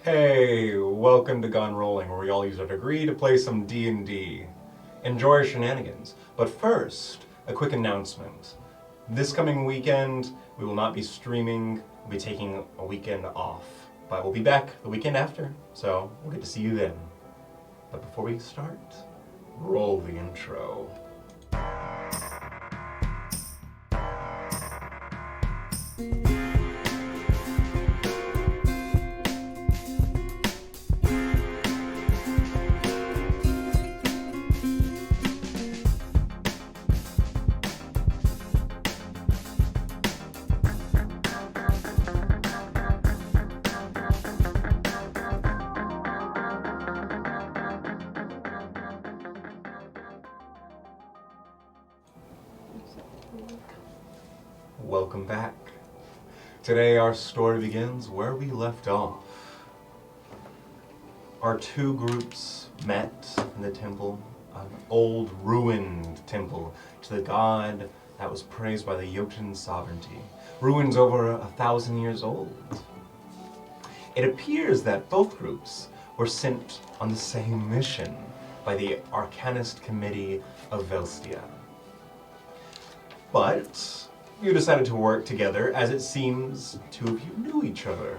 Hey, welcome to Gone Rolling, where we all use our degree to play some D&D. Enjoy our shenanigans. But first, a quick announcement. This coming weekend, we will not be streaming. We'll be taking a weekend off. But we'll be back the weekend after, so we'll get to see you then. But before we start, roll the intro. Welcome back. Today our story begins where we left off. Our two groups met in the temple, an old ruined temple to the god that was praised by the Jotun sovereignty. Ruins over 1,000 years old. It appears that both groups were sent on the same mission by the Arcanist Committee of Velstia. But you decided to work together, as it seems two of you knew each other.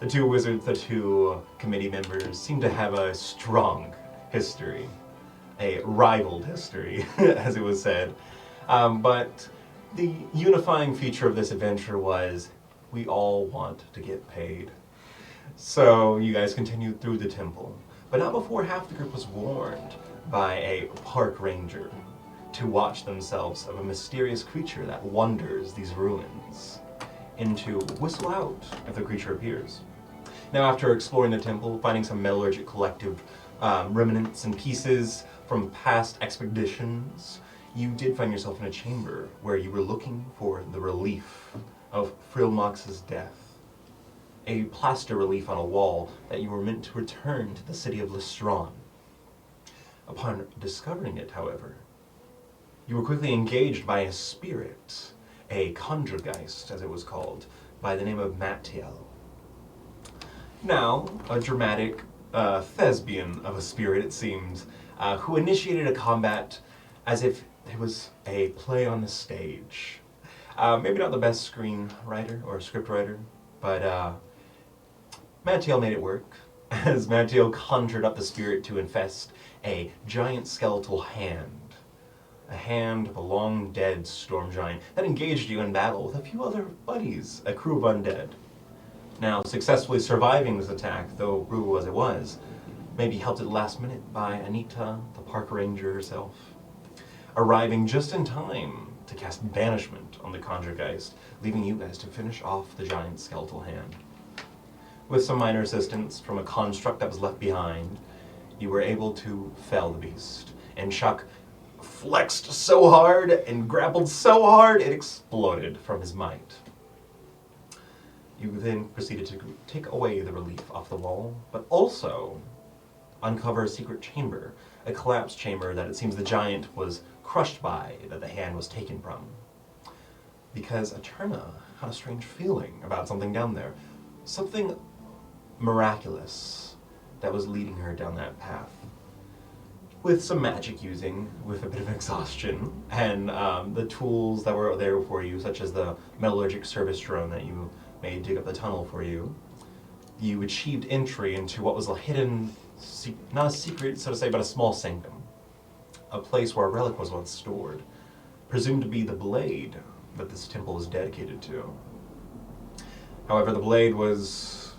The two wizards, the two committee members, seem to have a strong history. A rivaled history, as it was said. But the unifying feature of this adventure was we all want to get paid. So you guys continued through the temple, but not before half the group was warned by a park ranger to watch themselves of a mysterious creature that wanders these ruins, and to whistle out if the creature appears. Now, after exploring the temple, finding some metallurgic collective remnants and pieces from past expeditions, you did find yourself in a chamber where you were looking for the relief of Frilmox's death. A plaster relief on a wall that you were meant to return to the city of Lestron. Upon discovering it, however, you were quickly engaged by a spirit, a conjuregeist, as it was called, by the name of Mattiel. Now, a dramatic thespian of a spirit, it seems, who initiated a combat as if it was a play on the stage. Maybe not the best screenwriter or scriptwriter, but Mattiel made it work, as Mattiel conjured up the spirit to infest a giant skeletal hand. A hand of a long-dead storm giant that engaged you in battle with a few other buddies, a crew of undead. Now, successfully surviving this attack, though brutal as it was, maybe helped at the last minute by Anita, the park ranger herself, arriving just in time to cast banishment on the conjuregeist, leaving you guys to finish off the giant skeletal hand. With some minor assistance from a construct that was left behind, you were able to fell the beast, and Chuck flexed so hard and grappled so hard it exploded from his might. You then proceeded to take away the relief off the wall, but also uncover a secret chamber, a collapsed chamber that it seems the giant was crushed by, that the hand was taken from. Because Eterna had a strange feeling about something down there, something miraculous that was leading her down that path. With some magic using, with a bit of exhaustion, and the tools that were there for you, such as the metallurgic service drone that you made dig up the tunnel for you, you achieved entry into what was a hidden, not a secret, so to say, but a small sanctum. A place where a relic was once stored, presumed to be the blade that this temple is dedicated to. However, the blade was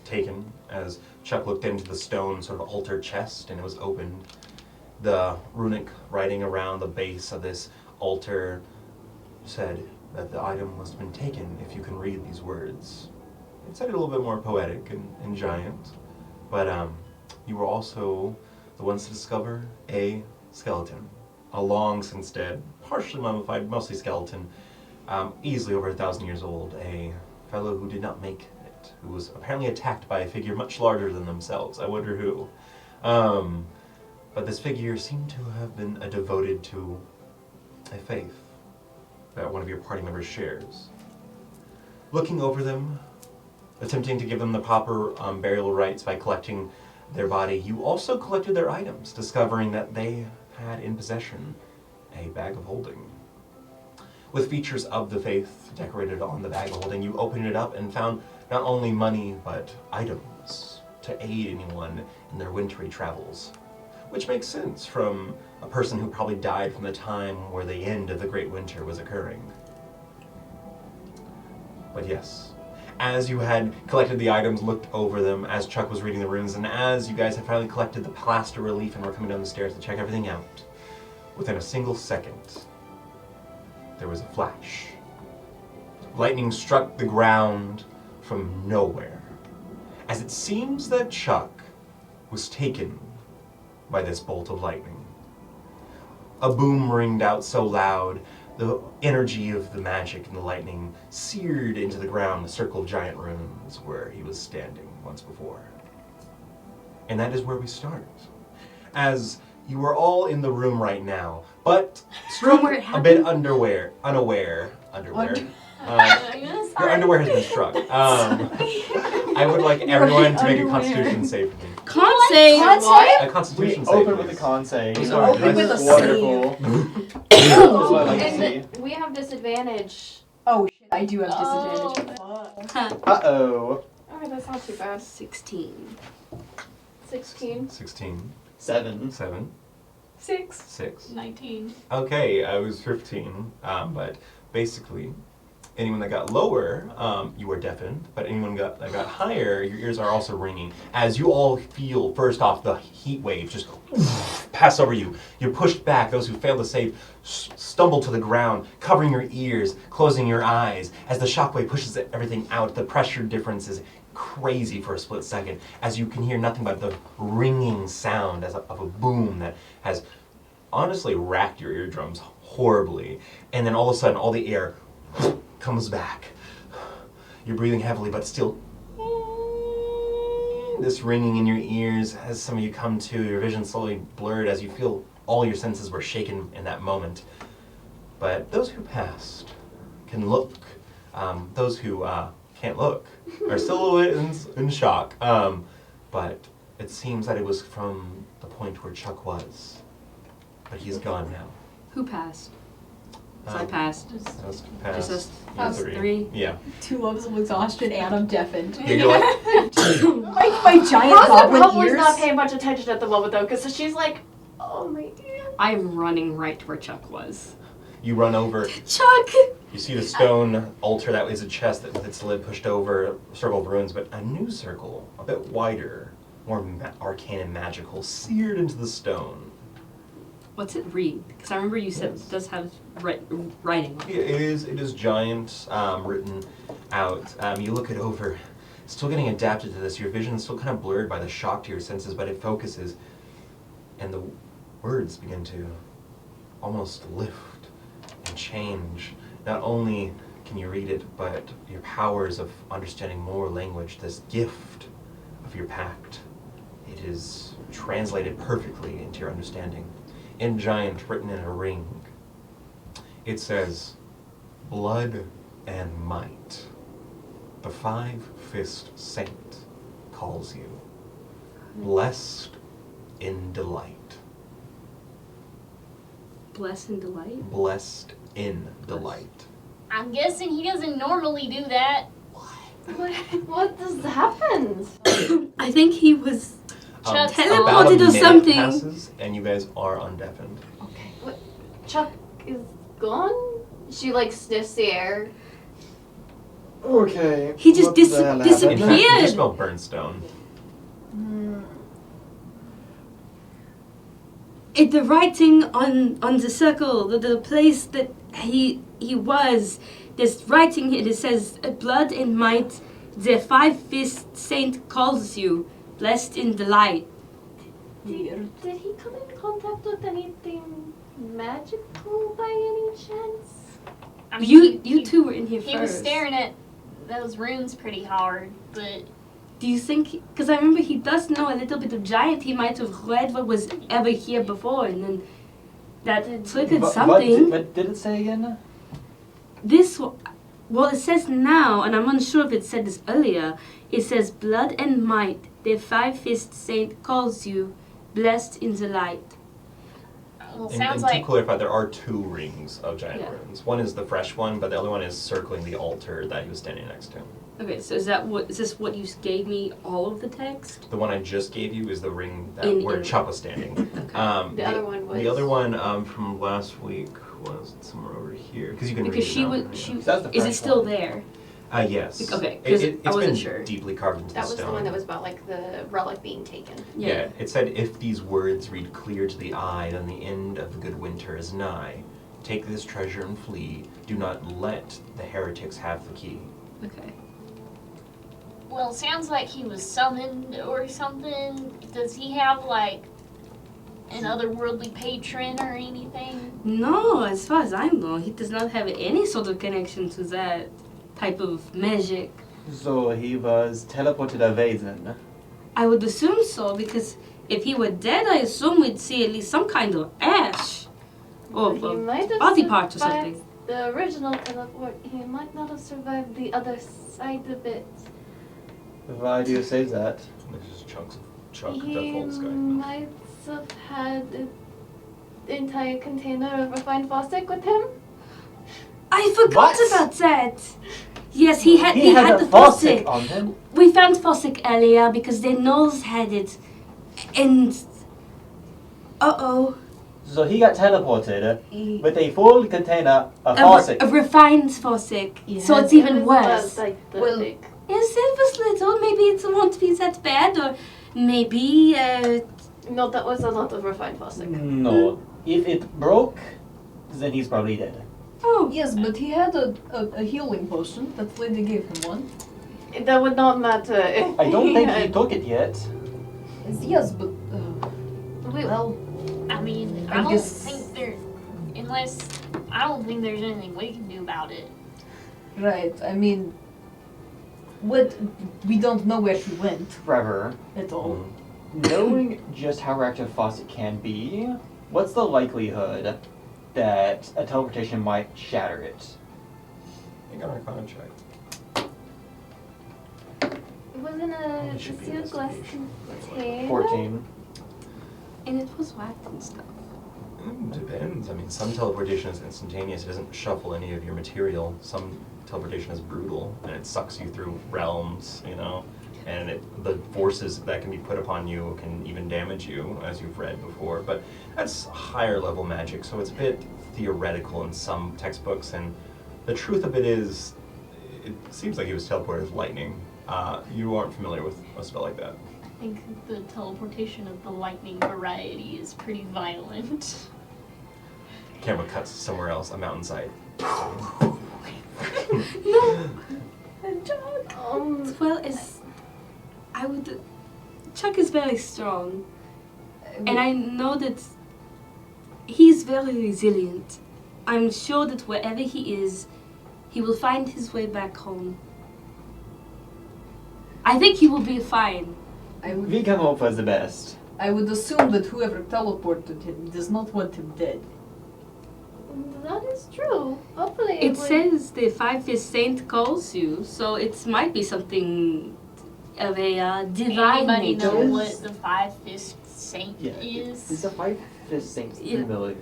taken as Chuck looked into the stone sort of altar chest, and it was opened. The runic writing around the base of this altar said that the item must have been taken if you can read these words. It said it a little bit more poetic and giant, but you were also the ones to discover a skeleton. A long since dead, partially mummified, mostly skeleton, easily over 1,000 years old, a fellow who did not make it, who was apparently attacked by a figure much larger than themselves. I wonder who. But this figure seemed to have been devoted to a faith that one of your party members shares. Looking over them, attempting to give them the proper burial rites by collecting their body, you also collected their items, discovering that they had in possession a bag of holding. With features of the faith decorated on the bag of holding, you opened it up and found not only money, but items to aid anyone in their wintry travels. Which makes sense from a person who probably died from the time where the end of the Great Winter was occurring. But yes, as you had collected the items, looked over them, as Chuck was reading the runes, and as you guys had finally collected the plaster relief and were coming down the stairs to check everything out, within a single second, there was a flash. Lightning struck the ground from nowhere, as it seems that Chuck was taken by this bolt of lightning. A boom ringed out so loud, the energy of the magic and the lightning seared into the ground the circle of giant runes where he was standing once before. And that is where we start. As you are all in the room right now, but struck a bit unaware. Your underwear has been struck. I would like everyone to make a constitution save for me. Con save? A constitution save. Open with a con save. Open with a wonderful. And we have disadvantage. Oh shit, I do have disadvantage. Uh-oh. Okay, that's not too bad. 16. 16. 16. 7. 7. 6. 6. 19. Okay, I was 15, but basically, anyone that got lower, you were deafened, but anyone that got higher, your ears are also ringing. As you all feel, first off, the heat wave just pass over you. You're pushed back. Those who failed to save stumble to the ground, covering your ears, closing your eyes. As the shockwave pushes everything out, the pressure difference is crazy for a split second, as you can hear nothing but the ringing sound of a boom that has honestly racked your eardrums horribly. And then all of a sudden, all the air comes back. You're breathing heavily, but still this ringing in your ears as some of you come to, your vision slowly blurred as you feel all your senses were shaken in that moment. But those who passed can look. Those who can't look are still a little bit in shock. But it seems that it was from the point where Chuck was. But he's gone now. Who passed? I passed. Us Just us. you three. Yeah. 2 levels of exhaustion and I'm deafened. Yeah, you're like, my giant goblin Probably ears. not paying much attention at the moment though, because she's like, oh my ear. I am running right to where Chuck was. you run over. Chuck! You see the stone altar that is a chest that with its lid pushed over, a circle of runes, but a new circle, a bit wider, more arcane and magical, seared into the stone. What's it read? Because I remember you said it does have writing. It is giant, written out. You look it over, still getting adapted to this. Your vision is still kind of blurred by the shock to your senses, but it focuses, and the words begin to almost lift and change. Not only can you read it, but your powers of understanding more language, this gift of your pact, it is translated perfectly into your understanding. In giant, written in a ring, it says, "Blood and might. The five-fist saint calls you. Blessed in delight." Bless and delight? Blessed in delight. I'm guessing he doesn't normally do that. What just happened? I think he was Chuck, teleported about a or minute something. passes, and you guys are undeafened. Okay. What? Chuck is gone? She like sniffs the air. Okay. He just what the hell happened? In fact, you disappeared. just smell burnstone. The writing on the circle, the place that he was, there's writing here that says, "Blood and might, the five-fist saint calls you, blessed in delight." Did he come in contact with anything magical by any chance? I mean, You two were in here he first. was staring at those runes pretty hard, but Do you think, because I remember he does know a little bit of giant, he might have read what was ever here before, and then that triggered something. What did it say again? This Well, it says now, and I'm unsure if it said this earlier. It says, "Blood and might, the five-fist saint calls you, blessed in the light." Well, And sounds to like clarify, there are 2 rings of giant Yeah. runes. One is the fresh one, but the other one is circling the altar that he was standing next to. Okay, so is this what you gave me? All of the text? The one I just gave you is the ring that where in- Chuck was standing. Okay. The other one was. The other one from last week was somewhere over here because you can Because read she it now. was she. That's the Is it fresh still one. there? Yes. Okay, It- 'cause it, I it's wasn't been sure. deeply carved into That the was stone. the one that was about like the relic being taken. Yeah, it said, "If these words read clear to the eye, then the end of the good winter is nigh. Take this treasure and flee. Do not let the heretics have the key." Okay. well, sounds like he was summoned or something. Does he have like an otherworldly patron or anything? No, as far as I know, he does not have any sort of connection to that type of magic. So he was teleported away then. I would assume so, because if he were dead, I assume we'd see at least some kind of ash. Or He might have body part or survived something. the original teleport. He might not have survived the other side of it. Why do you say that? There's just chunks of Chuck He that folds guy. might have had an entire container of refined faucet with him. I forgot What? about that. Yes, he had had the a faucet faucet. on him. We found faucet earlier because their nose had it. And So he got teleported with a full container of faucet. a refined faucet. So it's Yeah, even It was worse. like the Well- big. Yes, it was little. Maybe it won't be that bad, or maybe No, that was a lot of refined faucet. No. If it broke, then he's probably dead. oh. Yes, but he had a healing potion. That lady gave him one. That would not matter. If I don't think he had- took it yet. Yes, but Wait, well, I mean, I I don't guess- think there, unless I don't think there's anything we can do about it. right. I mean, what we don't know where he went Trevor, at all. knowing just how reactive faucet can be, what's the likelihood that a teleportation might shatter it? I got our contract. it wasn't a It should be sealed glass investigation. container. 14. And it was whacked and stuff. Depends. I mean, some teleportation is instantaneous. It doesn't shuffle any of your material. Some teleportation is brutal, and it sucks you through realms, you know? And the forces that can be put upon you can even damage you, as you've read before. But that's higher level magic, so it's a bit theoretical in some textbooks. And the truth of it is, it seems like he was teleported with lightning. You aren't familiar with a spell like that. I think the teleportation of the lightning variety is pretty violent. Camera cuts somewhere else, a mountainside. No. Um, As well as I would. Chuck is very strong, and I know that he's very resilient. I'm sure that wherever he is, he will find his way back home. I think he will be fine. We can hope for the best. I would assume that whoever teleported him does not want him dead. that is true. Hopefully It would- says the five-fist saint calls you, so it might be something of a divine Anybody know nature. what the five-fist saint Yeah. is? Is the five fist saint Yeah. familiar?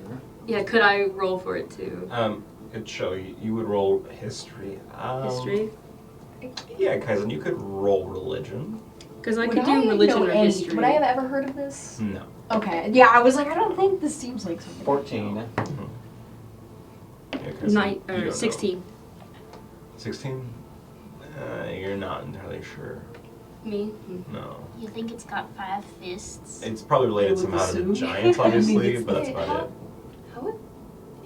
Yeah, could I roll for it too? It'd show you. You would roll history. History? Yeah, Kaizen, you could roll religion. Because I Would could do religion know or any- history. Would I have ever heard of this? No. Okay. Yeah, I was like, I don't think this seems like something. 14. Yeah, Kaizen, you don't know. 16. 16? You're not entirely sure. Me? No. You think it's got 5 fists? It's probably related I would somehow to the assume. giants, I mean, obviously, it's- but that's Okay, about it. How would,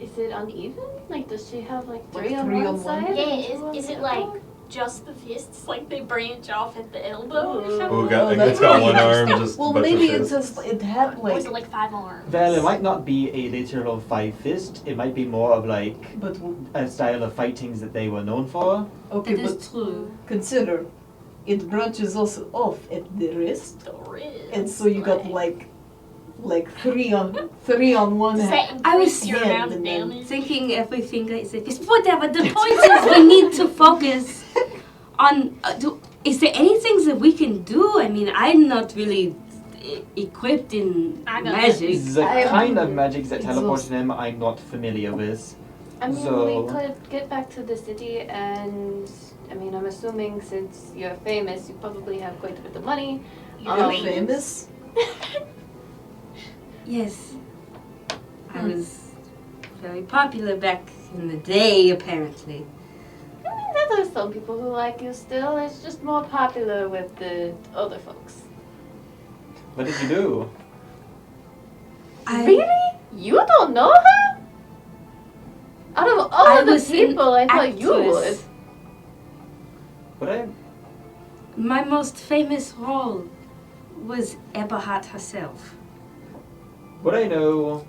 is it uneven? Like, does she have like Like three on three one on one? side? Yeah, and two on is the it other? like just the fists? Like they branch off at the elbow or something? Oh, Oh, it's got one arm, just Well, a bunch maybe of it's fists. just it had Or is like, it like 5 arms? Well, it might not be a literal five fist. It might be more of like but a style of fightings that they were known for. okay, That is but true. consider it branches also off at the wrist, The wrist. and so you got like like three on one Does hand. that I was increase your amount of and then- damage? Thinking everything is whatever. The point is, we need to focus on. Is there anything that we can do? I mean, I'm not really equipped in I got magic. The I kind of am magic that teleported exhausted. him, I'm not familiar with. I mean, So- we could get back to the city, and I mean, I'm assuming since you're famous, you probably have quite a bit of money. You're You're Um, famous. Yes, I was very popular back in the day, apparently. I mean, there are some people who like you still. It's just more popular with the other folks. What did you do? Really? You don't know her? Out of all I of the was an people, I thought you would. actress. What I My most famous role was Eberhard herself. would I know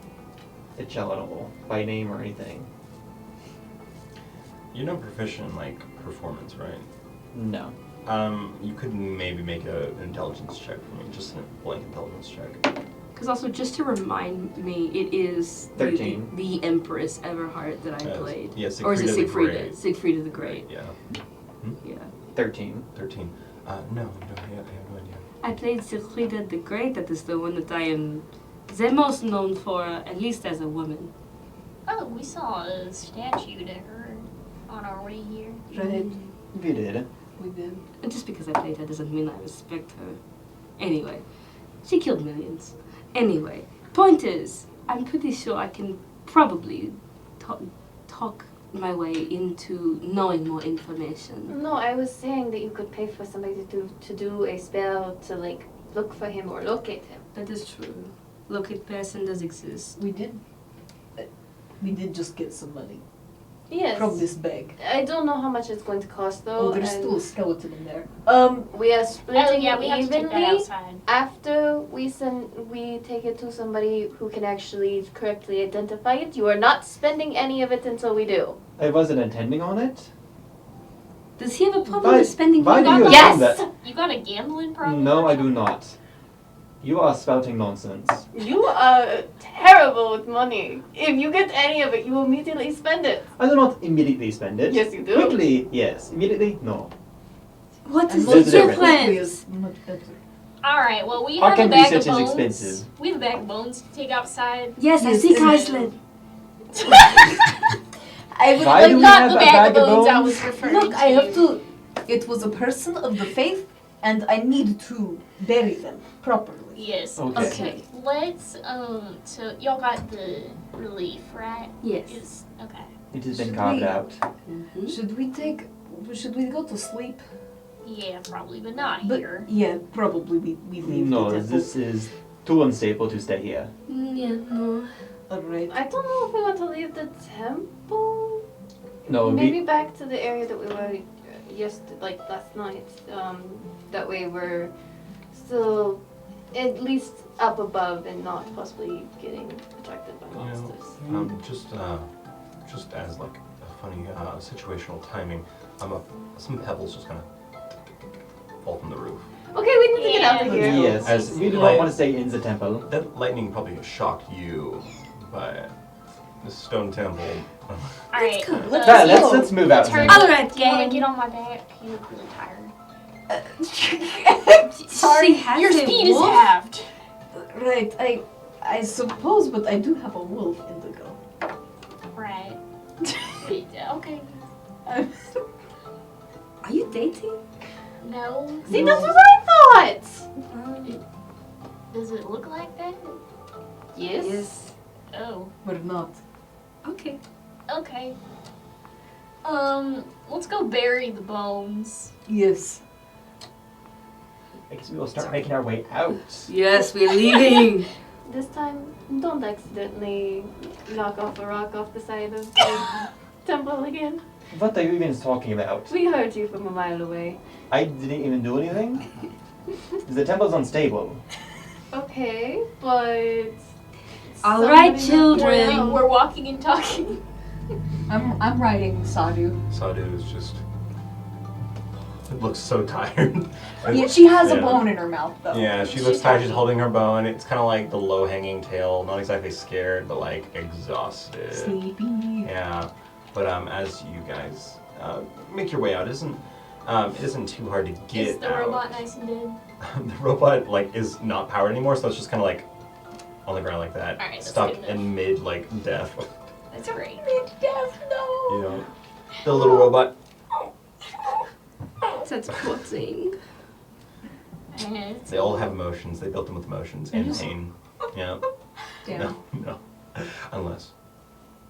a cello at all by name or anything? You're not proficient in like performance, right? No. You could maybe make an intelligence check for me, just a blank intelligence check. Because also, just to remind me, it is 13. the Empress Everhard that I played. Yeah, Or is it Siegfried the Great. Siegfried the Great. Yeah. Yeah. 13. 13. No, I have no idea. I played Siegfried the Great. That is the one that I am the most known for, at least as a woman. Oh, we saw a statue to her on our way here. Right. You did. We did. And just because I played her doesn't mean I respect her. Anyway, she killed millions. Anyway, point is, I'm pretty sure I can probably talk my way into knowing more information. No, I was saying that you could pay for somebody to do a spell to like look for him or locate him. That is true. Locate person does exist. We did. We did just get some money Yes. from this bag. I don't know how much it's going to cost though. Oh, there's and still a skeleton in there. we are Oh splitting yeah, it we have to take that evenly. outside. After we take it to somebody who can actually correctly identify it, you are not spending any of it until we do. I wasn't intending on it. Does he have a problem Why- with spending why money? do you Yes! assume that? You got a gambling problem? No, or I do something? not. You are spouting nonsense. You are terrible with money. If you get any of it, you immediately spend it. I do not immediately spend it. Yes, you do. Quickly, yes. Immediately, no. What is And the There's a difference. quickly difference? is much better. Alright, well, we Our have a bag of research is bones. expensive. We have a bag of bones to take outside. Yes, I Yes, see and- Iceland. I would Why like do we Not have the a bag of bones I bones? was referring Look, to. I have to. It was a person of the faith, and I need to bury them properly. Yes. Okay. Okay. Let's, so y'all got the relief, right? Yes. Is okay. It has been Should carved we- out. Mhm. Should we go to sleep? Yeah, probably, but not But here. yeah, probably we leave No, the temple. this is too unstable to stay here. Yeah, no. Alright. I don't know if we want to leave the temple. No, Maybe back to the area that we were last night. That way we're still at least up above and not possibly getting attracted by You know, monsters. just as like a funny situational timing, some pebbles just kind of fall from the roof. Okay, we need to get out of Yeah. here. Yes, As we do light- not want to stay in the temple. That lightning probably shocked you, but the stone temple. Alright. go. Let's Yeah, go. let's move out. Turn- then. Alright, Do you want to gang. get on my back? You look really tired. She has Your a speed is wolf? halved. Right, I suppose, but I do have a wolf indigo. Right. Okay. Are you dating? No. See, that's what I thought. Does it look like that? Yes. Oh. We're not. Okay. Okay. Let's go bury the bones. Yes. I guess we will start making our way out. Yes, we're leaving. This time, don't accidentally knock off a rock off the side of the temple again. What are you even talking about? We heard you from a mile away. I didn't even do anything. The temple's unstable. Okay, but. All right, somebody- children. We're walking and talking. I'm riding Sadu. Sadu is just looks so tired. Yeah, she has a Yeah. bone in her mouth though. Yeah, she looks tired. She's holding her bone. It's kind of like the low-hanging tail. Not exactly scared, but like exhausted. Sleepy. Yeah, but as you guys make your way out, it isn't too hard to get Is the out. robot nice and dead? The robot like is not powered anymore, so it's just kind of like on the ground like that, Alright, that's stuck good enough. in mid like death. That's alright. Death, no. You know, the little robot. That's poor thing. They all have emotions. They built them with emotions and pain. Yeah. Damn. No. Unless.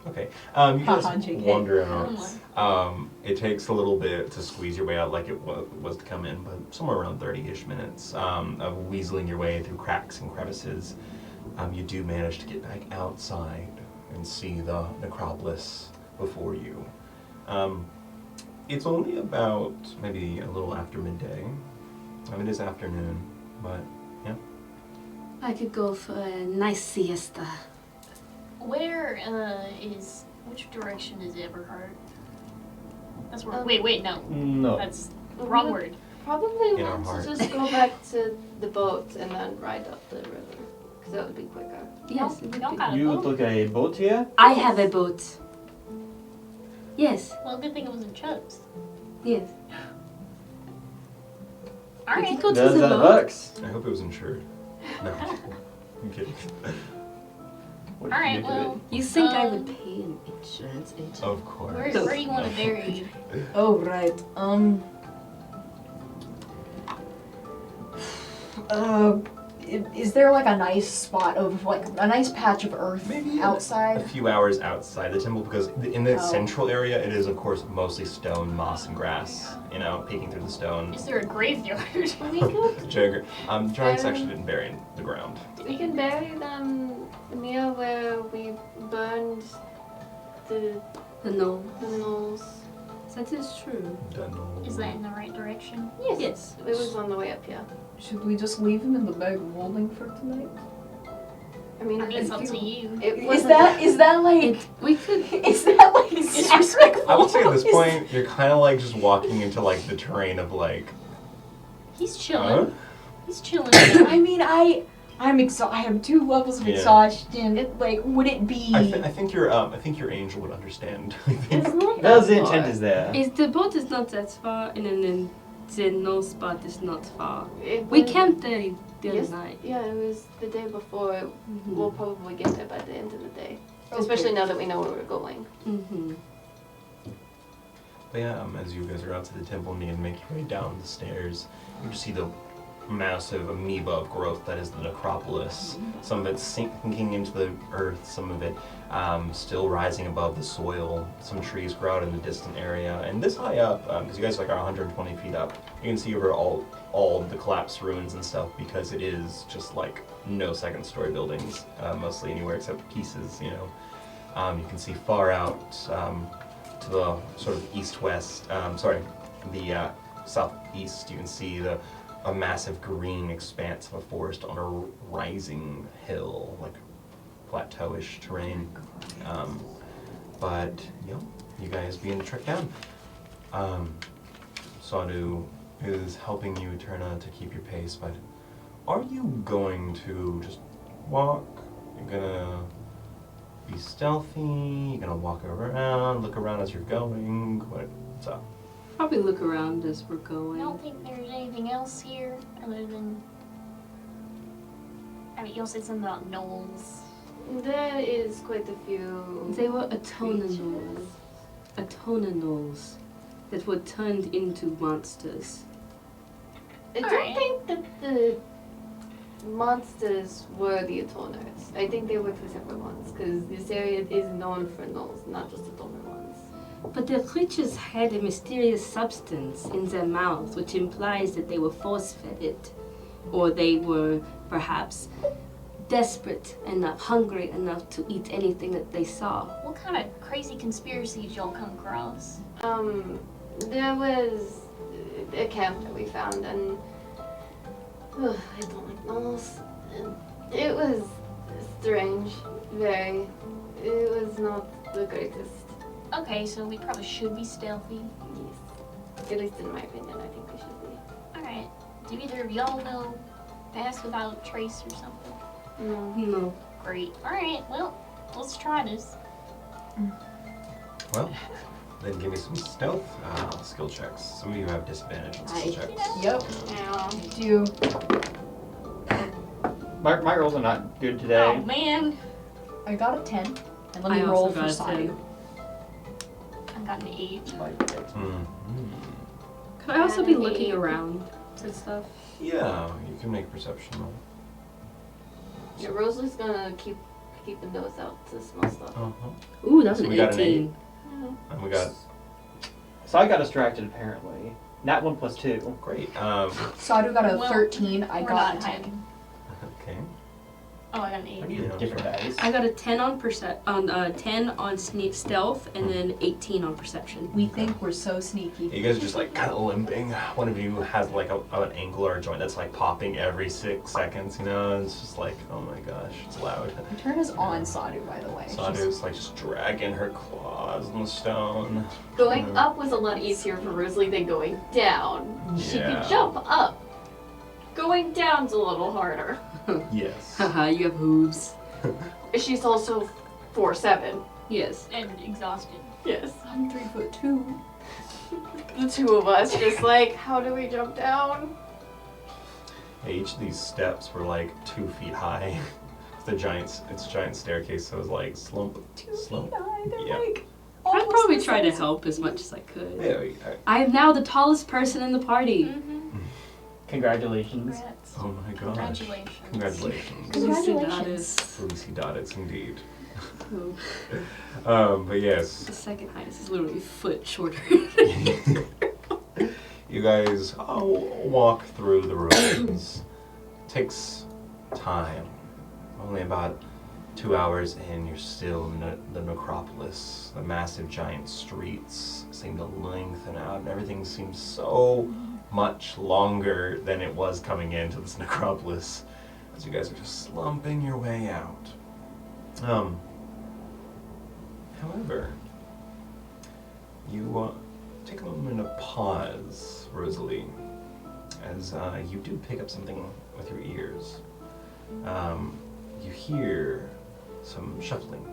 Okay. You guys Haha, JK. wander out. It takes a little bit to squeeze your way out like it was to come in, but somewhere around 30-ish minutes of weaseling your way through cracks and crevices, you do manage to get back outside and see the necropolis before you. It's only about maybe a little after midday. It is afternoon, but yeah. I could go for a nice siesta. Which direction is Everhard? That's where. Wait, no. No. That's We wrong would word. Probably In our want heart. to just go back to the boat and then ride up the river. Because that would be quicker. Yes, We it would don't be. got a You boat. took a boat here? I have a boat. Yes, Well, good thing it wasn't Chubb's. yes. We Alright. can go to Does the that boat. bucks? I hope it was insured. No. I'm kidding. What Alright, did you well, You think I would pay an insurance agent? Of course. where do you want to bury you? Oh right. Is there like a nice spot of like a nice patch of earth Maybe outside? a few hours outside the temple, because in the Oh. central area it is of course mostly stone, moss, and grass. You know, peeking through the stone. Is there a graveyard? We could, Jagger. Giants actually didn't bury in the ground. we can bury them near where we burned the No, knolls. that is true. Don't know. Is that in the right direction? Yes. Yes. It was on the way up here. Should we just leave him in the bag of holding for tonight? I mean, I mean, it's up to you. It Is wasn't that like It, we could. is that like Disrespectful. I would say at this Is- point you're kind of like just walking into like the terrain of like. He's chilling. Huh? He's chilling. I mean, I have 2 levels of Yeah. exhaustion. Like, would it be? I think your angel would understand. I think. It's not Does that the intent far. is there? Is the boat is not that far, and then the no spot is not far. It We was- camped there the other Yes. night. Yeah, it was the day before. Mm-hmm. We'll probably get there by the end of the day. Okay. Especially now that we know where we're going. Mm-hmm. But yeah, as you guys are out to the temple and you make your way down the stairs, you just see the massive amoeba of growth that is the necropolis. Some of it sinking into the earth, some of it still rising above the soil. Some trees grow out in the distant area. And this high up, because you guys like are 120 feet up, you can see over all the collapsed ruins and stuff, because it is just like no second story buildings, mostly anywhere except pieces, you know. You can see far out to the sort of east-west, the southeast, you can see a massive green expanse of a forest on a rising hill, like plateauish terrain. But you guys begin to trek down. Sadu is helping you, Eterna, to keep your pace, but are you going to just walk? You're gonna be stealthy? You're gonna walk around, look around as you're going? What's up? Probably look around as we're I going. don't think there's anything else here other than. I mean, you'll say something about gnolls. There is quite a few. They were autonanols. Autonanols that were turned into monsters. I don't Alright. think that the monsters were the Atoners. I think they were 2 separate ones, because this area is known for gnolls, not just Atoner ones. But the creatures had a mysterious substance in their mouth, which implies that they were force-fed it. Or they were perhaps desperate enough, hungry enough to eat anything that they saw. What kind of crazy conspiracies y'all come across? There was a camp that we found, and I don't like gnolls. It was strange, very. It was not the greatest. Okay, so we probably should be stealthy. Yes. At least in my opinion, I think we should be. Alright. Do either of y'all know Pass Without Trace or something? No. No. Great. Alright, well, let's try this. Well, then give me some stealth skill checks. Some of you have disadvantage on skill checks. Yep. Yeah. Do My rolls are not good Oh today. man. I got a 10, and let me I roll also for got a Sadu. 10. I got an 8. Could I also be And looking eight. around and stuff? Yeah, you can make a perception roll. Yeah, Rosalie's gonna keep a nose out to smell stuff. Uh-huh. Ooh, that's So an we got an 18. And we got So I got distracted apparently. Nat 1 plus 2. great. Sadu got a Well, 13, I We're got not 10. hiding. Okay. Oh, I got an I 8. need Yeah. different dice. I got a 10 on 10 on sneak stealth, and then 18 on perception. We think we're so sneaky. You guys are just like kind of limping. One of you has like an ankle or a joint that's like popping every 6 seconds, you know? It's just like, oh my gosh, it's loud. The turn is on Sadu, by the way. Sadu's like just dragging her claws on the stone. Going Yeah. up was a lot easier for Rosalie than going down. She Yeah. could jump up. Going down's a little harder. Yes. Haha, you have hooves. She's also 4'7". Yes. And exhausted. Yes. I'm 3'2". The two of us just like, how do we jump down? Yeah, each of these steps were like 2 feet high. It's a giant staircase, so it was like slump, slump. They're Yeah. like I'd almost probably the try to size. help as much as I could. Yeah. I am now the tallest person in the party. Mm-hmm. Congratulations. Congrats. Oh my gosh. Congratulations. Congratulations. Congratulations. Felicidades indeed. Oh, But yes. the second highest is literally a foot shorter. You guys walk through the ruins. Takes time. Only about 2 hours in, you're still in the necropolis. The massive giant streets seem to lengthen out, and everything seems so much longer than it was coming into this necropolis, as you guys are just slumping your way out. However, you take a moment to pause, Rosalie, as you do pick up something with your ears. You hear some shuffling.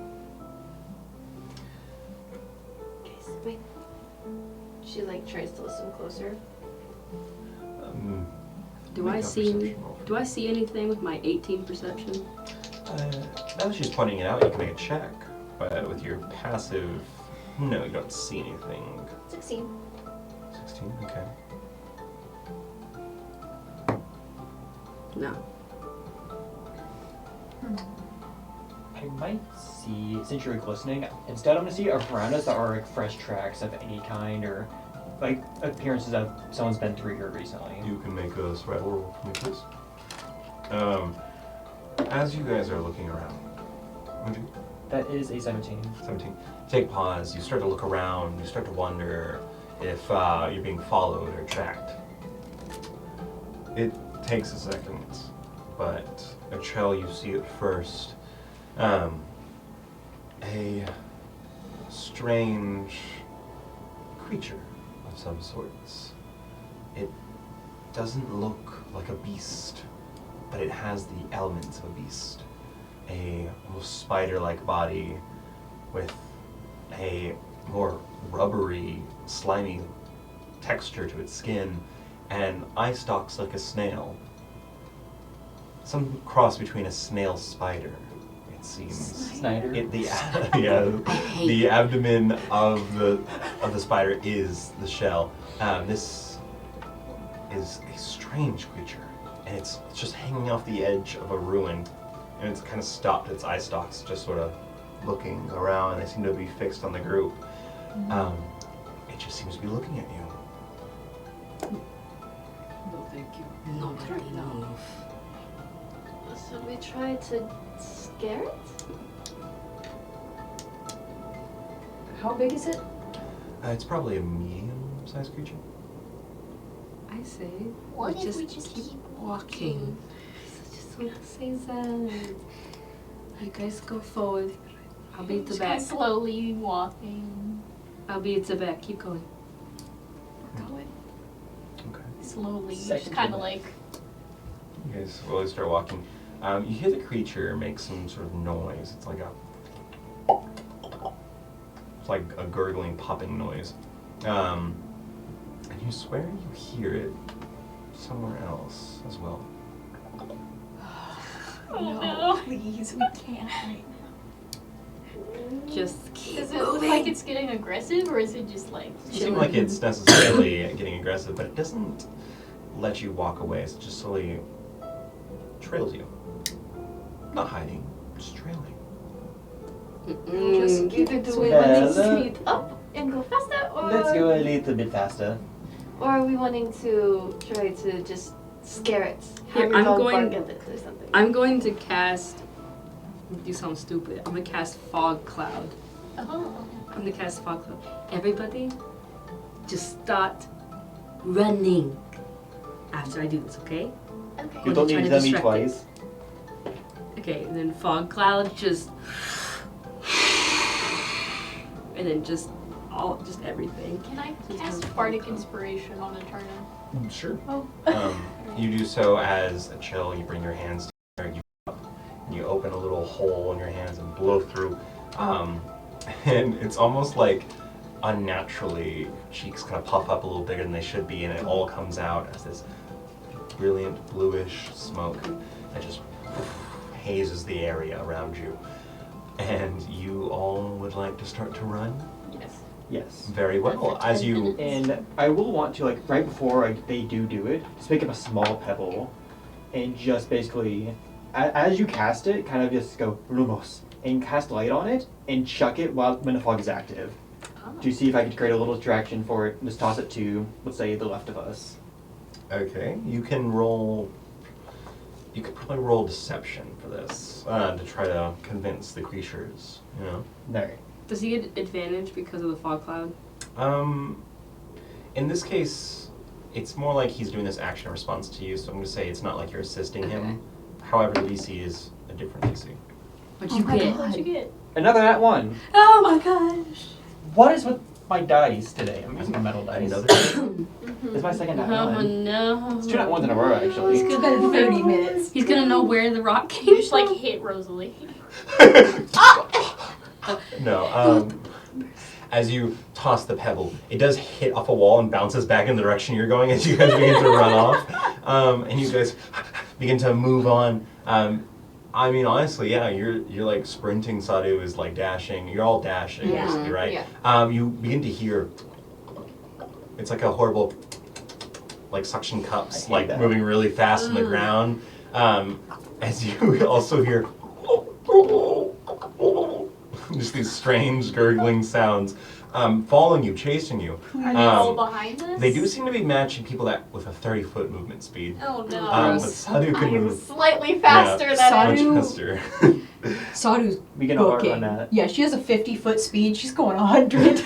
Guys, wait. She like tries to listen closer. Do Make I a see? perception roll. Do I see anything with my 18 perception? Now that she's pointing it out, you can make a check. But with your passive, no, you don't see anything. 16. 16, okay. No. I might see, since you're glistening, instead I'm gonna see around us that are like fresh tracks of any kind or like appearances of someone's been through here recently. You can make a survival roll for me, please. As you guys are looking around, would you? That is a 17. 17. Take pause. You start to look around. You start to wonder if you're being followed or tracked. It takes a second, but a trail you see at first, a strange creature of some sorts. It doesn't look like a beast, but it has the elements of a beast. A almost spider-like body with a more rubbery, slimy texture to its skin, and eye stalks like a snail. Some cross between a snail spider, it seems. Snyder. The abdomen of the spider is the shell. This is a strange creature, and it's just hanging off the edge of a ruin. And it's kind of stopped, its eye stalks just sort of looking around. They seem to be fixed on the group. It just seems to be looking at you. No, thank you. Nobody move. So we try to scare it? How big is it? It's probably a medium-sized creature. I say, What if we just keep walking? I just want to say that. You guys go forward. I'll be at the Just back. slowly walking. I'll be at the back. Keep going. going Okay. slowly, just Second kind of to like. You guys slowly start walking. You hear the creature make some sort of noise. It's like a gurgling, popping noise. And you swear you hear it somewhere else as well. Oh no. Please, we can't right Just keep Does it look moving. like it's getting aggressive, or is it just like? It doesn't seem like it's necessarily getting aggressive, but it doesn't let you walk away. It just slowly trails you. Not hiding, just trailing. Just either do we Bella. want to speed up and go faster, or Let's go a little bit faster. or are we wanting to try to just scare it? Here, Have your I'm dog going- bark at it or something. I'm going to cast. You sound stupid. I'm gonna cast fog cloud. Oh. I'm gonna cast fog cloud. Everybody, just start running after I do this, okay? Okay. You don't Try need to to tell me distract it. twice. Okay, and then fog cloud just. And then just everything. Can I cast bardic inspiration on a turn? Sure. Oh. You do so as a chill. You bring your hands together. You open a little hole in your hands and blow through. And it's almost like unnaturally, cheeks kind of puff up a little bigger than they should be, and it all comes out as this brilliant bluish smoke that just hazes the area around you. And you all would like to start to run? Yes. Yes. Very well. For As 10 you minutes. And I will want to, like, right before they do it, just pick up a small pebble and just basically, as you cast it, kind of just go, Lumos, and cast light on it and chuck it when the fog is active. Oh. To see if I could create a little distraction for it, and just toss it to, let's say, the left of us. Okay, you can roll. You could probably roll deception for this to try to convince the creatures. You know. There. Does he get advantage because of the fog cloud? In this case, it's more like he's doing this action in response to you. So I'm going to say it's not like you're assisting him. However, the DC is a different DC. What'd Oh you my get? God. What'd you get? Another that one. Oh my gosh! What is with my dice today? I'm using a metal dice. Another. It's my second that Oh one. no! It's 2 nat ones in a row, actually. He's It's gonna been 30 minutes. He's gonna know where the rock came You just from. like hit Rosalie. No. As you toss the pebble, it does hit off a wall and bounces back in the direction you're going as you guys begin to run off. And you guys begin to move on. I mean, honestly, yeah, you're like sprinting. Sadhu is like dashing. You're all dashing, Yeah. basically, right? Yeah. You begin to hear. It's like a horrible, like suction cups, I hate like that. moving really fast on the ground. As you also hear. Just these strange gurgling sounds following you, chasing you. Are they all behind us? They do seem to be matching people that with a 30-foot movement speed. Oh no. But Sadhu can I'm move slightly faster than Sadhu- him. much faster. Sadu's We can outrun booking. that. Yeah, she has a 50-foot speed. She's going 100.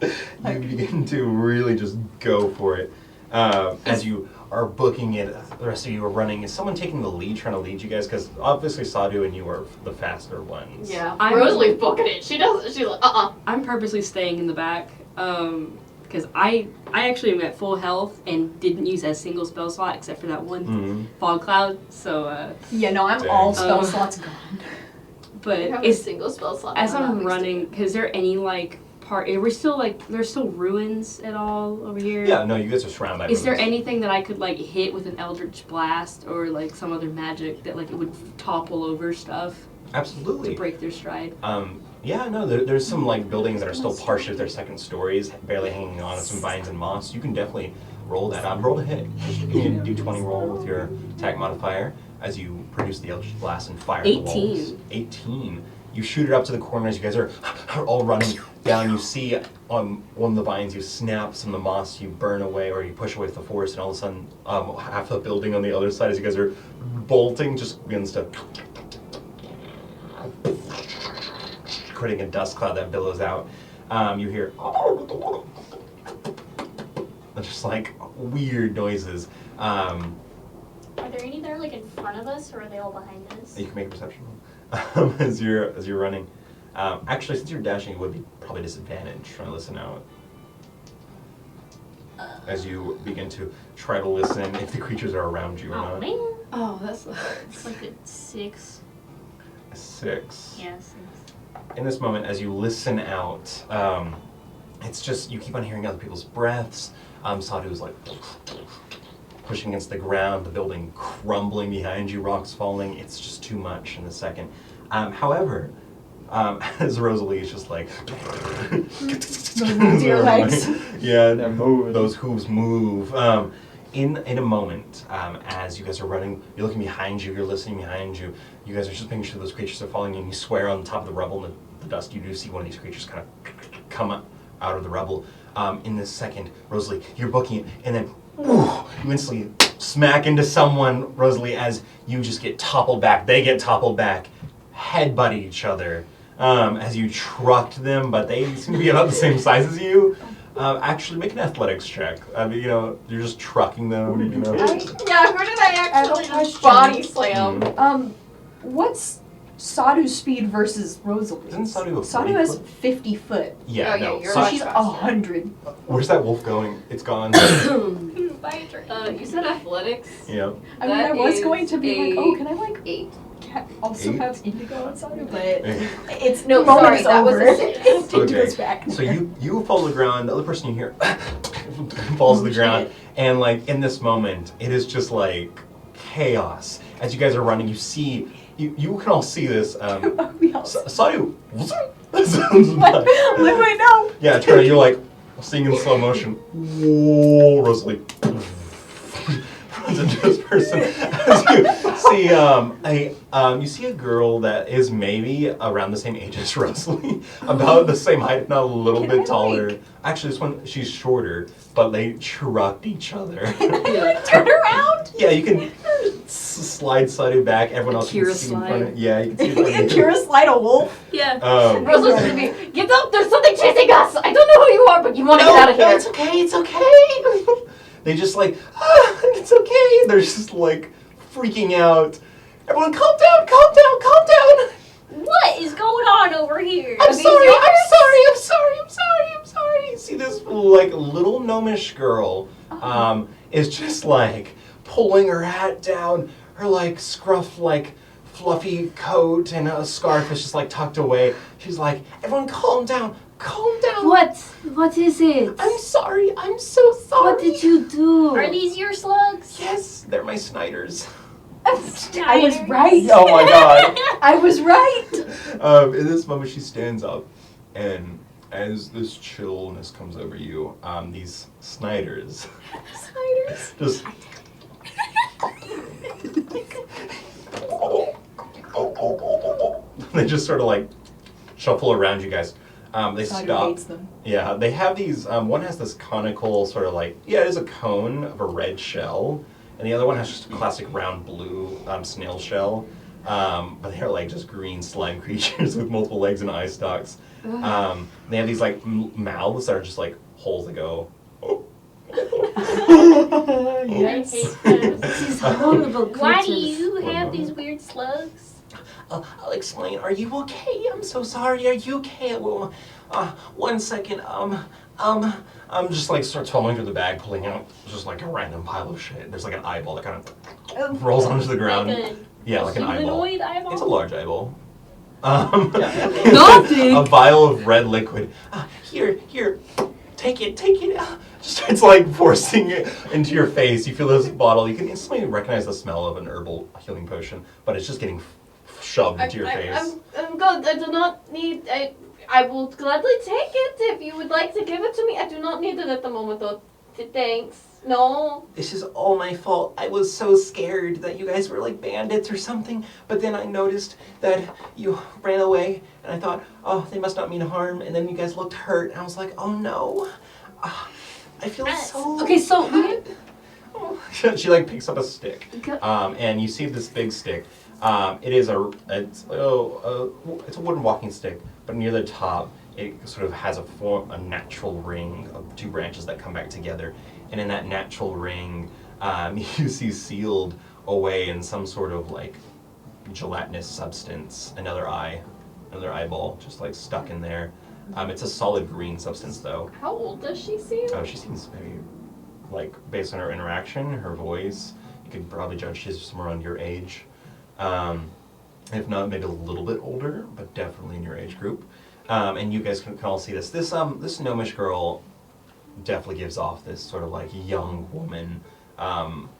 You begin to really just go for it. As you are booking it, the rest of you are running. Is someone taking the lead, trying to lead you guys? Because obviously Sadhu and you are the faster ones. Yeah. I'm- Rosalie's booking it. She doesn't. She's like, I'm purposely staying in the back because I actually am at full health and didn't use a single spell slot except for that one Mhm. fog cloud. So, Yeah, no, I'm Dang. all spell Oh. slots gone. but You have a it's single spell slot. as I'm I'm not running. Is there any like part? Are we still like there's still ruins at all over here? Yeah, no, you guys are surrounded by Is there ruins. anything that I could like hit with an eldritch blast or like some other magic that like it would topple over stuff to Absolutely. break their stride? Yeah, no, there's some like buildings that are still partially their second stories, barely hanging on to some vines and moss. You can definitely roll that. Roll to hit. Just give me a d20 roll with your attack modifier as you produce the eldritch blast and fire the walls. 18. 18. You shoot it up to the corners. You guys are all running down. You see on one of the vines, you snap some of the moss, you burn away or you push away with the force, and all of a sudden, half the building on the other side, as you guys are bolting, just begins to creating a dust cloud that billows out. You hear just like weird noises. Are there any that are like in front of us, or are they all behind us? You can make a perception roll as you're running. Actually, since you're dashing, it would be probably disadvantage trying to listen out. as you begin to try to listen if the creatures are around you or Oh not. man, Oh, that's. it's like a 6. A 6. Yeah, 6. In this moment, as you listen out, it's just, you keep on hearing other people's breaths. Sadhu's like pushing against the ground, the building crumbling behind you, rocks falling. It's just too much in a second. However, as Rosalie is just like... Deer legs. Yeah, They're moving. those hooves move. In a moment, as you guys are running, you're looking behind you, you're listening behind you, you guys are just making sure those creatures are following you, and you swear on top of the rubble and the dust, you do see one of these creatures kind of come up out of the rubble. In this second, Rosalie, you're booking it, and then you instantly smack into someone, Rosalie, as you just get toppled back. They get toppled back, headbutt each other as you trucked them, but they seem to be about the same size as you. Actually, make an athletics check. I mean, you're just trucking them. You know. Yeah, who did I actually question. just body slam? What's Sadhu's speed versus Rosalie's? Isn't Sadhu a Sadhu 40 has foot? 50 foot. Yeah, Oh, yeah, no. you're So much she's faster. 100. Where's that wolf going? It's gone. By a train. You said athletics. Yeah. I mean, I That was is going to be like, a oh, can I like 8. also 8? have Indigo on Sadhu? But Eh. it's No, the moment sorry, is that was over. a 6. Indigo's Okay. back. So you fall to the ground. The other person you hear falls to the ground, and like in this moment, it is just like chaos. As you guys are running, you see. You can all see this. We all Sadhu. I'm like, wait, no. Yeah, Trevor, you're like seeing in slow motion. Whoa, Rosalie. Runs into this person. As you see a girl that is maybe around the same age as Rosalie, about the same height, if not a little Can I, bit taller. like- Actually, this one she's shorter, but they trucked each other. Turn around. Yeah, you can slide Sadhu back. Everyone else Kira can see in front slide. of. Yeah, you can see in front of And you. Kira slide a wolf. Yeah. Rosalie's gonna be, get up, there's something chasing us! I don't know who you are, but you wanna get out of here. No, it's okay, it's okay. They just like, it's okay. They're just like freaking out. Everyone calm down, calm down, calm down. What is going on over here? I'm sorry, I'm sorry, I'm sorry, I'm sorry, I'm sorry. See this like little gnomish girl is just like pulling her hat down, her like scruff like fluffy coat and a scarf is just like tucked away. She's like, everyone calm down, calm down. What? What is it? I'm sorry, I'm so sorry. What did you do? Are these your slugs? Yes, they're my Snyders. I was right. Oh my god. I was right. In this moment, she stands up, and as this chillness comes over you, these Snyders just they just sort of like shuffle around you guys. They Sadhu stop. hates them. Yeah, they have these. One has this conical sort of like, yeah, it is a cone of a red shell, and the other one has just a classic round blue snail shell. But they're like just green slime creatures with multiple legs and eye stalks. They have these like mouths that are just like holes that go. Yes. I hate this. These horrible creatures. Why do you have these weird slugs? I'll explain. Are you okay? I'm so sorry. Are you okay? Well, 1 second. I'm just like starts fumbling through the bag, pulling out just like a random pile of shit. There's like an eyeball that kind of rolls onto the ground. Like an eyeball. humanoid eyeball? It's a large eyeball. Nothing. A vial of red liquid. Here, take it. Just starts like forcing it into your face. You feel this bottle. You can instantly recognize the smell of an herbal healing potion, but it's just getting shoved into your face. I'm good. I do not need. I will gladly take it if you would like to give it to me. I do not need it at the moment, though. Thanks. No. This is all my fault. I was so scared that you guys were like bandits or something, but then I noticed that you ran away, and I thought, oh, they must not mean harm, and then you guys looked hurt, and I was like, oh no. I feel so... Okay, so She like picks up a stick, and you see this big stick. It's a wooden walking stick, but near the top, it sort of has a natural ring of 2 branches that come back together, and in that natural ring, you see sealed away in some sort of like gelatinous substance another eyeball, just like stuck in there. It's a solid green substance though. How old does she seem? Oh, she seems maybe like based on her interaction, her voice, you could probably judge she's somewhere around your age. If not, maybe a little bit older, but definitely in your age group. And you guys can all see this. This gnomish girl definitely gives off this sort of like young woman,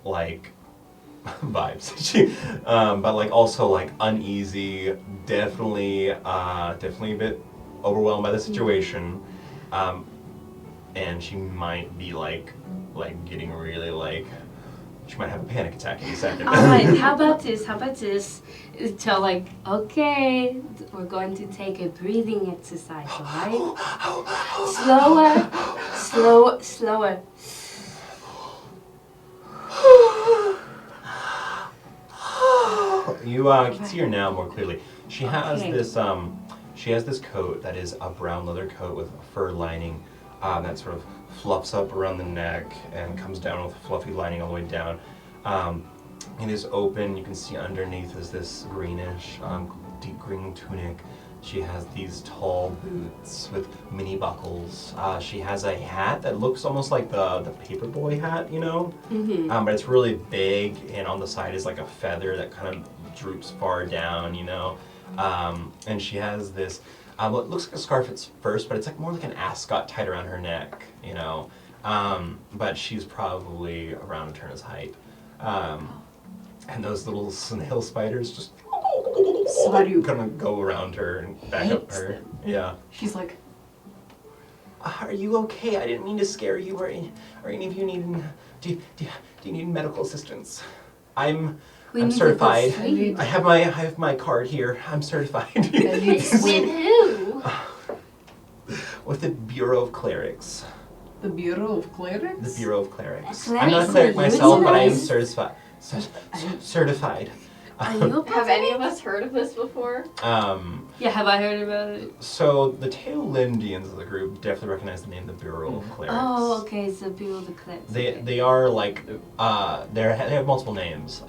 like vibes. But like also like uneasy, definitely a bit overwhelmed by the situation. And she might be like getting really like, she might have a panic attack any second. Alright, how about this? Tell like, okay, we're going to take a breathing exercise, alright? Slower. You can see her now more clearly. She has this coat that is a brown leather coat with a fur lining that sort of fluffs up around the neck and comes down with a fluffy lining all the way down. It is open. You can see underneath is this greenish, deep green tunic. She has these tall boots with mini buckles. She has a hat that looks almost like the paperboy hat, you know? Mm-hmm. But it's really big, and on the side is like a feather that kind of droops far down, you know? And she has this, what looks like a scarf at first, but it's like more like an ascot tied around her neck, you know? But she's probably around a turner's height. And those little snail spiders just kind of go around her and back up her. Them. Yeah. She's like, Are you okay? I didn't mean to scare you. Or any of you need? Do you need medical assistance? I'm certified. I have my card here. I'm certified. With who? With the Bureau of Clerics. the Bureau of Clerics? The Bureau of Clerics. Clerics I'm not a are cleric myself, but I am unionized? certified. Are you a Have any of us heard of this before? Yeah, have I heard about it? So the Taolindians of the group definitely recognize the name the Bureau of Clerics. Oh, okay, it's the Bureau of the Clerics. They are like they have multiple names.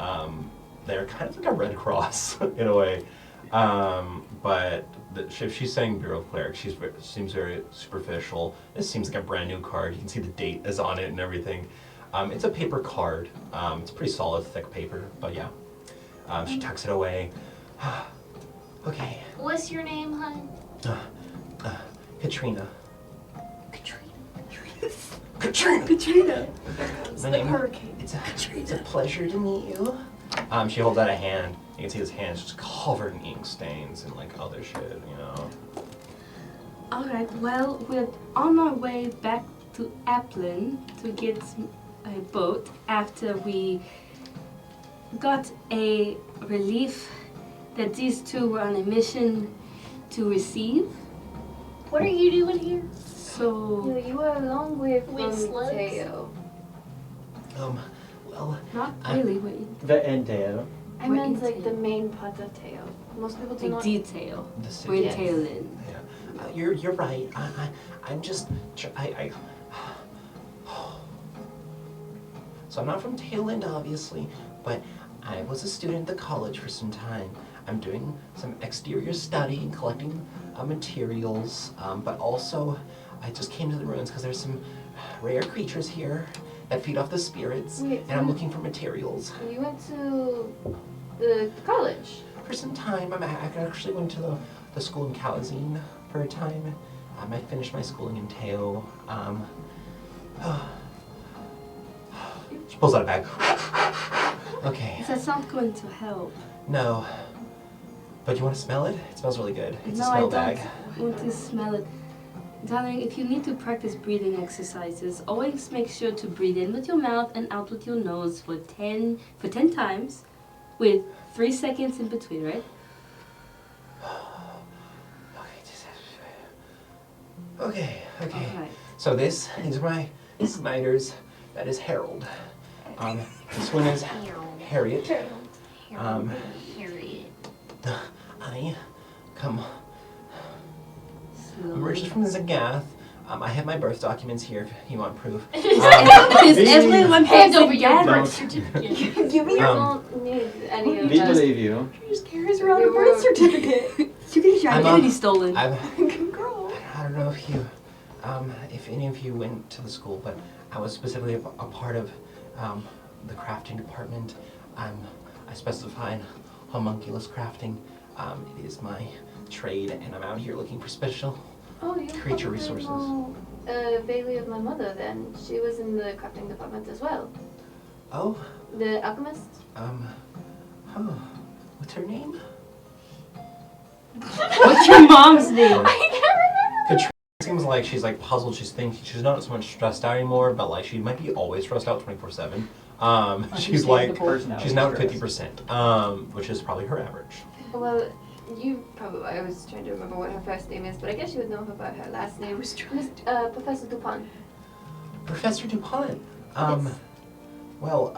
They're kind of like a Red Cross in a way. But if she's saying Bureau of Clerics, she seems very superficial. This seems like a brand new card. You can see the date is on it and everything. It's a paper card. It's pretty solid, thick paper, but yeah. She tucks it away. Okay. What's your name, hon? Katrina. Katrina. Katrina. It's like hurricane. It's a pleasure to meet you. She holds out a hand. You can see his hand's just covered in ink stains and like other shit, you know. Alright, well, we're on our way back to Applin to get a boat after we got a relief that these two were on a mission to receive. What are you doing here? So, You are a long way from With slugs? Teo. Well, not really, but The entail. I We're meant in like the Teo. main part of Teo. Most people do the not. detail. the city. We're in Yes. Tailin. Yeah. You're right. I'm just So I'm not from Tailend, obviously, but I was a student at the college for some time. I'm doing some exterior study and collecting materials, but also I just came to the ruins because there's some rare creatures here that feed off the spirits, Wait, and I'm looking for materials. You went to the college. For some time, I actually went to the school in Kalazine for a time. I finished my schooling in Teo. She pulls out a bag. Okay. That's not going to help. No. But you want to smell it? It smells really good. It's No, a I smell don't bag. want to smell it. Darling, if you need to practice breathing exercises, always make sure to breathe in with your mouth and out with your nose for 10 times with 3 seconds in between, right? Okay. Alright. So this is my Snyder's. That is Harold. This one is Harriet. Harriet. I come originally from Zagath. I have my birth documents here if you want proof. Is everyone Hand over your together? birth certificate. Give me We your. don't need any of We that. believe you. She just carries around a We birth were- certificate. You get your I'm, identity stolen. I've Girl. I don't know if you, if any of you went to the school, but I was specifically a part of the crafting department. I specify in homunculus crafting. It is my trade, and I'm out here looking for special Oh, you creature probably resources. know vaguely of my mother then. She was in the crafting department as well. Oh, The alchemist? what's her name? What's your mom's name? Katrina seems like she's like puzzled. She's thinking she's not so much stressed out anymore, but like she might be always stressed out 24/7. She's like she's now at 50%, which is probably her average. Well, you probably, I was trying to remember what her first name is, but I guess you would know about her last name. Professor Dupont. Professor Dupont. Yes. Well,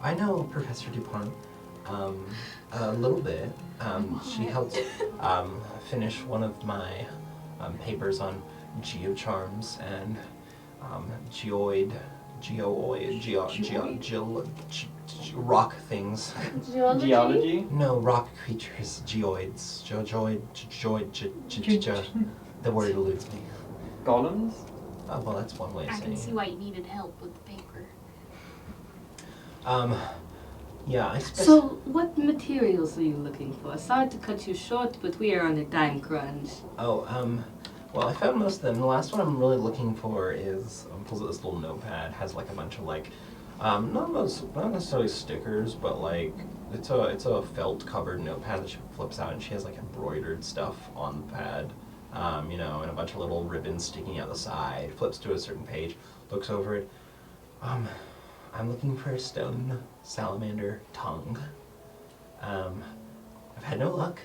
I know Professor Dupont a little bit. She helped finish one of my papers on geocharms and rock things. Geology? No, rock creatures, geoids. The word eludes me. Golems? Oh, well, that's one way of I saying can see it. why you needed help with the paper. Yeah, So, what materials are you looking for? Sorry to cut you short, but we are on a time crunch. Oh, well, I found most of them. The last one I'm really looking for is, pulls out this little notepad, has like a bunch of like, not necessarily stickers, but like, it's a felt covered notepad that she flips out, and she has like embroidered stuff on the pad, you know, and a bunch of little ribbons sticking out the side, flips to a certain page, looks over it. I'm looking for a stone salamander tongue. I've had no luck.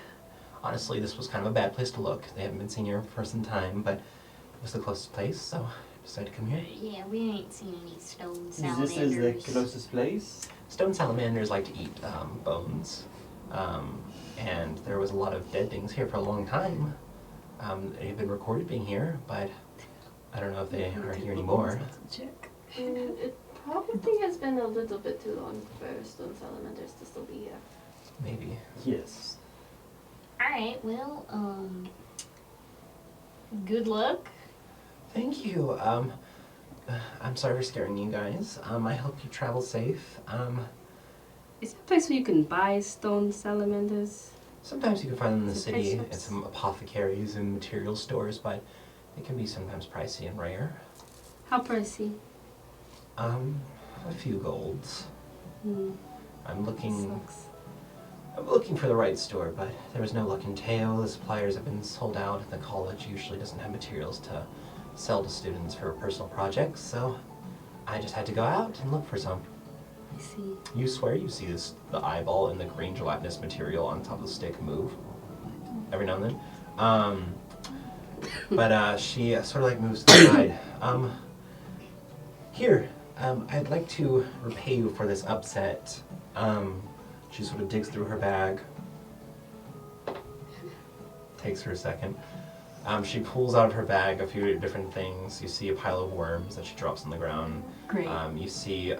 Honestly, this was kind of a bad place to look. They haven't been seen here for some time, but it was the closest place, so I decided to come here. Yeah, we ain't seen any stone This salamanders. is the closest place? Stone salamanders like to eat bones, and there was a lot of dead things here for a long time. They've been recorded being here, but I don't know if they are here anymore. It probably has been a little bit too long for stone salamanders to still be here. Maybe. Yes. Alright, well, good luck. Thank you. I'm sorry for scaring you guys. I hope you travel safe. Is there a place where you can buy stone salamanders? Sometimes you can find them in the Some city pet at shops? some apothecaries and material stores, but they can be sometimes pricey and rare. How pricey? A few golds. I'm looking for the right store, but there was no luck in Teo. The suppliers have been sold out. The college usually doesn't have materials to sell to students for personal projects, so I just had to go out and look for some. I see. You swear you see the eyeball and the green gelatinous material on top of the stick move every now and then. But she sort of like moves to the side. Here, I'd like to repay you for this upset. She sort of digs through her bag. Takes her a second. She pulls out of her bag a few different things. You see a pile of worms that she drops on the ground. Great. You see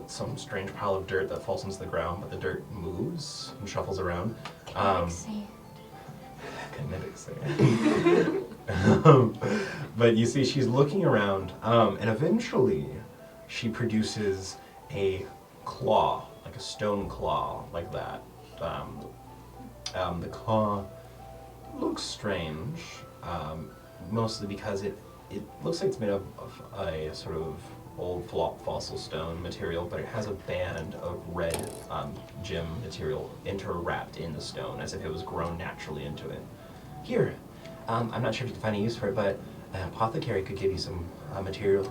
some strange pile of dirt that falls into the ground, but the dirt moves and shuffles around. Kinetic sand. But you see she's looking around, and eventually she produces a claw, like a stone claw, like that. The claw looks strange, mostly because it looks like it's made of a sort of old fossil stone material, but it has a band of red gem material interwrapped in the stone, as if it was grown naturally into it. Here, I'm not sure if you can find a use for it, but an apothecary could give you some material,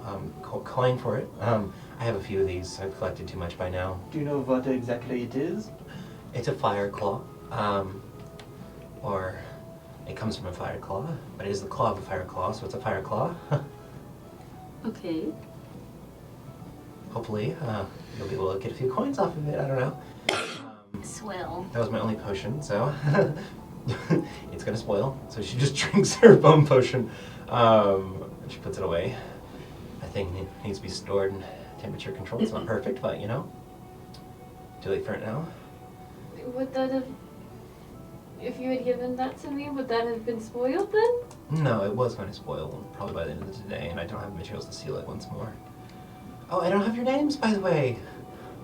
coin for it. I have a few of these. I've collected too much by now. Do you know what exactly it is? It's a fire claw, or it comes from a fire claw, but it is the claw of a fire claw, so it's a fire claw. Okay. Hopefully, you'll be able to get a few coins off of it. I don't know. Swell. That was my only potion, so it's gonna spoil. So she just drinks her bone potion. She puts it away. I think it needs to be stored in temperature control. It's not perfect, but you know. Too late for it now. Would that have if you had given that to me, would that have been spoiled then? No, it was going to spoil probably by the end of the day, and I don't have materials to seal it once more. Oh, I don't have your names, by the way.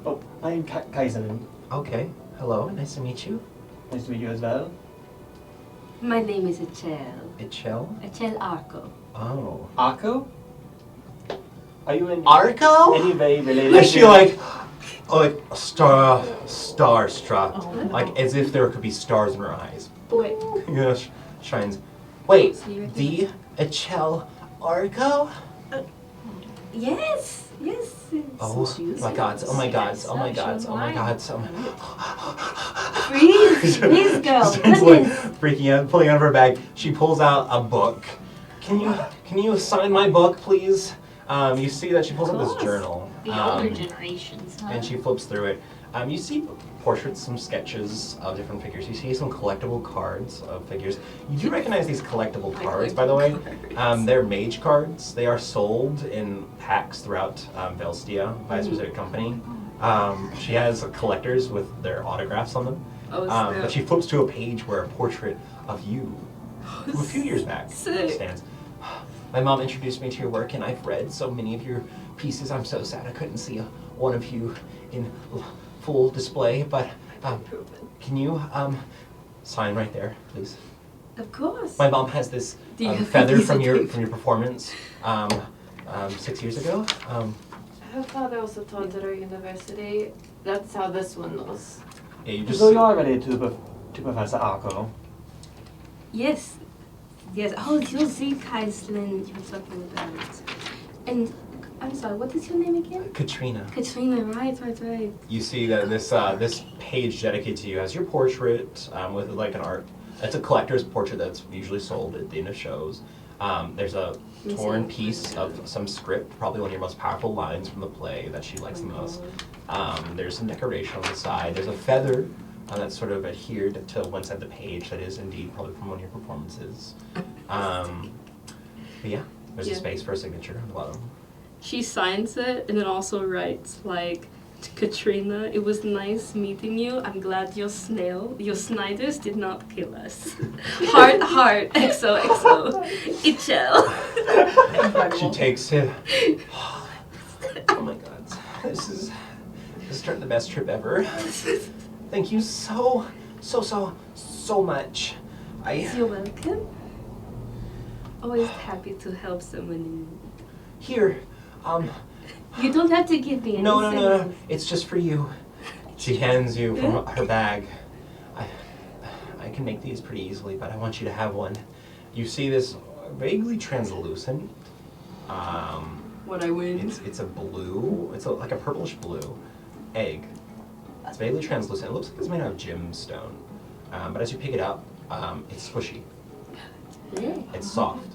Oh, I'm Kaizen. Okay. Hello. Nice to meet you. Nice to meet you as well. My name is Echel. Itchel? Echel Arco. Oh. Arco? Are you in Arco? any way related Is she to... like starstruck, like as if there could be stars in her eyes. Wait. Shines. Wait, So you the Echel Arco? Yes. Oh my god! Oh my god! Oh my god! Oh my god! Oh my Please, girl. Starts like freaking out, pulling out of her bag. She pulls out a book. Can you sign my book, please? You see that she pulls out this journal. The older generations, huh? And she flips through it. You see portraits, some sketches of different figures. You see some collectible cards of figures. You do recognize these collectible cards, by the way. They're mage cards. They are sold in packs throughout Velstia by a specific company. She has collectors with their autographs on them. But she flips to a page where a portrait of you from a few years back stands. My mom introduced me to your work, and I've read so many of your pieces. I'm so sad I couldn't see one of you in full display, but can you sign right there, please? Of course. My mom has this feather from your performance 6 years ago. Her father also taught at our university. That's how this one was. Yeah, you just So you are related to Professor Arco. Yes. Oh, you'll see Kaislin you're talking about. And I'm sorry, what is your name again? Katrina. Katrina, right. You see that this page dedicated to you has your portrait with like an art. It's a collector's portrait that's usually sold at the end of shows. There's a torn piece of some script, probably one of your most powerful lines from the play that she likes the most. There's some decoration on the side. There's a feather that's sort of adhered to one side of the page that is indeed probably from one of your performances. But yeah, there's a space for a signature on the bottom. She signs it and then also writes like, Katrina, it was nice meeting you. I'm glad your Sniders did not kill us. Heart, XOXO. Ichel. She takes it. Oh my god, this is the best trip ever. Thank you so much. You're welcome. Always happy to help someone in need. Here, You don't have to give me anything. No. It's just for you. She hands you from her bag. I can make these pretty easily, but I want you to have one. You see this vaguely translucent. What I win. It's a blue. It's like a purplish blue egg. It's vaguely translucent. It looks like it's made out of gemstone. But as you pick it up, it's squishy. It's soft,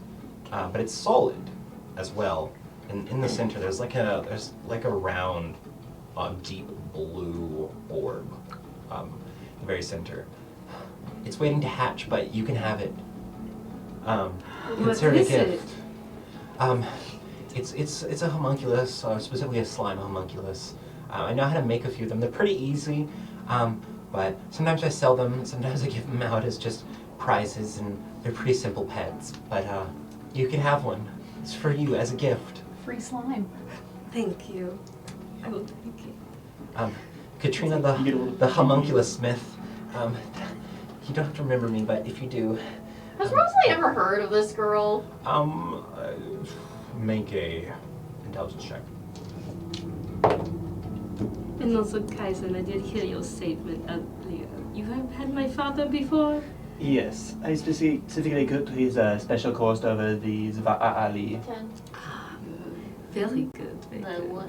but it's solid as well. And in the center, there's like a round, deep blue orb. In the very center. It's waiting to hatch, but you can have it. Consider it a gift. It's a homunculus, specifically a slime homunculus. I know how to make a few of them. They're pretty easy, but sometimes I sell them. Sometimes I give them out as just prizes, and they're pretty simple pets. But you can have one. It's for you as a gift. Free slime. Thank you. I will take it. Katrina, the homunculus smith. You don't have to remember me, but if you do, Has Rosalie ever heard of this girl? make a intelligence check. And also, Kaizen, I did hear your statement earlier. You have had my father before? Yes, I specifically go to his special course over the Zva'ali. 10. Very good. What?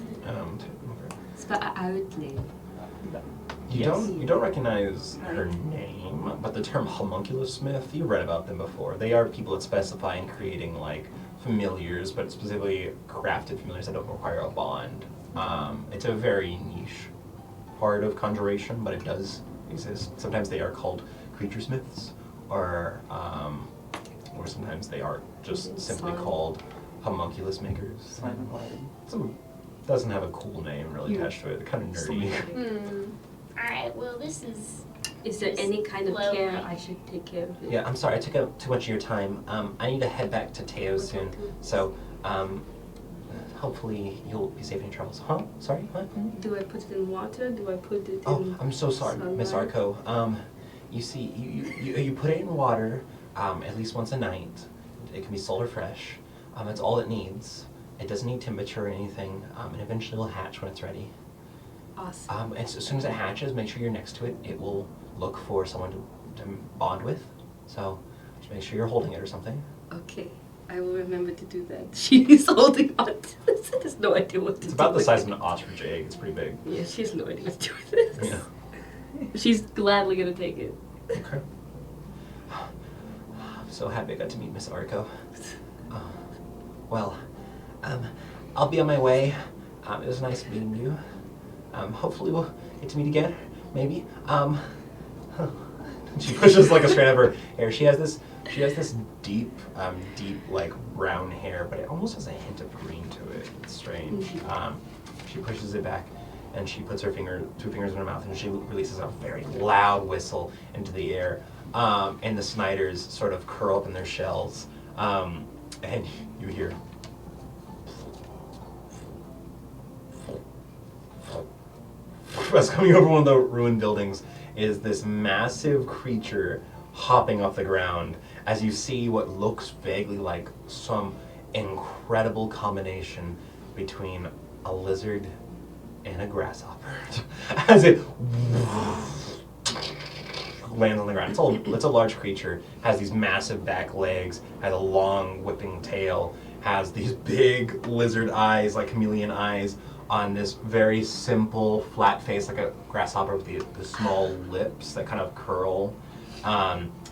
You don't recognize her name, but the term homunculus smith, you've read about them before. They are people that specify in creating like familiars, but specifically crafted familiars that don't require a bond. It's a very niche part of conjuration, but it does exist. Sometimes they are called creature smiths, or sometimes they are just simply called homunculus makers. Doesn't have a cool name really attached to it. Kind of nerdy. Alright, well, this is Is there any kind of Slowly. care I should take care of it? Yeah, I'm sorry, I took up too much of your time. I need to head back to Teo soon, so hopefully you'll be safe in your travels. Huh? Sorry, what? Do I put it in water? Do I put it Oh, in... I'm so sorry, Miss sunlight? Arco. You see, you put it in water at least once a night. It can be salt or fresh. That's all it needs. It doesn't need temperature or anything, and eventually it'll hatch when it's ready. Awesome. And as soon as it hatches, make sure you're next to it. It will look for someone to bond with. So just make sure you're holding it or something. Okay. I will remember to do that. She's holding on to this. She has no idea what to do. It's about the with size it. of an ostrich egg. It's pretty big. Yeah, she has no idea what to do with this. Yeah. She's gladly gonna take it. Okay. I'm so happy I got to meet Miss Arco. Well, I'll be on my way. It was nice meeting you. Hopefully we'll get to meet again. Maybe. She pushes like a strand of her hair. She has this deep like brown hair, but it almost has a hint of green to it. It's strange. She pushes it back, and she puts her two fingers in her mouth, and she releases a very loud whistle into the air. And the Sniders sort of curl up in their shells, and you hear. What's coming over one of the ruined buildings is this massive creature hopping off the ground as you see what looks vaguely like some incredible combination between a lizard and a grasshopper as it lands on the ground. It's a large creature, has these massive back legs, has a long whipping tail, has these big lizard eyes, like chameleon eyes, on this very simple flat face, like a grasshopper with the small lips that kind of curl.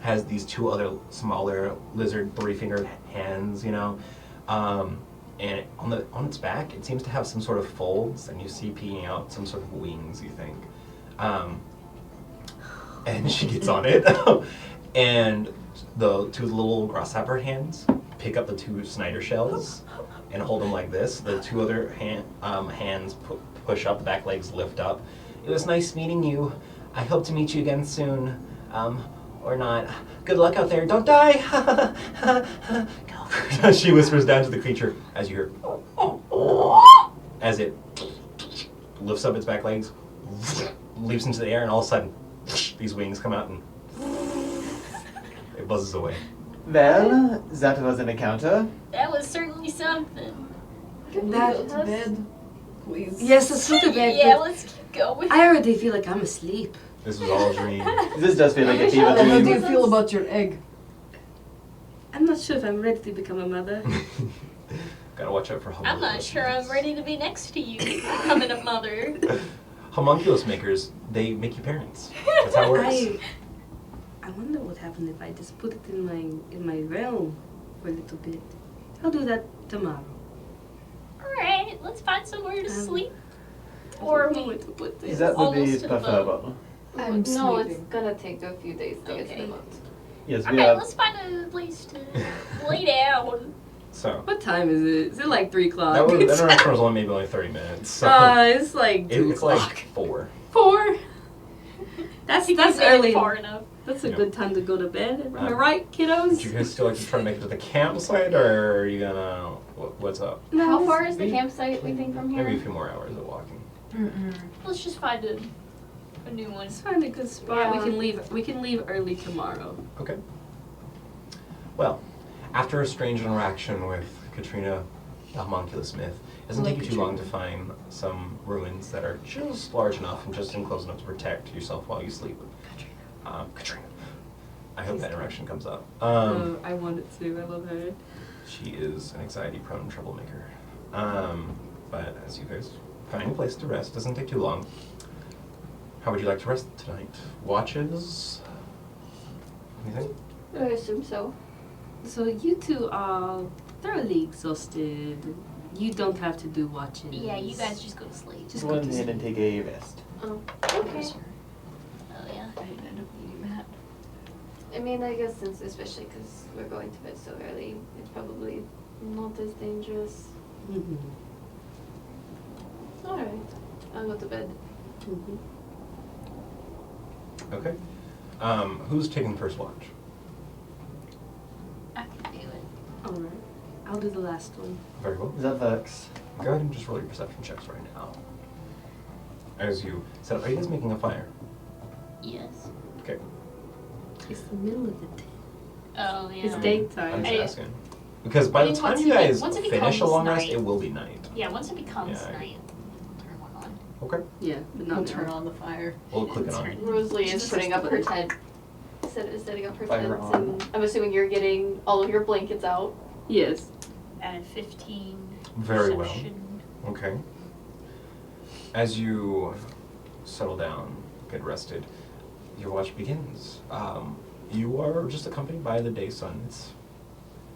Has these two other smaller lizard 3-fingered hands, you know. And on its back, it seems to have some sort of folds, and you see peeking out some sort of wings, you think. And she gets on it, and the two little grasshopper hands pick up the two Snyder shells and hold them like this. The two other hands push up, the back legs lift up. It was nice meeting you. I hope to meet you again soon. Or not. Good luck out there. Don't die! She whispers down to the creature as you hear, as it lifts up its back legs, leaps into the air, and all of a sudden, these wings come out and it buzzes away. Well, that was an encounter. That was certainly something. Can we go to bed, please? Yes, let's go to bed. Yeah, but let's keep going. I already feel like I'm asleep. This was all a dream. This does feel like a fever And how do you dream. feel about your egg? I'm not sure if I'm ready to become a mother. Gotta watch out for homunculus. I'm not sure I'm ready to be next to you, becoming a mother. Homunculus makers, they make you parents. That's how it works. I wonder what happened if I just put it in my realm for a little bit. I'll do that tomorrow. Alright, let's find somewhere to sleep. I Or don't know we where to put this. That would be Almost to the boat. preferable. I'm No, it's sleeping. gonna take a few days to get to Okay. the boat. Yes, we Alright, have. let's find a place to lay down. So, What time is it? Is it like 3 o'clock? that interaction was only 30 minutes. So It's like 2 it's o'clock. like 4. 4? That's You made it early. far enough. That's a Yeah. good time to go to bed. Am I Um, right, kiddos? Would you guys still like to try to make it to the campsite, or are you gonna, what's up? How far is the campsite, we think, from here? Maybe a few more hours of walking. Let's just find a new one. Let's find a good spot. Yeah. We can leave early tomorrow. Okay. Well, after a strange interaction with Katrina, the homunculus myth, it doesn't take you too long to find some ruins that are just large enough and just close enough to protect yourself while you sleep. Katrina. I hope that interaction comes up. I wanted to. I love her. She is an anxiety-prone troublemaker. But as you guys find a place to rest, doesn't take too long. How would you like to rest tonight? Watches? Anything? I assume so. So you two are thoroughly exhausted. You don't have to do watches. Yeah, you guys just go to sleep. Just Go go to ahead sleep. and take a rest. Oh, okay. Oh yeah. I end up needing that. I mean, I guess especially because we're going to bed so early, it's probably not as dangerous. Mhm. Alright, I'll go to bed. Mhm. Okay. Who's taking the first watch? I can do it. Alright. I'll do the last one. Very well. Is that Vex? Go ahead and just roll your perception checks right now. As you said, are you guys making a fire? Yes. Okay. It's the middle of the day. Oh yeah. It's I'm daytime. just I- asking. Because by I the mean, time once you it guys once it finish a becomes long rest, night. it will be night. Yeah, once it becomes Yeah. night, I'll turn one on. Okay. Yeah, but We'll not turn now. on the fire. We'll click it That's on. right. Rosalie is Jesus. putting up her tent. Setting up her Fire tents, on. and I'm assuming you're getting all of your blankets out. Yes. Add 15. Very well. perception. Okay. As you settle down, get rested, your watch begins. You are just accompanied by the day sun.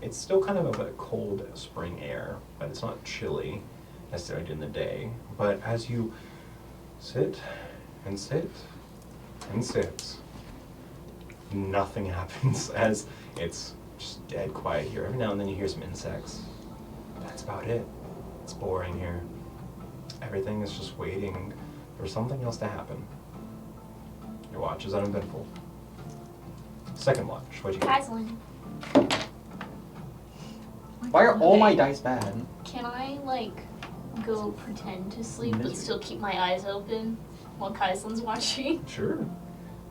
It's still kind of a cold spring air, but it's not chilly necessarily during the day. But as you sit and sit and sit, nothing happens as it's just dead quiet here. Every now and then you hear some insects. That's about it. It's boring here. Everything is just waiting for something else to happen. Your watch is uneventful. Second watch, what'd you get? Kaislin, Why are all my dice bad? can I like go pretend to sleep but Misery. still keep my eyes open while Kaislin's watching? Sure.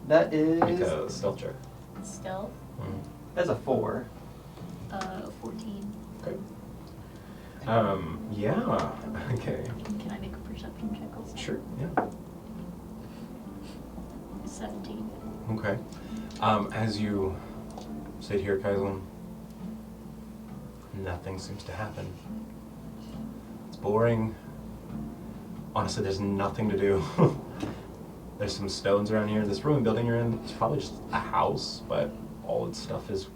That is. Make a stealth check. Stealth. That's a 4. 14. Okay. Yeah. Okay. Can I make a perception check also? Sure, yeah. 17. Okay. As you sit here, Kaislin, nothing seems to happen. It's boring. Honestly, there's nothing to do. There's some stones around here. This room and building you're in is probably just a house, but all its stuff is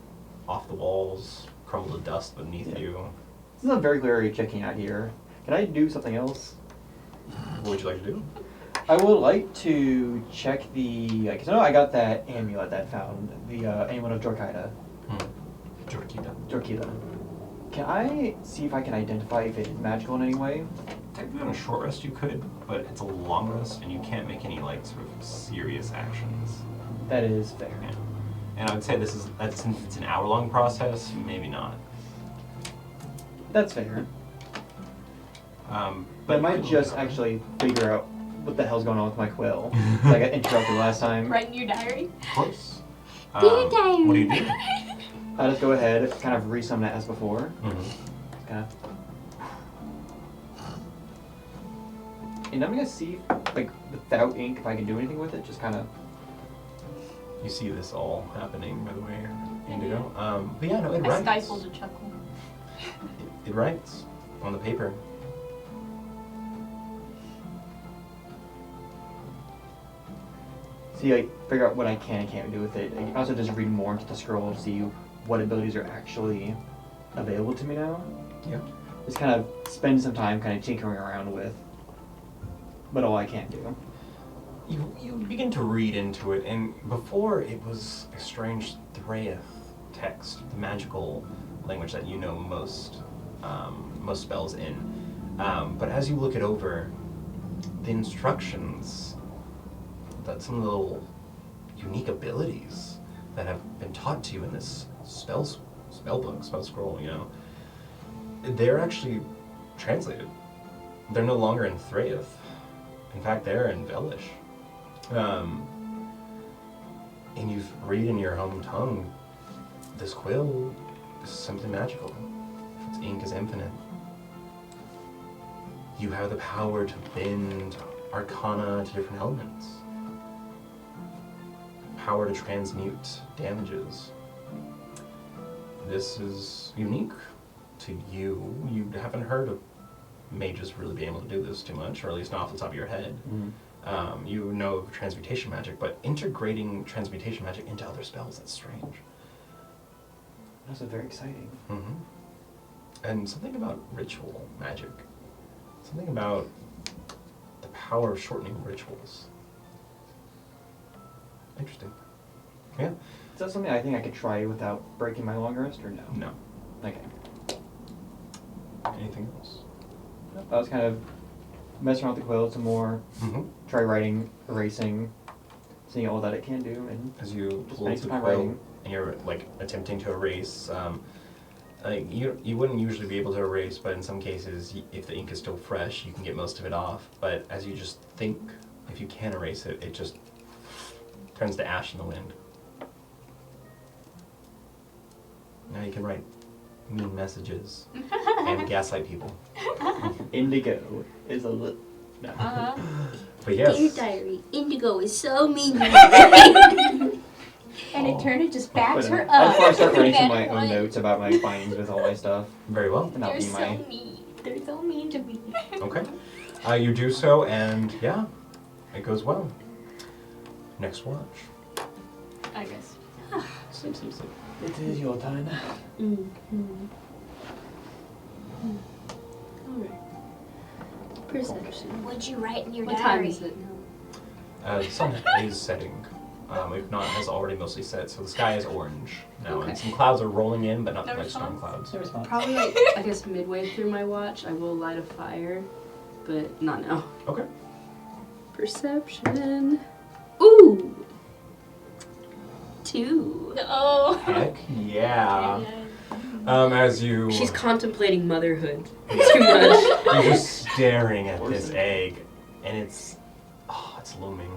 off the walls, crumbled to dust beneath Yeah. you. This is a very clear area checking out here. Can I do something else? What would you like to do? I would like to check the. Because I know I got that amulet that found the amulet of Jorkida. Jorkida. Can I see if I can identify if it is magical in any way? Technically on a short rest you could, but it's a long rest and you can't make any like sort of serious actions. That is fair. Yeah. And I would say since it's an hour-long process, maybe not. That's fair. But But I you might could just look it up. actually figure out what the hell's going on with my quill. I got interrupted last time. Write in your diary. Of course. Dinner time. What do you do? I'll just go ahead, kind of resummon it as before. Mm-hmm. Kind of. And I'm gonna see, like, without ink, if I can do anything with it. Just kind of. You see this all happening, by the way, Indigo. But yeah, no, it I writes. stifled a chuckle. It writes on the paper. See, like, figure out what I can and can't do with it. I also just read more into the scroll to see what abilities are actually available to me now. Yeah. Just kind of spend some time kind of tinkering around with what all I can do. You begin to read into it, and before it was a strange Thraith text, the magical language that you know most spells in. But as you look it over, the instructions, that some of the little unique abilities that have been taught to you in this spell scroll, you know, they're actually translated. They're no longer in Thraith. In fact, they're in Velish. And you read in your home tongue, this quill is simply magical. Its ink is infinite. You have the power to bend arcana to different elements. Power to transmute damages. This is unique to you. You haven't heard of mages really being able to do this too much, or at least not off the top of your head. You know of transmutation magic, but integrating transmutation magic into other spells, that's strange. That's very exciting. Mm-hmm. And something about ritual magic. Something about the power of shortening rituals. Interesting. Yeah? Is that something I think I could try without breaking my long rest, or no? No. Okay. Anything else? I was kind of messing around with the quill some more, Mm-hmm. try writing, erasing, seeing all that it can do, and As you Just pull make the some time quill writing. and you're like attempting to erase, like you wouldn't usually be able to erase, but in some cases, if the ink is still fresh, you can get most of it off. But as you just think, if you can erase it, it just turns to ash in the wind. Now you can write mean messages and gaslight people. indigo is a little. No. But yes, Dear diary, Indigo is so mean. And in turn, it just backs But, her I'll up. probably start writing some of my That own one. notes about my findings with all my stuff, very well. and that'll They're be my. so mean. They're so mean to me. Okay. You do so, and yeah, it goes well. Next watch. I guess. Sleep, sleep, sleep. It is your turn. Alright. Perception. What'd you write in your What diary? time is it now? The sun is setting. If not, has already mostly set. So the sky is orange now, and Okay. some clouds are rolling in, but not No like storm response? clouds. No response. Probably like, I guess midway through my watch, I will light a fire, but not now. Okay. Perception. Ooh! 2. Oh. Heck yeah. As you She's contemplating motherhood too much. you're just staring at this egg, and it's looming.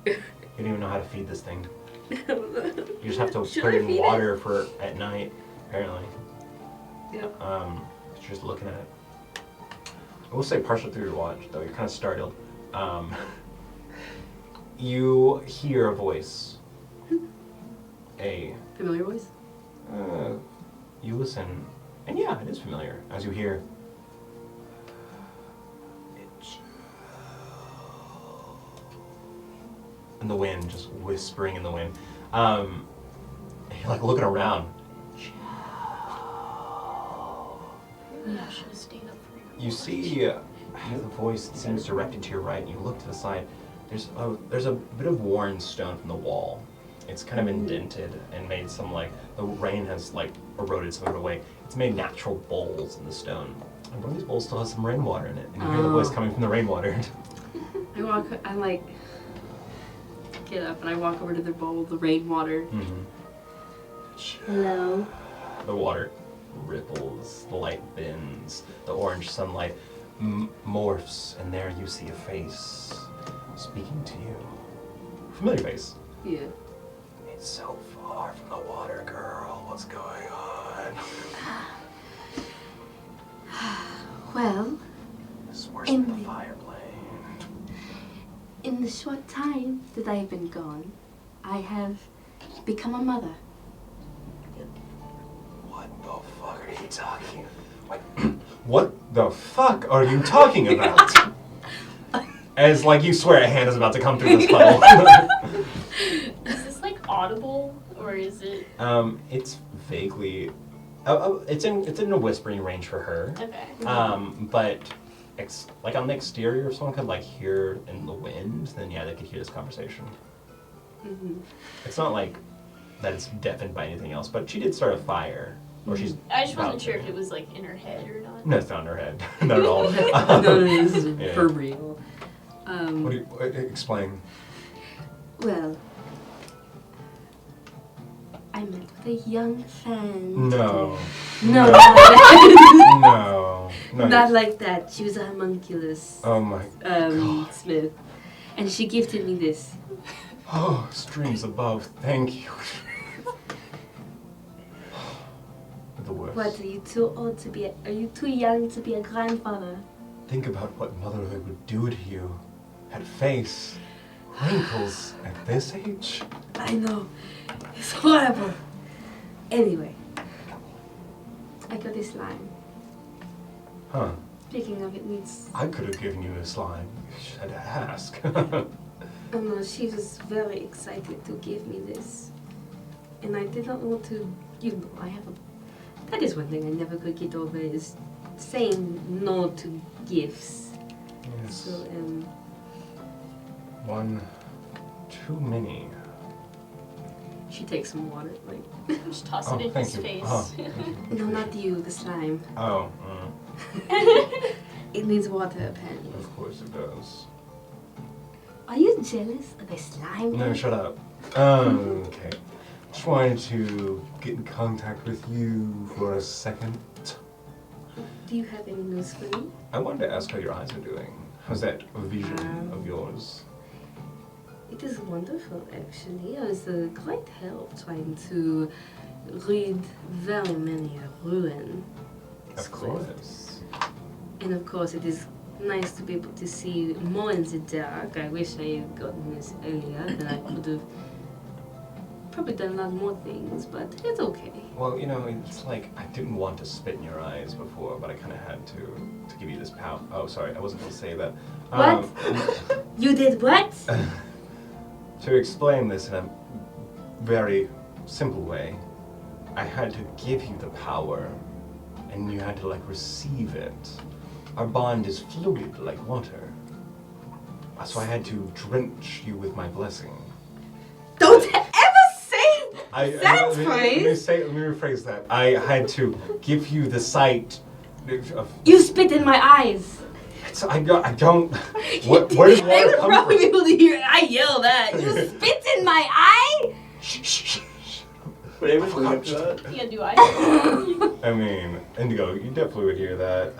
You don't even know how to feed this thing. You just have to Should put I it in feed water for at night, apparently. Yep. You're just looking at it. I will say, partial through your watch, though, you're kind of startled. You hear a voice. Familiar voice? You listen, and yeah, it is familiar. As you hear, and the wind, just whispering in the wind. You're like looking around. Yeah, I should have stayed up for your You see the voice that seems directed to your right, and you look to the side. There's a bit of worn stone from the wall. It's kind of indented and made some, like, the rain has like eroded some of it away. It's made natural bowls in the stone. And one of these bowls still has some rainwater in it, and you hear the voice coming from the rainwater. I like get up and I walk over to the bowl, the rainwater. Hello. The water ripples, the light bends, the orange sunlight morphs, and there you see a face speaking to you. Familiar face. Yeah. It's so far from the water, girl. What's going on? Well, It's worse than the fire plane. in the short time that I have been gone, I have become a mother. What the fuck are you talking? Wait, what the fuck are you talking about? As like you swear a hand is about to come through this puddle. Is this like audible or is it? It's vaguely, it's in a whispering range for her. Okay. But like on the exterior, if someone could like hear in the wind, then yeah, they could hear this conversation. It's not like that it's deafened by anything else, but she did start a fire, or she's. I just about wasn't sure to. if it was like in her head or not. No, it's not in her head. Not at all. No, this is Yeah. for real. What do you explain? Well, I met with a young fan. No. today. No, No. No. not like that. She was a homunculus Oh my. God. smith, and she gifted me this. Oh, streams above. Thank you. The worst. What? Are you too old to be? Are you too young to be a grandfather? Think about what motherhood would do to you. That face, wrinkles at this age. I know. It's horrible. Anyway, I got this slime. Huh. Speaking of, it needs. I could have given you a slime. You should have to ask. Oh no, she was very excited to give me this, and I did not want to. You know, I have a. That is one thing I never could get over is saying no to gifts. Yes. So One too many. she takes some water, like. Just toss Oh, it in thank his you. face. Oh, thank you. No, not you, the slime. Oh, It needs water apparently. of course it does. Are you jealous of a slime? No, shut up. Okay. Just wanted to get in contact with you for a second. Do you have any news for me? I wanted to ask how your eyes are doing. How's that vision of yours? It is wonderful, actually. I was quite helped trying to read very many Rollin. Of course. And of course, it is nice to be able to see more in the dark. I wish I had gotten this earlier, then I could have probably done a lot more things, but it's okay. Well, you know, it's like I didn't want to spit in your eyes before, but I kind of had to give you this power. Oh, sorry, I wasn't going to say that. What? You did what? To explain this in a very simple way, I had to give you the power, and you had to, like, receive it. Our bond is fluid like water. So I had to drench you with my blessing. Don't ever say that let me phrase! let me rephrase that. I had to give you the sight of... You spit in my eyes! I don't... Where does water I would come probably from? be able to hear I yell that. You spit in my eye? Shh, shh, shh. Would anyone wake up to that? Yeah, do I? I mean, Indigo, you definitely would hear that.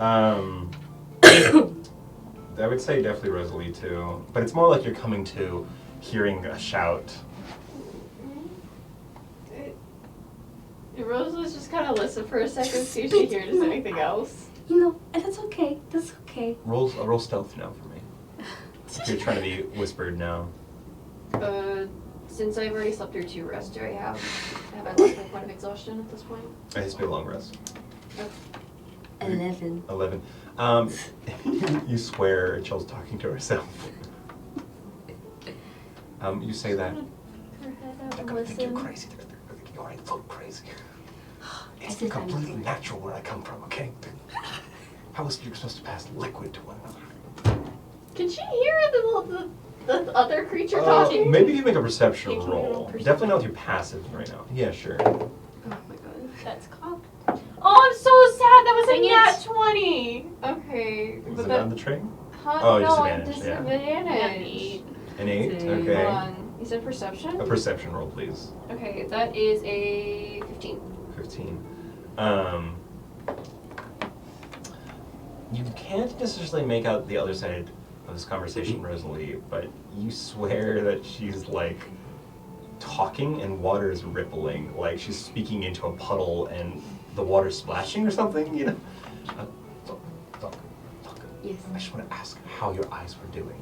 I would say definitely Rosalie too, but it's more like you're coming to hearing a shout. Rosalie's just kind of listen for a second, see if she hears anything else. You know, and that's okay. That's okay. Roll stealth now for me. If you're trying to be whispered now. Since I've already slept through 2 rests, do I have I lost my point of exhaustion at this point? It has to be a long rest. 11. 11. You swear Chill's talking to herself. You say that. Her head out They're and gonna think you're listen. crazy. They're gonna think you already vote crazy. It's think I'm completely crazy. natural where I come from, okay? How else are you supposed to pass liquid to one another? Can she hear the other creature talking? Maybe you make a perception Yeah, can we roll roll. perception? Definitely not with your passive right now. Yeah, sure. Oh my god. That's cocked. Oh, I'm so sad. That was Dang a it. nat 20. Okay. Is but it that, on the train? huh? Oh, no, I'm disadvantage, yeah. disadvantage. An 8? Hold Okay. Hold on. You said perception? A perception roll, please. Okay, that is a 15. 15. You can't necessarily make out the other side of this conversation, Rosalie, but you swear that she's like talking and water is rippling, like she's speaking into a puddle and the water's splashing or something, you know? Talk. Yes. I just want to ask how your eyes were doing.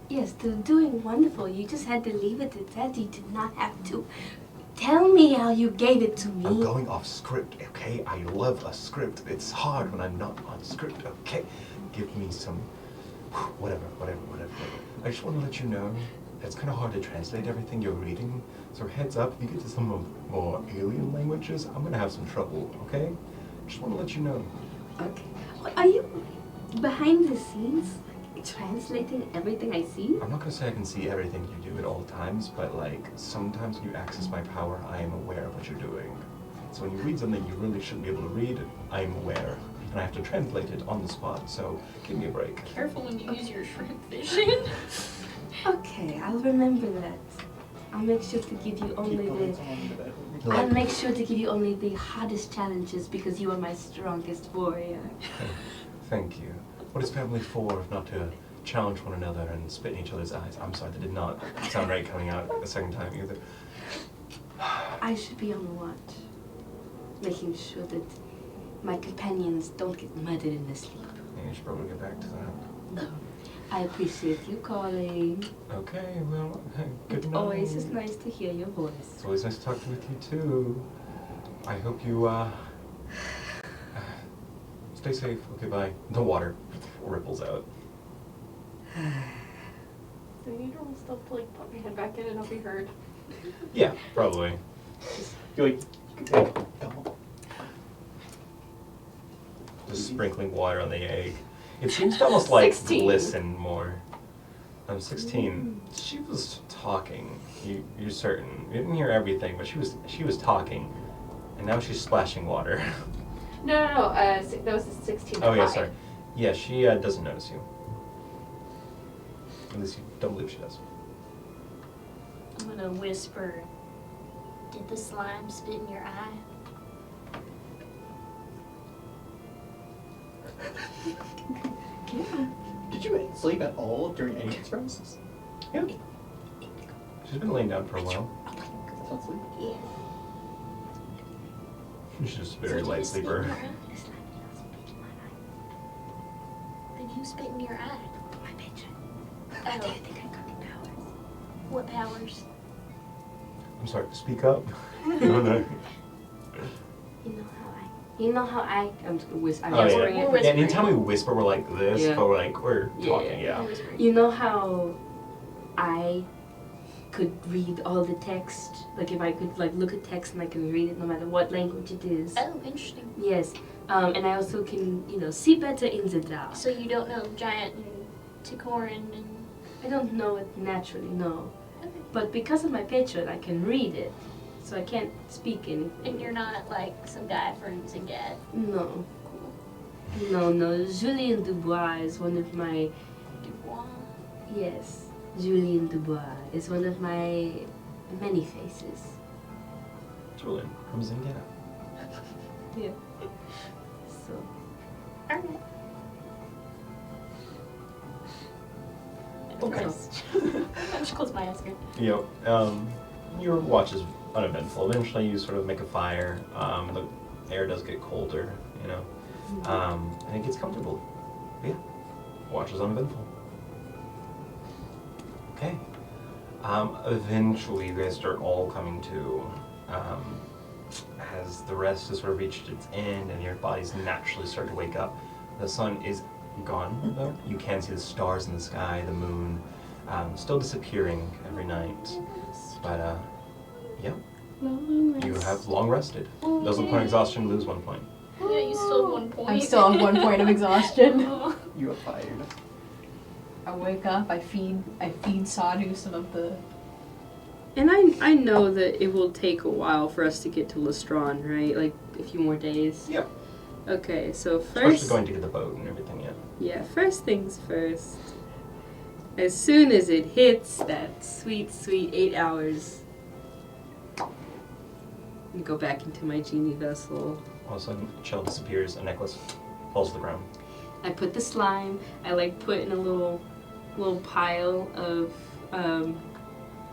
Yes, they're doing wonderful. You just had to leave it at that. You did not have to tell me how you gave it to I'm me. going off script, okay? I love a script. It's hard when I'm not on script, okay? Give me some, whatever. I just want to let you know, it's kind of hard to translate everything you're reading. So heads up, if you get to some of more alien languages, I'm going to have some trouble, okay? Just want to let you know. Okay. Are you behind the scenes, like, translating everything I see? I'm not going to say I can see everything you do at all times, but like, sometimes when you access my power, I am aware of what you're doing. So when you read something you really shouldn't be able to read, I am aware. And I have to translate it on the spot, so give me a break. Careful when you use your shrimp vision. Okay, I'll remember that. I'll make sure to give you only I'll make sure to give you only the hardest challenges because you are my strongest warrior. Thank you. What is family for if not to challenge one another and spit in each other's eyes? I'm sorry, that did not sound right coming out a second time either. I should be on the watch, making sure that my companions don't get murdered in their sleep. Yeah, you should probably get back to that. No. I appreciate you calling. Okay, well, good It night. always is nice to hear your voice. It's always nice to talk with you too. I hope you, stay safe. Okay, bye. The water ripples out. Do we need to roll stuff to like put my head back in and not be heard? Yeah, probably. You're like, you can take double. Just sprinkling water on the egg. It seems to almost like 16. glisten more. 16. She was talking. You're certain. You didn't hear everything, but she was talking, and now she's splashing water. No. That was a 16. Oh yeah, high. sorry. Yeah, she doesn't notice you. At least you don't believe she does. I'm gonna whisper, did the slime spit in your eye? Did you sleep at all during any experiments? Yeah. She's been laying down for a while. That's not sleep. Yeah. She's just a very light sleeper. Then who spit in your eye? My patron. Oh. What do you think I got the powers? What powers? I'm sorry, speak up. No, no. You know how I I'm just I'm Oh, whispering yeah. it. We're Yeah, whispering. anytime we whisper, we're like this, Yeah. but we're Yeah, talking, yeah. yeah. You know how I could read all the text? Like if I could like look at text and I can read it no matter what language it is. Oh, interesting. Yes. And I also can, see better in the dark. So you don't know Giant and Tikoran and... I don't know it naturally, no. Okay. But because of my patron, I can read it. So I can't speak anything. And you're not like some guy from Zingat. No. No. Julien Dubois is one of my... Dubois. Yes. Julien Dubois is one of my many faces. Rollin from Zingata. Yeah. So... Alright. Okay. I'm just close my eyes again. Yep. Your watch is uneventful. Eventually, you sort of make a fire. The air does get colder, and it gets comfortable. But yeah, watch is uneventful. Okay. Eventually, you guys start all coming to, as the rest has sort of reached its end, and your bodies naturally start to wake up. The sun is gone, though. You can see the stars in the sky, the moon, still disappearing every night. But, yeah, you have long rested. Doesn't point exhaustion, lose 1 point. Yeah, you still have 1 point. I'm still on 1 point of exhaustion. You are fired. I wake up, I feed Sadhu some of the... And I know that it will take a while for us to get to Lestron, right? Like a few more days. Yep. Okay, so Especially first, going to get the boat and everything, yeah. yeah, first things first. As soon as it hits that sweet 8 hours, I go back into my genie vessel. All of a sudden, a shell disappears, a necklace falls to the ground. I put the slime. I put in a little pile of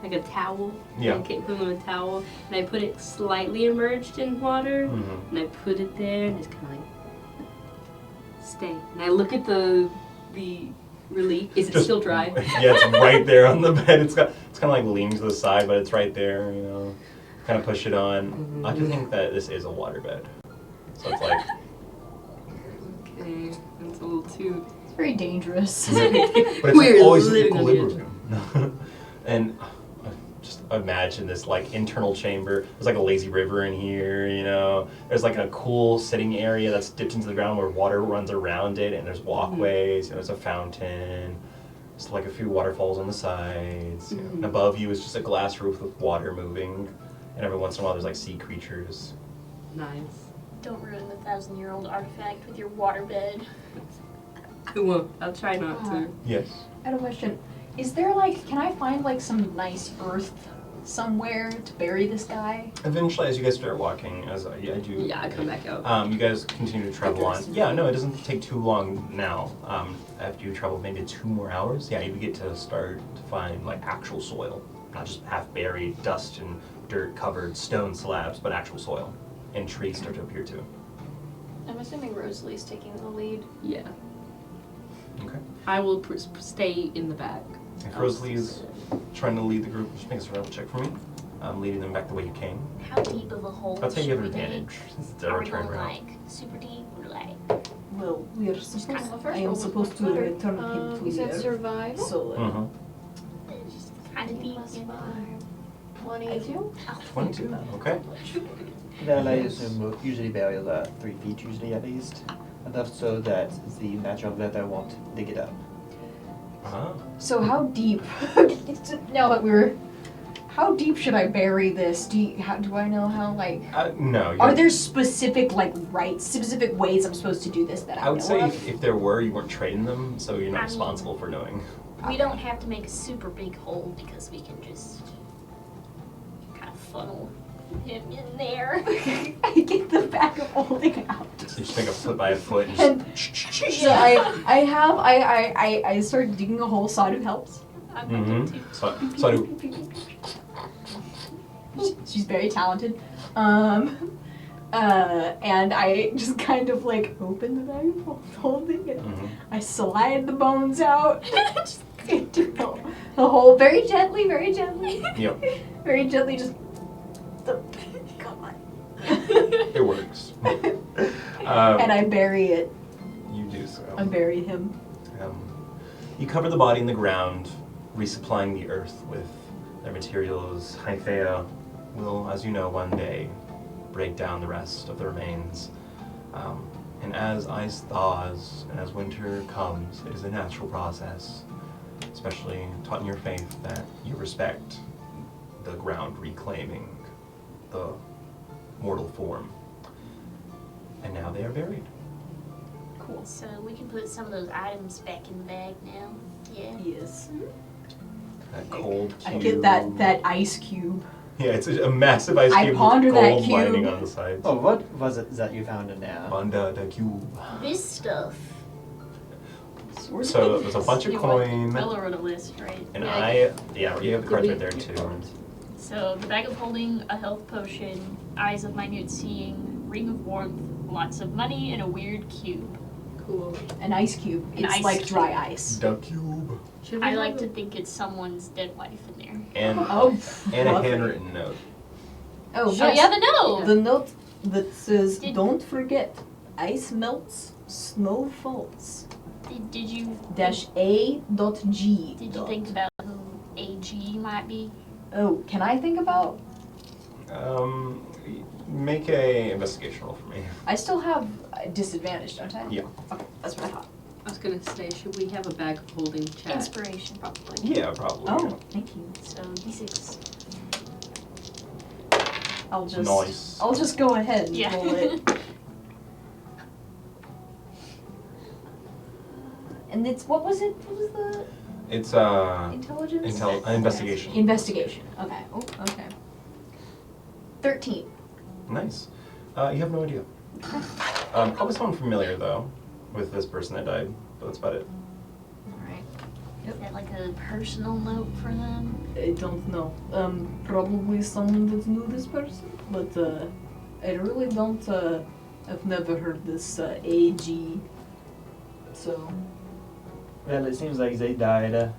like a towel. Yeah. Like equivalent of a towel, and I put it slightly immersed in water, Mm-hmm. and I put it there, and just kind of like stay. And I look at the relief. Is it Just- still dry? Yeah, it's right there on the bed. It's kind of like leaning to the side, but it's right there. Kind of push it on. I do think that this is a waterbed, so it's like Okay, that's a little too. It's very dangerous. but it's like We're always in living on the edge. equilibrium. And just imagine this like internal chamber. There's like a lazy river in here, There's like a cool sitting area that's dipped into the ground where water runs around it, and there's walkways. There's a fountain. There's like a few waterfalls on the sides. And above you is just a glass roof with water moving, and every once in a while there's like sea creatures. Nice. Don't ruin the 1,000-year-old artifact with your waterbed. I won't. I'll try not to. Yes. I had a question. Is there can I find some nice earth somewhere to bury this guy? Eventually, as you guys start walking, as I do. Yeah, I come back out. You guys continue to travel on. Yeah, no, it doesn't take too long now. After you travel maybe 2 more hours, yeah, you get to start to find actual soil, not just half buried dust and dirt covered stone slabs, but actual soil, and trees start to appear too. I'm assuming Rosalie's taking the lead. Yeah. Okay. I will stay in the back. If Rosalie is trying to lead the group, just make a survival check for me. Leading them back the way you came. How deep of a hole I'd say you have an should we dig? advantage. It's a Are we return going route. super deep or Well, we are kind supposed. of the I am supposed to return him to You said here. survival? So. just kind of deep? Plus 5. 22? 22. Okay. Then I assume we'll usually bury 3 feet, usually at least. Enough so that the natural leather won't dig it up. So how deep? Now that how deep should I bury this? Do I know how No. Are there specific specific ways I'm supposed to do this that I I would know say of? if there were, you weren't trading them, so you're not responsible for knowing. We don't have to make a super big hole because we can just kind of funnel him in there. I get the bag of holding out. You just make a foot by a foot and And just... so I start digging a hole. Sadu helps. I'm going to. So I do... She's very talented. And I just kind of like open the bag of holding it. I slide the bones out just into the hole very gently, very gently. Yep. Very gently, just. Come on. It works. And I bury it. You do so. I bury him. You cover the body in the ground, resupplying the earth with their materials. Haithea will, as you know, one day break down the rest of the remains. And as ice thaws and as winter comes, it is a natural process, especially taught in your faith that you respect the ground reclaiming the mortal form. And now they are buried. Cool. So we can put some of those items back in the bag now. Yeah. Yes. That cold cube. I get that ice cube. Yeah, it's a massive ice I cube ponder with that gold cube. lining on the sides. Oh, what was it that you found in there? Ponder the cube. This stuff. So there's a bunch of coin, Bella wrote a list, right? and you have the cards right there too. So the bag of holding, a health potion, eyes of minute seeing, ring of warmth, lots of money, and a weird cube. Cool. An ice cube. An It's ice like cube. dry ice. The cube. Should we I have like a- to think it's someone's dead wife in there. And Oh, and a lovely. handwritten note. Oh, Oh yes. yeah, the note! The note that says, Did- "Don't forget, ice melts, snow falls." Did you -A.G. did you think about who AG might be? Oh, can I think about? Make a investigation roll for me. I still have disadvantage, don't I? Yeah. Okay, that's what I thought. I was gonna say, should we have a bag of holding chat? Inspiration, probably. Yeah, probably. Oh, thank you. So D6. I'll just. Nice. I'll just go ahead and Yeah. roll it. And it's what was it? What was the It's intelligence? investigation. Investigation. Okay. Oh, okay. 13. Nice. You have no idea. Probably someone familiar though, with this person that died, but that's about it. Alright. Is that like a personal note for them? I don't know. Probably someone that knew this person, but I really don't. I've never heard this AG. So. Well, it seems like they died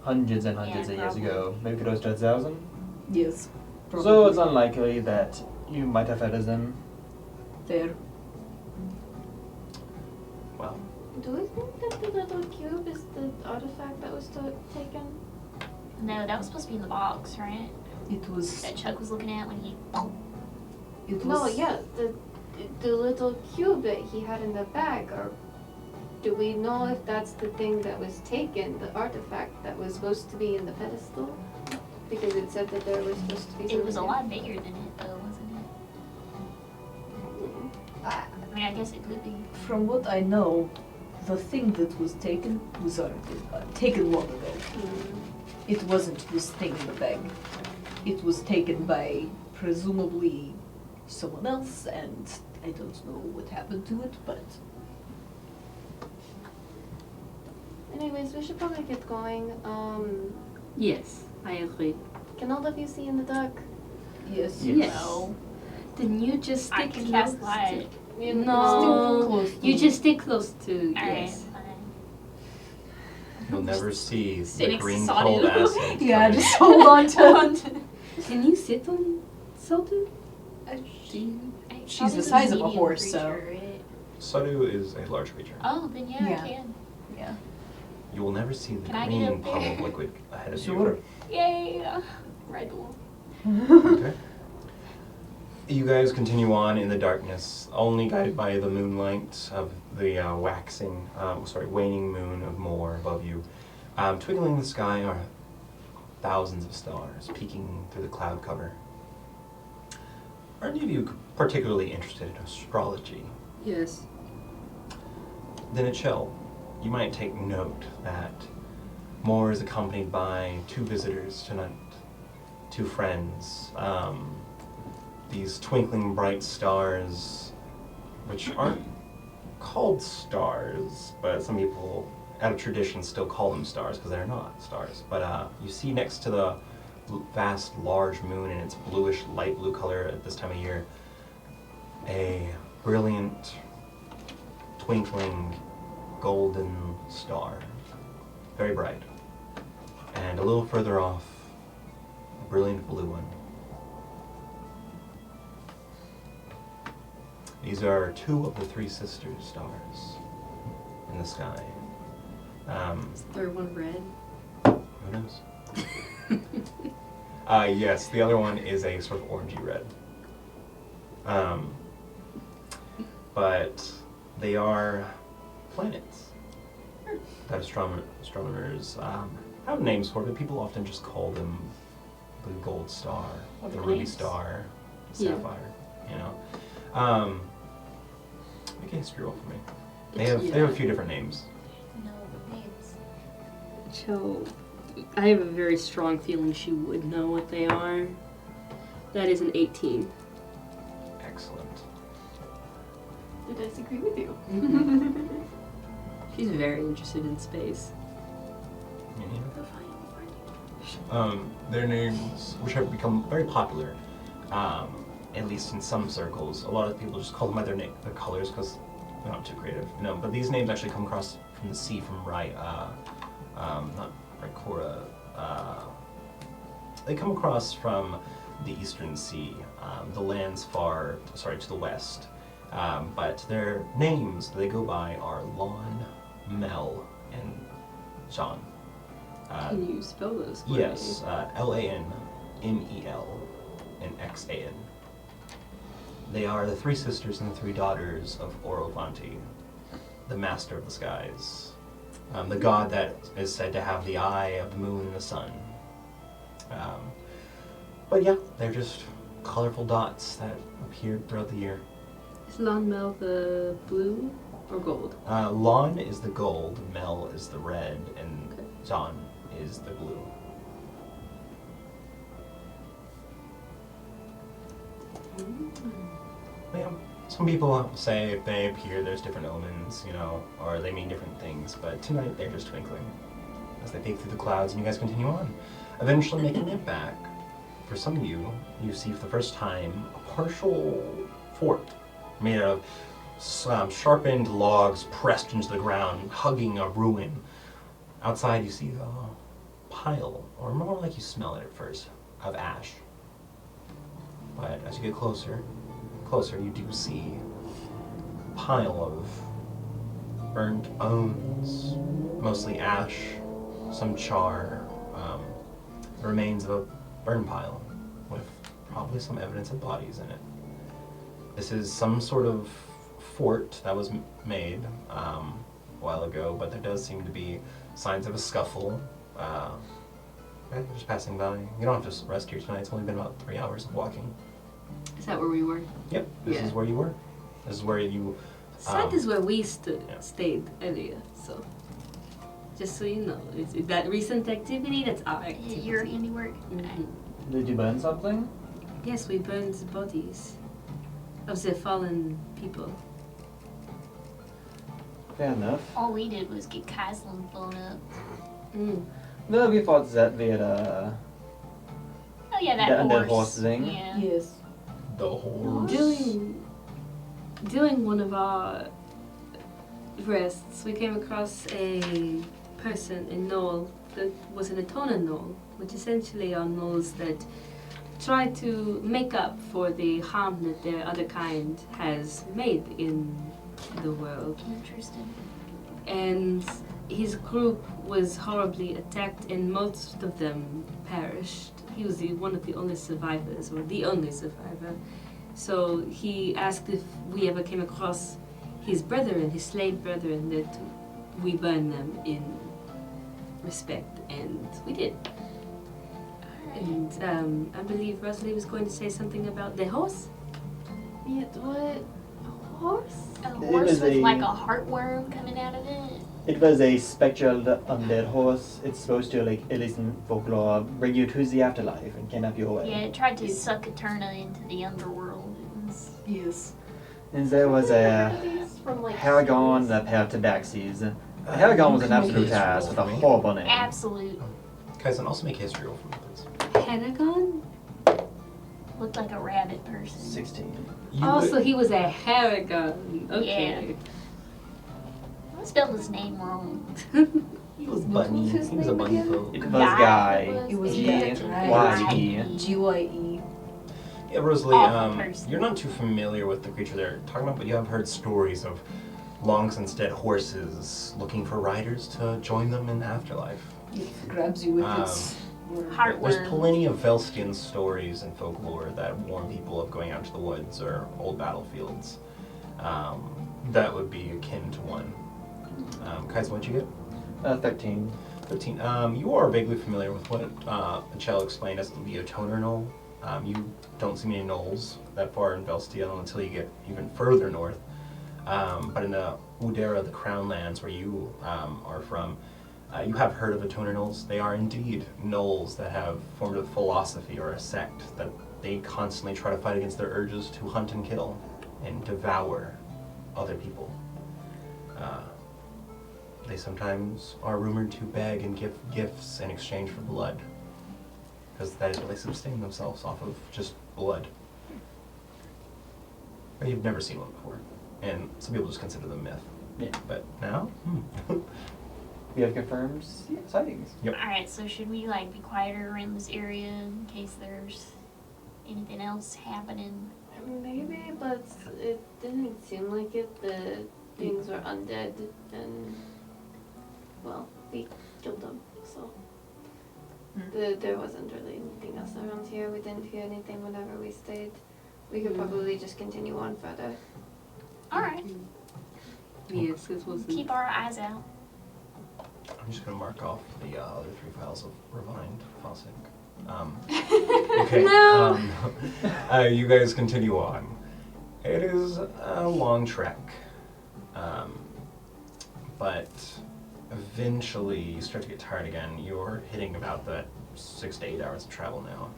hundreds and hundreds Yeah, of years probably. ago, maybe close to 1,000. Yes. So it's unlikely that you might have heard of them. There. Well, Do we think that the little cube is the artifact that was taken? No, that was supposed to be in the box, right? It was. That Chuck was looking at when he. It was. No, yeah, the little cube that he had in the bag, or do we know if that's the thing that was taken, the artifact that was supposed to be in the pedestal? Because it said that there was supposed to be something. It was a lot bigger than it, though, wasn't it? I mean, I guess it could be. From what I know, the thing that was taken was taken long ago. It wasn't this thing in the bag. It was taken by presumably someone else, and I don't know what happened to it, but Anyways, we should probably get going. Yes, I agree. Can all of you see in the dark? yes. Yes. No. Then you just I stick can close cast light. You No. Close to You just stick close to. Alright, Yes. fine. you'll never see the Sitting green solid. cold acid. Yeah, coming. just hold on to. Can you sit on Saltu? She's the size of a horse, so. Right? Sadu is a large creature. Oh, then yeah, Yeah. I can. Yeah. You will never see the Can I get green up there? puddle of liquid ahead of Sure. Yay! Ride the wall. you. Okay. You guys continue on in the darkness, only guided by the moonlight of the waning moon of Moor above you. Twinkling in the sky are thousands of stars peeking through the cloud cover. Are any of you particularly interested in astrology? Yes. Then it shall. You might take note that Moore is accompanied by 2 visitors tonight, 2 friends. These twinkling bright stars, which aren't called stars, but some people out of tradition still call them stars because they're not stars. But you see next to the vast, large moon in its bluish, light blue color at this time of year, a brilliant, twinkling, golden star. Very bright. And a little further off, a brilliant blue one. These are 2 of the 3 sister stars in the sky. Is the third one red? Who knows? Yes, the other one is a sort of orangey red. But they are planets that astronomers have names for, but people often just call them the gold star, the ruby star, sapphire, you know. Make a history roll for me. They have a few different names. No names. So, I have a very strong feeling she would know what they are. That is an 18. Excellent. The dice agree with you. She's very interested in space. Their names, which have become very popular, at least in some circles. A lot of people just call them by their colors because they're not too creative. No, but these names actually come across from the sea, from not Ricora. They come across from the Eastern Sea, the lands to the west. But their names that they go by are Lon, Mel, and John. Can you spell those for me? Yes, Lanmel and Xan. They are the 3 sisters and the 3 daughters of Orovanti, the master of the skies, the god that is said to have the eye of the moon and the sun. But yeah, they're just colorful dots that appear throughout the year. Is Lonmel the blue or gold? Lon is the gold, Mel is the red, and Okay. John is the blue. Yeah, some people say if they appear, there's different omens, you know, or they mean different things, but tonight they're just twinkling as they peek through the clouds and you guys continue on. Eventually making it back, for some of you, you see for the first time a partial fort made out of sharpened logs pressed into the ground, hugging a ruin. Outside you see a pile, or more like you smell it at first, of ash. But as you get closer, you do see a pile of burnt bones, mostly ash, some char, the remains of a burn pile with probably some evidence of bodies in it. This is some sort of fort that was made a while ago, but there does seem to be signs of a scuffle. Just passing by. You don't have to rest here tonight. It's only been about 3 hours of walking. Is that where we were? Yep, this Yeah. is where you were. This is where you... That is where we yeah. stayed earlier, so... Just so you know, it's that recent activity, that's our activity. Your handiwork. Mhm. Did you burn something? Yes, we burned the bodies of the fallen people. Fair enough. All we did was get Kaislin blown up. Mm. No, we thought that we had Oh yeah, that The undead horse. horse thing? Yeah. Yes. The horse. During one of our rests, we came across a person, a gnoll, that was an Atona gnoll, which essentially are gnolls that try to make up for the harm that their other kind has made in the world. Interesting. And his group was horribly attacked and most of them perished. He was one of the only survivors, or the only survivor. So he asked if we ever came across his brethren, his slave brethren, that we burn them in respect, and we did. And I believe Rosalie was going to say something about the horse. Yeah, what? A horse? A It horse is with a- like a heartworm coming out of it. It was a spectral undead horse. It's supposed to, like, at least in folklore, bring you to the afterlife and kidnap you away. Yeah, it tried to suck Eterna into the underworld. It was... Yes. And there was a These from like Paragon, series. a pair of tabaxis. The Paragon was an absolute ass with a horrible name. Absolute. Guys, and also make history roll for me, please. Pentagon? Looked like a rabbit person. 16. You Oh, would- so he was a Haragon. Okay. I spelled his name wrong. He was What bunny. was his He was a name bunny again? folk. It was Guy. It was G-Y-E. Guy, G-Y-E. Yeah, Rosalie, Awful person. you're not too familiar with the creature they're talking about, but you have heard stories of long since dead horses looking for riders to join them in the afterlife. It grabs you with its Heart- There's Word. plenty of Velstian stories and folklore that warn people of going out to the woods or old battlefields. That would be akin to one. Kaiser, what'd you get? 13. 13. You are vaguely familiar with what Michelle explained as the Leotoner knoll. You don't see many knolls that far in Velstiel until you get even further north. But in the Udera, the Crown Lands, where you are from, you have heard of the Toner knolls. They are indeed knolls that have formed a philosophy or a sect that they constantly try to fight against their urges to hunt and kill and devour other people. They sometimes are rumored to beg and give gifts in exchange for blood, because that is how they sustain themselves off of just blood. But you've never seen one before, and some people just consider them myth. Yeah. But now, We have confirmed sightings. Yep. Alright, so should we like be quieter around this area in case there's anything else happening? Maybe, but it didn't seem like it. The things were undead, and well, we killed them, so there wasn't really anything else around here. We didn't hear anything whenever we stayed. We could probably just continue on further. Alright, Yes, this was. keep our eyes out. I'm just going to mark off the other 3 files of Revined Fossick. Okay. No. You guys continue on. It is a long trek, but eventually you start to get tired again. You're hitting about that 6 to 8 hours of travel now.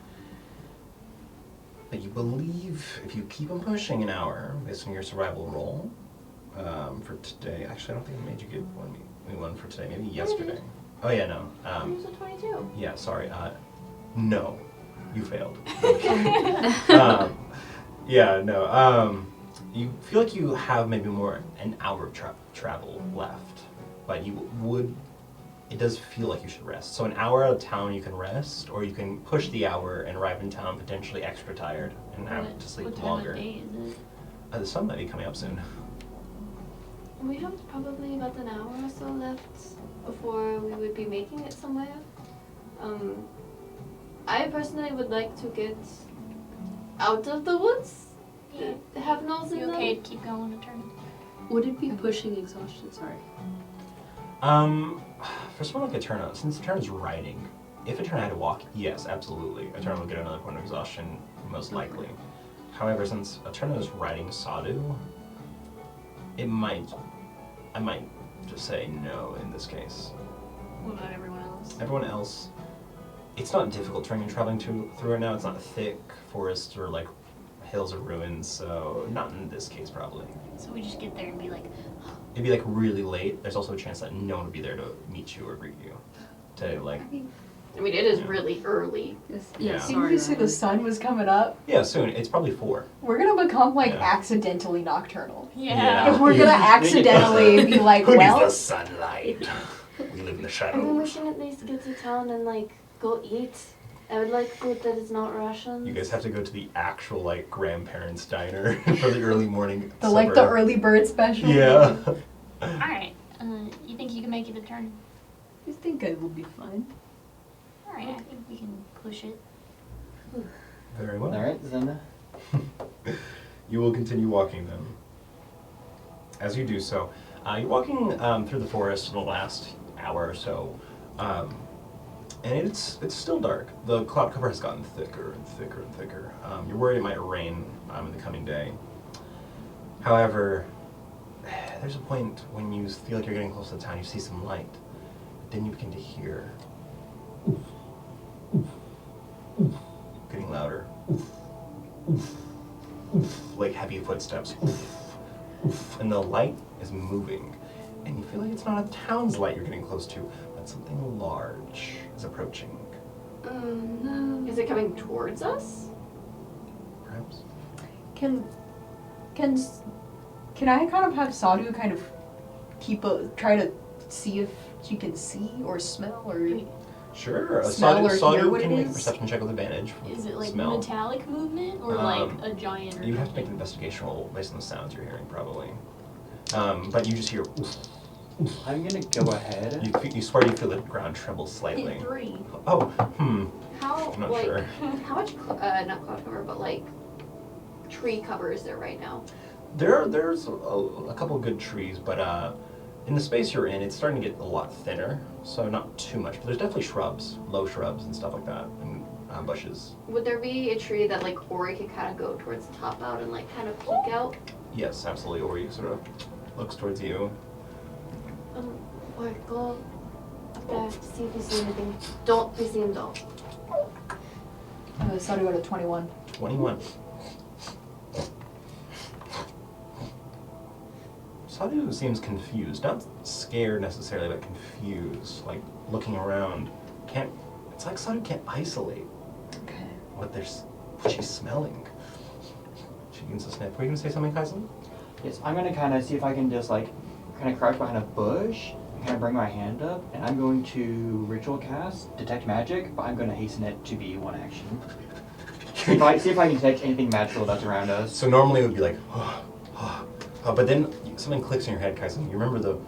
But you believe if you keep on pushing an hour, based on your survival roll, for today. Actually, I don't think I made you get one for today. Maybe yesterday. Oh yeah, no. It was a 22. Yeah, sorry. No, you failed. Yeah, no. You feel like you have maybe more an hour of travel left, but you would. It does feel like you should rest. So an hour out of town you can rest, or you can push the hour and arrive in town potentially extra tired and have to sleep What time longer. of day is it? The sun might be coming up soon. We have probably about an hour or so left before we would be making it somewhere. I personally would like to get out of the woods. Yeah. Have nose in You them. okay to keep going a turn? Would it be pushing exhaustion? Sorry. For someone like Eterna, since Eterna's riding, if Eterna had to walk, yes, absolutely. Eterna would get another point of exhaustion, most likely. However, since Eterna is riding Sadu, I might just say no in this case. What about everyone else? Everyone else, it's not difficult terrain you're traveling through right now. It's not thick forests or like hills or ruins, so not in this case probably. So we just get there and be like, It'd be like really late. There's also a chance that no one would be there to meet you or greet you. To like, I mean, it is really early. Yes, Yeah. yes, Didn't sorry. you say the sun was coming up? yeah, soon. It's probably 4. We're gonna become like Yeah. accidentally nocturnal. Yeah. If we're gonna accidentally be like, Who well, needs the sunlight? We live in the I mean, we shadows. should at least get to town and like go eat. I would like food that is not rations. You guys have to go to the actual like grandparents' diner for the early morning the like the supper. early bird special. Yeah. alright, you think you can make it a turn? I think I will be fine. Alright, I think we can push it. Very well. Alright, then. You will continue walking then. As you do so, you're walking through the forest in the last hour or so, and it's still dark. The cloud cover has gotten thicker and thicker and thicker. You're worried it might rain in the coming day. However, there's a point when you feel like you're getting close to the town, you see some light. Then you begin to hear getting louder. Like heavy footsteps. And the light is moving. And you feel like it's not a town's light you're getting close to, but something large is approaching. No. Is it coming towards us? Perhaps? Can I kind of have Sadhu kind of try to see if she can see or smell or Sure. Smell or hear Sadu what can it make a is? perception check with advantage. Is it like smell. metallic movement or like a giant? Or You have to make an investigation roll based on the sounds you're hearing, probably. But you just hear. I'm gonna go ahead. You swear you feel the ground tremble slightly. Hit 3. Oh, How I'm not like sure. how much not cloud cover but like tree cover is there right now? There's a couple good trees, but in the space you're in, it's starting to get a lot thinner, so not too much. But there's definitely shrubs, low shrubs and stuff like that, and bushes. Would there be a tree that like Ori could kind of go towards the top out and like kind of peek out? Yes, absolutely. Or you sort of looks towards you. Or go up there, see if you see anything. Don't be seen though. Sadhu got a 21. 21. Sadhu seems confused, not scared necessarily, but confused, like looking around. It's like Sadhu can't isolate Okay. what she's smelling. She begins to sniff. Were you gonna say something, Kaisen? Yes, I'm gonna kind of see if I can just like kind of crouch behind a bush and kind of bring my hand up, and I'm going to ritual cast detect magic, but I'm going to hasten it to be one action. see if I can detect anything magical that's around us. So normally it would be like, but then something clicks in your head, Kaisen. You remember the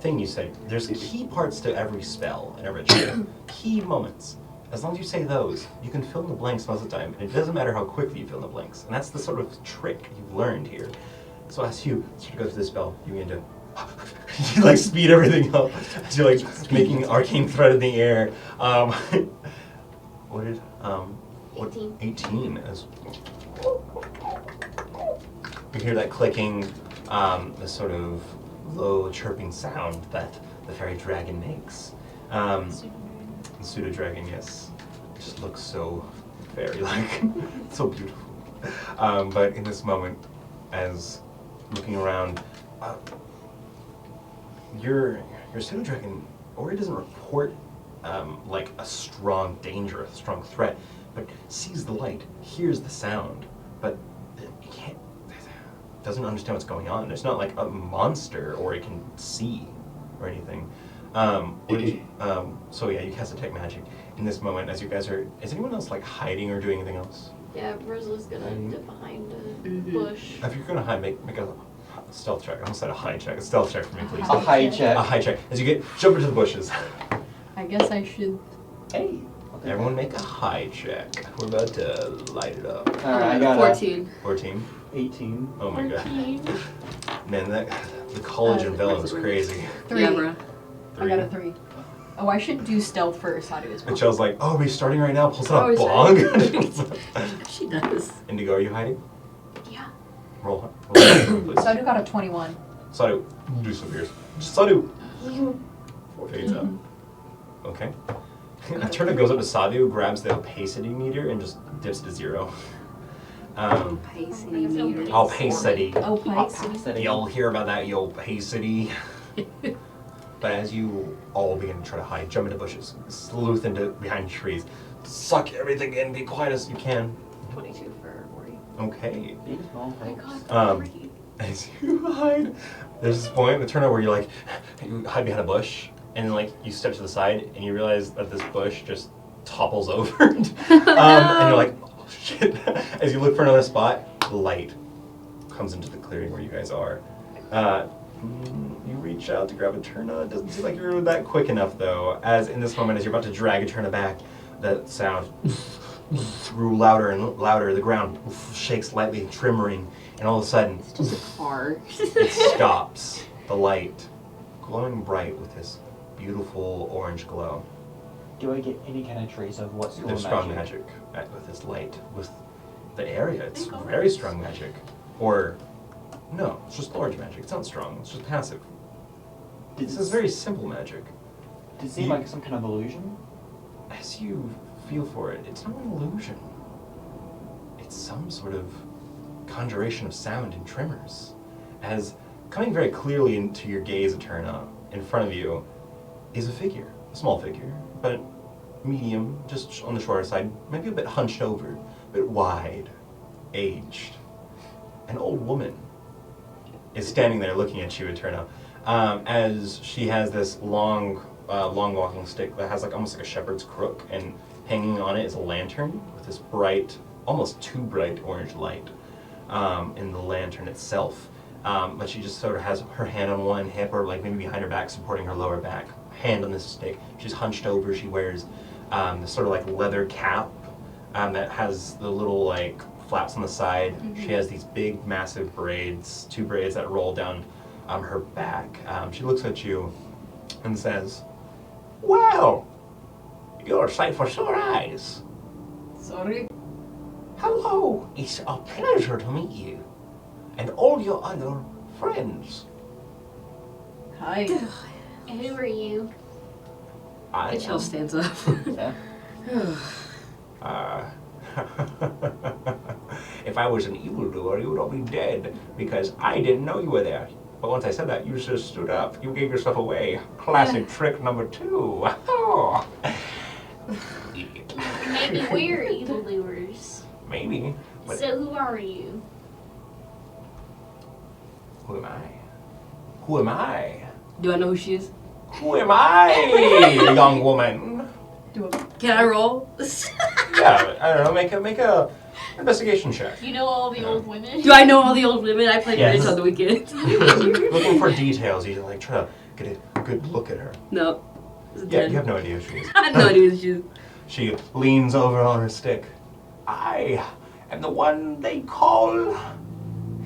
thing you said. There's key parts to every spell and every ritual. Key moments. As long as you say those, you can fill in the blanks most of the time, and it doesn't matter how quickly you fill in the blanks. And that's the sort of trick you've learned here. So as you sort of go through this spell, you begin to you like speed everything up as you're like making arcane threat in the air. What did 18. 18 as you hear that clicking, this sort of low chirping sound that the fairy dragon makes. The pseudo dragon, yes, it just looks so fairy-like, so beautiful. But in this moment, as looking around, your pseudo dragon, Ori doesn't report like a strong danger, a strong threat, but sees the light, hears the sound, but it doesn't understand what's going on. There's not like a monster Ori can see or anything. So yeah, you cast Detect Magic. In this moment, as you guys are, is anyone else like hiding or doing anything else? Yeah, Rosalie's gonna dip behind a bush. If you're gonna hide, make a stealth check. I almost said a hide check. A stealth check for me, please. A high check. A hide check. As you jump into the bushes. I guess I should. Hey. Everyone make a hide check. We're about to light it up. Alright, I got 14. 14. 18. Oh my god. Man, the college in Vellum is crazy. 3. Yeah, bruh. I got a 3. Oh, I should do stealth for Sadhu as well. Michelle's like, oh, are we starting right now? Pulls out Oh, a we're bong. She does. Indigo, are you hiding? Yeah. Roll please. Sadhu got a 21. Sadhu, disappears. Sadhu fades out. Okay. Turner goes up to Sadhu, grabs the opacity meter, and just dips to 0. Opacity meter. Opacity. Opacity. You'll hear about that, you opacity. But as you all begin to try to hide, jump into bushes, sleuth into behind trees, suck everything in, be quiet as you can. 22 for Ori. Okay. Big small things. As you hide, there's this point in the turnover where you hide behind a bush, and then like you step to the side, and you realize that this bush just topples over, and you're like, oh shit. As you look for another spot, the light comes into the clearing where you guys are. You reach out to grab a Eterna. It doesn't seem like you're that quick enough, though. As in this moment, as you're about to drag Eterna back, that sound grew louder and louder. The ground shakes lightly, tremoring, and all of a sudden, It's just a car. it stops. The light, glowing bright with this beautiful orange glow. Do I get any kind of trace of what school There's strong magic with this light, with the area. It's very strong magic. Or No, it's just large magic. It's not strong. It's just passive. Did This is very simple magic. Does it seem like some kind of illusion? As you feel for it, it's not an illusion. It's some sort of conjuration of sound and tremors. As coming very clearly into your gaze, Eterna, in front of you, is a figure. A small figure, but medium, just on the shorter side, maybe a bit hunched over, a bit wide, aged. An old woman is standing there looking at you, Eterna, as she has this long walking stick that has like almost like a shepherd's crook, and hanging on it is a lantern with this bright, almost too bright orange light in the lantern itself. But she just sort of has her hand on one hip, or like maybe behind her back, supporting her lower back, hand on this stick. She's hunched over. She wears this sort of like leather cap that has the little like flaps on the side. Mm-hmm. She has these big, massive braids, 2 braids that roll down her back. She looks at you and says, "Well, you're a sight for sore eyes. Sorry. Hello, it's a pleasure to meet you, and all your other friends. Hi. And who are you? I Jill stands up. Yeah. If I was an evildoer, you would all be dead, because I didn't know you were there. But once I said that, you just stood up. You gave yourself away. Classic trick number 2. Oh. Maybe we're evildoers. Maybe. But So who are you? who am I? Who am I? Do I know who she is? Who am I, young woman? Can I roll? Yeah, I don't know. Make a investigation check. You know all the old women? Do I know all the old women? I played Yes. Bridge on the weekend. Looking for details. You like try to get a good look at her. No. It's a Yeah, 10. you have no idea who she is. I had no idea who she is. She leans over on her stick. I am the one they call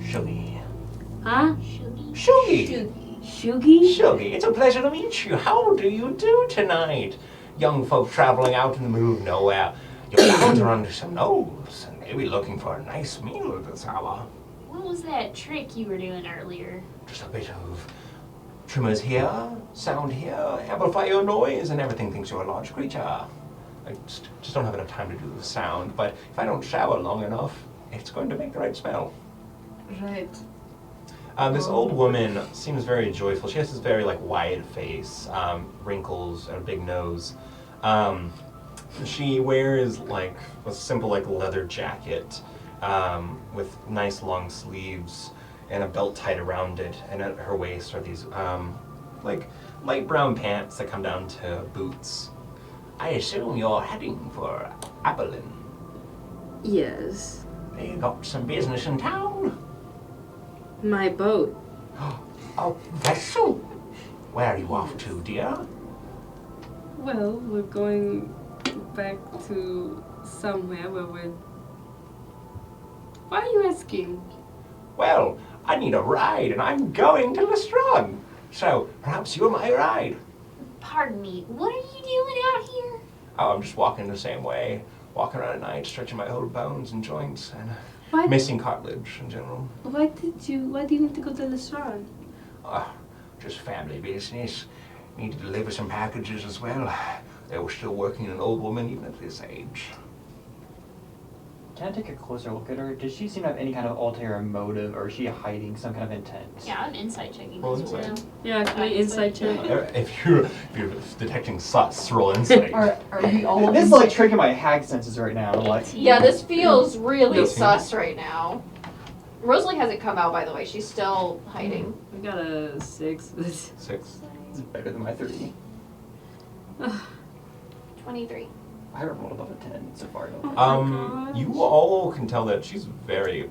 Shuggy. Huh? Shuggy. Shugi? Shuggy, it's a pleasure to meet you. How do you do tonight? Young folk traveling out in the middle of nowhere. You're bound to run to some gnolls and maybe looking for a nice meal at this hour. What was that trick you were doing earlier? Just a bit of tremors here, sound here, amplify your noise, and everything thinks you're a large creature. I just don't have enough time to do the sound, but if I don't shower long enough, it's going to make the right smell. Right. This old woman seems very joyful. She has this very like wide face, wrinkles, and a big nose. She wears like a simple like leather jacket with nice long sleeves and a belt tied around it. And at her waist are these like light brown pants that come down to boots. I assume you're heading for Abilene. Yes. You got some business in town? My boat. Oh, vessel. Where are you off to, dear? Well, we're going back to somewhere where we're... Why are you asking? Well, I need a ride, and I'm going to Lestrade. So, perhaps you're my ride. Pardon me, what are you doing out here? Oh, I'm just walking the same way. Walking around at night, stretching my old bones and joints, and Why, missing cartilage in general. why do you need to go to the restaurant? Just family business. Need to deliver some packages as well. They were still working an old woman even at this age. Can I take a closer look at her? Does she seem to have any kind of ulterior motive, or is she hiding some kind of intent? Yeah, I'm insight checking Roll as well. insight. Yeah, can I insight check? If you're detecting sus, roll insight. Are we all This is like tricking my hag senses right now. Like, Yeah, this feels really 18. sus right now. Rosalie hasn't come out, by the way. She's still hiding. We got a 6. 6. this is better than my 30. 23. I haven't rolled above a 10 so far. Oh my gosh. You all can tell that she's very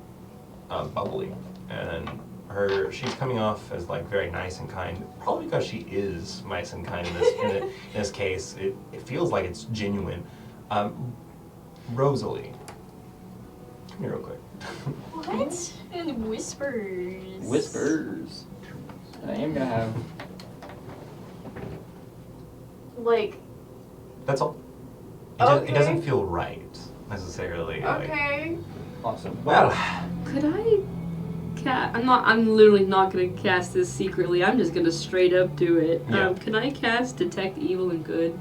bubbly, and she's coming off as like very nice and kind. Probably because she is nice and kind in this case. It feels like it's genuine. Rosalie, come here real quick. What? And whispers. Whispers. And I am gonna have. Like, That's all. It Okay. doesn't feel right necessarily. like- okay. Awesome. Well, Can I'm literally not gonna cast this secretly. I'm just gonna straight up do it. Yeah. Can I cast Detect Evil and Good?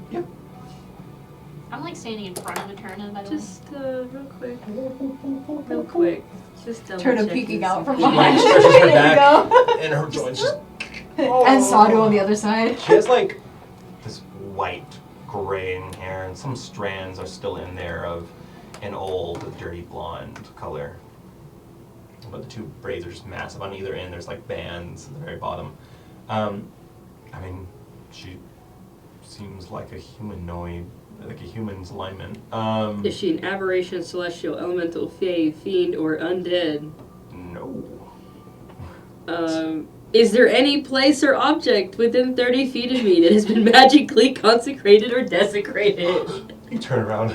I'm like standing in front of Eterna, by the way. Just real quick. Real quick. Just double Turn check peeking this. out from She like behind. stretches her There you back, go. and her joints just. And Sadu on the other side. She has like this white, graying hair, and some strands are still in there of an old, dirty blonde color. But the two braids are just massive on either end. There's like bands at the very bottom. I mean, she seems like a humanoid, like a human's alignment. Is she an aberration, celestial, elemental, fae, fiend, or undead? No. Is there any place or object within 30 feet of me that has been magically consecrated or desecrated? You turn around.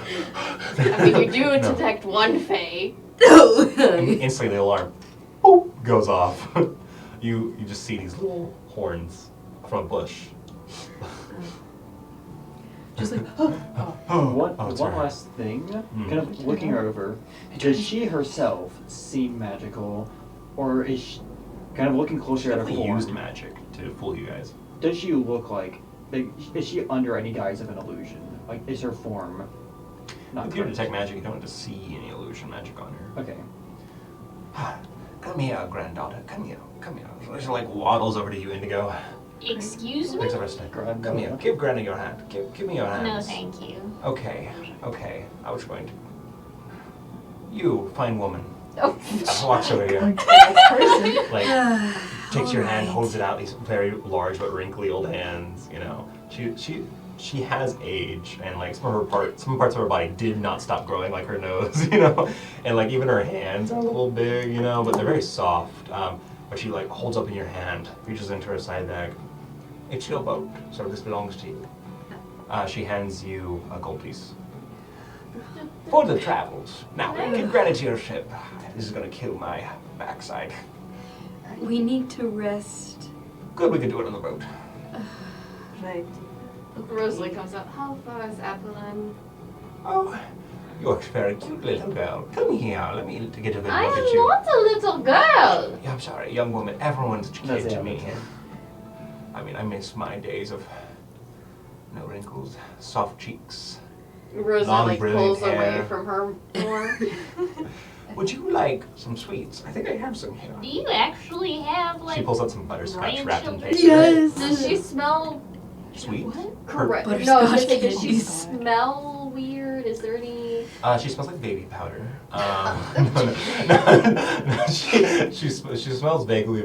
I mean, you do No. detect one fae. No! Instantly, the alarm boop, goes off. You just see these little horns from a bush. Just like, One it's one her. last thing, Mm. kind of looking her over, does she herself seem magical, or is she kind of looking She closer at her definitely form? used magic to fool you guys. Does she look like is she under any guise of an illusion? Like, is her form not If you correct? detect magic, you don't have to see any illusion magic on her. Okay. Come here, granddaughter. Come here. Come here. She like waddles over to you, Indigo. Excuse me? Takes over a stick. Come here. Granddaughter. Give Granny your hand. Give me your hand. No, thank you. Okay. Okay. I was going to. You, fine woman. Oh. Walks over here. person. Like takes your hand, holds it out. These very large but wrinkly old hands. You know. She has age, and like some parts of her body did not stop growing, like her nose, you know, and like even her hands are a little big, you know, but they're very soft. But she like holds up in your hand, reaches into her side bag. It's your boat, so this belongs to you. She hands you a gold piece. For the travels. Now, get Granny to your ship. This is gonna kill my backside. We need to rest. Good, we can do it on the boat. Right. Rosalie comes out. How far is Apollon? Oh, you're a very cute little girl. Come here, let me get a good I look at am you. not a little girl. Yeah, I'm sorry, young woman. Everyone's a kid That's to it, me. that's it. I mean, I miss my days of no wrinkles, soft cheeks. Rosalie Long, like brilliant pulls hair. away from her more. Would you like some sweets? I think I have some here. Do you actually have like She pulls out some butterscotch wrapped in grandchildren? paper. Yes! Does she smell Sweet? correct? Butterscotch No, I was gonna say, does she candies. smell weird? Is there any? She smells like baby powder. No, she smells vaguely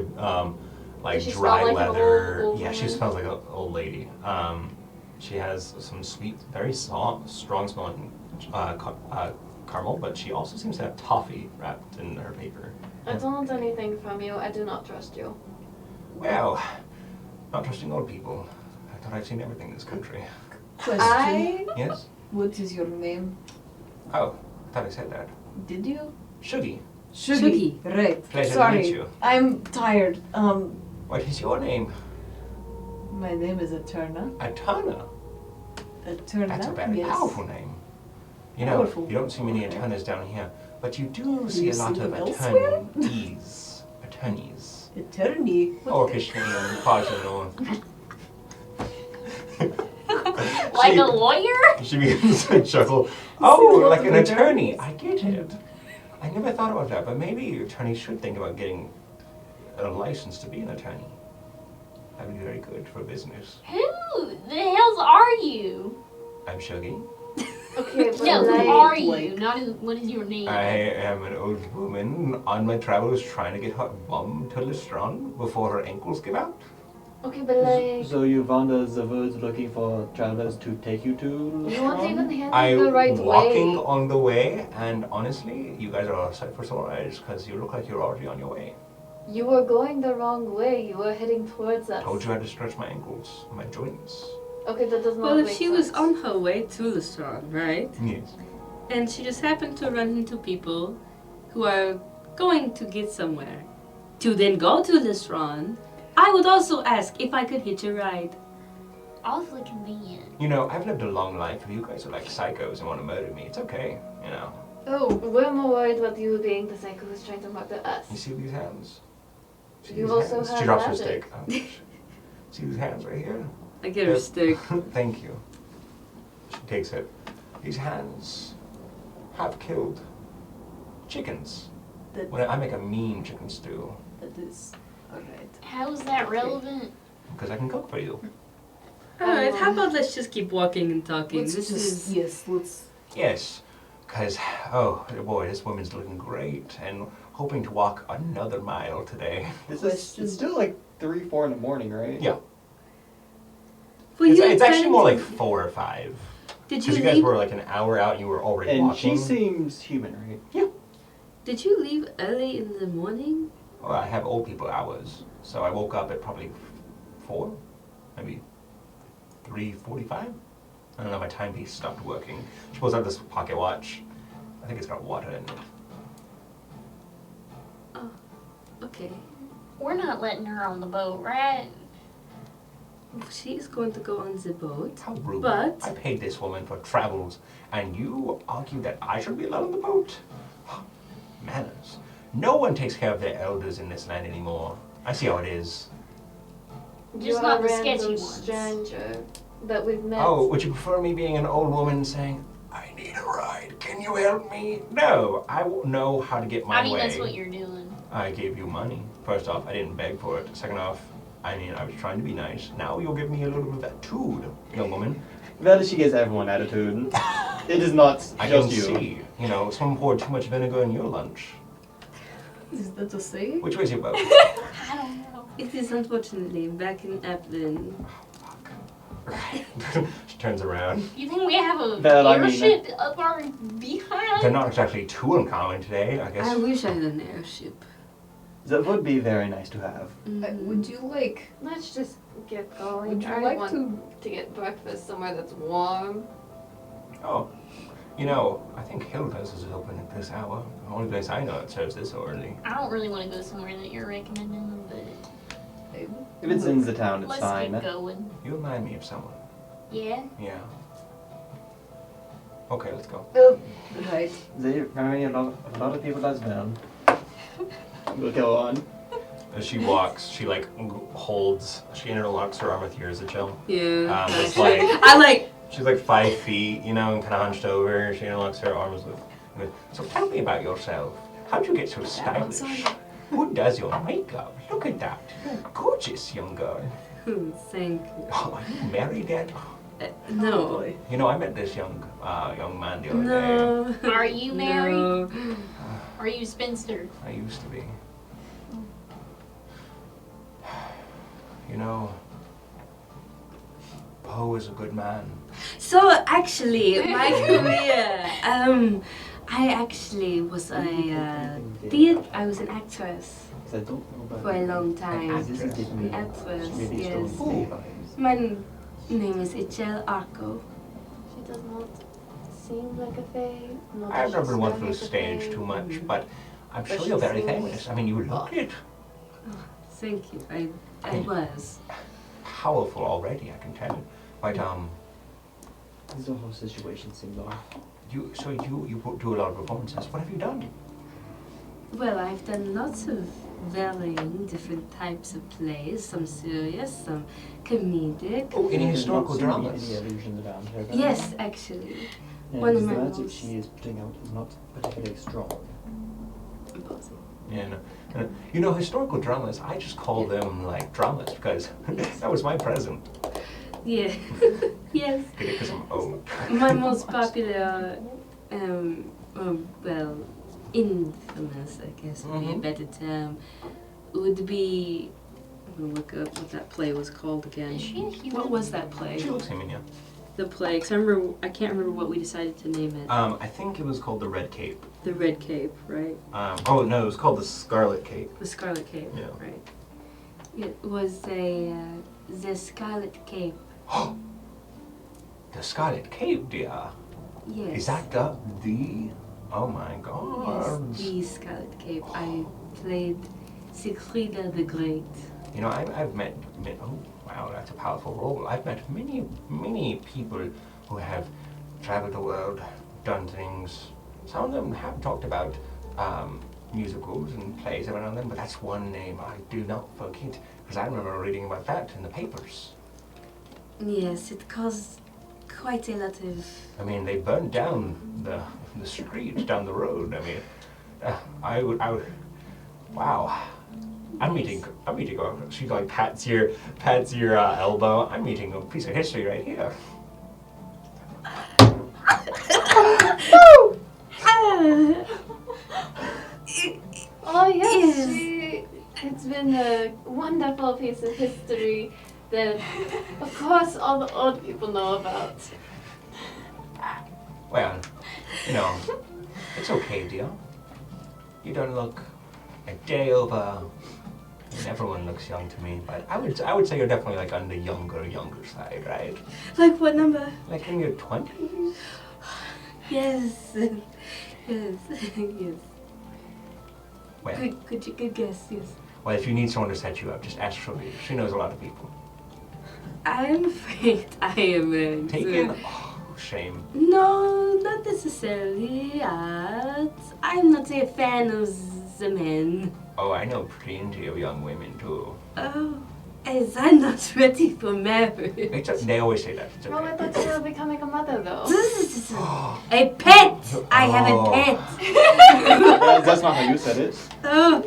like Does she dry smell like an leather. old Yeah, she woman? smells like an old lady. She has some sweet, very strong smelling caramel, but she also seems to have toffee wrapped in her paper. I don't want anything from you. I do not trust you. Well, not trusting old people. I thought I'd seen everything in this country. Question. Yes? What is your name? Oh, I thought I said that. Did you? Shuggy, Shugi. Right. pleasure Sorry. to meet you. I'm tired. What is your name? My name is Eterna. Atana. Eterna. That's a very yes. powerful name. You know, Powerful. you don't see many Atanas down here, but you do see you a lot see of them elsewhere? attorneys. Attorneys. Eternity. Orchestra and Parson. Like a lawyer? She begins to chuckle. Oh, like an attorney. I get it. I never thought about that, but maybe attorneys should think about getting a license to be an attorney. That would be very good for business. Who the hells are you? I'm Shuggy. Okay, but No, who like, are you? Not what is your name? I am an old woman on my travels trying to get her bum to Lestron before her ankles give out. okay, but like, So you wander the woods looking for travelers to take you to you won't Lestron? even handle I'm the right walking way. on the way, and honestly, you guys are a sight for sore eyes because you look like you're already on your way. You were going the wrong way. You were heading towards us. Told you I had to stretch my ankles, my joints. Okay, that does not Well, if make she sense. was on her way to Lestron, right? Yes. And she just happened to run into people who are going to get somewhere to then go to Lestron, I would also ask if I could hitch a ride. Awfully convenient. You know, I've lived a long life. If you guys are like psychos and want to murder me, it's okay. You know. Oh, we're more worried about you being the psycho who's trying to murder us. You see these hands? You also She have drops her magic. stick. See these hands right here? I get her Yep. stick. Thank you. She takes it. These hands have killed chickens. That, When I make a mean chicken stew, that is alright. How is that relevant? because I can cook for you. Alright, how about let's just keep walking and talking? Let's This just, is. yes, let's. Yes, because, oh boy, this woman's looking great and hoping to walk another mile today. It's still like 3, 4 in the morning, right? Yeah. Were you It's actually more like intending- 4 or 5. Did you Because you guys leave? were like an hour out and you were already And walking. she seems human, right? Did you leave early in the morning? Well, I have old people hours, so I woke up at probably 4, maybe 3:45. I don't know, my timepiece stopped working. She pulls out this pocket watch. I think it's got water in it. Okay. We're not letting her on the boat, right? She's going to go on the boat. How rude. But- I paid this woman for travels, and you argue that I should be allowed on the boat? Manners. No one takes care of their elders in this land anymore. I see how it is. Just You not are the a sketchy random ones. stranger that we've met. Oh, would you prefer me being an old woman saying, I need a ride, can you help me? No, I won't know how to get my I mean, way. that's what you're doing. I gave you money. First off, I didn't beg for it. Second off, I mean, I was trying to be nice. Now you'll give me a little bit of attitude, young woman. That she gives everyone attitude. It is not I can just you. see, someone poured too much vinegar in your lunch. Is that a saying? Which way's your boat? I don't know. It is unfortunately back in Eplin. Right. She turns around. You think we have a Well, I mean- airship up our behind? They're not exactly too uncommon today, I guess. I wish I had an airship. That would be very nice to have. Would you like? Let's just get going. Would you I like want to? get breakfast somewhere that's warm. Oh, I think Hilda's is open at this hour. The only place I know that serves this early. I don't really want to go somewhere that you're recommending, but If it's in the town, it's let's fine. get going. You remind me of someone. Yeah? Yeah. Okay, let's go. Right. They remind me of a lot of people as well. We'll go on. As she walks, she she interlocks her arm with yours, Jill. Yeah. It's actually. like, I like. she's like 5 feet, and kind of hunched over. She interlocks her arms with. So tell me about yourself. How'd you get so stylish? Who does your makeup? Look at that. You're gorgeous, young girl. Thank you. Oh, are you married yet? No. I met this young man the other day. No. Are you married? No. Are you spinster? I used to be. Poe is a good man. So actually, my career, I actually was I was an actress Because I don't know about for a long An time. actress. This is giving me Actress, really yes. strong vibes. My name is Ichel Arco. She does not seem like a fae. not that I've she's never went through very the stage fae. too much, but I'm But sure you're she very seems- famous. I mean, you look it. Thank you. I was. Powerful already, I can tell. But This whole situation seems off. you do a lot of performances. What have you done? Well, I've done lots of varying different types of plays. Some serious, some comedic. Oh, any historical Not seeing dramas? Any illusions around her. but- Yes, actually. And one of the my magic roles. she is putting out is not particularly strong. Impossible. Yeah, no. Historical dramas, I just call them like dramas because that was my present. Yeah. Yes. Get it because I'm old. My most popular, well, infamous, I guess would be a Mhm. better term, would be. I'm gonna look up what that play was called again. Is she a human? What was that play? She looks human, yeah. The play, because I can't remember what we decided to name it. I think it was called the Red Cape. The Red Cape, right? Oh no, it was called the Scarlet Cape. The Scarlet Cape, Yeah. right? It was the Scarlet Cape. The Scarlet Cape, dear. Yes. Is that the? Oh my God. Yes, the Scarlet Cape. I played Siegfrieda the Great. I've met. Oh wow, that's a powerful role. I've met many people who have traveled the world, done things. Some of them have talked about musicals and plays every now and then, but that's one name I do not forget, because I remember reading about that in the papers. Yes, it caused quite a lot of... I mean, they burned down the street down the road. I mean, I would, wow. I'm meeting she like pats your elbow. I'm meeting a piece of history right here. Oh yes, it's been a wonderful piece of history that, of course, all the old people know about. Well, you know, it's okay, dear. You don't look a day over. I mean, everyone looks young to me, but I would say you're definitely like on the younger side, right? Like what number? Like in your 20s? Yes. Yes. Yes. Well, Good guess, yes. well, if you need someone to set you up, just ask Trevor. She knows a lot of people. I'm afraid I am Taken? Oh, shame. No, not necessarily. I'm not a fan of the men. Oh, I know plenty of young women too. Oh, as I'm not ready for marriage. They always say that. It's Oh, I okay. thought you were becoming a mother, though. A pet! I have a Oh. pet. That's not how you said it. Oh,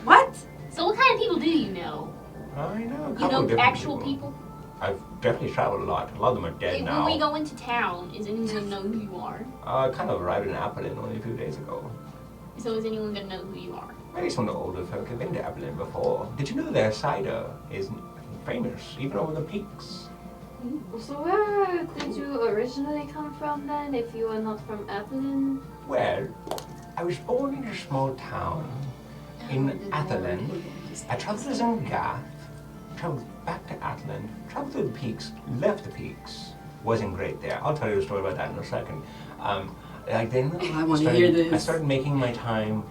what? So what kind of people do you know? I know a You couple know of different actual people? I've definitely traveled a lot. A lot of them are dead now. When we go into town, is anyone know who you are? I kind of arrived in Appleton only a few days ago. So is anyone gonna know who you are? Maybe some of the older folk have been to Appleton before. Did you know their cider is famous, even over the peaks? So where did you originally come from then, if you are not from Appleton? Well, I was born in a small town in Atherland. I traveled as in Gath, traveled back to Atherland, traveled through the peaks, left the peaks. Wasn't great there. I'll tell you a story about that in a second. Then I wanna hear this. I started making my time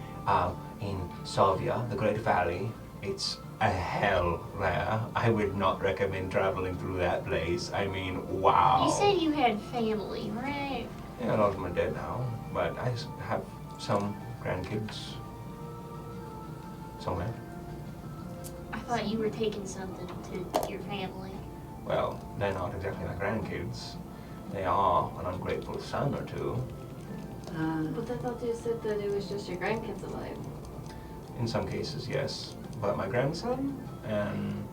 in Salvia, the Great Valley. It's a hell there. I would not recommend traveling through that place. I mean, wow. You said you had family, right? Yeah, a lot of them are dead now, but I have some grandkids somewhere. I thought you were taking something to your family. Well, they're not exactly my grandkids. They are an ungrateful son or two. But I thought you said that it was just your grandkids alive. In some cases, yes. But my grandson and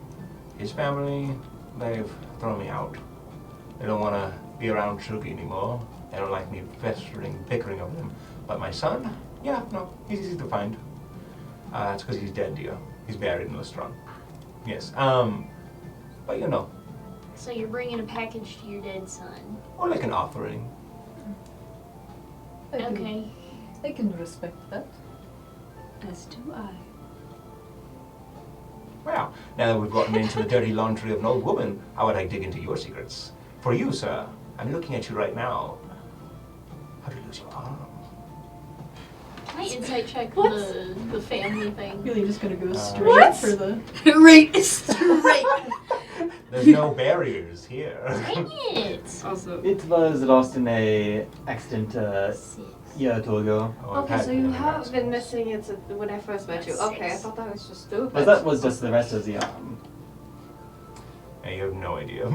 his family, they've thrown me out. They don't want to be around Shuki anymore. They don't like me festering, bickering over them. But my son, yeah, no, he's easy to find. It's because he's dead, dear. He's buried in Lestron. Yes, but you know, So you're bringing a package to your dead son. or like an offering. Okay. I can respect that. As do I. Well, now that we've gotten into the dirty laundry of an old woman, how would I dig into your secrets? For you, sir, I'm looking at you right now. How did you lose your arm? Can I insight check the family thing? Really just gonna go straight What? for the... Right, straight. There's no barriers here. Dang it! Also, It was lost in a accident 6. year or two ago. Oh, I've Okay, had so you many have accidents. been missing it when I first met you. Okay, I thought that was just stupid. But that was just the rest of the Yeah, you have no idea.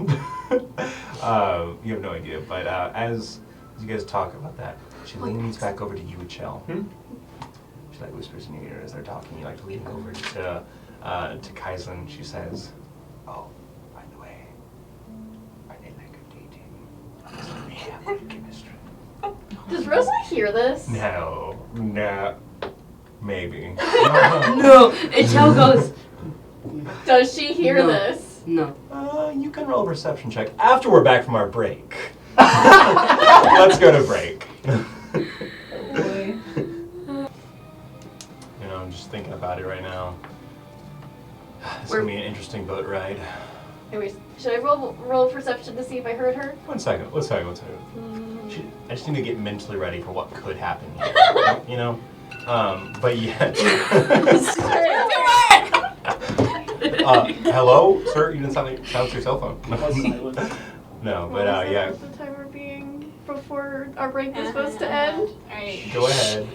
You have no idea. But as you guys talk about that, she leans back over to you, Chell. She like whispers in your ear as they're talking. You like lean over to Kaislin. She says, "Oh, by the way, I did like her dating. We have good chemistry." Does Rosa hear this? No, maybe. no, it's how it goes. Does she hear No. this? No. You can roll a perception check after we're back from our break. Let's go to break. Boy. You know, I'm just thinking about it right now. It's gonna be an interesting boat ride. Anyways, should I roll perception to see if I heard her? One second. I just need to get mentally ready for what could happen here. You know? But yeah. Hello, sir? You didn't silence your cell phone. No, but yeah. The timer being before our break was supposed to end. Alright. Go ahead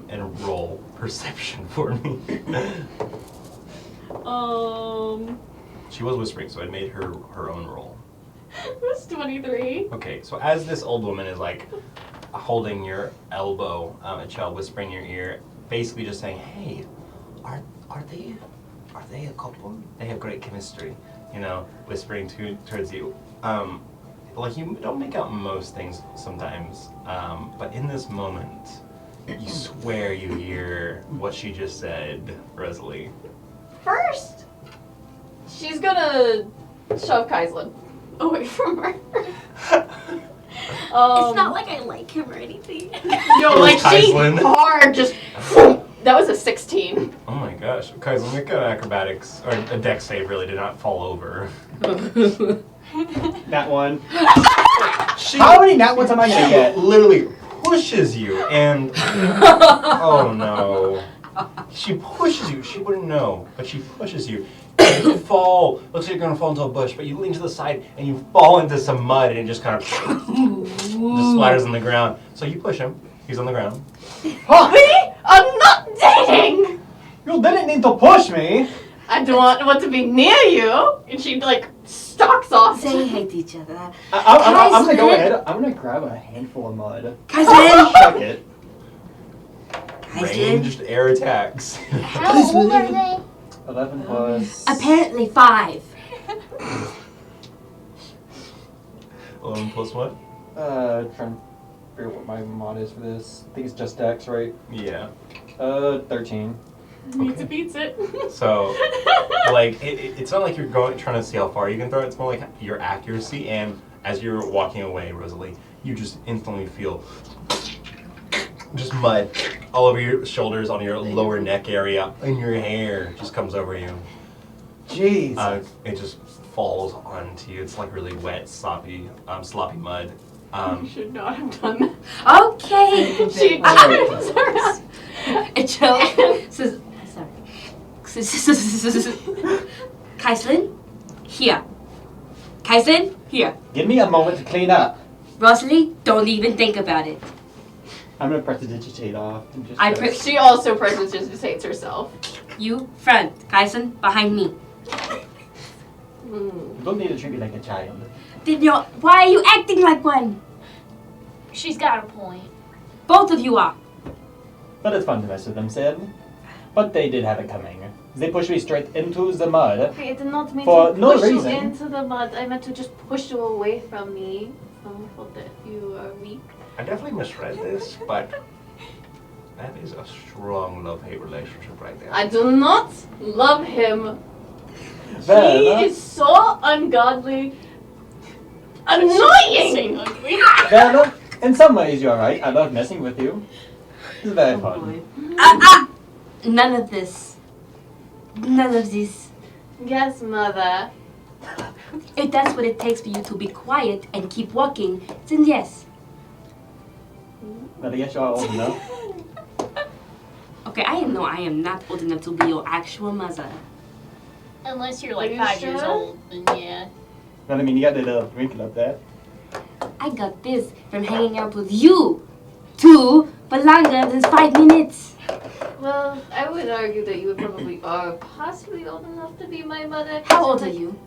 and roll perception for me. She was whispering, so I made her own roll. It was 23. Okay, so as this old woman is like holding your elbow, a child whispering in your ear, basically just saying, "Hey, are they a couple? They have great chemistry," you know, whispering towards you. Like you don't make out most things sometimes, but in this moment, you swear you hear what she just said, Rosalie. First, she's gonna shove Kaislin away from her. It's not like I like him or anything. No, like she Kaislin. hard just. That was a 16. Oh my gosh, guys, let me make an acrobatics or a dex save. Really, did not fall over. Nat one. She How many nat ones am I gonna get? literally pushes you, and oh no, she pushes you. She wouldn't know, but she pushes you. And you fall. Looks like you're gonna fall into a bush, but you lean to the side and you fall into some mud, and it just kind of just splatters on the ground. So you push him. He's on the ground. Huh. Me? I'm not dating! You didn't need to push me. I don't want to be near you. And she like stalks off. They hate each other. I'm gonna go ahead. I'm gonna grab a handful of mud. Kaislin! Chuck it. Ranged air attacks. How old are they? 11 plus. Apparently 5. 11 plus what? Trying to figure out what my mod is for this. I think it's just Dex, right? Yeah. 13. Beats it. So, like, it's not like you're trying to see how far you can throw it. It's more like your accuracy. And as you're walking away, Rosalie, you just instantly feel just mud all over your shoulders, on your lower neck area, and your hair just comes over you. Jeez. It just falls onto you. It's like really wet, sloppy mud. You should not have done that. Okay. She Alright. A child says, sorry. Kaislin, here. Kaislin, here. Give me a moment to clean up. Rosalie, don't even think about it. I'm gonna prestidigitate off. And just She also prestidigitates herself. You, front. Kaislin, behind me. You don't need to treat me like a child. Why are you acting like one? She's got a point. Both of you are. But it's fun to mess with them, Sid. But they did have it coming. They pushed me straight into the mud. Okay, I did not mean For to no push reason. you into the mud. I meant to just push you away from me. I thought that you are weak. I definitely misread this, but that is a strong love-hate relationship right there. I do not love him. Well, He is so ungodly. Annoying! Well, in some ways you're right. I love messing with you. It's very fun. None of this. None of this. Yes, mother. If that's what it takes for you to be quiet and keep walking, then yes. But I guess you are old enough. Okay, I am not old enough to be your actual mother. Unless you're like Are you 5 years sure? old, then yeah. But I mean, you got the little wrinkle up there. I got this from hanging out with you two for longer than 5 minutes. Well, I would argue that you probably are possibly old enough to be my mother. How old are you?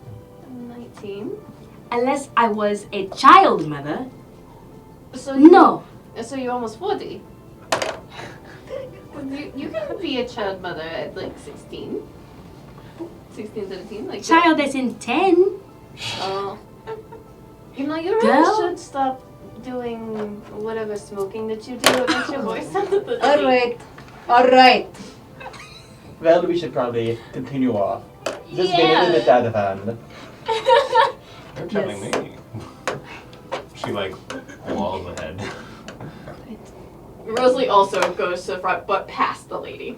I'm 19. Unless I was a child mother. So No. So you're almost 40. You can be a child mother at like 16. 16, 17, like Child is in 10. Oh. You know, you really Girl? should stop doing whatever smoking that you do. It makes your voice sound a bit Alright. Well, we should probably continue off. This is getting a Yeah. little bit out of hand. You're telling me. She like walls ahead. Rosalie also goes to the front, but past the lady.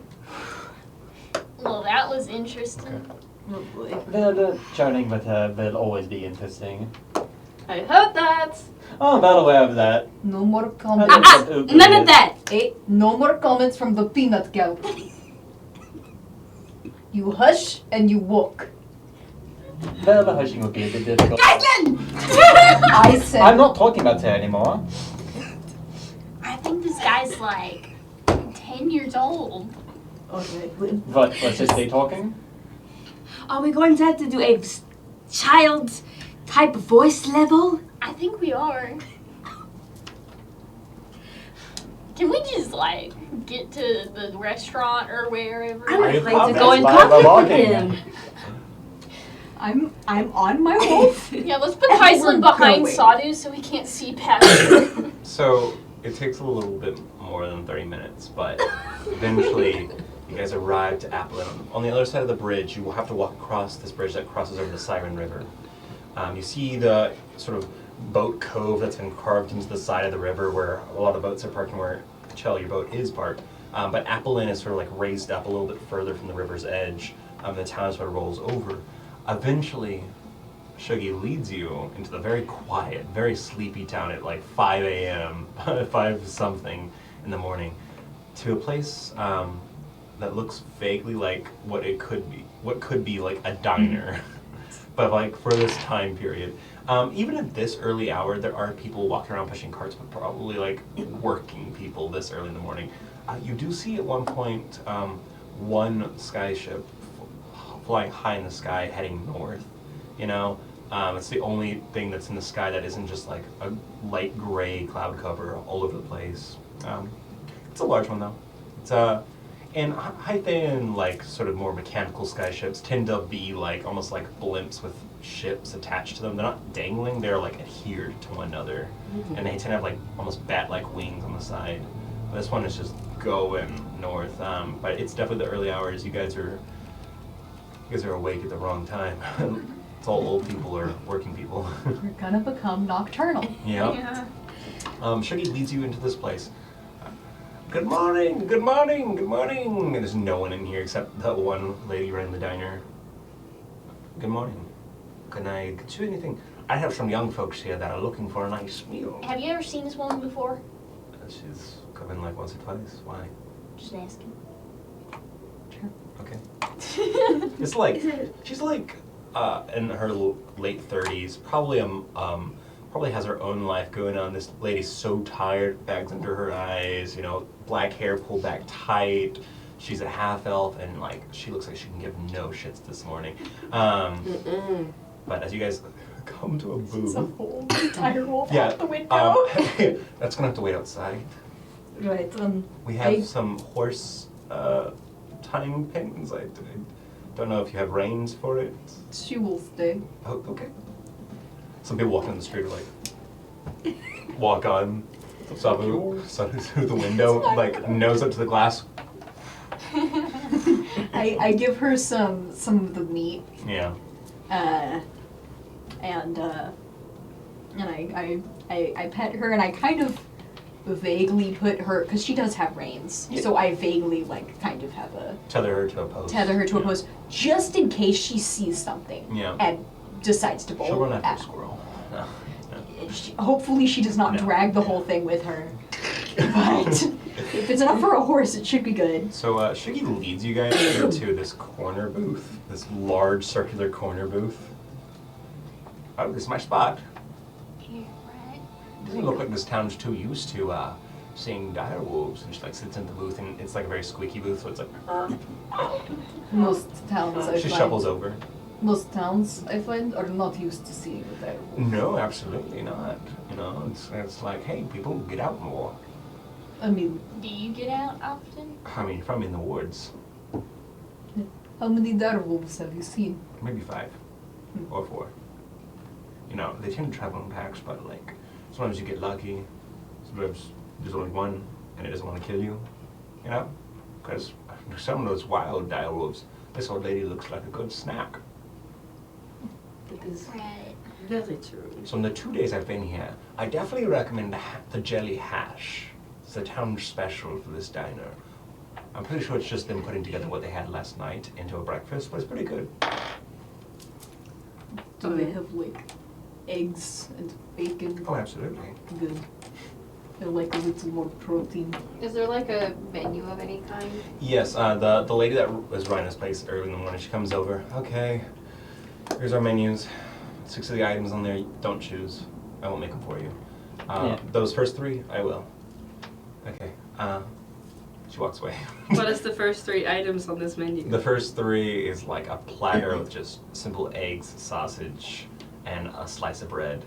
Well, that was interesting. Oh boy. Well, chatting with her will always be interesting. I heard that. Oh, I'm well aware of that. No more I comments. think that Uber None of is- that. Hey, no more comments from the peanut gallery. You hush and you walk. Well, the hushing would be a bit difficult. I said I'm not talking about her anymore. like 10 years old. Okay. But let's just stay talking. Are we going to have to do a child type voice level? I think we are. Can we just like get to the restaurant or wherever? I would like to That's go in why contact I'm with walking. him. I'm on my wolf. Yeah, let's put And Heisland we're behind going. Sadu so he can't see past her. So it takes a little bit more than 30 minutes, but eventually you guys arrive to Applin. On the other side of the bridge, you will have to walk across this bridge that crosses over the Siren River. You see the sort of boat cove that's been carved into the side of the river where a lot of boats are parking where Chell, your boat, is parked. But Applin is sort of like raised up a little bit further from the river's edge. The town sort of rolls over. Eventually, Shuggy leads you into the very quiet, very sleepy town at like 5 a.m., 5 something in the morning, to a place that looks vaguely like what could be like a diner, but like for this time period. Even at this early hour, there are people walking around pushing carts, but probably like working people this early in the morning. You do see at one point one sky ship flying high in the sky heading north, you know? It's the only thing that's in the sky that isn't just like a light gray cloud cover all over the place. It's a large one though. It's and Hythan, like sort of more mechanical sky ships tend to be like almost like blimps with ships attached to them. They're not dangling, they're like adhered to one another. Mm-hmm. And they tend to have like almost bat-like wings on the side. But this one is just going north. But it's definitely the early hours. You guys are awake at the wrong time. It's all old people or working people. We're gonna become nocturnal. Yeah. Shuggy leads you into this place. Good morning, good morning, good morning. And there's no one in here except that one lady running the diner. Good morning. Can I get you anything? I have some young folks here that are looking for a nice meal. Have you ever seen this woman before? She's come in like once or twice. Why? Just asking. Sure. Okay. It's like she's like in her late 30s, probably has her own life going on. This lady's so tired, bags under her eyes, you know, black hair pulled back tight. She's a half elf, and like she looks like she can give no shits this morning. But as you guys come to a booth, It's a whole entire wolf yeah, out the window. that's gonna have to wait outside. Right. We have some horse tying pins. I don't know if you have reins for it. She will stay. Oh, okay. Some people walking on the street are like, walk on, Sabu through the window, like nose up to the glass. I give her some of the meat. Yeah. And I pet her, and I kind of vaguely put her, because she does have reins, Yeah. so I vaguely like kind of have a Tether her to a post. a post, just in case she sees something Yeah. and decides to bolt. She'll run after out. a squirrel. No. Hopefully she does not No. drag the whole thing with her. But if it's enough for a horse, it should be good. So Shiggy leads you guys into this corner booth, this large circular corner booth. Oh, this is my spot. Yeah, right. Doesn't look like this town's too used to seeing dire wolves. And she like sits in the booth, and it's like a very squeaky booth, so it's like. Most towns I She find, shuffles over. most towns I find are not used to seeing the dire wolf. No, absolutely not. You know, it's like, hey, people, get out more. I mean, Do you get out often? I mean, if I'm in the woods, how many dire wolves have you seen? maybe 5 or 4. You know, they tend to travel in packs, but like, sometimes you get lucky. Sometimes there's only one, and it doesn't want to kill you. You know, because some of those wild dire wolves, this old lady looks like a good snack. It is Right. very true. So in the 2 days I've been here, I definitely recommend the jelly hash. It's the town special for this diner. I'm pretty sure it's just them putting together what they had last night into a breakfast, but it's pretty good. Do they have like eggs and bacon? Oh, absolutely. Good. I like a little more protein. Is there like a menu of any kind? Yes, the lady that was running this place early in the morning, she comes over. Okay, here's our menus. 6 of the items on there, don't choose. I won't make them for you. Yeah. Those first 3, I will. Okay, She walks away. What is the first 3 items on this menu? The first 3 is like a platter with just simple eggs, sausage, and a slice of bread.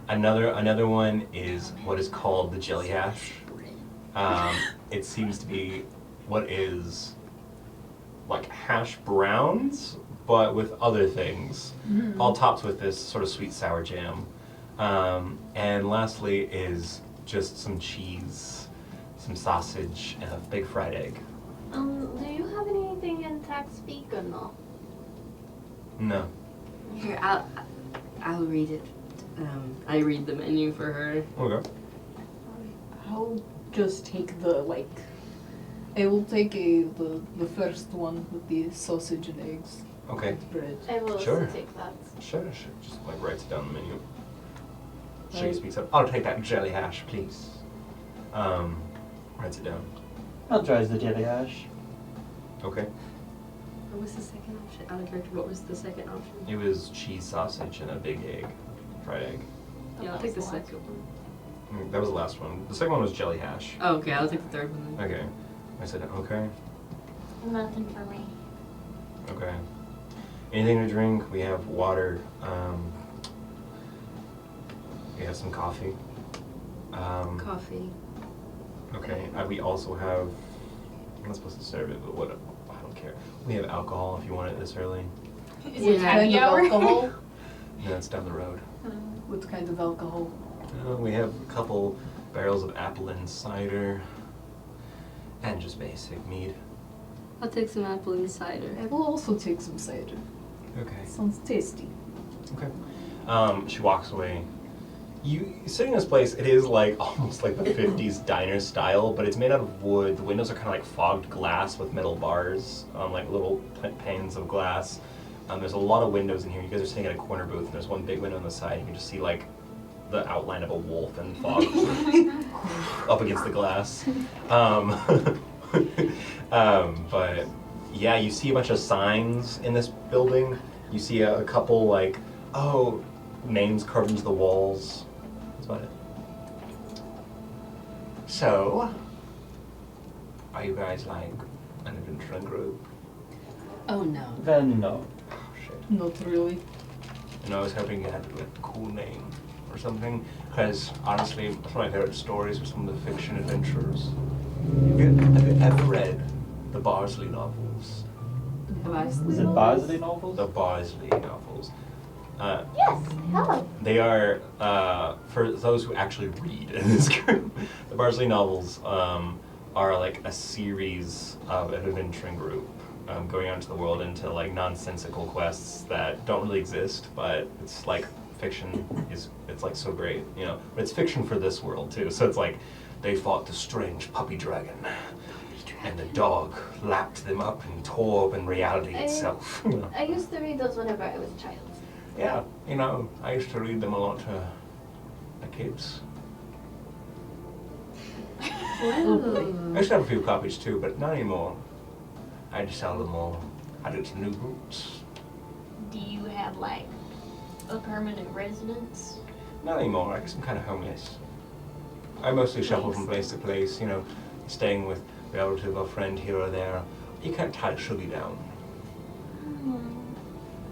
Another one is what is called the jelly hash. It seems to be what is like hash browns, but with other things, all topped with this sort of sweet sour jam. And lastly is just some cheese, some sausage, and a big fried egg. Do you have anything in tax speak or no? No. Here, I'll read it. I read the menu for her. Okay. I'll just take the I will take the first one with the sausage and eggs. Okay. And bread. I will Sure. also take that. Sure. Just like writes it down the menu. She Right. speaks up. I'll take that jelly hash, please. Writes it down. I'll try the jelly hash. Okay. What was the second option? Out of character, what was the second option? It was cheese sausage and a big egg, fried egg. Yeah, I'll take the second one. That was the last one. The second one was jelly hash. Oh, okay, I'll take the third one then. Okay. I said okay. Nothing for me. Okay. Anything to drink? We have water. We have some coffee. Coffee. Okay. We also have. I'm not supposed to serve it, but what? I don't care. We have alcohol if you want it this early. Is What it kind happy of hour? alcohol? Yeah, it's down the road. What kind of alcohol? We have a couple barrels of apple and cider, and just basic mead. I'll take some apple and cider. I will also take some cider. Okay. Sounds tasty. Okay. She walks away. You sitting in this place, it is like almost like the 50s diner style, but it's made out of wood. The windows are kind of like fogged glass with metal bars, like little panes of glass. There's a lot of windows in here. You guys are sitting at a corner booth, and there's one big window on the side. You can just see like the outline of a wolf and fog up against the glass. But yeah, you see a bunch of signs in this building. You see a couple like, names carved into the walls. That's about it. So, are you guys like an adventuring group? Oh no. Then no. Oh shit. Not really. You know, I was hoping you had like, a cool name or something, because honestly, some of my favorite stories are some of the fiction adventures. Have you ever read the Barsley novels? Is it Barsley novels? The Barsley novels. Yes, hello. They are, for those who actually read in this group, the Barsley novels are like a series of an adventuring group going out into the world into like nonsensical quests that don't really exist, but it's like fiction it's like so great, you know. But it's fiction for this world too, so it's like they fought the strange puppy dragon. And the dog lapped them up and tore open reality itself. You know. I used to read those whenever I was a child. Yeah, you know, I used to read them a lot to the kids. I used to have a few copies too, but not anymore. I had to sell them all. I did some new boots. Do you have like a permanent residence? Not anymore, I guess I'm kind of homeless. I mostly shuffle from place to place, you know, staying with a relative or friend here or there. You can't tie a sugar down.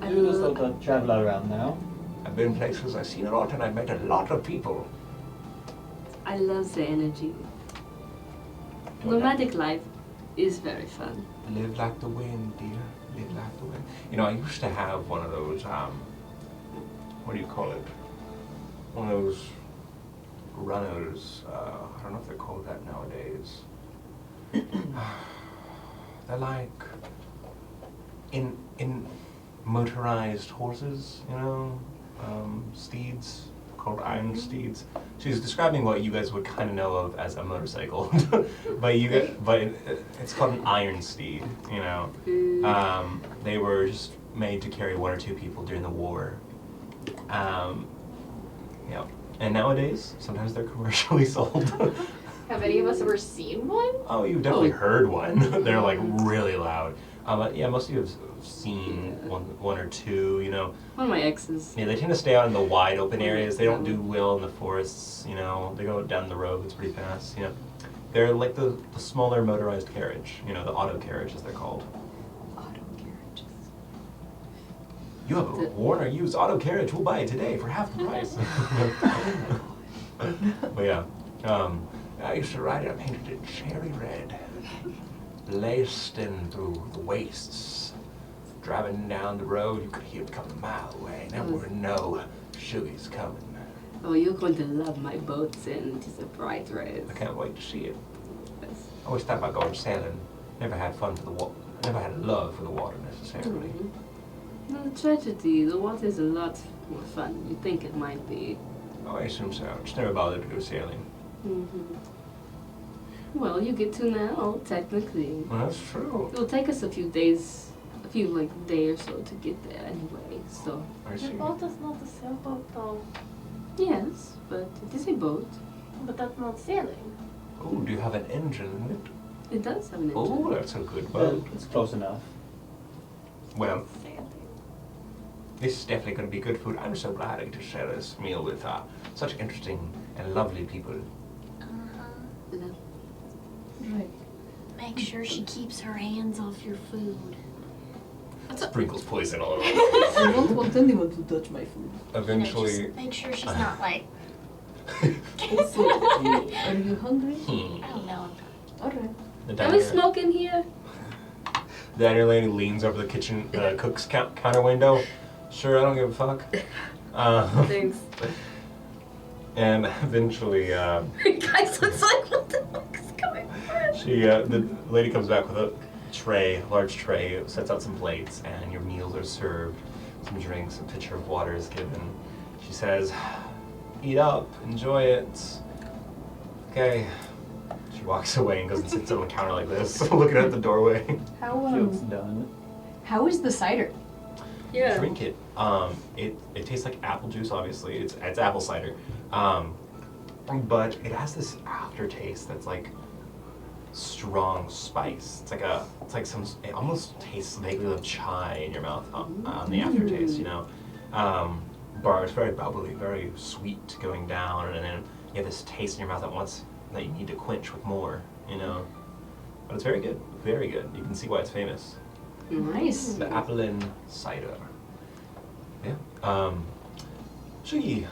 You just sort of travel around now. I've been places, I've seen a lot, and I've met a lot of people. I love the energy. Nomadic life is very fun. Live like the wind, dear. Live like the wind. You know, I used to have one of those, what do you call it? One of those runners. I don't know if they're called that nowadays. They're like in motorized horses, you know, steeds called iron steeds. She's describing what you guys would kind of know of as a motorcycle, but it's called an iron steed. You know, they were just made to carry one or two people during the war. Yeah, and nowadays sometimes they're commercially sold. Have any of us ever seen one? Oh, you've definitely heard one. They're like really loud. But yeah, most of you have seen one or two, you know. One of my exes. Yeah, they tend to stay out in the wide open areas. They don't do well in the forests, you know. They go down the roads pretty fast, you know. They're like the smaller motorized carriage, the auto carriage as they're called. Auto carriages. You have a worn or used auto carriage, we'll buy it today for half the price. But yeah, I used to ride it, I painted it cherry red. Laced in through the wastes. Driving down the road, you could hear it coming a mile away. There were no sugars coming. Oh, you're going to love my boats and just a bright red. I can't wait to see it. Yes. I always thought about going sailing. Never had fun for the water. Never had a love for the water necessarily. No, the tragedy, the water is a lot more fun. You think it might be. Oh, I assume so. Just never bothered to go sailing. Well, you get to now, technically. Well, that's true. It will take us a few days, day or so to get there anyway, so. I see. Your boat is not a sailboat though. Yes, but it is a boat. But that's not sailing. Oh, do you have an engine in it? It does have an engine. Oh, that's a good boat. It's close enough. Well, Sailing. this is definitely going to be good food. I'm so glad I get to share this meal with such interesting and lovely people. Love. Right. Make sure she keeps her hands off your food. Sprinkles poison all over. I don't want anyone to touch my food. Eventually, Just make sure she's not like, Also, are you hungry? I don't know. Alright. the Can we diner, smoke in here? the diner lady leans over the kitchen cook's counter window. Sure, I don't give a fuck. Thanks. And eventually, Guys, it's like, what the fuck is going on? the lady comes back with a large tray, sets out some plates, and your meals are served. Some drinks, a pitcher of water is given. She says, "Eat up, enjoy it." Okay. She walks away and goes and sits on the counter like this, looking at the doorway. How Joke's done. how is the cider? Yeah. Drink it. It tastes like apple juice. Obviously, it's apple cider, but it has this aftertaste that's like strong spice. It almost tastes vaguely of chai in your mouth on the aftertaste. It's very bubbly, very sweet going down, and then you have this taste in your mouth that you need to quench with more. But it's very good, very good. You can see why it's famous. Nice. The Apple cider. Yeah. She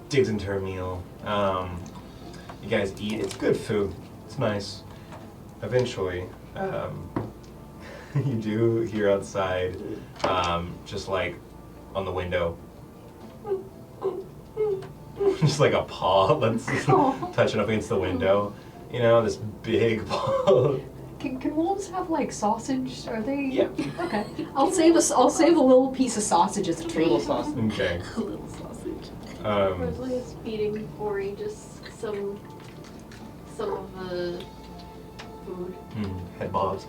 digs into her meal. You guys eat. It's good food. It's nice. Eventually, you do hear outside, just like on the window, just like a paw that's touching up against the window. This big paw. Can wolves have like sausage? Are they? Yeah. Okay. I'll save a little piece of sausage as a treat. Little sausage. Okay. A little sausage. Rosalie is feeding Ori just some of the food. Head bobs.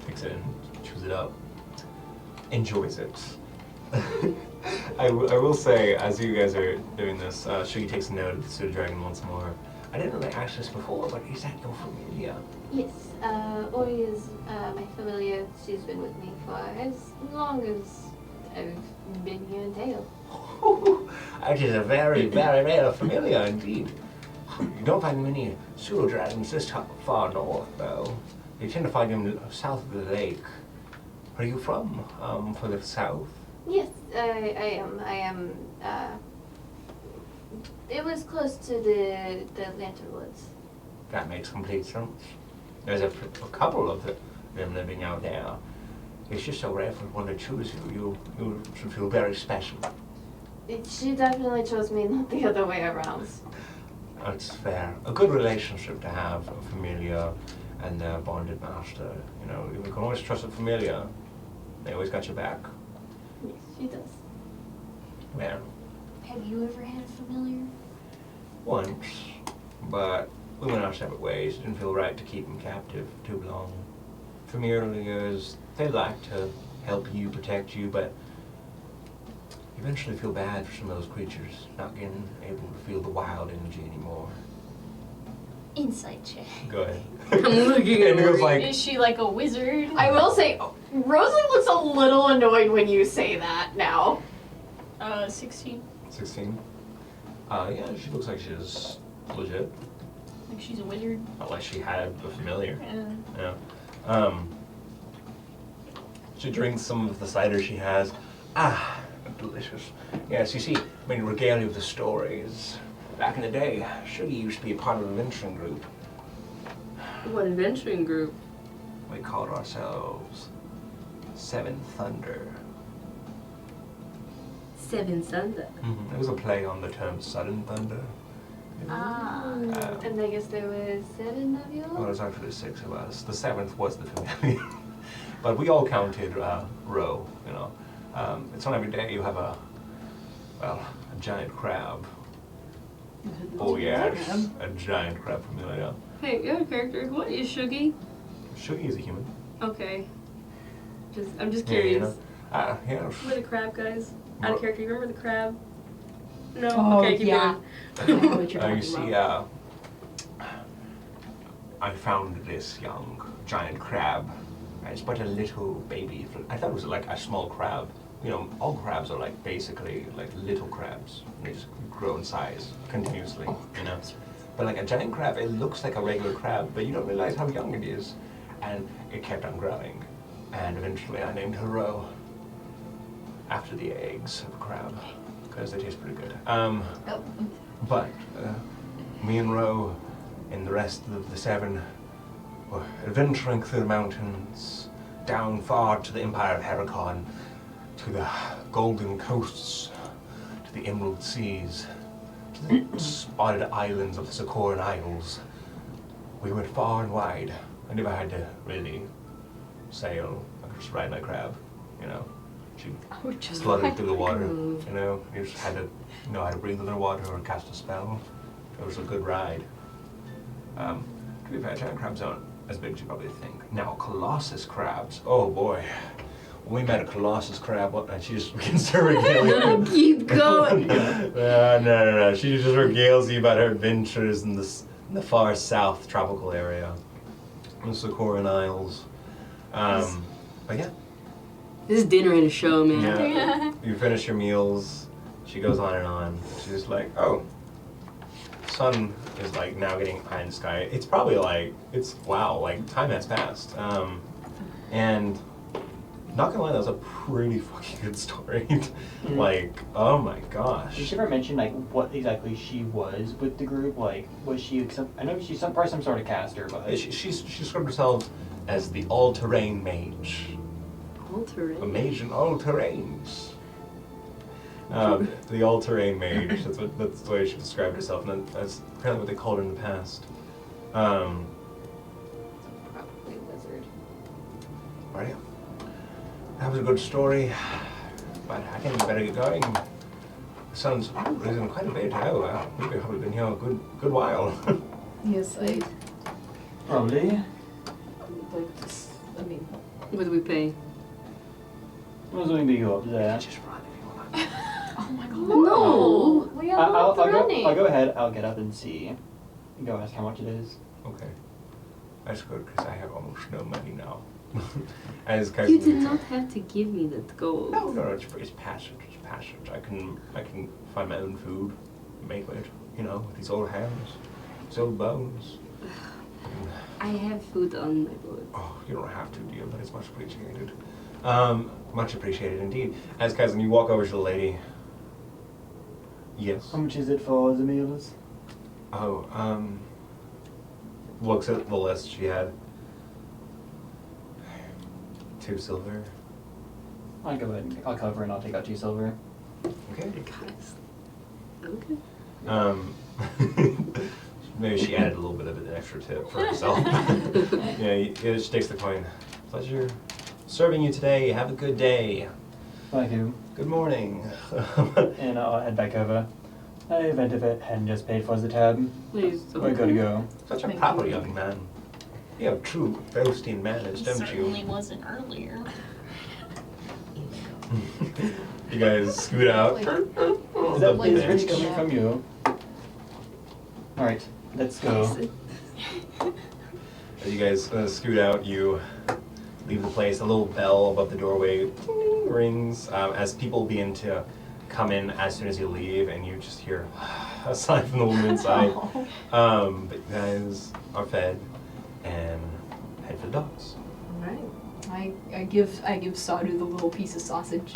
Picks it and chews it up. Enjoys it. I will say, as you guys are doing this, Shuggy takes note of the Pseudo Dragon once more. I didn't know they asked this before, but is that your familiar? Yes, Ori is my familiar. She's been with me for as long as I've been here in Dale. That is a very, very rare familiar indeed. You don't find many pseudo dragons this far north, though. You tend to find them south of the lake. Where are you from? For the south? Yes, I am. It was close to the Lantern Woods. That makes complete sense. There's a couple of them living out there. It's just so rare for one to choose you. You should feel very special. She definitely chose me, not the other way around. That's fair. A good relationship to have, a familiar and a bonded master. You can always trust a familiar. They always got your back. Yes, she does. Well, Have you ever had a familiar? once, but we went our separate ways. It didn't feel right to keep them captive too long. Familiars, they like to help you, protect you, but you eventually feel bad for some of those creatures not getting able to feel the wild energy anymore. Insight check. Go ahead. I'm looking at And it was Ori. like, Is she like a wizard? I will say, Rosalie looks a little annoyed when you say that now. 16. 16. Yeah, she looks like she's legit. Like she's a wizard. Unless she had a familiar. Yeah. Yeah. She drinks some of the cider she has. Ah, delicious. Yes, you see, I mean, regale you with the stories. Back in the day, Shuggy used to be a part of an adventuring group. What adventuring group? We called ourselves Seven Thunder. Seven Thunder. It was a play on the term sudden thunder. Ah. And I guess there was 7 of you? Well, there's actually 6 of us. The 7th was the familiar. But we all counted row, you know. It's not every day you have a giant crab. Oh yes, a giant crab familiar. Hey, you're a character. What is Shuggy? Shuggy is a human. Okay. I'm just Yeah, you curious. know. Yeah. We're the crab guys. Out of character. You remember the crab? No? Oh, Okay, keep yeah. going. I know what you're You talking see, about. I found this young giant crab. It's but a little baby. I thought it was like a small crab. You know, all crabs are like basically like little crabs. They just grow in size continuously, you know. But like a giant crab, it looks like a regular crab, but you don't realize how young it is. And it kept on growing. And eventually I named her Ro after the eggs of a crab, because they taste pretty good. But me and Ro and the rest of the 7 were adventuring through the mountains, down far to the Empire of Heracon, to the Golden Coasts, to the Emerald Seas, to the spotted islands of the Socoran Isles. We went far and wide. I never had to really sail. I could just ride my crab, you know. She floated through the water, you know. You just had to know how to breathe underwater or cast a spell. It was a good ride. To be fair, giant crabs aren't as big as you probably think. Now, Colossus crabs, oh boy. When we met a Colossus crab, and she just begins to regale you. Keep going. No. She just regales you about her adventures in the far south tropical area. The Socoran Isles. But yeah. This is dinner and a show, man. Yeah. You finish your meals. She goes on and on. She's like, oh. Sun is like now getting high in the sky. It's probably like, wow, like time has passed. And not gonna lie, that was a pretty fucking good story. Like, oh my gosh. Did she ever mention like what exactly she was with the group? Like, was she I know she's probably some sort of caster, but She described herself as the all-terrain mage. All-terrain? A mage in all terrains. The all-terrain mage. That's the way she described herself, and that's apparently what they called her in the past. Probably wizard. Right. That was a good story, but I think we better get going. The sun's risen quite a bit now. We've probably been here a good while. Yes, I probably. would like to. I mean, What do we pay? I was going to go up there. Just run if you want. oh my god. No! We have I'll lots of running. go ahead. I'll get up and see. Go ask how much it is. Okay. That's good, because I have almost no money now. As You did not have to give me that gold. No, it's passage. It's passage. I can find my own food, make it, you know, with these old hands, these old bones. I have food on my board. Oh, you don't have to, dear, but it's much appreciated. Much appreciated indeed. As Kaizen, you walk over to the lady. Yes. How much is it for the meals? Oh, looks at the list she had. 2 silver. I'll go ahead and I'll cover and I'll take out 2 silver. Okay. Guys. Okay. Maybe she added a little bit of an extra tip for herself. Yeah, she takes the coin. Pleasure serving you today. Have a good day. Thank you. Good morning. And I'll head back over. I event if it hadn't just paid for the tab. Please. We're good to go. Such a proper young man. You have true Philistine manners, don't Certainly you? wasn't earlier. You guys scoot out. Is that The rich bench. coming from you? Alright, let's go. As you guys scoot out, you leave the place. A little bell above the doorway rings as people begin to come in as soon as you leave, and you just hear a sigh from the woman inside. But you guys are fed and head for the docks. Alright. I give Sadu the little piece of sausage.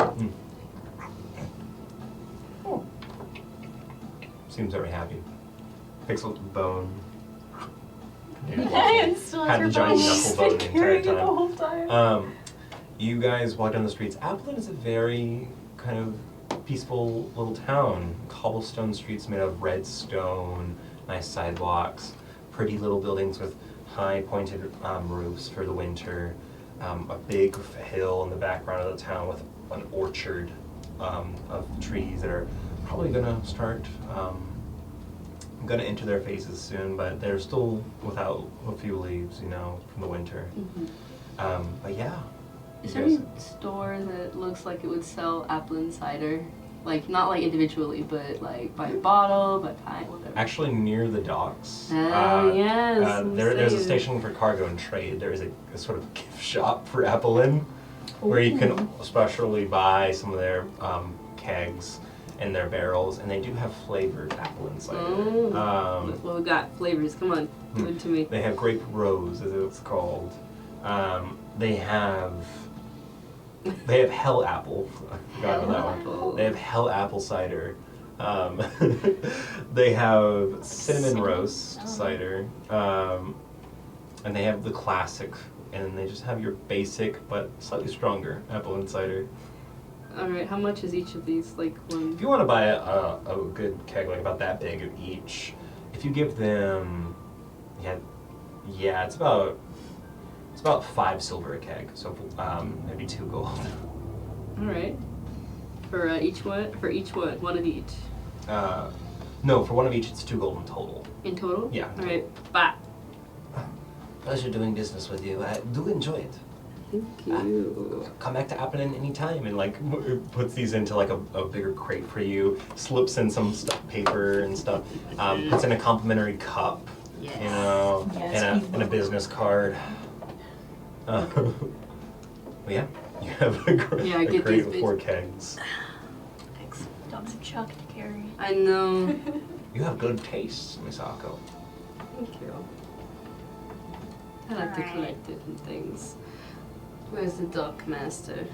Oh. Seems very happy. Picks up the bone. And still has Had her the giant bone. knuckle bone the entire Carrying it the time. whole time. You guys walk down the streets. Applin is a very kind of peaceful little town. Cobblestone streets made of red stone, nice sidewalks, pretty little buildings with high pointed roofs for the winter. A big hill in the background of the town with an orchard of trees that are probably gonna start gonna enter their phases soon, but they're still without a few leaves, you know, from the winter. But yeah. Is you there any guys- store that looks like it would sell Applin cider? Like, not like individually, but like by bottle, by pint, whatever. Actually, near the docks, Yes. there's a same. station for cargo and trade. There is a sort of gift shop for Applin, where you can especially buy some of their kegs and their barrels, and they do have flavored Applin cider. Well, we got flavors. Come on, give it to me. They have grape rose, as it's called. They have hell apple. I forgot about that one. Apple. They have hell apple cider. They have cinnamon roast cider. And they have the classic. And then they just have your basic but slightly stronger apple and cider. All right, how much is each of these? Like one. If you want to buy a good keg, like about that big of each, if you give them, yeah, it's about 5 silver a keg, so maybe 2 gold. All right. For each one. For each one of each. No, for one of each, it's 2 gold in total. In total. Yeah. All right. Bye. Pleasure doing business with you. I do enjoy it. Thank you. Come back to Appleton anytime, and like puts these into like a bigger crate for you. Slips in some paper and stuff. Puts in a complimentary cup. Yes. You know, Yes, and a business card. Well, yeah, you have a Yeah, get crate these with 4 kegs. Thanks. Dog's a chuck to carry. I know. You have good taste, Misako. Thank you. I like to Alright. collect different things. Where's the dock master?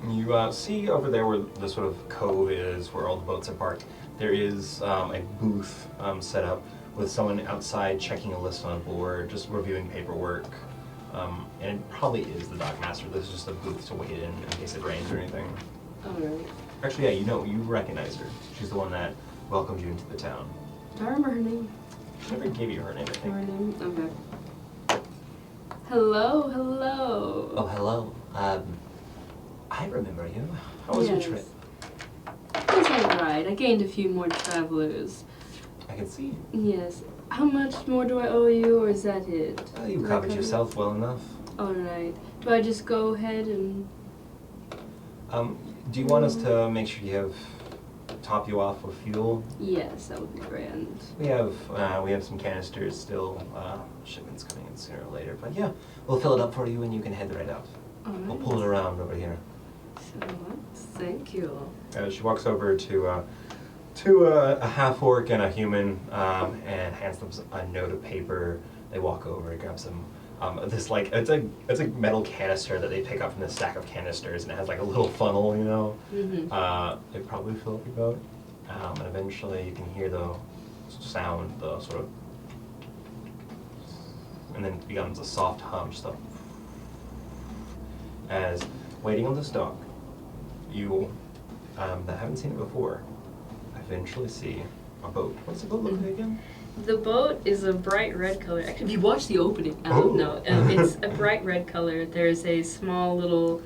You see over there where the sort of cove is, where all the boats are parked, there is a booth set up with someone outside checking a list on board, just reviewing paperwork. And it probably is the dock master. This is just a booth to wait in case it rains or anything. Alright. Actually, yeah, you recognize her. She's the one that welcomed you into the town. Do I remember her name? She never gave you her name, I think. Her name? Okay. Hello, hello. Oh, hello. I remember you. How was your Yes. trip? It was alright. I gained a few more travelers. I can see. Yes. How much more do I owe you, or is that it? You Do I covered cover yourself well enough. it? Alright. Do I just go ahead and... Do you want us to make sure you top you off with fuel? Yes, that would be grand. We have some canisters still. Shipments coming in sooner or later, but yeah, we'll fill it up for you and you can head right out. We'll Alright. pull it around over here. So, thank you. She walks over to a half orc and a human and hands them a note of paper. They walk over and grab some. This like it's a metal canister that they pick up from this stack of canisters, and it has like a little funnel, you know. Mm-hmm. They probably fill up your boat, and eventually you can hear the sound, the sort of, and then it becomes a soft hum, just a, as waiting on this dock, you that haven't seen it before, eventually see a boat. What's the boat look like again? The boat is a bright red color. Actually, if you watch the opening, Oh. no, it's a bright red color. There's a small little,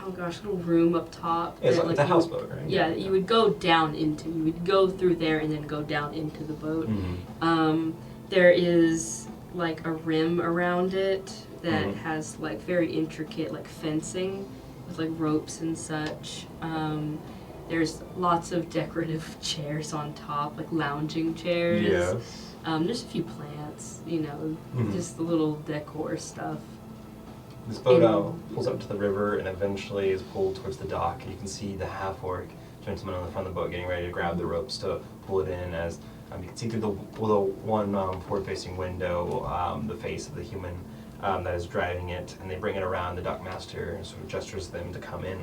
little room up top. Yeah, it's that, like it's a you- houseboat, right? Yeah, you would go down into. You would go through there and then go down into the boat. Mm-hmm. There is like a rim around it that Mhm. has like very intricate like fencing with like ropes and such. There's lots of decorative chairs on top, like lounging chairs. Yes. There's a few plants, you know, Mhm. just the little decor stuff. This boat pulls up to the river and eventually is pulled towards the dock. You can see the half-orc gentleman on the front of the boat getting ready to grab the ropes to pull it in as you can see through the one forward-facing window the face of the human that is driving it, and they bring it around. The dockmaster and sort of gestures them to come in,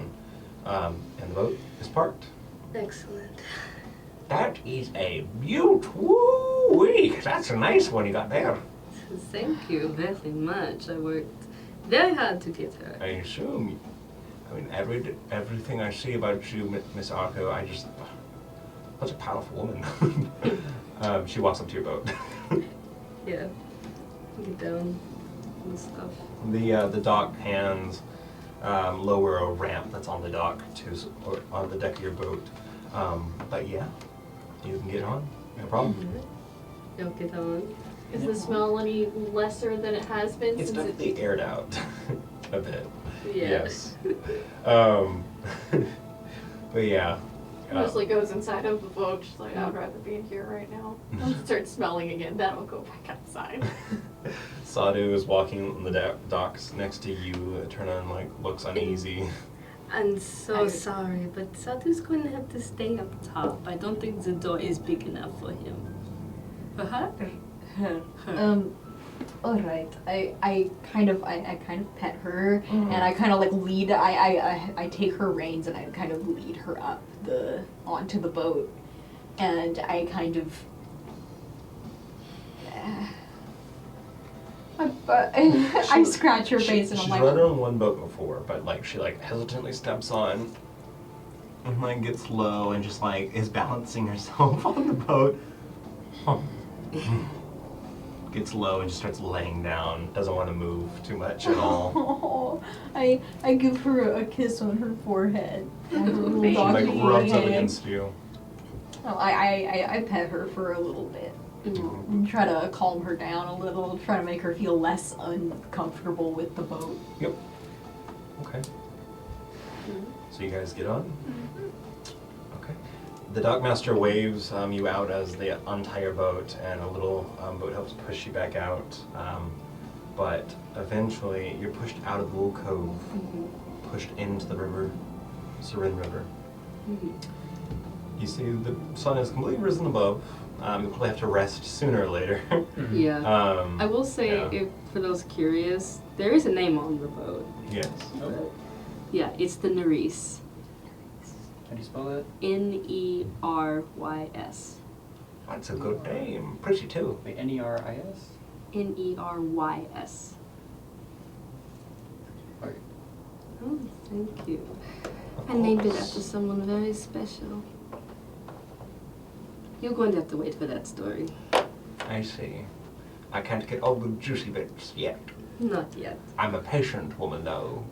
and the boat is parked. Excellent. That is a beaut. Woo-wee. That's a nice one you got there. Thank you very much. I worked very hard to get her. I assume. I mean, everything I see about you, Miss Arco, such a powerful woman. She walks up to your boat. Yeah. Get down and stuff. The dock hands lower a ramp that's on the dock or on the deck of your boat. But yeah, you can get on. No problem. You'll get on. Is the smell any lesser than it has been It's since definitely aired out a bit. Yeah. Yes. But yeah. mostly goes inside of the boat, just like, I'd rather be in here right now. I'll start smelling again, then I'll go back outside. Sadhu is walking on the docks next to you. Turn looks uneasy. I'm so sorry, but Sadhu's going to have to stay up top. I don't think the door is big enough for him. For her? Her. All right. I kind of pet her, and I kind of lead. I take her reins and I kind of lead her up onto the boat, and I kind of. I scratch her face and I'm like. She's run on one boat before, but she hesitantly steps on, and gets low and just is balancing herself on the boat. Gets low and just starts laying down. Doesn't want to move too much at all. I give her a kiss on her forehead. And her little She doggy rubs up head. against you. Well, I pet her for a little bit. And try to calm her down a little, try to make her feel less uncomfortable with the boat. Yep. Okay. So you guys get on? Okay. The dockmaster waves you out as they untie your boat, and a little boat helps push you back out. But eventually you're pushed out of the little cove, pushed into the river, Serin River. You see the sun has completely risen above. You'll probably have to rest sooner or later. Yeah. I will say, if for those curious, there is a name on the boat. Yes. But yeah, it's the Nerys. How do you spell that? Nerys. That's a good name. Pretty too. Wait, Neris? Nerys. Okay. Oh, thank you. Of I named it course. after someone very special. You're going to have to wait for that story. I see. I can't get all the juicy bits yet. Not yet. I'm a patient woman, though.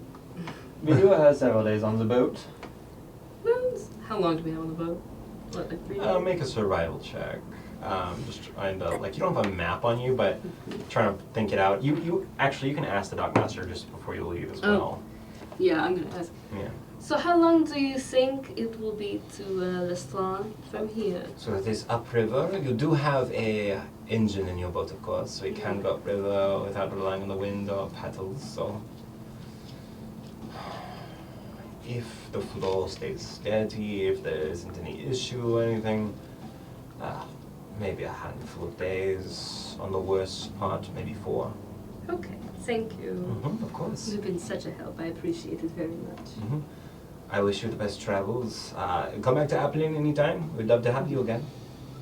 We do have several days on the boat. Well, how long do we have on the boat? What, 3 days? Make a survival check. Just trying to, you don't have a map on you, but trying to think it out. You can ask the dockmaster just before you leave as well. Yeah, I'm going to ask. Yeah. So how long do you think it will be to Lestran from here? So it is upriver. You do have a engine in your boat, of course, so you can go upriver without relying on the wind or paddles. So if the flow stays steady, if there isn't any issue or anything, maybe a handful of days. On the worst part, maybe 4. Okay, thank you. Of course. You've been such a help. I appreciate it very much. I wish you the best travels. Come back to Appling anytime. We'd love to have you again,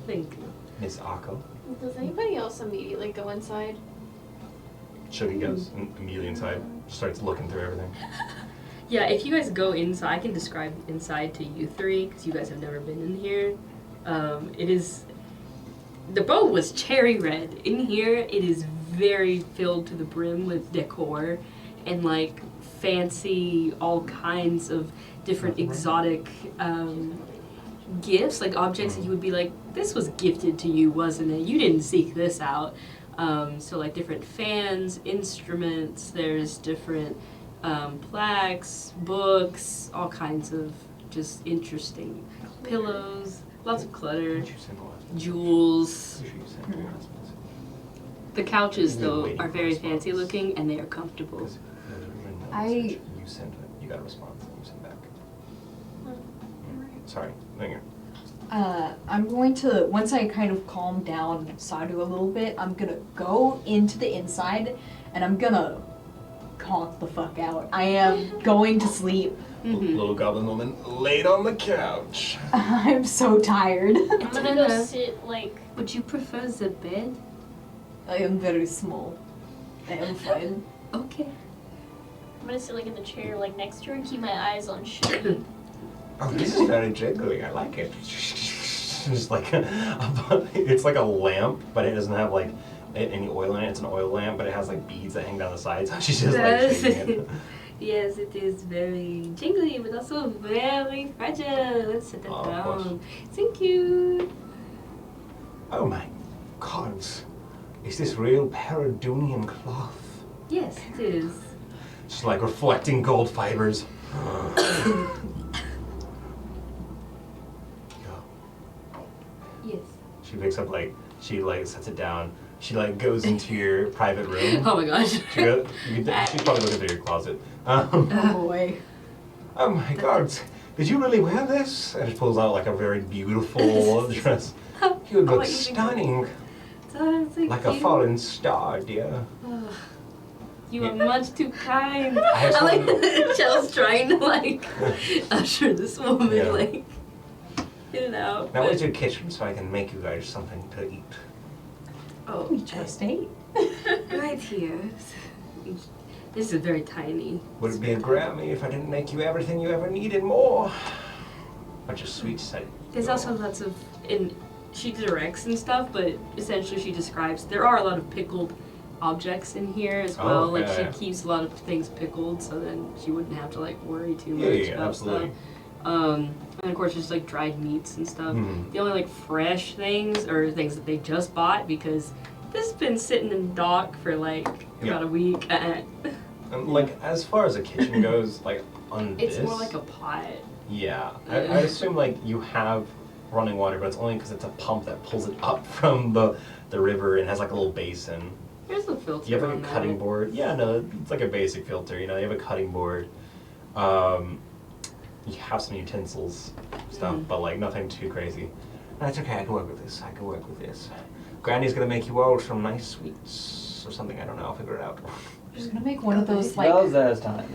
Thank you. Miss Arco. Does anybody else immediately go inside? So he goes immediately inside, starts looking through everything. Yeah, if you guys go inside, I can describe inside to you three, because you guys have never been in here. It is... The boat was cherry red. In here, it is very filled to the brim with decor and fancy, all kinds of different exotic gifts, objects that you would be this was gifted to you, wasn't it? You didn't seek this out. So different fans, instruments, there's different plaques, books, all kinds of just interesting pillows, lots of clutter, jewels. The couches, though, are very fancy looking and they are comfortable. I- You sent it. You got a response. You sent back. Sorry. Thank you. I'm going to, once I kind of calm down Sadu a little bit, I'm gonna go into the inside and I'm gonna conk the fuck out. I am going to sleep. Little goblin woman laid on the couch. I'm so tired. I'm gonna go sit like. Would you prefer the bed? I am very small. I am fine. Okay. I'm gonna sit like in the chair like next to her and keep my eyes on Shane. Oh, this is very jiggly. I like it. Just like it's like a lamp, but it doesn't have like any oil in it. It's an oil lamp, but it has like beads that hang down the sides. She's just like shaking it. Yes, it is very jingly, but also very fragile. Let's set that Oh, of course. down. Thank you. Oh my gods. Is this real Paradunian cloth? Yes, it is. She's like reflecting gold fibers. Yes. She picks up she sets it down. She goes into your private room. Oh my gosh. She's probably looking through your closet. Oh boy. Oh my god, did you really wear this? And it pulls out like a very beautiful dress. You look what you think of- stunning, like a fallen star, dear. You are much too kind. I have I like something- Chel's trying to usher this woman Yeah. in and out. Now but- where's your kitchen so I can make you guys something to eat? Oh, We just ate. right here. This is very tiny. Would it be a Grammy if I didn't make you everything you ever needed more? Bunch of sweet sight. There's also lots of she directs and stuff, but essentially she describes there are a lot of pickled objects in here as well. Oh, yeah, she yeah. keeps a lot of things pickled, so then she wouldn't have to worry too much Yeah, about absolutely. stuff. And of course, just dried meats and stuff. Mhm. The only fresh things are things that they just bought because this has been sitting in dock for about a week. And as far as a kitchen goes, on It's this, more like a pot. yeah. I assume you have running water, but it's only because it's a pump that pulls it up from the river and has a little basin. There's a filter. You have on a cutting that. board. Yeah, no, it's like a basic filter. You have a cutting board. You have some utensils stuff, but nothing too crazy. That's okay. I can work with this. Granny's gonna make you all some nice sweets or something. I don't know. I'll figure it out. I'm just gonna make one of those Now's as time.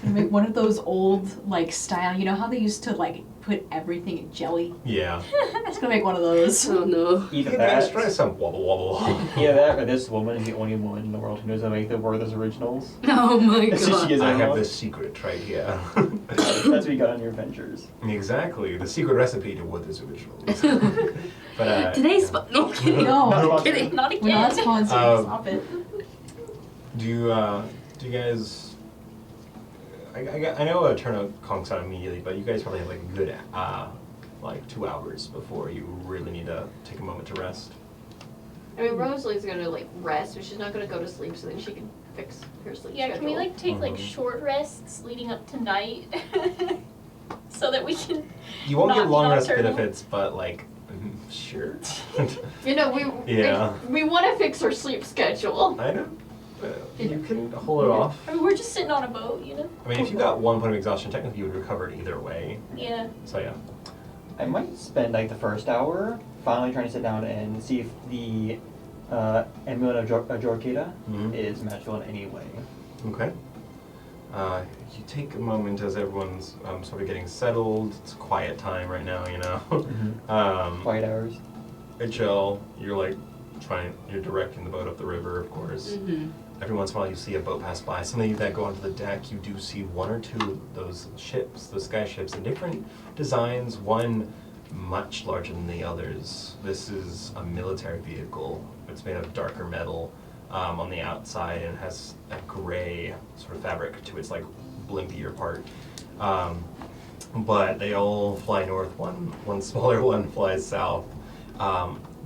gonna make one of those old style. You know how they used to put everything in jelly? Yeah. I'm just gonna make one of those. Oh no. Either Hey guys, try that, some wobble wobble. either that, or this woman is the only woman in the world who knows how to make the Werther's originals. Oh my So god. she is I a have one. this secret right here. That's what you got on your adventures. Exactly, the secret recipe to Werther's originals. But Today's yeah. no kidding. No, Not I'm sponsored. kidding. Not we're not again. sponsored. Stop it. Do you guys? I know a turn conks out immediately, but you guys probably have a good 2 hours before you really need to take a moment to rest. I mean, Rosalie's gonna rest, but she's not gonna go to sleep, so then she can fix her sleep Yeah, schedule. can we take Mhm. short rests leading up to night, so that we can? You won't get Not long rest nocturnal. benefits, but sure. We we want to fix her sleep schedule. I know. You can hold it off. I mean, we're just sitting on a boat, I mean, if you got 1 point of exhaustion, technically you would recover it either way. Yeah. So yeah. I might spend the first hour finally trying to sit down and see if the amulet of Jorkita Mhm. is magical in any way. Okay. You take a moment as everyone's sort of getting settled. It's a quiet time right now, Quiet hours. HL, you're you're directing the boat up the river, of course. Mm-hmm. Every once in a while you see a boat pass by. Some of you that go onto the deck, you do see 1 or 2 of those ships, those sky ships, in different designs, one much larger than the others. This is a military vehicle. It's made of darker metal on the outside and has a gray sort of fabric to its blimpier part. But they all fly north, one smaller one flies south.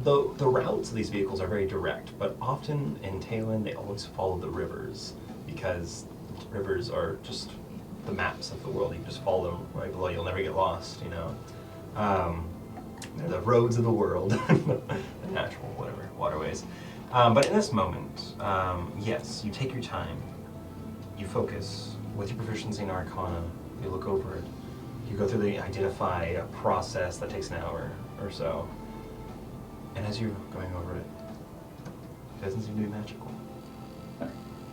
The routes of these vehicles are very direct, but often in Talon they always follow the rivers because rivers are just the maps of the world. You just follow them right below. You'll never get lost. They're the roads of the world, the natural waterways. But in this moment, yes, you take your time. you focus with your proficiency in Arcana. You look over it. You go through the identify process that takes an hour or so. And as you're going over it, it doesn't seem to be magical.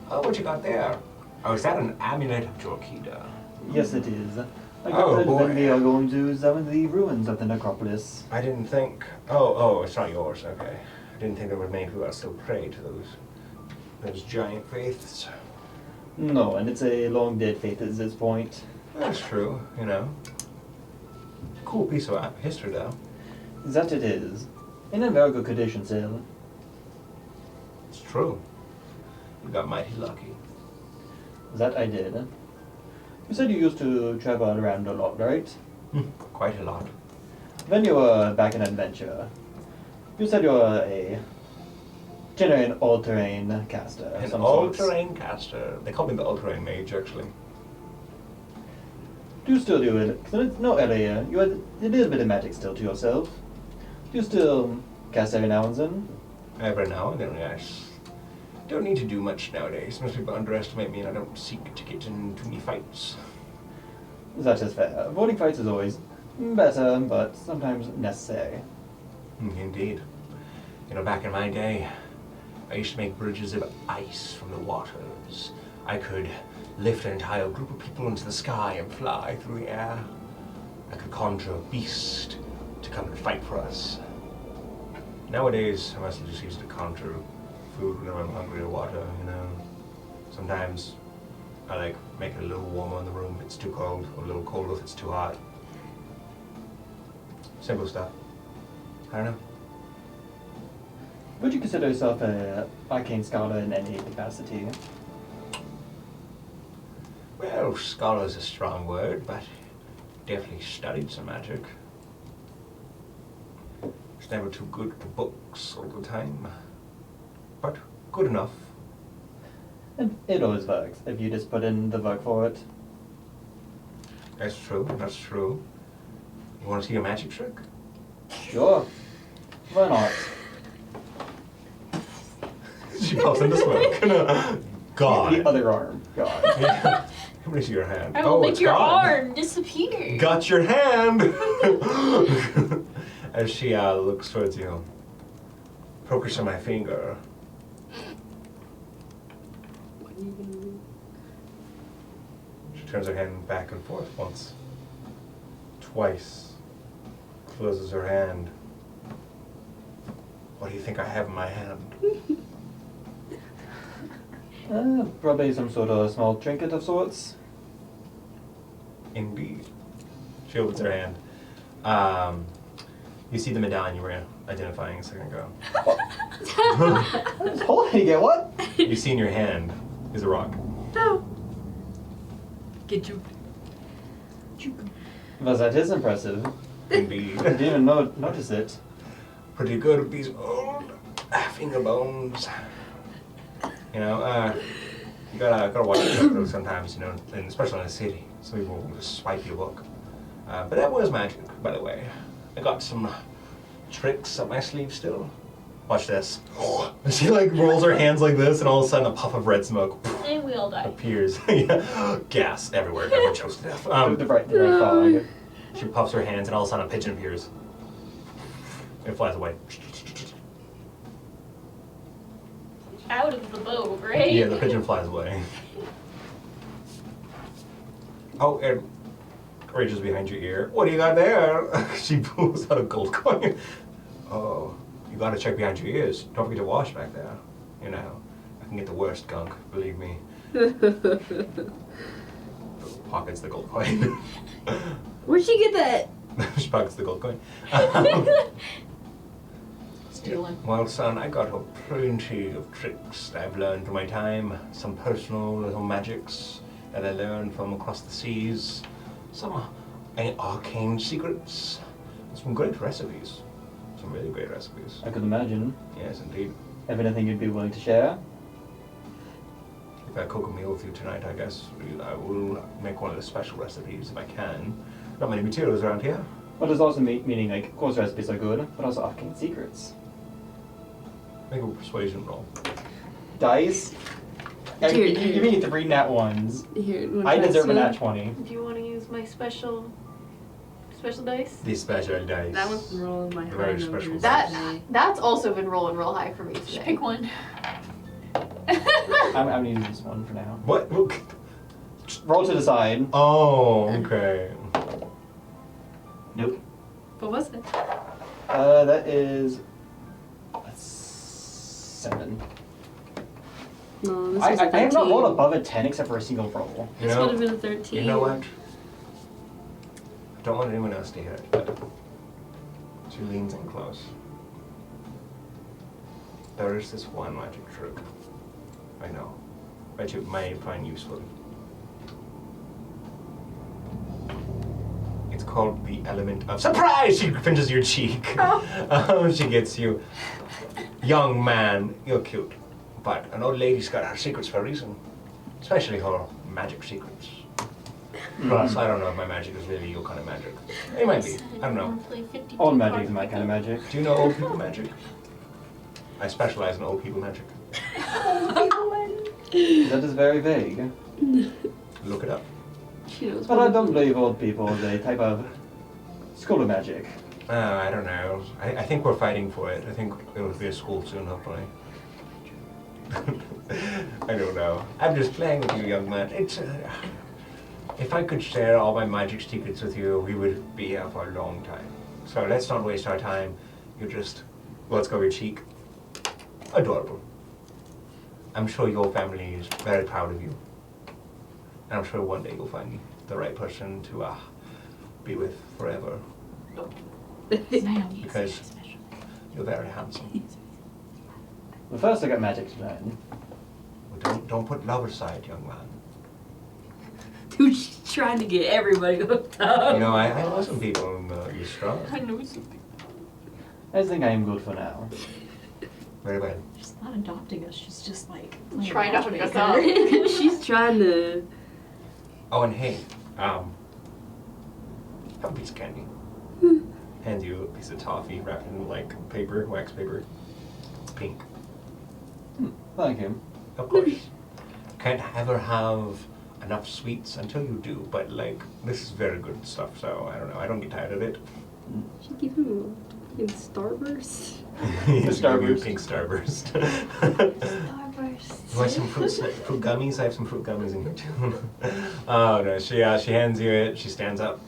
Oh, what you got there? Oh, is that an amulet of Jorkida? Yes, it is. I Oh, guess boy. then we are going to examine the ruins of the necropolis. I didn't think. Oh, it's not yours. Okay. I didn't think there were many who are still prey to those giant faiths. No, and it's a long dead faith at this point. That's true, you know. Cool piece of history, though. That it is. In a very good condition still. It's true. You got mighty lucky. That I did. You said you used to travel around a lot, right? Quite a lot. When you were back in adventure, you said you were a generally an all-terrain caster. of An some sorts. all-terrain caster. They call me the all-terrain mage, actually. Do you still do it? Because no earlier, you had a little bit of magic still to yourself. Do you still cast every now and then? Every now and then, yes. Don't need to do much nowadays. Most people underestimate me and I don't seek to get into too many fights. That is fair. Avoiding fights is always better, but sometimes necessary. Indeed. You know, back in my day, I used to make bridges of ice from the waters. I could lift an entire group of people into the sky and fly through the air. I could conjure a beast to come and fight for us. Nowadays, I mostly just use it to conjure food whenever I'm hungry or water, you know. Sometimes I like make it a little warmer in the room if it's too cold, or a little colder if it's too hot. Simple stuff. I don't know. Would you consider yourself an arcane scholar in any capacity? Well, scholar's a strong word, but definitely studied some magic. It's never too good at the books all the time, but good enough. And it always works if you just put in the work for it. That's true, that's true. You want to see a magic trick? Sure. Why not? She pops into smoke. God. The other arm. God. Yeah. Let me see your hand. I will make it's your gone. arm disappear. Got your hand! As she looks towards you. Focus on my finger. She turns her hand back and forth once. Twice. Closes her hand. What do you think I have in my hand? Probably some sort of small trinket of sorts. Indeed. She opens her hand. You see the medallion you were identifying a second ago. Hold on, you get what? You see in your hand is a rock. Get you. Well, that is impressive. Indeed. I didn't even notice it. Pretty good with these old finger bones. You know, you gotta watch it though sometimes, you know, and especially in the city. Some people will just swipe your book. But that was magic, by the way. I got some tricks up my sleeve still. Watch this. And she like rolls her hands like this, and all of a sudden a puff of red smoke And we all die. appears. Yeah. Gas everywhere. Everyone chokes to death. The bright fog. She puffs her hands, and all of a sudden a pigeon appears. It flies away. Out of the boat, right? Yeah, the pigeon flies away. Oh, and reaches behind your ear. What do you got there? She pulls out a gold coin. Oh, you gotta check behind your ears. Don't forget to wash back there. You know, I can get the worst gunk, believe me. Pockets the gold coin. Where'd she get that? She pockets the gold coin. Stealing. Well, son, I got a plenty of tricks that I've learned through my time. Some personal little magics that I learned from across the seas. Some arcane secrets. And some great recipes. Some really great recipes. I could imagine. Yes, indeed. Have anything you'd be willing to share? If I cook a meal with you tonight, I guess I will make one of the special recipes if I can. Not many materials around here. But there's also meaning, like, of course recipes are good, but also arcane secrets. Make a persuasion roll. Dice? Here, Give me 3 nat ones. Here, wanna I try deserve a this nat one? 20. Do you want to use my special dice? The special dice. That one's been rolling my high Very numbers. special That's also been rolling real high for me Just today. pick one. I'm gonna use this one for now. What? Roll to the side. Oh, okay. Nope. What was it? That is a 7. No, this I was a 13. have not rolled above a 10 except for a single roll. You This know, would have been a 13. you know what? I don't want anyone else to hear it, but she leans in close. There is this one magic trick. I know. That you might find useful. It's called the element of surprise! She pinches your cheek. She gets you. Young man, you're cute. But an old lady's got her secrets for a reason. Especially her magic secrets. Plus, I don't know if my magic is really your kind of magic. It might be. I don't know. Old magic is my kind of magic. Do you know old people magic? I specialize in old people magic. That is very vague. Look it up. She knows But what I don't believe old people is a type of school of magic. I don't know. I think we're fighting for it. I think it will be a school soon, hopefully. I don't know. I'm just playing with you, young man. It's if I could share all my magic secrets with you, we would be here for a long time. So let's not waste our time. You just, let's go your cheek. Adorable. I'm sure your family is very proud of you. And I'm sure one day you'll find the right person to be with forever. Because you're very handsome. But first I got magic to learn. Well, don't put love aside, young man. Dude, she's trying to get everybody hooked up. You know, I know some people in you're strong. I know something. I think I am good for now. Very well. She's not adopting us. She's just like playing Trying to hook us matchmaker. up. She's trying to. Oh, and hey, have a piece of candy. Hands you a piece of toffee wrapped in like paper, wax paper. It's pink. Thank you. Of course. Can't ever have enough sweets until you do, but like, this is very good stuff, so I don't know, I don't get tired of it. She give him a fucking starburst. Yes, give you a Starburst. pink starburst. Starburst. You want some fruit gummies? I have some fruit gummies in here too. Oh no, she hands you it, she stands up,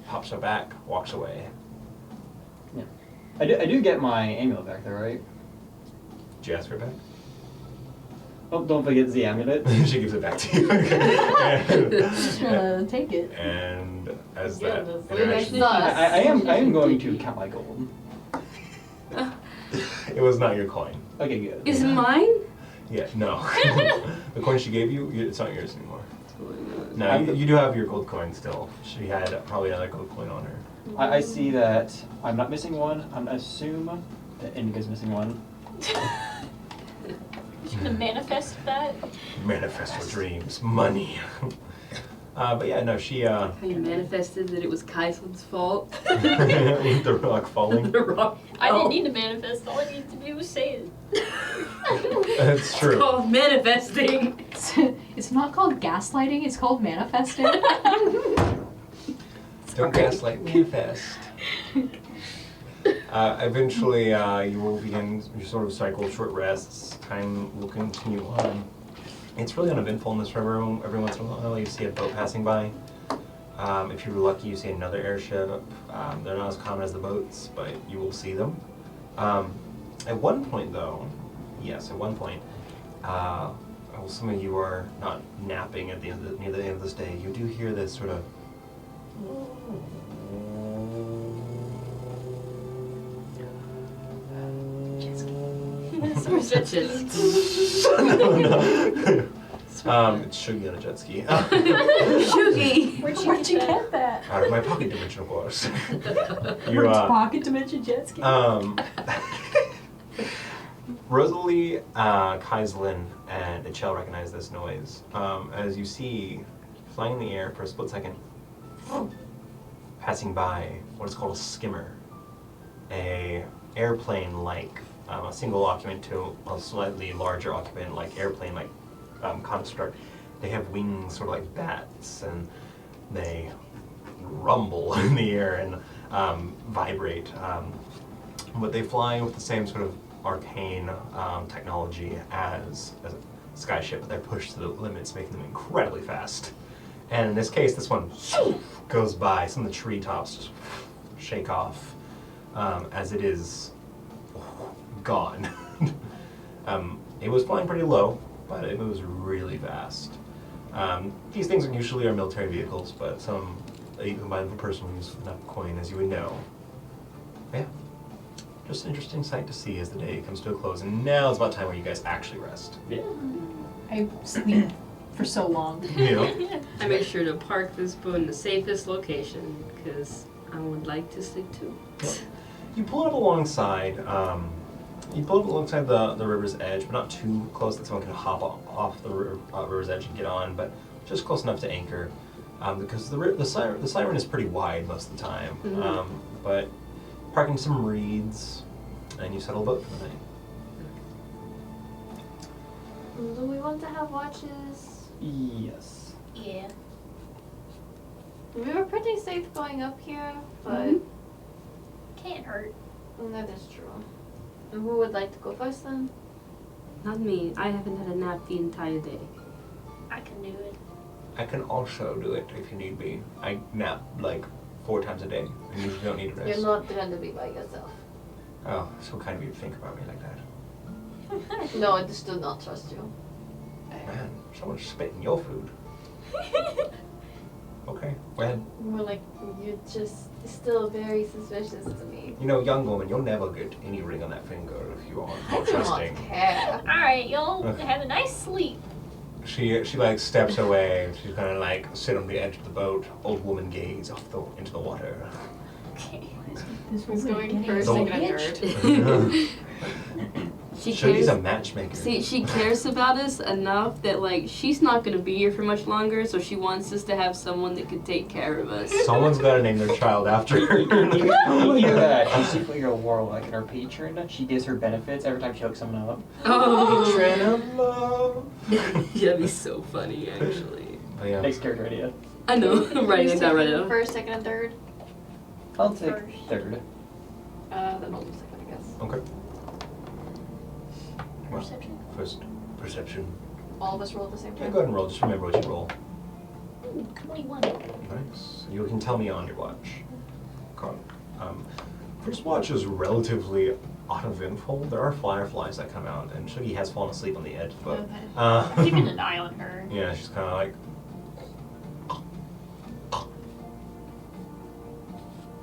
pops her back, walks away. Yeah. I do get my amulet back there, right? Did you ask for it back? Oh, don't forget the amulet. She gives it back to you. She's trying to take it. And as Yeah, that that's interaction, I am going to count my gold. it was not your coin. Okay, good. Is it mine? Yeah, no. The coin she gave you, it's not yours anymore. No, you do have your gold coin still. She had probably another gold coin on her. I see that I'm not missing one. I'm gonna assume that Indigo's missing one. You gonna manifest that? Manifest your dreams, money. But yeah, no, she How you manifested that it was Kaislin's fault. with the rock falling. The rock. I didn't need to manifest. All I needed to do was say it. That's It's true. called manifesting. It's not called gaslighting. It's called manifesting. Don't gaslight, manifest. Eventually, you will begin your sort of cycle, short rests. Time will continue on. It's really uneventful in this river. Every once in a while, you see a boat passing by. If you're lucky, you see another airship. They're not as common as the boats, but you will see them. At one point, though, yes, at one point, well, some of you are not napping at the end near the end of this day. You do hear this sort of. It's Shuggy on a jet ski. Shugi. Where'd you get that? Out of my pocket dimension, of course. From pocket dimension jet ski. Rosalie, Kaislin, and Ichel recognize this noise. As you see, flying in the air for a split second, passing by what is called a skimmer, a airplane-like, a single occupant to a slightly larger occupant, like airplane-like construct. They have wings sort of like bats, and they rumble in the air and vibrate. But they fly with the same sort of arcane technology as a skyship, but they're pushed to the limits, making them incredibly fast. And in this case, this one goes by. Some of the treetops just shake off as it is gone. It was flying pretty low, but it moves really fast. These things usually are military vehicles, but some you can buy them for personal use with enough coin, as you would know. Yeah, just an interesting sight to see as the day comes to a close. And now it's about time where you guys actually rest. Yeah. I sleep for so long. You know? I make sure to park this boat in the safest location because I would like to sleep too. You pull it up alongside. You pull up alongside the river's edge, but not too close that someone can hop off the river's edge and get on, but just close enough to anchor. Because the siren is pretty wide most of the time. Mm-hmm. But parking some reeds, and you settle a boat for the night. Do we want to have watches? Yes. Yeah. We were pretty safe going up here, but Mm-hmm. Can't hurt. that is true. And who would like to go first then? Not me. I haven't had a nap the entire day. I can do it. I can also do it if you need me. I nap like 4 times a day. I usually don't need a rest. You're not going to be by yourself. Oh, so kind of you to think about me like that. No, I just do not trust you. Man, someone's spitting your food. Okay, go ahead. We're like, you're just still very suspicious to me. You know, young woman, you'll never get any ring on that finger if you aren't I more do not trusting. care. Alright, y'all Okay. have a nice sleep. She like steps away. She's gonna like sit on the edge of the boat. Old woman gaze off into the water. Okay. This Who's woman going getting first? so I'm gonna hitched. nerd. She Shuggy's cares. a matchmaker. See, she cares about us enough that like she's not gonna be here for much longer, so she wants us to have someone that could take care of us. Someone's gotta name their child after her. You hear that? She's secretly a warlock, and her patron, she gives her benefits every time she hooks someone up. Oh, Patron of love. that'd be so funny, actually. But yeah. Next character idea. I know. I'm writing Who's it down right taking now. First, second, and third? I'll take First. third. Then I'll do second, I guess. Okay. Well, Perception. first perception. All of us roll at the same Yeah, time? go ahead and roll. Just remember what you roll. Ooh, 21. Nice. You can tell me on your watch. Go on. First watch is relatively uneventful. There are fireflies that come out, and Shuggy has fallen asleep on the edge, but Okay. I'm keeping an eye on her. yeah, she's kind of like.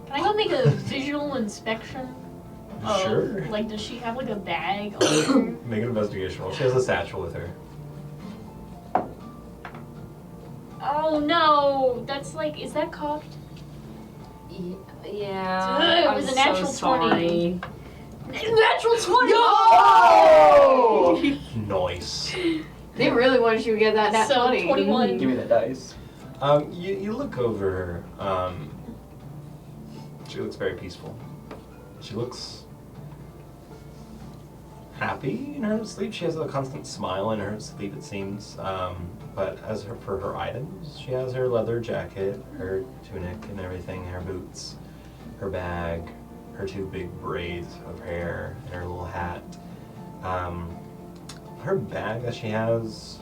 Can I go make a visual inspection? Of, Sure. Like, does she have like a bag on her? Make an investigation roll. She has a satchel with her. Oh no! That's like, is that cocked? Yeah. It was I'm a natural so 20. sorry. Natural 20! Oh! Nice. They really wanted you to get that So, 20. 21. Give me that dice. You look over her. She looks very peaceful. She looks happy in her sleep. She has a constant smile in her sleep, it seems. But for her items, she has her leather jacket, her tunic and everything, her boots, her bag, her 2 big braids of hair, and her little hat. Her bag that she has,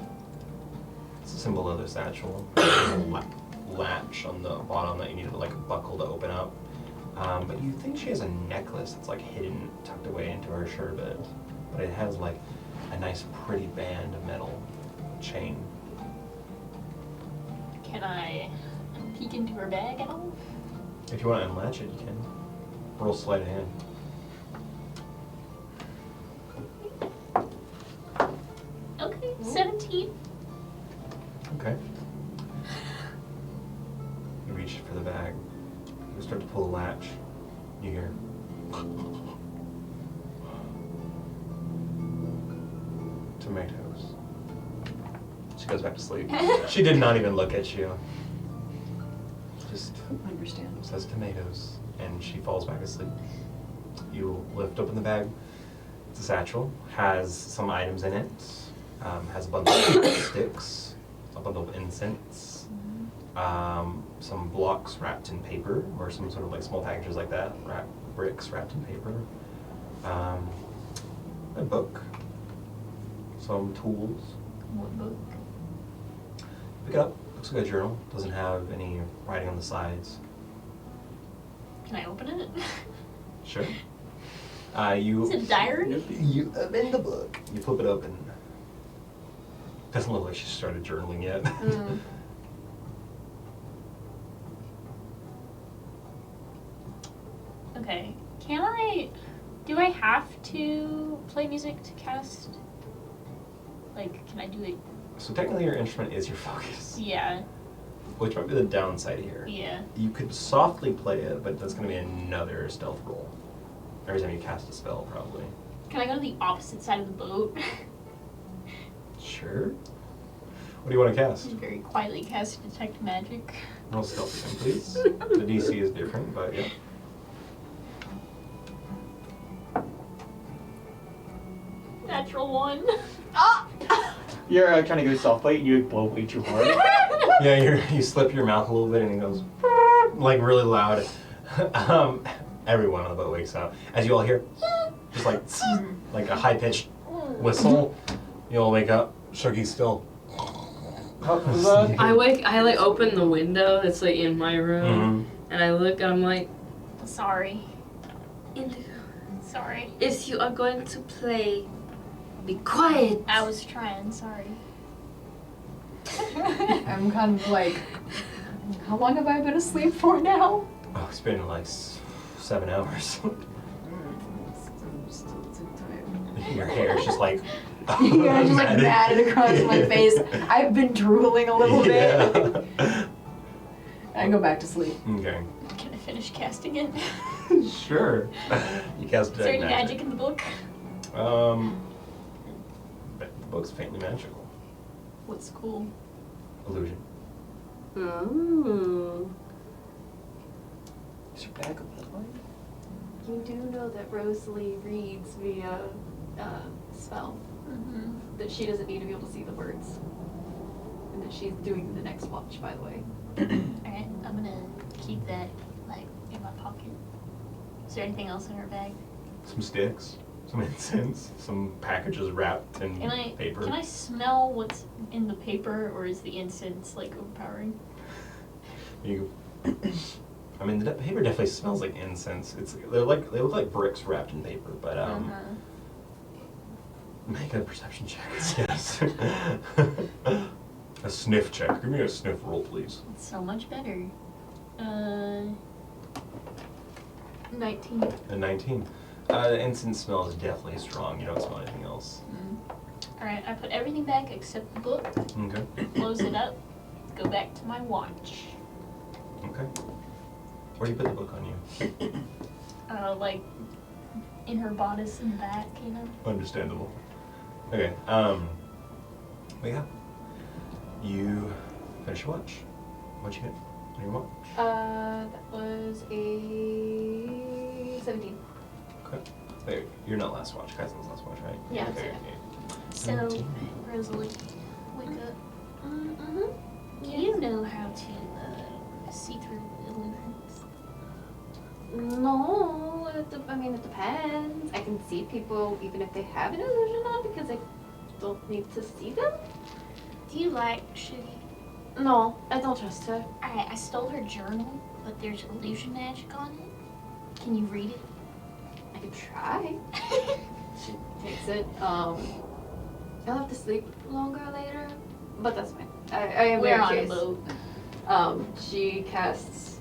it's a simple leather satchel. There's a latch on the bottom that you need to like buckle to open up. But you think she has a necklace that's like hidden, tucked away into her sherbet. But it has like a nice pretty band of metal chain. Can I peek into her bag at all? If you want to unlatch it, you can. Roll sleight of hand. Okay, 17. Okay. You reach for the bag. You start to pull the latch. You hear. Tomatoes. She goes back to sleep. She did not even look at you. Just I understand. says tomatoes, and she falls back asleep. You lift open the bag. It's a satchel, has some items in it. Has a bundle of sticks, a bundle of incense, some blocks wrapped in paper, or some sort of like small packages like that, bricks wrapped in paper, a book, some tools. What book? Pick it up. Looks like a journal. Doesn't have any writing on the sides. Can I open it? Sure. Is it a diary? You open the book. You flip it open. Doesn't look like she started journaling yet. Okay. Do I have to play music to cast? Like, can I do it? So technically your instrument is your focus, Yeah. which might be the downside here. Yeah. You could softly play it, but that's going to be another stealth roll. Every time you cast a spell, probably. Can I go to the opposite side of the boat? Sure. What do you want to cast? Just very quietly cast Detect Magic. Roll stealth again, please. The DC is different, but yeah. Natural 1. You're trying to go softly and you blow way too hard. Yeah, you slip your mouth a little bit and it goes like really loud. Everyone on the boat wakes up. As you all hear, just like a high-pitched whistle, you all wake up. Shuggy's still. I like open the window that's like in my room, and I look and I'm like, Sorry. Indigo, Sorry. if you are going to play, be quiet. I was trying, sorry. I'm kind of like, how long have I been asleep for now? Oh, it's been like 7 hours. I'm still too tired. Your hair's just like. Yeah, just like matted across my face. I've been drooling a little bit. I go back to sleep. Okay. Can I finish casting it? Sure. You cast Is there any Detect magic in the book? But the book's faintly magical. What's cool? Illusion. Oh. Is your bag of that one? You do know that Rosalie reads via spell. Mm-hmm. That she doesn't need to be able to see the words. And that she's doing the next watch, by the way. Alright, I'm gonna keep that, like, in my pocket. Is there anything else in her bag? Some sticks, some incense, some packages wrapped in paper. Can I smell what's in the paper, or is the incense, like, overpowering? You, I mean, the paper definitely smells like incense. They look like bricks wrapped in paper, but make a perception check. Yes. A sniff check. Give me a sniff roll, please. It's so much better. 19. A 19. The incense smell is definitely strong. You don't smell anything else. Alright, I put everything back except the book, Okay. close it up, go back to my watch. Okay. Where do you put the book on you? Like, in her bodice in the back, you know? Understandable. Okay. But yeah. You finish your watch. What'd you get on your watch? That was a 17. Okay. Wait, you're not last watch. Kaisen's last watch, right? Yeah, Okay. So, Rosalie, wake up. Mm-hmm. Do you know how to see through illusions? No, it depends. I can see people even if they have an illusion on because I don't need to see them. Do you like Shuggy? No, I don't trust her. Alright, I stole her journal, but there's illusion magic on it. Can you read it? I could try. She takes it. I'll have to sleep longer later, but that's fine. I am We're very on a curious. boat. She casts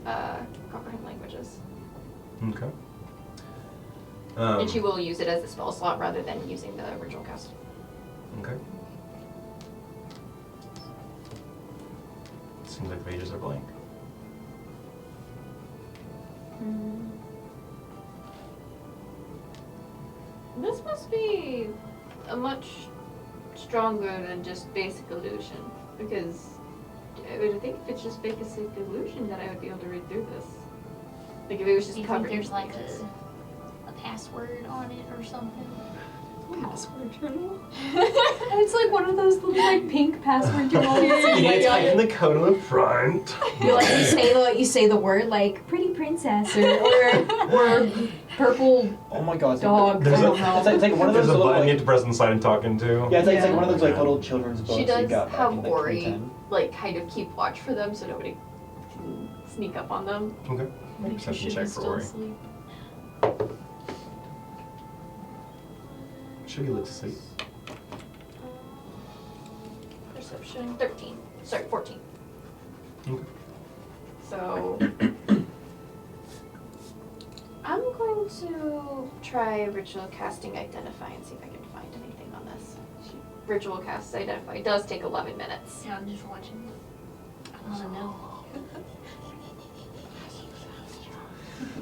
comprehend languages, Okay. and she will use it as a spell slot rather than using the original cast. Okay. Seems like the pages are blank. This must be a much stronger than just basic illusion, because I would think if it's just basic illusion that I would be able to read through this. Like if it was just Do you covered think there's in like pages. a password on it or something? Password journal. It's like one of those little like pink password journals. You type in the code on the front. You say the word like pretty princess or purple Oh my god. dog. There's I don't a- know. It's like one of There's those a little button you like, have to press inside and talk into. yeah, it's like one of Oh those my like God. little children's books She you does got back have in like Ori, 2010. like, kind of keep watch for them so nobody can sneak up on them. Okay. Maybe Perception she check should for still Ori. asleep. Should be lit to sleep. Perception 13. Sorry, 14. Okay. So I'm going to try ritual casting identify and see if I can find anything on this. Ritual cast identify does take 11 minutes. Yeah, I'm just watching. I wanna know.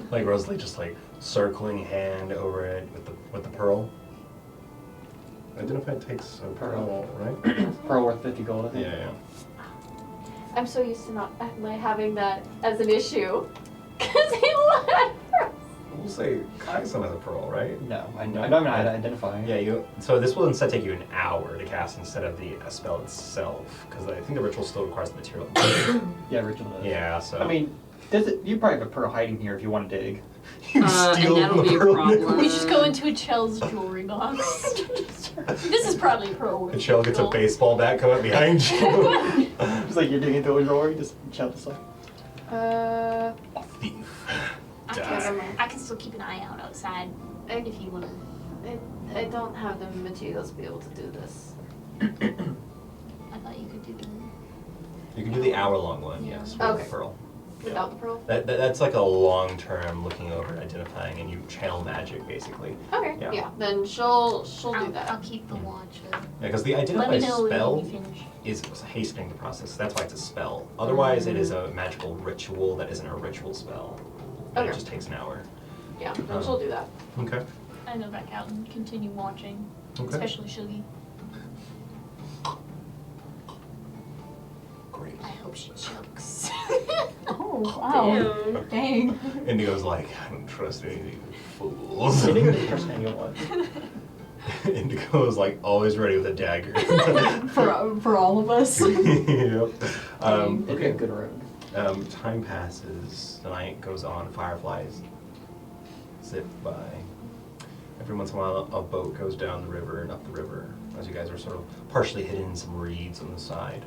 Like Rosalie just like circling hand over it with the pearl. Identify takes a pearl, right? Pearl worth 50 gold, I think. Yeah. I'm so used to not having that as an issue. Because he let We'll say Kai's another pearl, right? No, I don't know how to identify. Yeah, you. So this will instead take you an hour to cast instead of the spell itself, because I think the ritual still requires the material. Yeah, ritual does. Yeah, so. I mean, you probably have a pearl hiding here if you want to dig. you and steal that'll the be a pearl. problem. We just go into a Chell's jewelry box. This is probably a pearl. And Shell gets a baseball bat come up behind you. It's like you're digging into a drawer, you just shout this way. Thief. I Die. can, I can still keep an eye out outside if you want. I don't have the materials to be able to do this. I thought you could do that. You can do the hour-long one, yes, with Okay. the pearl. Without the pearl? That's like a long-term looking over, identifying, and you channel magic basically. Okay, Yeah. yeah. Then she'll do I'll that. keep the watch. Yeah, because the Let identify me know spell when you finish. is hastening the process. That's why it's a spell. Otherwise, it is a magical ritual that isn't a ritual spell. And it Okay. just takes an hour. Yeah, then she'll do that. Okay. I go back out and continue watching, Okay. especially Shuggy. Great. I hope she chokes. Oh wow. Dang. Indigo's like, I don't trust any of these fools. Indigo doesn't trust anyone. Indigo is like always ready with a dagger. For all of us. Yep. Okay, good road. Time passes. The night goes on. Fireflies zip by. Every once in a while, a boat goes down the river and up the river as you guys are sort of partially hidden in some reeds on the side.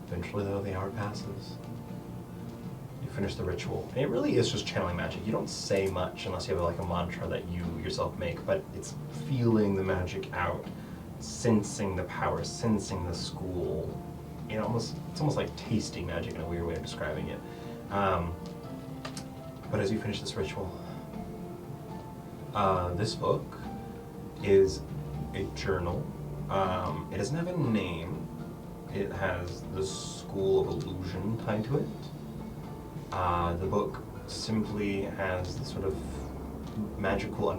Eventually, though, the hour passes. You finish the ritual. And it really is just channeling magic. You don't say much unless you have like a mantra that you yourself make, but it's feeling the magic out, sensing the power, sensing the school. It's almost like tasting magic in a weird way of describing it. But as you finish this ritual, this book is a journal. It doesn't have a name. It has the School of Illusion tied to it. The book simply has the sort of magical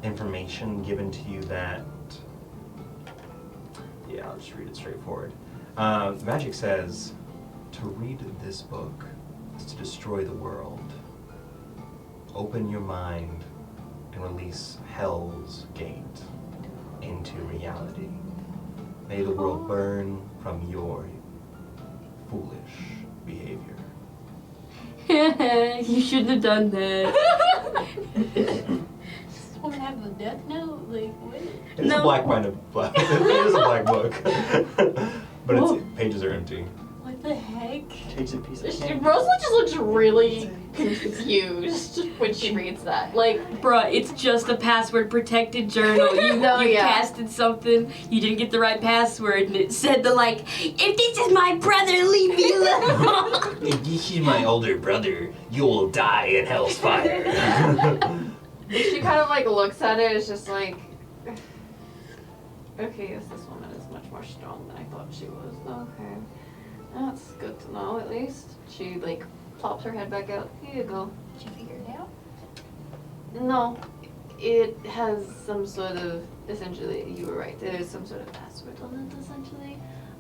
information given to you that. Yeah, I'll just read it straightforward. Magic says, to read this book is to destroy the world. Open your mind and release Hell's Gate into reality. May the world burn from your foolish behavior. You shouldn't have done that. Someone have a death note? Like, what? It is a No. black black. It is a black book, but Whoa. its pages are empty. What the heck? Takes a piece of cake. Rosalie just looks really confused when she reads that. Like, Bruh, it's just a password protected journal. You casted something, you didn't get the right password, and it said if this is my brother, leave me alone. If this is my older brother, you will die in hell's fire. she kind of looks at it, it's just like, okay, yes, this woman is much more strong than I thought she was. Okay. That's good to know, at least. She, plops her head back out. Here you go. Did you figure it out? No. It has some sort of, essentially, you were right, there's some sort of password on it, essentially.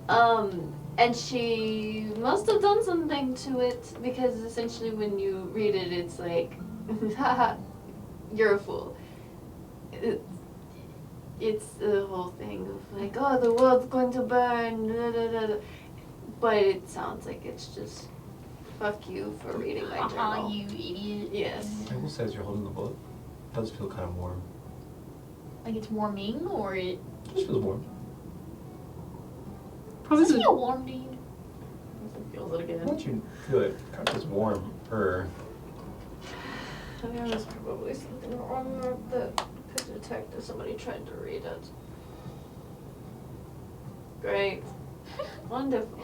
And she must have done something to it, because essentially when you read it, it's like, haha, you're a fool. it's the whole thing of like, oh, the world's going to burn, da, da, da, da. But it sounds like it's just fuck you for reading my journal. You idiot. Yes. Who says you're holding the book? It does feel kind of warm. Like it's warming, or it It just feels warm. Probably does it the- feel warm to you? Feels it Why again. don't you feel it? Kind of feels warm. Or There was probably something wrong with the could detect if somebody tried to read it. Great. Wonderful.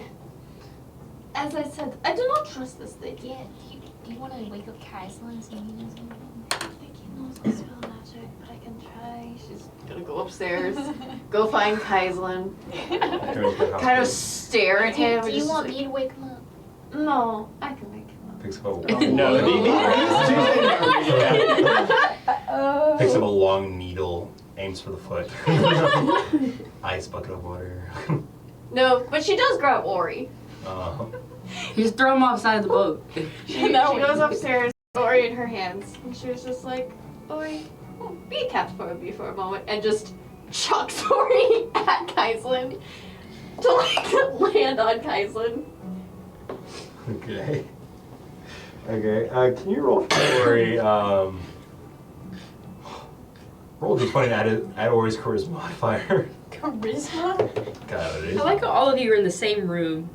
As I said, I do not trust this thing. Yeah. Do you want to wake up Kaisla and see if he knows anything? I think he knows the spell magic, but I can try. She's gonna go upstairs, go find Kaislin, kind of stare at him. Do and you just want like, me to wake him up? No, I can make him up. picks up a No, these two picks up a long needle, aims for the foot. Ice bucket of water. No, but she does grab Ori. You just throw him offside the boat. She goes upstairs, Ori in her hands, and she was just like, Ori, be a cat for me for a moment, and just chucks Ori at Kaislin to like land on Kaislin. Okay. Okay. Can you roll for Ori? Roll a d20 at Ori's charisma modifier. Charisma? God, it is. I like how all of you are in the same room.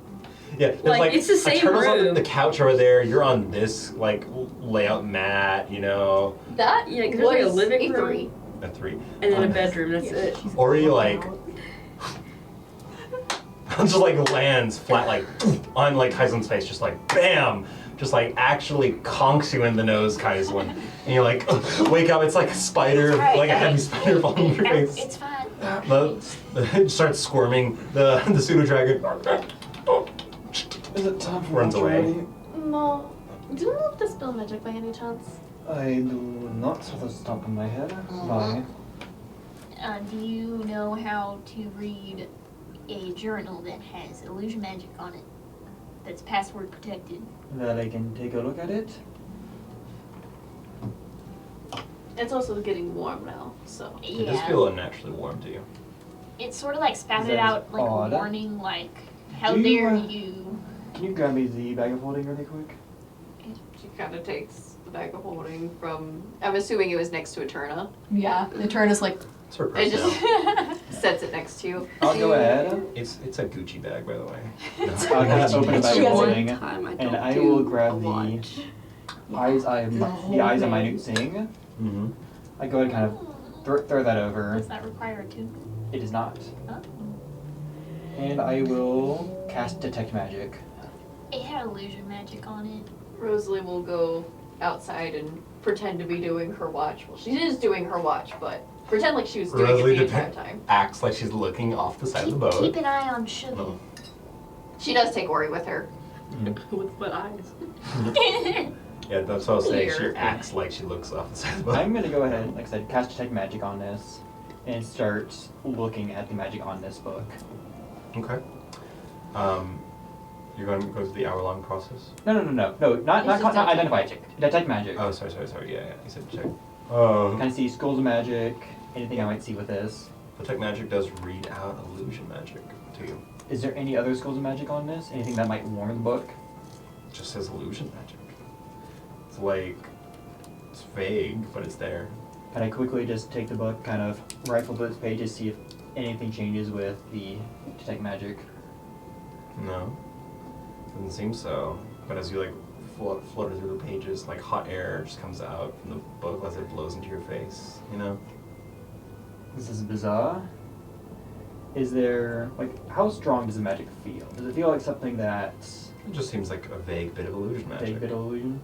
Yeah, there's Like, it's the a same turtle's on room. the couch over there. You're on this like layout mat, you know, That Yeah, 'cause there's like a was living a room. 3. a 3. And then a bedroom, that's it. Ori like just like lands flat like on like Kaislin's face, just like bam, just like actually conks you in the nose, Kaislin, and you're like wake up. It's like a spider, It's alright, like a heavy hey. spider falling in your face. It's fine. It starts squirming. The pseudo dragon Is it time for runs lunch away. already? No. Do you know if this spell magic by any chance? I do not off the top of my head. Bye. Do you know how to read a journal that has illusion magic on it? That's password protected. That I can take a look at it. It's also getting warm now, so. It does feel unnaturally warm to you. It's sort of like spouted That is out like odd. a warning, like, how Do you, dare uh, you? Can you grab me the bag of holding really quick? She kind of takes the bag of holding from. I'm assuming it was next to Eterna. Yeah, the turn is like, It's her It personal. just sets it next to you. I'll go ahead. It's a Gucci bag, by the way. I'll just open the bag of One holding. time I And don't I do will a grab watch. the eyes of minute seeing. Mm-hmm. I go ahead and kind of throw that over. Does that require a tune? It is not. Oh. And I will cast Detect Magic. It had illusion magic on it. Rosalie will go outside and pretend to be doing her watch. Well, she is doing her watch, but pretend like she was doing Rosalie it the entire time. acts like she's looking off the side of the Keep boat. an eye on Sugar. Oh. She does take Ori with her. With what eyes? Yeah, that's what I was saying. She Weird. acts like she looks off the side of the boat. I'm gonna go ahead, like I said, cast Detect Magic on this and start looking at the magic on this book. Okay. You're going to go through the hour-long process? No, not It's just identify magic. Detect Magic. Oh, sorry. Yeah. You said check. Oh. Kind of see schools of magic, anything I might see with this. Detect Magic does read out illusion magic to you. Is there any other schools of magic on this? Anything that might warn the book? It just says illusion magic. It's like, it's vague, but it's there. Can I quickly just take the book, kind of rifle through its pages, see if anything changes with the Detect Magic? No. Doesn't seem so. But as you like flutter through the pages, like hot air just comes out from the book as it blows into your face, you know? This is bizarre. Is there, like, how strong does the magic feel? Does it feel like something that's It just seems like a vague bit of illusion a magic. bit of illusion?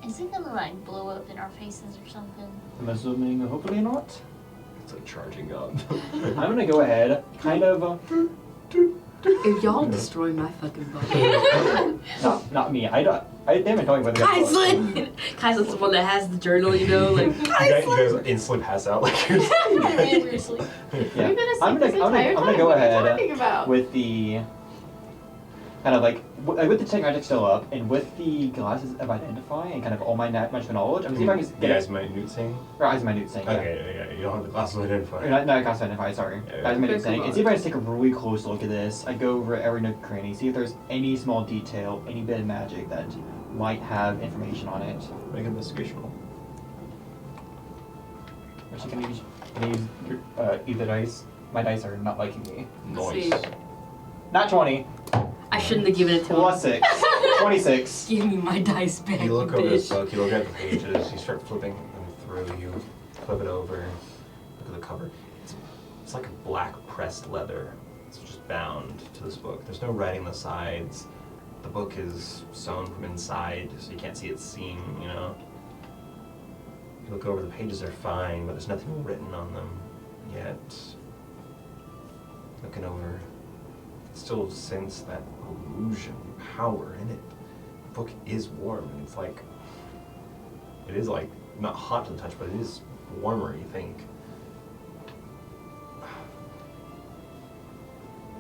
Is it gonna like blow up in our faces or something? I'm assuming hopefully not. It's like charging up. I'm gonna go ahead, kind of, If y'all destroy my fucking boat. not me, I haven't talking about the Kaislin! Kaislin's the one that has the journal, you know, like, you guys instantly pass out like you're Seriously. Yeah. You're gonna I'm sleep this gonna entire go time. What are you ahead talking about? with the kind of like with the detect magic still up, and with the glasses of identify and kind of all my magical knowledge, I'm seeing if I can get eyes minute saying? Or eyes minute saying. Okay, yeah. You don't have the glasses of identify. Or not glasses of identify. Sorry. Yeah. Eyes minute Very saying, cool. and see if I just take a really close look at this. I go over every nook and cranny, see if there's any small detail, any bit of magic that might have information on it. Make an investigation roll. Actually, can I use either dice? My dice are not liking me. Noise. See. Not 20. I shouldn't have given it to him. Plus 6. 26. Give me my dice back, You look over bitch. this book, you look at the pages, you start flipping them through, you flip it over, look at the cover. It's like a black pressed leather. It's just bound to this book. There's no writing on the sides. The book is sewn from inside, so you can't see its seam, you know? You look over, the pages are fine, but there's nothing written on them yet. Looking over, still sense that illusion, power in it. The book is warm, and it's like, it is like, not hot to the touch, but it is warmer, you think.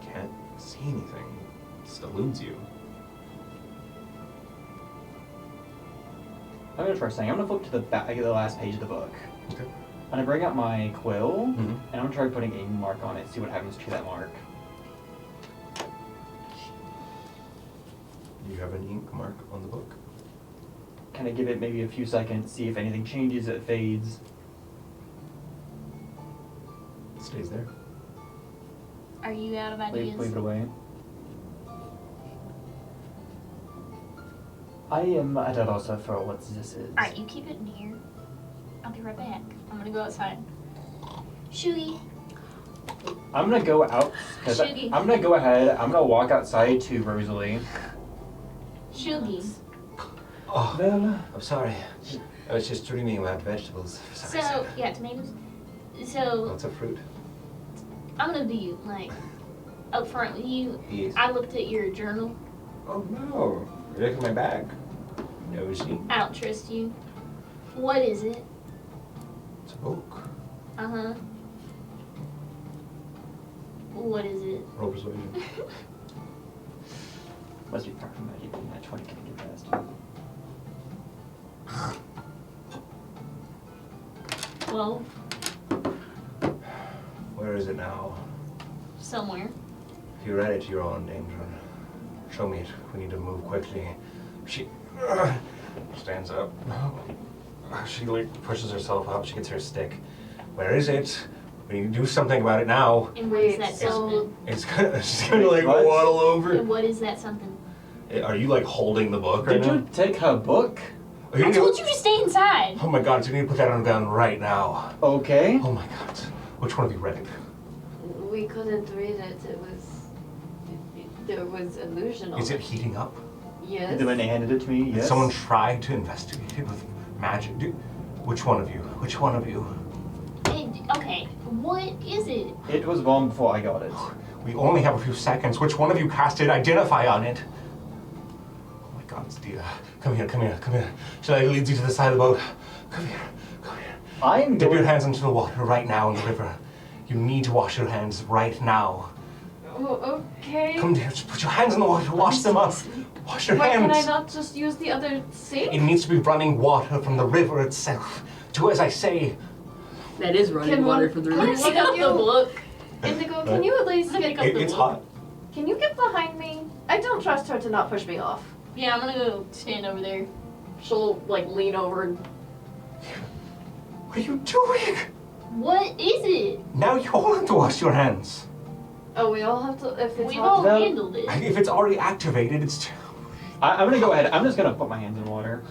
Can't see anything, it just eludes you. I'm gonna try something. I'm gonna flip to the back, the last page of the book. Okay. I'm gonna bring out my quill, Mm-hmm. and I'm gonna try putting a mark on it, see what happens to that mark. You have an ink mark on the book. Kind of give it maybe a few seconds, see if anything changes, it fades. It stays there. Are you out of Leave ideas? it away. I am at a loss for what this is. Alright, you keep it in here. I'll be right back. I'm gonna go outside. Shooey. I'm gonna go out, cause I'm Shoogie. gonna go ahead, I'm gonna walk outside to Rosalie. Shoogie. Oh, Well, I'm sorry. I was just dreaming about vegetables for some So, reason. yeah, tomatoes. So, Lots of fruit. I'm gonna be, like, up front with you. Yes. I looked at your journal. Oh no. Look at my bag. Nosy. I don't trust you. What is it? It's a book. Uh-huh. What is it? Roll persuasion. must be powerful magic, and that 20 can get past. Well, Where is it now? somewhere. If you read it, you're all in danger. Show me it. We need to move quickly. She stands up. She like pushes herself up. She gets her stick. Where is it? We need to do something about it now. And what is Wait, that so something? It's gonna, she's gonna like What? waddle over. And what is that something? Are you like holding the book right Did now? you take her book? Are you I gonna- told you to stay inside. Oh my god, so you need to put that on the ground right now. Okay. Oh my god. Which one of you read it? we couldn't read it. There was illusion on Is it heating up? Yes. Then when they handed it to me, Did yes. someone try to investigate it with magic? Which one of you? Which one of you? Okay, what is it? It was long before I got it. We only have a few seconds. Which one of you casted identify on it? Oh my god, it's Dia. Come here, come here, come here. Shall I lead you to the side of the boat? Come here, come here. I'm Dip your going. hands into the water right now in the river. You need to wash your hands right now. Oh, okay. Come here, just put your hands in the water, wash them up. Wash your Why can I hands. not just use the other sink? It needs to be running water from the river itself. Do as I say. That is running Can water one- for the can river. one- Pick up the book. Indigo, can you at least Pick get? up the It's book. hot. Can you get behind me? I don't trust her to not push me off. Yeah, I'm gonna go stand over there. She'll like lean over. And What are you doing? What is it? Now you all have to wash your hands. oh, we all have to. If it's We've hot. all Well- handled it. If it's already activated, it's. I'm gonna go ahead. I'm just gonna put my hands in water.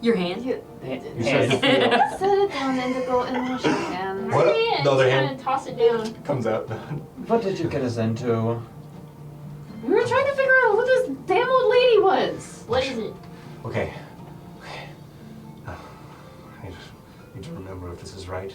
Your hand? You You said Hands. set it down, Indigo, and wash your hands. What? Yeah, The other just hand? kinda toss it down. Comes out. What did you get us into? We were trying to figure out who this damn old lady was. What is it? Okay. Okay. I need to remember if this is right.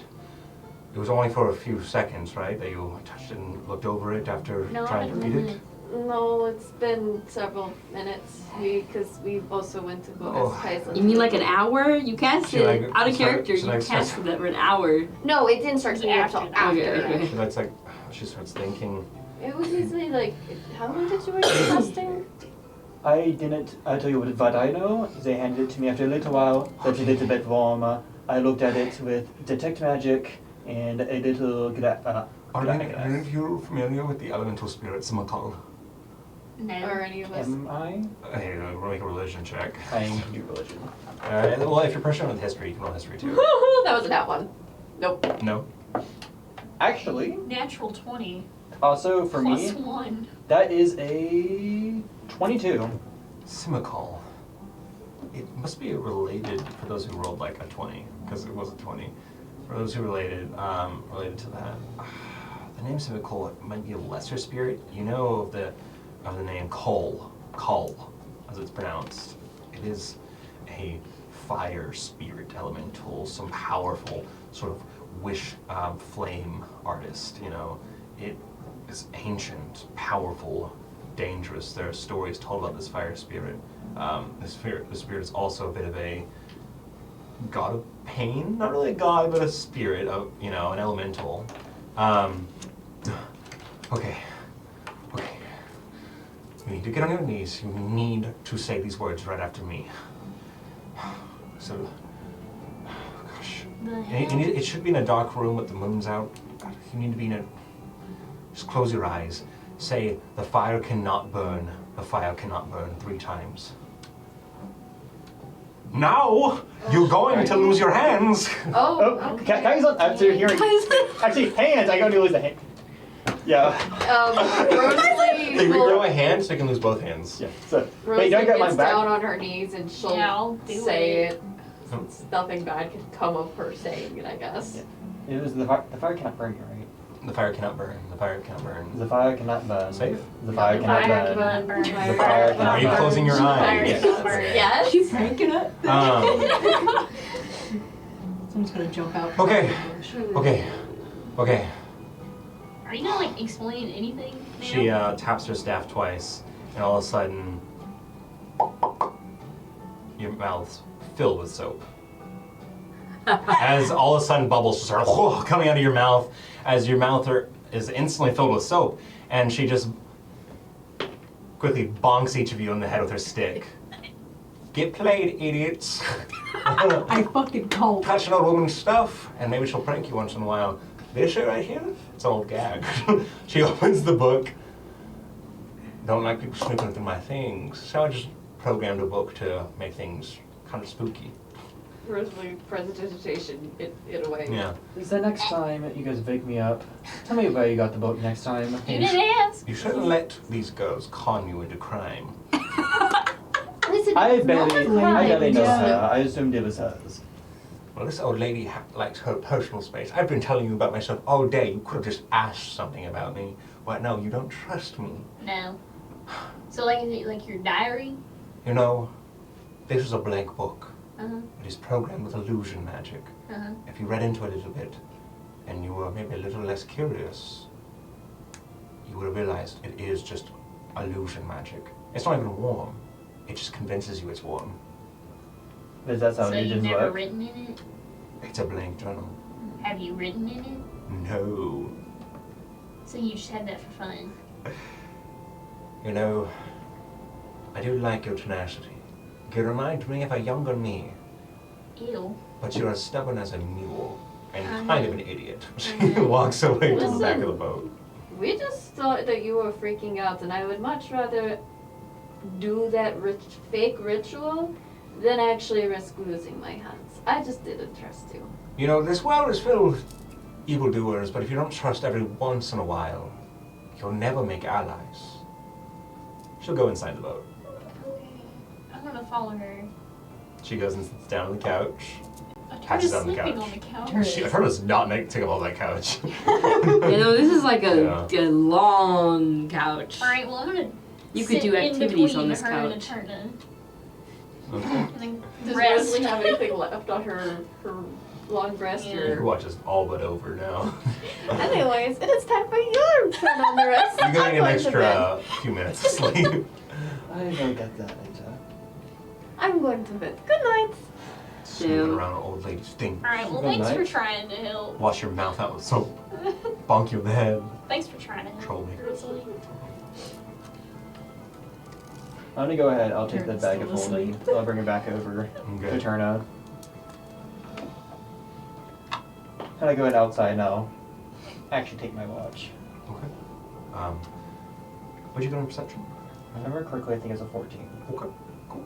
It was only for a few seconds, right? That you touched it and looked over it after No, I trying to don't read know it? No, it's been several minutes. Because we also went to go Oh. ask Tyson. You mean like an hour? You cast Should I it go- out of should I- character. should You I casted start- that for an hour. No, it didn't start It was heating up till after after. Okay, that. okay. So that's like, she starts thinking, It was easily like, how long did you work testing? I didn't tell you what I know. They handed it to me after a little while. That's a little bit warm. I looked at it with detect magic and a little Are any of you familiar with the elemental spirit Simakal? Or No. any of us? Am I? Hey, we'll make a religion check. I can do religion. Well, if you're proficient with history, you can roll history too. That was that one. Nope. No? Actually, Natural 20 also for plus me, 1. that is a 22. Simakal. It must be related, for those who rolled like a 20, because it was a 20. For those who related to that. The name Simakal might be a lesser spirit. You know of the name Kol, as it's pronounced. It is a fire spirit elemental, some powerful sort of wish flame artist, you know. It is ancient, powerful, dangerous. There are stories told about this fire spirit. The spirit is also a bit of a god of pain. Not really a god, but a spirit of, you know, an elemental. Okay. You need to get on your knees. You need to say these words right after me. So, gosh. It should be in a dark room with the moon's out. You need to be in a... Just close your eyes. Say, the fire cannot burn. The fire cannot burn 3 times. Now, you're going to lose your hands. Oh, Oh, okay. guys, after hearing... Actually, hands, I gotta lose the hand. Yeah. Rosalie They regrow will, a hand so you can lose both hands. Yeah, so... Rosalie Wait, do I get my gets back? down on her knees and she'll Yeah, I'll do say it. it. Since nothing bad could come of her saying it, I guess. It was the fire cannot burn you, right? The fire cannot burn. The fire cannot burn. The fire cannot burn. Safe? The fire cannot burn. burn. The fire cannot Are you burn. closing your Fire eyes? cannot burn. Yes. She's cranking up. Someone's gonna jump out. Okay. Are you gonna like explain anything now? She taps her staff twice, and all of a sudden, your mouth's filled with soap. As all of a sudden bubbles start coming out of your mouth, as your mouth is instantly filled with soap, and she just quickly bonks each of you on the head with her stick. Get played, idiots. I fucking called. Touch an old woman's stuff, and maybe she'll prank you once in a while. This shit right here, it's an old gag. She opens the book. Don't like people snooping through my things, so I just programmed a book to make things kind of spooky. Rosalie presentation it away. Yeah. Is that next time you guys wake me up? Tell me where you got the book next time. You didn't ask. You shouldn't let these girls con you into crime. Listen, I it's not barely crime. know Yeah. her. I assumed it was hers. Well, this old lady likes her personal space. I've been telling you about myself all day. You could have just asked something about me. Well, no, you don't trust me. No. So like, is it like your diary? You know, this is a blank book. Uh-huh. It is programmed with illusion magic. Uh-huh. If you read into it a little bit, and you were maybe a little less curious, you would have realized it is just illusion magic. It's not even warm. It just convinces you it's warm. But that's how So you've religions never work. written in it? It's a blank journal. Have you written in it? No. So you just had that for fun? You know, I do like your tenacity. You remind me of a younger me, Ew. but you're as stubborn as a mule and I kind of know. an idiot. She walks away to the back of the boat. We just thought that you were freaking out, and I would much rather do that fake ritual than actually risk losing my hands. I just didn't trust you. You know, this world is filled with evildoers, but if you don't trust every once in a while, you'll never make allies. She'll go inside the boat. Okay. I'm gonna follow her. She goes and sits down on the couch. Patches Patches on the sleeping couch. on the couch. Her does not take up all that couch. You know, this is like a long couch. Alright, well I'm gonna You could sit do in activities between on this her and couch. Eterna. Okay. And then Does rest. Rosalie have anything left on her long rest? Yeah. Your Or... watch is all but over now. Anyways, it is time for your turn on the rest. You're I'm getting an going to bed. extra few minutes of sleep. I don't get that later. I'm going to bed. Good night. Snooping around an old lady's thing. Alright, well Good thanks for night. trying to help. Wash your mouth out with soap. Bonk you in the head. Thanks for trying to help. Troll me. Rosalie. I'm gonna go ahead. I'll take the Turner's bag still of holding. asleep. I'll bring it back over Okay. to Turna. And I go ahead outside now. Actually, take my watch. Okay. What'd you get on perception? If I remember correctly, I think it's a 14. Okay. Cool.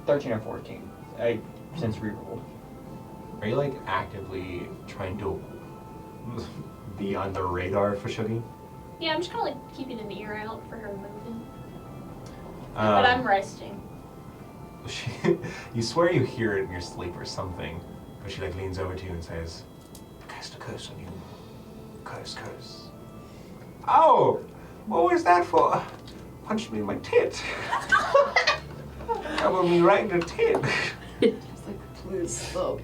13 or 14. I since rerolled. Are you like actively trying to be on the radar for Shuggy? Yeah, I'm just kind of like keeping an ear out for her moving. But Um, I'm resting. You swear you hear it in your sleep or something, but she like leans over to you and says, "Cast a curse on you. Curse, curse." Oh, what was that for? Punched me in my tit. Elbowed me right in the tit. It's like, please stop.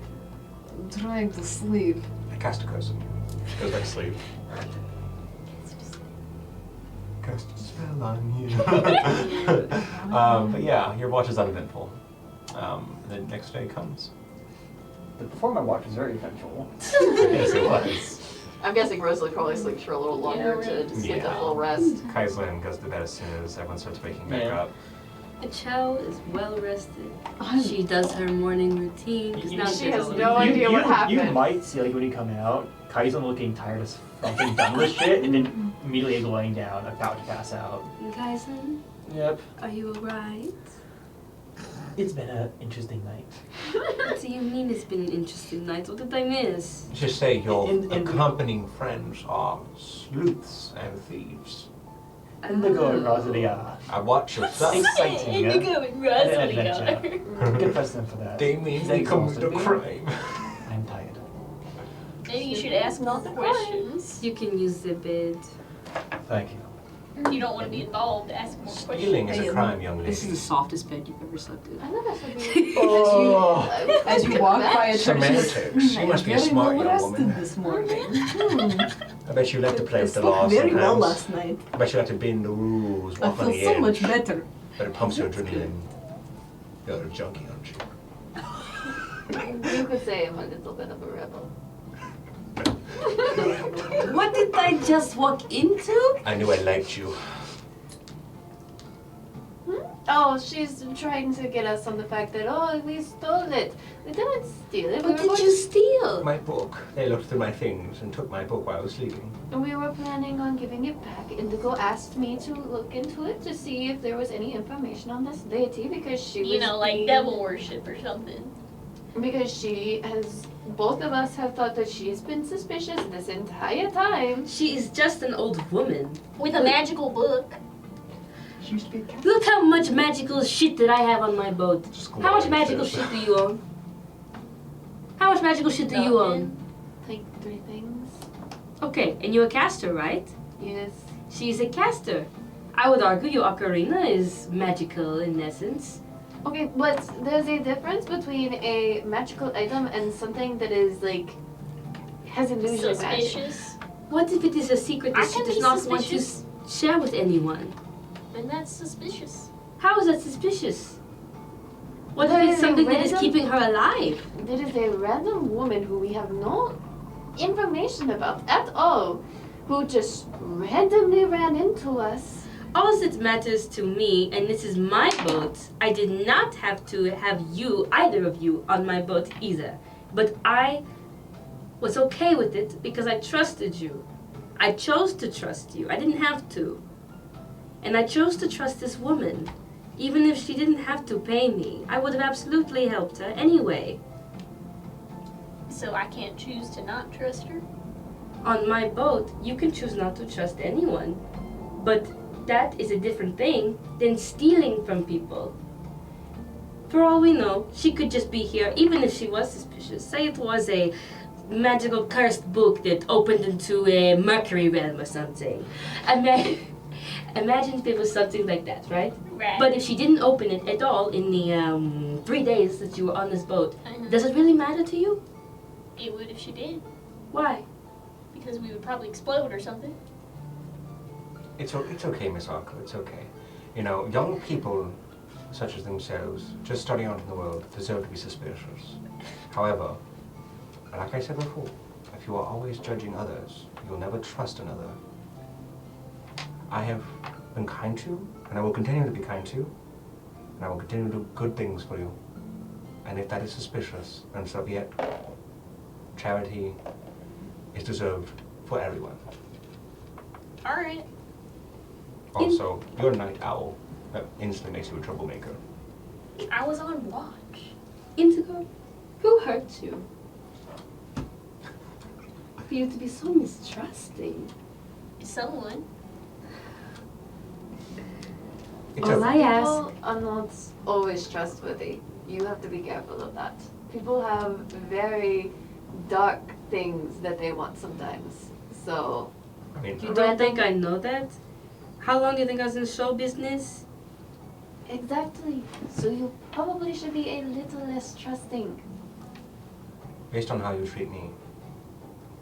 I'm trying to sleep. I cast a curse on you. She goes back to sleep. Cast a spell on you. But yeah, your watch is uneventful. The next day comes. But before my watch was very eventful. Yes, it was. I'm guessing Rosalie probably sleeps for a little longer Yeah, to right. just get the Yeah. full rest. Kaislin goes to bed as soon as everyone starts waking back Yeah. up. Chow is well rested. She does her morning routine. 'Cause now She has she's no alone. idea what You happened. might see like when you come out, Kaizen looking tired as fucking done with shit, and then immediately laying down, about to pass out. Kaisen, Yep. are you alright? It's been an interesting night. What do you mean it's been an interesting night? What did I miss? Just say your In- accompanying friends are sleuths and thieves. Indigo and Rosalia. I watch your stuff. Exciting, yeah? Indigo and An Rosalie adventure. Good precedent for that. They mean They we committed a exhausted me. crime. I'm tired. Maybe you should ask more questions. You can use the bed. Thank you. You don't want to be involved. Ask more Stealing questions. is a crime, young lady. This is the softest bed you've ever slept in. I know that should be. Oh. As you walk by a church, Semantics. You must be a smart young woman. this morning. I bet you like to play I with the slept law very sometimes. well last night. I bet you like to bend the rules, I walk on feel the so edge. much better. But it pumps your adrenaline. You're a junkie, aren't you? You could say I'm a little bit of a rebel. What did I just walk into? I knew I liked you. Oh, she's trying to get us on the fact that, oh, we stole it. We didn't steal it. What did you steal? My book. They looked through my things and took my book while I was sleeping. We were planning on giving it back. Indigo asked me to look into it to see if there was any information on this deity because she was You know, like being- devil worship or something. Because she has, both of us have thought that she's been suspicious this entire time. She is just an old woman. With a magical book. She used to be a cat. Look how much magical shit that I have on my boat. Just How much glowing magical shit. shit do you own? How much magical shit do you own? Like 3 things. Okay, and you're a caster, right? Yes. She's a caster. I would argue your ocarina is magical in essence. Okay, but there's a difference between a magical item and something that is like has illusion magic. Suspicious. What if it is a secret I that she can does be not want to suspicious. share with anyone? Then that's suspicious. How is that suspicious? What There if it's is a something that is random- keeping her alive? There is a random woman who we have no information about at all, who just randomly ran into us. All that matters to me, and this is my boat, I did not have to have you, either of you, on my boat either. But I was okay with it because I trusted you. I chose to trust you. I didn't have to. And I chose to trust this woman. Even if she didn't have to pay me, I would have absolutely helped her anyway. So I can't choose to not trust her? On my boat, you can choose not to trust anyone. But that is a different thing than stealing from people. For all we know, she could just be here, even if she was suspicious. Say it was a magical cursed book that opened into a Mercury realm or something. Imagine if it was something like that, right? Right. But if she didn't open it at all in the 3 days that you were on this boat, I know. does it really matter to you? It would if she did. Why? Because we would probably explode or something. It's okay, Miss Arco. It's okay. You know, young people such as themselves, just starting out in the world, deserve to be suspicious. However, like I said before, if you are always judging others, you'll never trust another. I have been kind to, and I will continue to be kind to, and I will continue to do good things for you. And if that is suspicious, then so be it. Charity is deserved for everyone. Alright. Also, you're a night owl. That instantly makes you a troublemaker. I was on watch. Indigo, who hurt you? For you to be so mistrusting. Someone. It's All a, I ask. People are not always trustworthy. You have to be careful of that. People have very dark things that they want sometimes. So, I mean, You don't think I know that? How long do you think I was in show business? exactly. So you probably should be a little less trusting. based on how you treat me,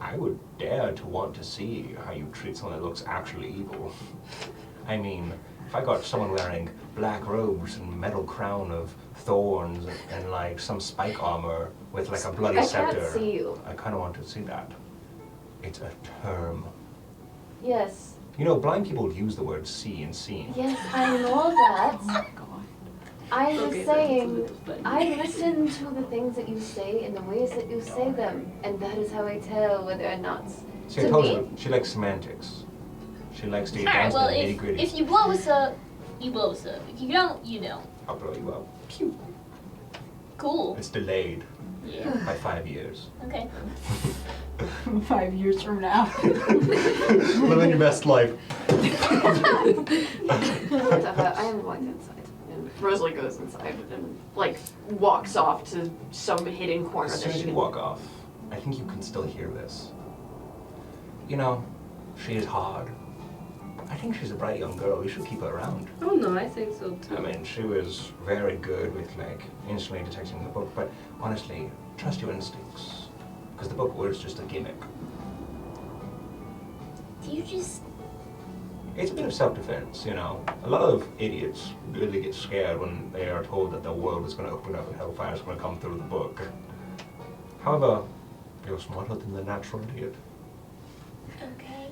I would dare to want to see how you treat someone that looks actually evil. I mean, if I got someone wearing black robes and metal crown of thorns and like some spike armor with like a bloody I scepter, can't see you. I kind of want to see that. It's a term. Yes. You know, blind people use the word see and seen. Yes, I know that. Oh my god. I was Okay, that's a saying, little funny. I listen to the things that you say and the ways that you say them, and that is how I tell whether or not. See, I To told me? you, she likes semantics. She likes to get Alright, down to well, the nitty if gritty. you blow us up, you blow us up. If you don't, you don't. I'll blow you up. Pew. Cool. It's delayed Yeah. by 5 years. Okay. 5 years from now. Living your best life. Whatever, I am going inside. And Rosalie goes inside and, like, walks off to some hidden corner As that soon as she you can. walk off, I think you can still hear this. You know, she is hard. I think she's a bright young girl. You should keep her around. Oh no, I think so too. I mean, she was very good with like instantly detecting the book, but honestly, trust your instincts. Because the book was just a gimmick. Do you just... It's a bit of self-defense, you know. A lot of idiots really get scared when they are told that the world is going to open up and hellfire is going to come through the book. However, you're smarter than the natural idiot. Okay.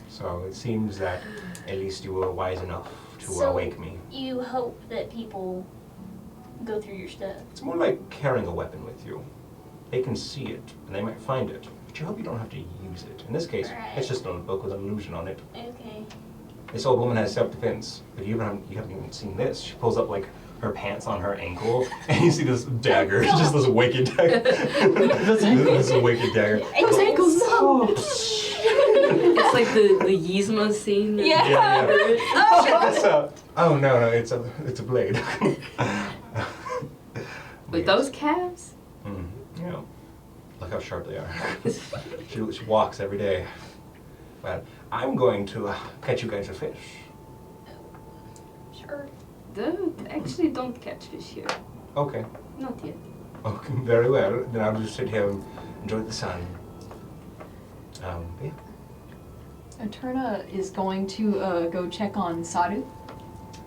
So it seems that at least you were wise enough to So- awake me. You hope that people go through your stuff. It's more like carrying a weapon with you. They can see it, and they might find it, but you hope you don't have to use it. In this case, Right. it's just a book with an illusion on it. Okay. This old woman has self-defense, but you haven't even seen this. She pulls up like her pants on her ankle, and you see this dagger. It's just this wicked dagger. this wicked dagger. It's ankles. It's like the Yzma scene. Yeah. Yeah, yeah. Check this out. Oh no, it's a blade. With those calves? Yeah. Look how sharp they are. she walks every day. But I'm going to catch you guys a fish. Sure. Actually don't catch fish here. Okay. Not yet. Okay, very well. Then I'll just sit here and enjoy the sun. Yeah. Eterna is going to go check on Sadu.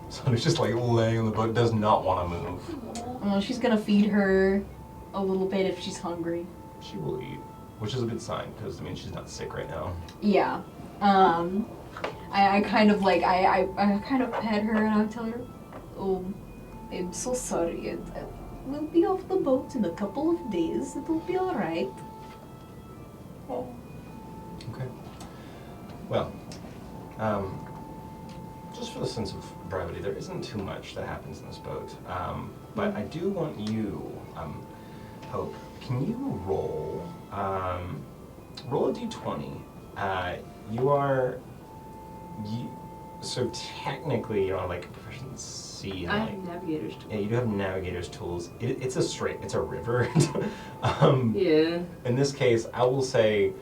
So it's just like laying on the boat, does not want to move. She's gonna feed her a little bit if she's hungry. She will eat, which is a good sign because I mean she's not sick right now. Yeah. I kind of like I kind of pet her and I tell her, oh, I'm so sorry. We'll be off the boat in a couple of days. It'll be all right. Okay. Well, just for the sense of brevity, there isn't too much that happens in this boat. But I do want you, Hope, can you roll a d20? So technically you're on like proficiency. I And, have navigator's tool. yeah, you do have navigator's tools. It's a river. Yeah. In this case, I will say,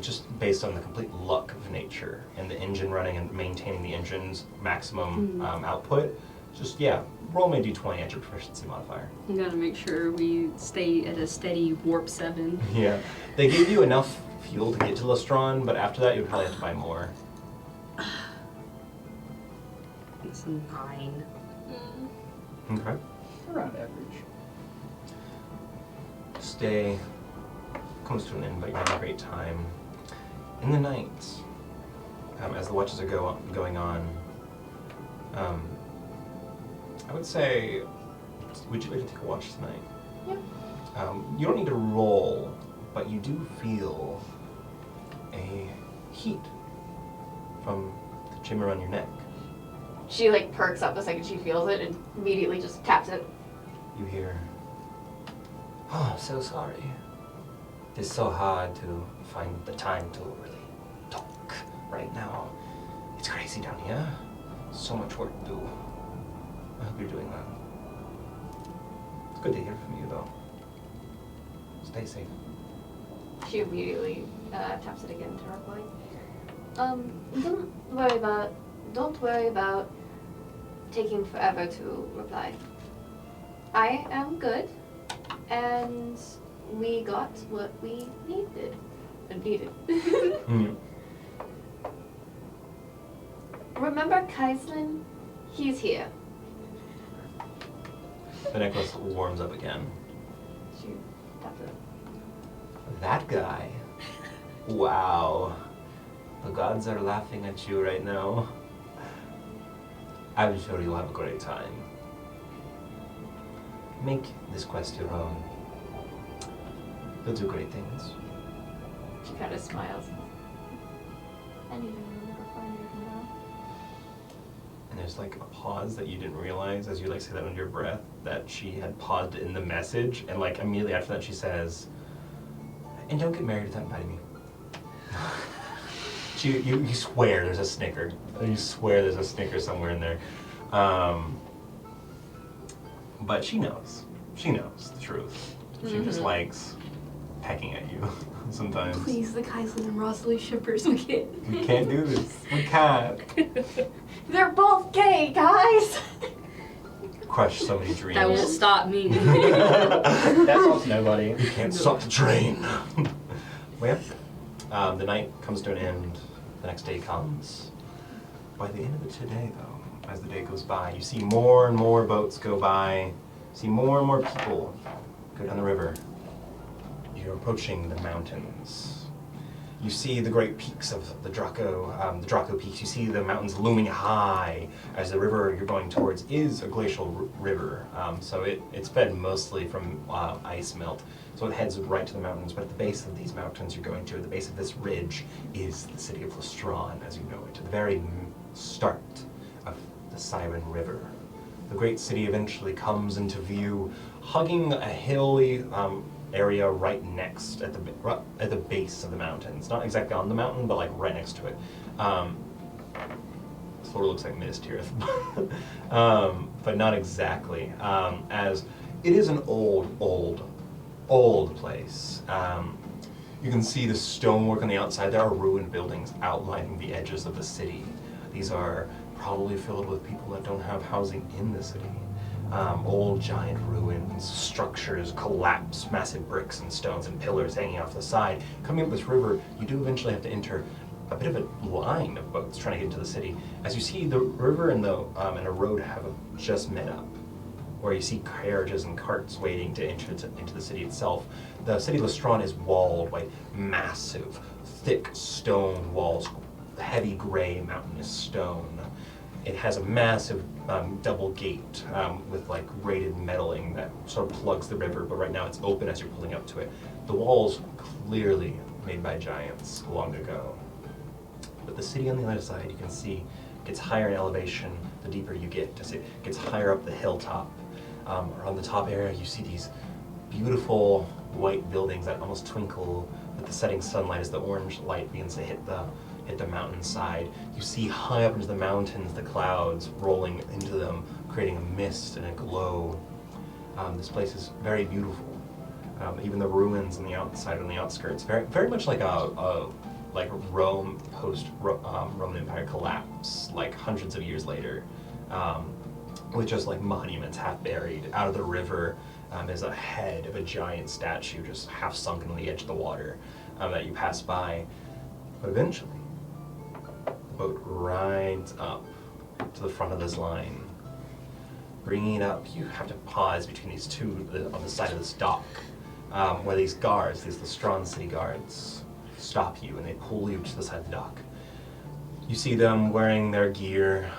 just based on the complete luck of nature and the engine running and maintaining the engine's maximum output, just, yeah, roll me a d20 at your proficiency modifier. You gotta make sure we stay at a steady warp 7. Yeah. They give you enough fuel to get to Lestron, but after that, you'd probably have to buy more. It's 9. Okay. Around average. Stay comes to an end, but you're having a great time. In the night, as the watches are going on, I would say, would you like to take a watch tonight? Yeah. You don't need to roll, but you do feel a heat from the gym around your neck. She like perks up the second she feels it and immediately just taps it. You hear, "Oh, I'm so sorry. It's so hard to find the time to really talk right now. It's crazy down here. So much work to do. I hope you're doing well. It's good to hear from you, though. Stay safe." She immediately taps it again to reply. Don't worry about taking forever to reply. I am good, and we got what we needed. Mm. Remember Kaislin? He's here. The necklace warms up again. She taps it. That guy? Wow. The gods are laughing at you right now. I'm sure you'll have a great time. Make this quest your own. You'll do great things. She kind of smiles. I need to remember find it now. And there's like a pause that you didn't realize as you like say that under your breath, that she had paused in the message, and like immediately after that she says, "And don't get married without inviting me." You swear there's a snicker. You swear there's a snicker somewhere in there. But she knows. She knows the truth. She just likes pecking at you sometimes. Please, the Kaislin and Rosalie shippers, we can't. We can't do this. We can't. They're both gay, guys! Crush so many dreams. That won't stop me. That stops nobody. You can't stop the train. Well, the night comes to an end. The next day comes. By the end of it today, though, as the day goes by, you see more and more boats go by. You see more and more people go down the river. You're approaching the mountains. You see the great peaks of the Draco peaks. You see the mountains looming high as the river you're going towards is a glacial river. So it's fed mostly from ice melt. So it heads right to the mountains, but at the base of these mountains you're going to, at the base of this ridge, is the city of Lestron, as you know it, at the very start of the Siren River. The great city eventually comes into view, hugging a hilly area right next at the base of the mountains. Not exactly on the mountain, but like right next to it. Sort of looks like Minas Tirith, but not exactly. As it is an old place. You can see the stonework on the outside. There are ruined buildings outlining the edges of the city. These are probably filled with people that don't have housing in the city. Old giant ruins, structures collapsed, massive bricks and stones and pillars hanging off the side. Coming up this river, you do eventually have to enter a bit of a line of boats trying to get into the city. As you see, the river and a road have just met up, where you see carriages and carts waiting to enter into the city itself. The city of Lestron is walled by massive, thick stone walls, heavy gray mountainous stone. It has a massive double gate with like braided metaling that sort of plugs the river, but right now it's open as you're pulling up to it. The walls clearly made by giants long ago. But the city on the other side, you can see, gets higher in elevation the deeper you get. As it gets higher up the hilltop. Around the top area, you see these beautiful white buildings that almost twinkle with the setting sunlight as the orange light begins to hit the mountainside. You see high up into the mountains, the clouds rolling into them, creating a mist and a glow. This place is very beautiful. Even the ruins on the outside, on the outskirts, very much like like Rome post Roman Empire collapse, like hundreds of years later, with just like monuments half buried. Out of the river is a head of a giant statue just half sunken on the edge of the water that you pass by. But eventually, the boat rides up to the front of this line. Bringing it up, you have to pause between these two on the side of this dock, where these guards, these Lestron city guards, stop you and they pull you to the side of the dock. You see them wearing their gear.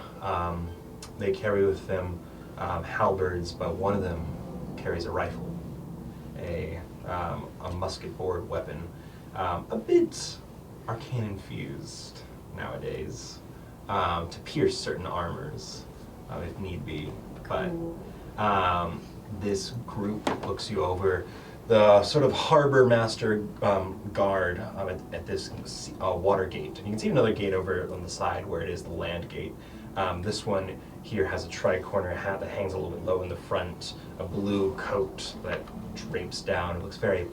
They carry with them halberds, but one of them carries a rifle, a musket-board weapon, a bit arcane infused nowadays, to pierce certain armors if need be. But this group looks you over. The sort of harbor master guard at this water gate. And you can see another gate over on the side where it is the land gate. This one here has a tri-corner hat that hangs a little bit low in the front, a blue coat that drapes down. It looks very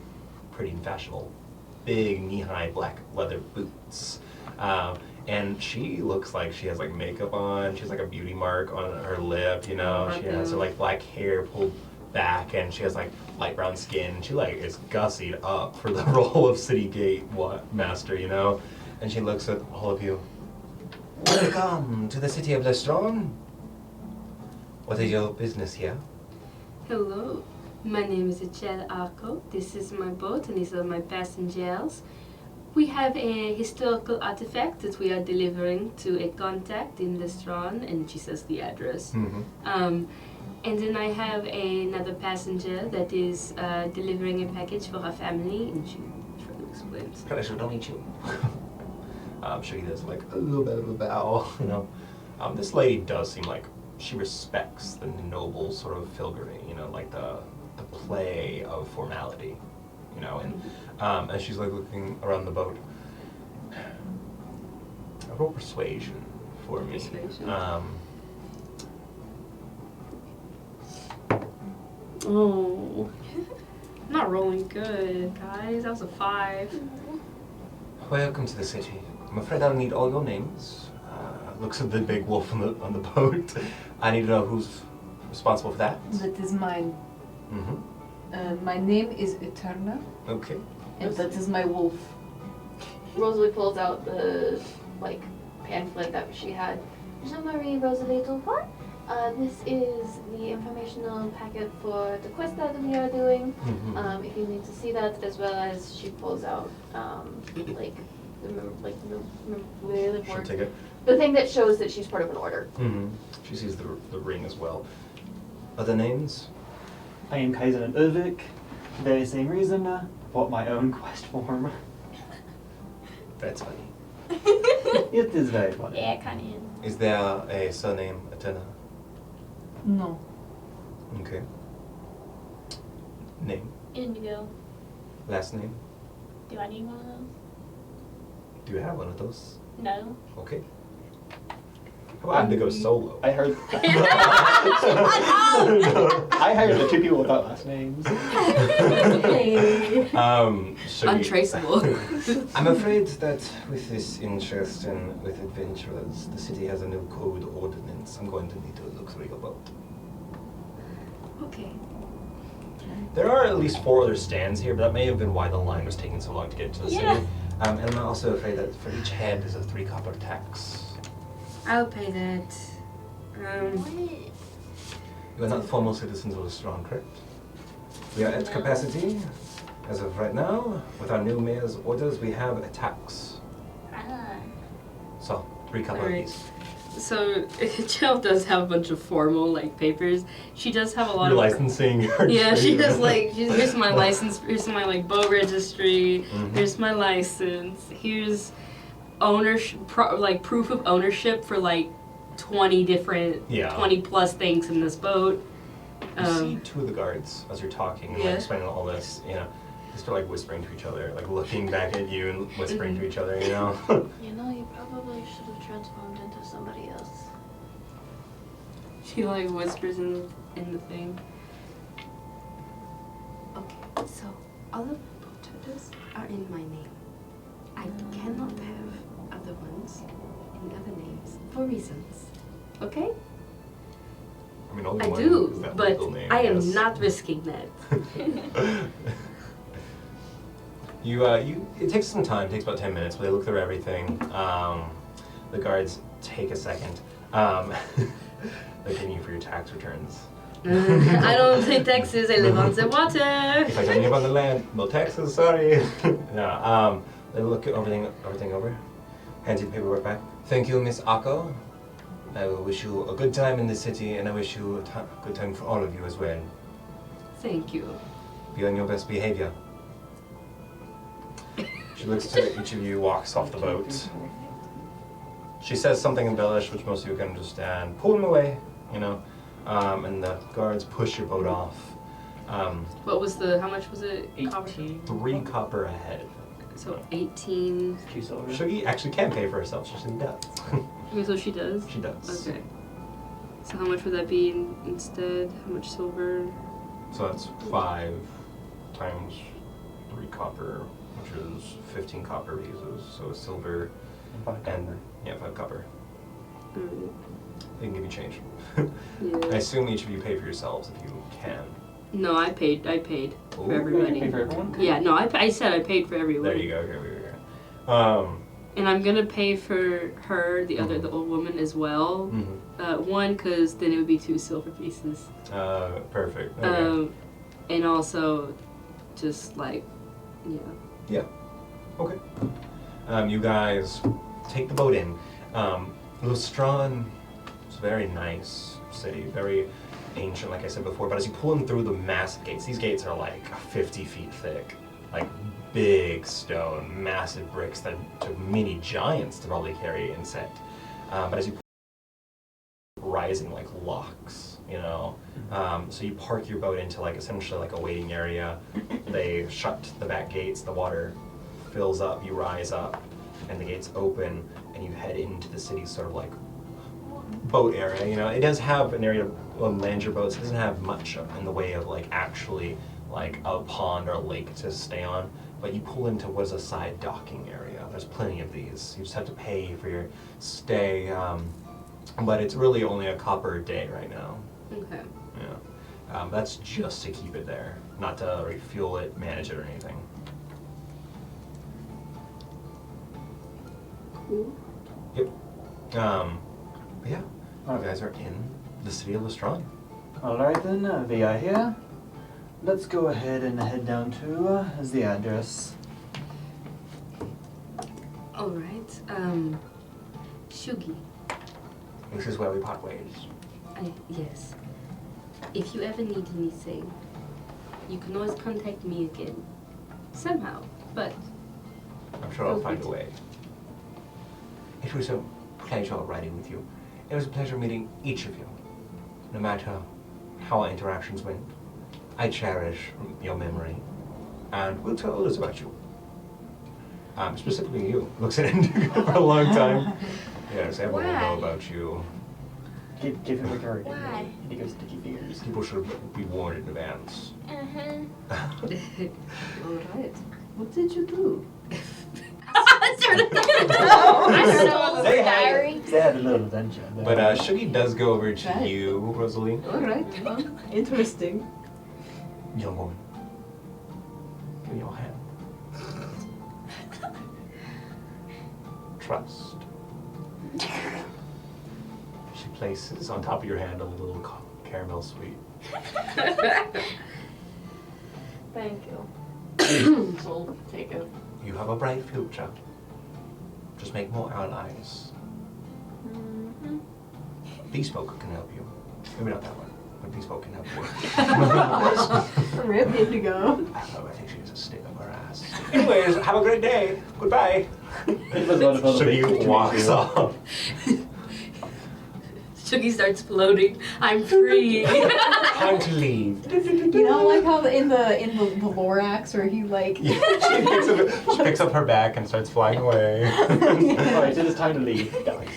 pretty and fashionable. Big knee-high black leather boots. And she looks like she has like makeup on. She has like a beauty mark on her lip, you know. She has her like black hair pulled back, and she has like light brown skin. She like is gussied up for the role of city gate master, you know. And she looks at all of you. Welcome to the city of Lestron. What is your business here? Hello, my name is Echel Arco. This is my boat and these are my passengers. We have a historical artifact that we are delivering to a contact in Lestron, and she says the address. And then I have another passenger that is delivering a package for her family, and she further explains. Pleasure to meet you. I'm sure he does like a little bit of a bow, you know. This lady does seem like she respects the noble sort of filigree, you know, like the play of formality, you know. And as she's like looking around the boat, roll persuasion for me. Persuasion. Oh, not rolling good, guys. That was a 5. Welcome to the city. I'm afraid I'll need all your names. Looks at the big wolf on the boat. I need to know who's responsible for that. That is mine. My name is Eterna, Okay. and that is my wolf. Rosalie pulls out the like pamphlet that she had. Jean-Marie Rosalie Dupont. This is the informational packet for the quest that we are doing. If you need to see that, as well as she pulls out She'll take it. the thing that shows that she's part of an order. She sees the ring as well. Other names? I am Kaiser and Ulvik. Very same reason. Bought my own quest form. That's funny. It is very funny. Yeah, kind of. Is there a surname, Atena? No. Okay. Name? Indigo. Last name? Do I need one of those? Do you have one of those? No. Okay. How about Indigo solo? I heard. I hired the 2 people without last names. Shaggy. Untraceable. I'm afraid that with this interest and with adventurers, the city has a new code ordinance. I'm going to need to look through your boat. Okay. There are at least 4 other stands here, but that may have been why the line was taking so long to get to the Yeah. city. And I'm also afraid that for each head is a 3 copper tax. I'll pay that. You are not formal citizens of the Strong, correct? We are at capacity. As of right now, with our new mayor's orders, we have a tax. So, 3 copper Alright. apiece. So Jill does have a bunch of formal like papers. She does have a lot Your of licensing. your Yeah, she trade. does like here's my license, here's my like boat registry, Mhm. here's my license, here's ownership like proof of ownership for like 20 different 20 plus things in this boat. You see 2 of the guards as you're talking and like Yeah. explaining all this, you know, they start like whispering to each other, like looking back at you and whispering to each other, you know. You know, you probably should have transformed into somebody else. She like whispers in the thing. Okay, so all of my boat titles are in my name. I cannot have other ones in other names for reasons. Okay? I mean, only I one do, is that but legal name, I am yes. not risking that. It takes some time, it takes about 10 minutes, but they look through everything. The guards take a second. They're paying you for your tax returns. I don't pay taxes, I live on the water. If I don't live on the land, no taxes, sorry. Yeah, they look at everything over, hand you the paperwork back. Thank you, Miss Akko. I will wish you a good time in the city, and I wish you a good time for all of you as well. Thank you. Be on your best behavior. She looks to each of you, walks off the boat. She says something in Bellish, which most of you can understand. Pull him away, you know, and the guards push your boat off. What was the, how much was it? 18. 3 copper a head. So 18. 2 silver. Shuggy actually can pay for herself, she does. Okay, so she does? She does. Okay. So how much would that be instead? How much silver? So that's 5 times 3 copper, which is 15 copper pieces. So silver and, yeah, 5 copper. Alright. They can give you change. Yeah. I assume each of you pay for yourselves if you can. No, I paid Ooh. for everybody. Pay for everyone? Yeah, no, I said I paid for everyone. There you go, there you go. And I'm gonna pay for her, the other, the old woman as well. One, because then it would be 2 silver pieces. Perfect. Okay. And also, just like, yeah. Yeah. Okay. You guys take the boat in. Lustran is a very nice city, very ancient, like I said before, but as you pull in through the massive gates, these gates are like 50 feet thick, like big stone, massive bricks that took many giants to probably carry and set. But as you rising like locks, you know, so you park your boat into like essentially like a waiting area. They shut the back gates, the water fills up, you rise up, and the gates open, and you head into the city sort of like boat area. You know, it does have an area to land your boats. It doesn't have much in the way of like actually like a pond or a lake to stay on, but you pull into what is a side docking area. There's plenty of these. You just have to pay for your stay, but it's really only a copper a day right now. Okay. Yeah, that's just to keep it there, not to refuel it, manage it, or anything. Cool. Yep. But yeah, you guys are in the city of Lestron. Alright then, we are here. Let's go ahead and head down to the address. Alright, Shugi, This is where we part ways. yes. If you ever need anything, you can always contact me again. Somehow, but I'm sure I'll find a way. It was a pleasure riding with you. It was a pleasure meeting each of you. No matter how our interactions went, I cherish your memory, and will tell others about you. Specifically you. Looks at Indigo for a long time. Yes, everyone will know about you. Give him a card. Why? Indigo's sticky fingers. People should be warned in advance. Alright. What did you do? I don't know. They Diary. had a little adventure. But Shugi does go over to Right. you, Rosalie. Alright. Interesting. Young woman, give me your hand. Trust. She places on top of your hand a little caramel sweet. Thank you. So take it. You have a bright future. Just make more allies. Mm-hmm. Bespoke can help you. Maybe not that one, but Bespoke can help you. Rip Indigo. I don't know, I think she has a stick up her ass. Anyways, have a great day. Goodbye. It was wonderful. So to you meet walks you. off. Shugi starts floating. I'm free. Time to leave. You know, like how in the Lorax where he like Yeah, she picks up her back and starts flying away. Alright, it is time to leave, guys.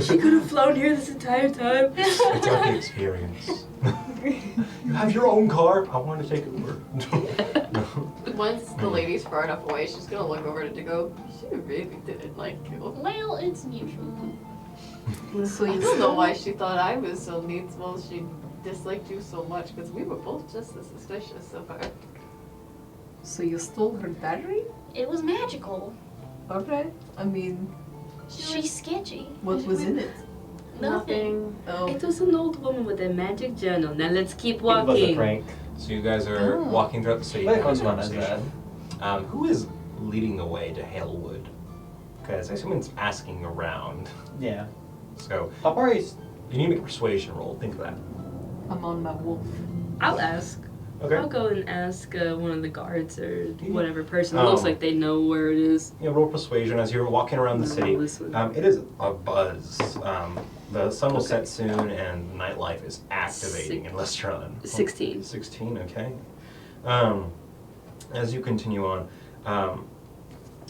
She could have flown here this entire time. It's not the experience. You have your own car. I want to take Uber. Once the lady's far enough away, she's gonna look over to go. She really didn't like you. Well, it's mutual. so I you don't know why she thought I was so neat. Well, she disliked you so much because we were both just as suspicious of her. So you stole her battery? It was magical. Alright. I mean, She's sketchy. what was in it? Nothing. Oh. It was an old woman with a magic journal. Now let's keep It was a walking. prank. So you guys are Oh. walking throughout the city. Like having this one as conversation. Who is leading the way to Halewood? Because I assume it's asking around. Yeah. So I'll probably you need to make a persuasion roll. Think of that. I'm on my wolf. I'll ask. Okay. I'll go and ask one of the guards or Yeah. whatever person. It looks like they know where it is. Yeah, roll persuasion as you're walking around the city. This one. It is a buzz. The sun will set soon, and nightlife is activating in Lestron. 16. 16, okay. As you continue on,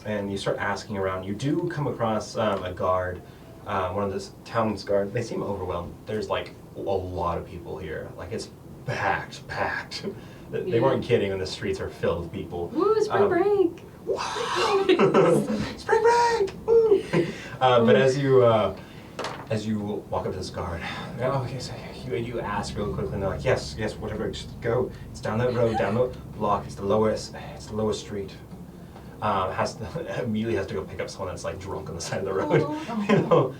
and you start asking around, you do come across a guard, one of the town's guard. They seem overwhelmed. There's like a lot of people here. Like it's packed. They Yeah. weren't kidding when the streets are filled with people. Woo, spring break! Wow! Spring break! Woo! But as you walk up to this guard, okay, so you ask real quickly, and they're like, yes, whatever, just go. It's down that road, down the block. It's the lowest street. Immediately has to go pick up someone that's like drunk on the side of the road. You know.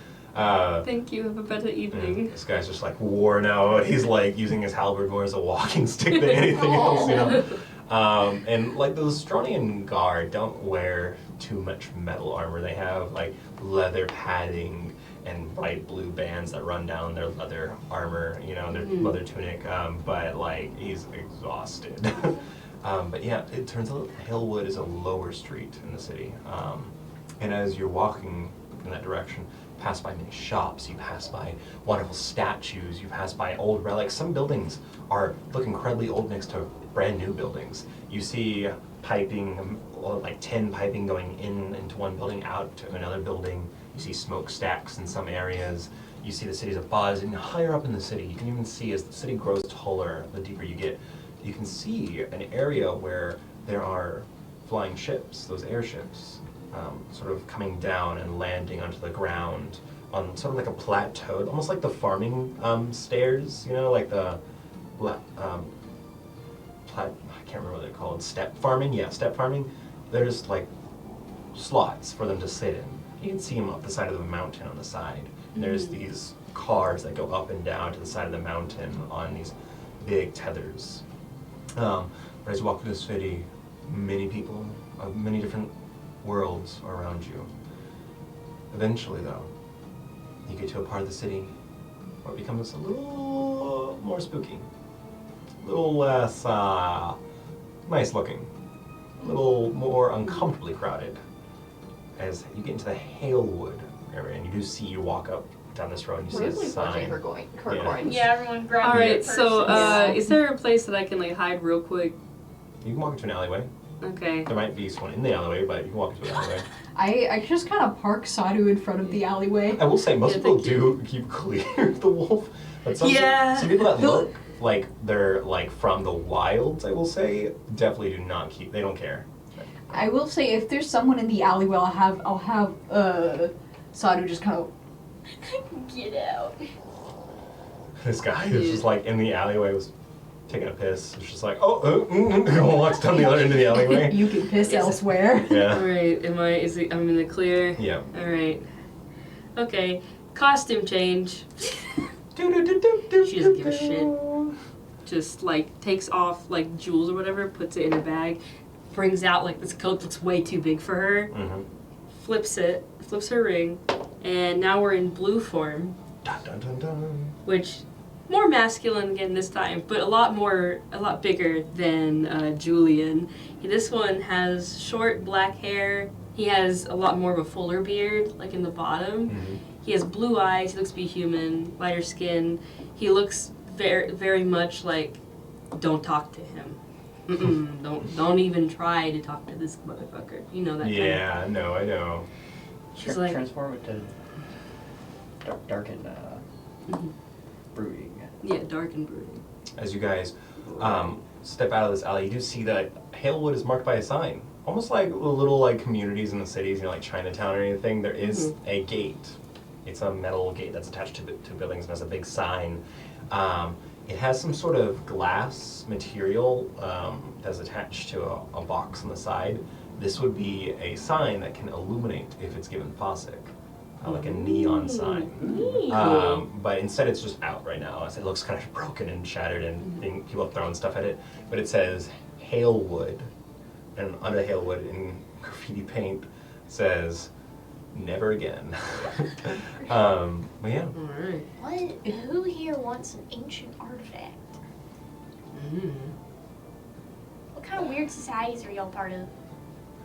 Thank you. Have a better evening. This guy's just like worn out. He's like using his halberd more as a walking stick than anything else, you know. And like the Lestronian guard don't wear too much metal armor. They have like leather padding and bright blue bands that run down their leather armor, you know, their leather tunic. But like he's exhausted. But yeah, it turns out Hillwood is a lower street in the city. And as you're walking in that direction, pass by many shops, you pass by wonderful statues, you pass by old relics. Some buildings look incredibly old next to brand new buildings. You see piping, like tin piping going into one building, out to another building. You see smokestacks in some areas. You see the city's abuzz, and higher up in the city, you can even see as the city grows taller, the deeper you get, you can see an area where there are flying ships, those airships. Sort of coming down and landing onto the ground on sort of like a plateau, almost like the farming stairs, you know, like the, I can't remember what they're called, step farming? Yeah, step farming. There's like slots for them to sit in. You can see them up the side of the mountain on the side. And there's these cars that go up and down to the side of the mountain on these big tethers. But as you walk through the city, many people of many different worlds around you. Eventually, though, you get to a part of the city where it becomes a little more spooky, a little less nice looking, a little more uncomfortably crowded. As you get into the Halewood area, and you walk up down this road, and you see a sign. Her Yeah. coins. Yeah, everyone grab All me right. at first. So, is there a place that I can like hide real quick? You can walk into an alleyway. Okay. There might be someone in the alleyway, but you can walk into an alleyway. I just kind of park Sadu in front of the alleyway. I will say, most Yeah, people thank you. do keep clear of the wolf, but some people that He'll- look like they're like from the wilds, I will say, definitely do not keep. They don't care. I will say if there's someone in the alleyway, I'll have Sadu just kind of. Get out. This guy is just like in the alleyway, was taking a piss. It's just like, walks down the other end of the alleyway. You can piss elsewhere. All Yeah. right. I'm in the clear. Yeah. All right. Okay. Costume change. She She doesn't give a shit. Just like takes off like jewels or whatever, puts it in her bag, brings out like this coat that's way too big for her, Mm-hmm. flips her ring, and now we're in blue form, Dun, dun, dun, dun. which more masculine again this time, but a lot bigger than Julian. This one has short black hair. He has a lot more of a fuller beard, like in the bottom. Mhm. He has blue eyes. He looks to be human, lighter skin. He looks very, very much like, don't talk to him. Don't even try to talk to this motherfucker. You know that Yeah, no, I know. She's like- transform it to dark and Mhm. brooding. Yeah, dark and brooding. As you guys step out of this alley, you do see that Halewood is marked by a sign. Almost like little like communities in the cities, you know, like Chinatown or anything. There is a gate. It's a metal gate that's attached to buildings and has a big sign. It has some sort of glass material that's attached to a box on the side. This would be a sign that can illuminate if it's given Fossick, like a neon sign. But instead it's just out right now. It looks kind of broken and shattered and people have thrown stuff at it. But it says Halewood, and under Halewood in graffiti paint says, never again. But yeah. Alright. Who here wants an ancient artifact? What kind of weird societies are y'all part of?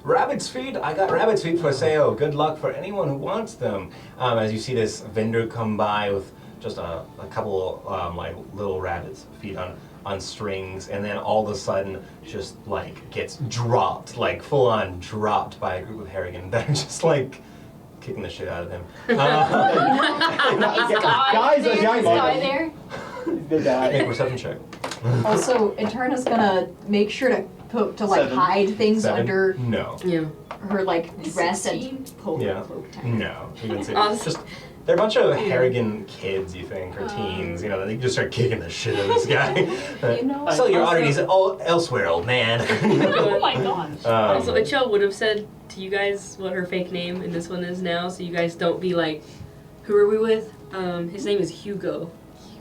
Rabbit's feet. I got rabbit's feet for sale. Good luck for anyone who wants them. As you see this vendor come by with just a couple like little rabbit's feet on strings, and then all of a sudden just like gets dropped, like full on dropped by a group of Harrigan that are just like kicking the shit out of him. Guys, Is Guy there? They die. Make a perception check. Also, Eterna's gonna make sure to like 7. hide things 7? under No. Yeah. her like dress 16? and pull Yeah. her cloak tight. No. You didn't see. Awesome. Just they're a bunch of Harrigan kids, you think, or teens. You know, they just start kicking the shit out of this guy. You know, Sell your also- oddities elsewhere, old man. Oh my gosh. Also, Achel would have said to you guys what her fake name and this one is now, so you guys don't be like, who are we with? His name is Hugo.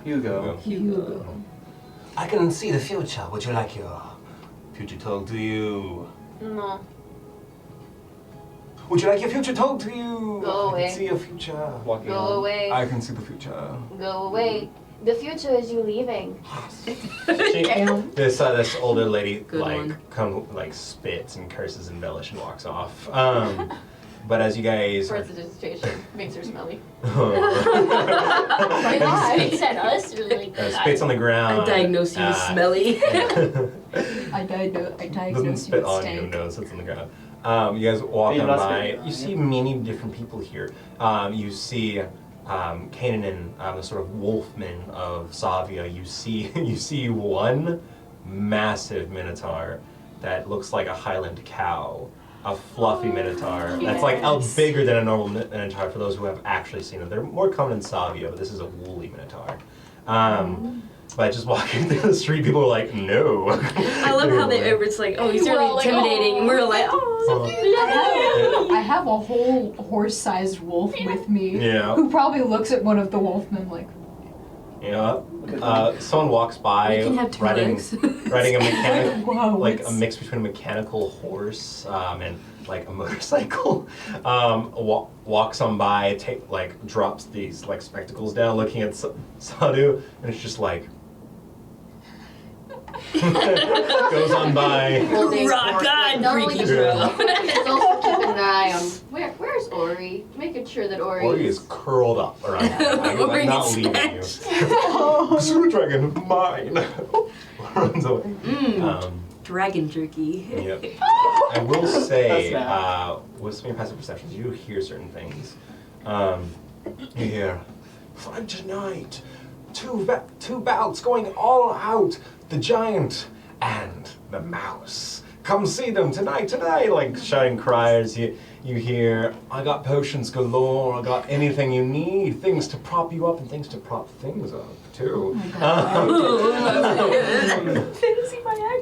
Hugo. Hugo. I can see the future. Would you like your future told to you? No. Would you like your future told to you? Go I away. can see your future. Walking Go on. away. I can see the future. Go away. The future is you leaving. This older lady Good one. spits and curses and embellish and walks off. But as you guys Prestidigitation makes her smelly. Spits at us or like spits on the ground. I diagnose you as smelly. I Doesn't diagnose you spit with on you, stank. no, it sits on the ground. You guys walk Maybe on not by. spitting on You you. see many different people here. You see Kanan, the sort of wolfman of Savia. You see one massive minotaur that looks like a Highland cow. A fluffy minotaur that's like bigger than a normal minotaur for those who have actually seen it. They're more common in Savia, but this is a woolly minotaur. But just walking through the street, people are like, no. I love how it's like, oh, he's We're really all like, intimidating. "Oh." And we're like, oh. I have a whole horse-sized wolf with me Yeah. who probably looks at one of the wolfmen like, Yeah. Someone walks by We can have two riding legs. riding a mechanical, whoa, like a it's- mix between a mechanical horse and like a motorcycle. Walks on by, drops these like spectacles down, looking at Sadhu, and it's just like goes on by. Rock on, Not only freaky just bro. he's also keeping an eye on where's Ori, making sure that Ori is curled up around you. I'm Ori not is leaving you. snatched. Super dragon, mine. Runs away. Dragon jerky. Yep. I will say, That's bad. with some of your passive perceptions, you hear certain things. You hear, fight tonight. Two bouts going all out. The giant and the mouse. Come see them tonight, like shouting cries. You hear, I got potions galore. I got anything you need. Things to prop you up and things to prop things up too.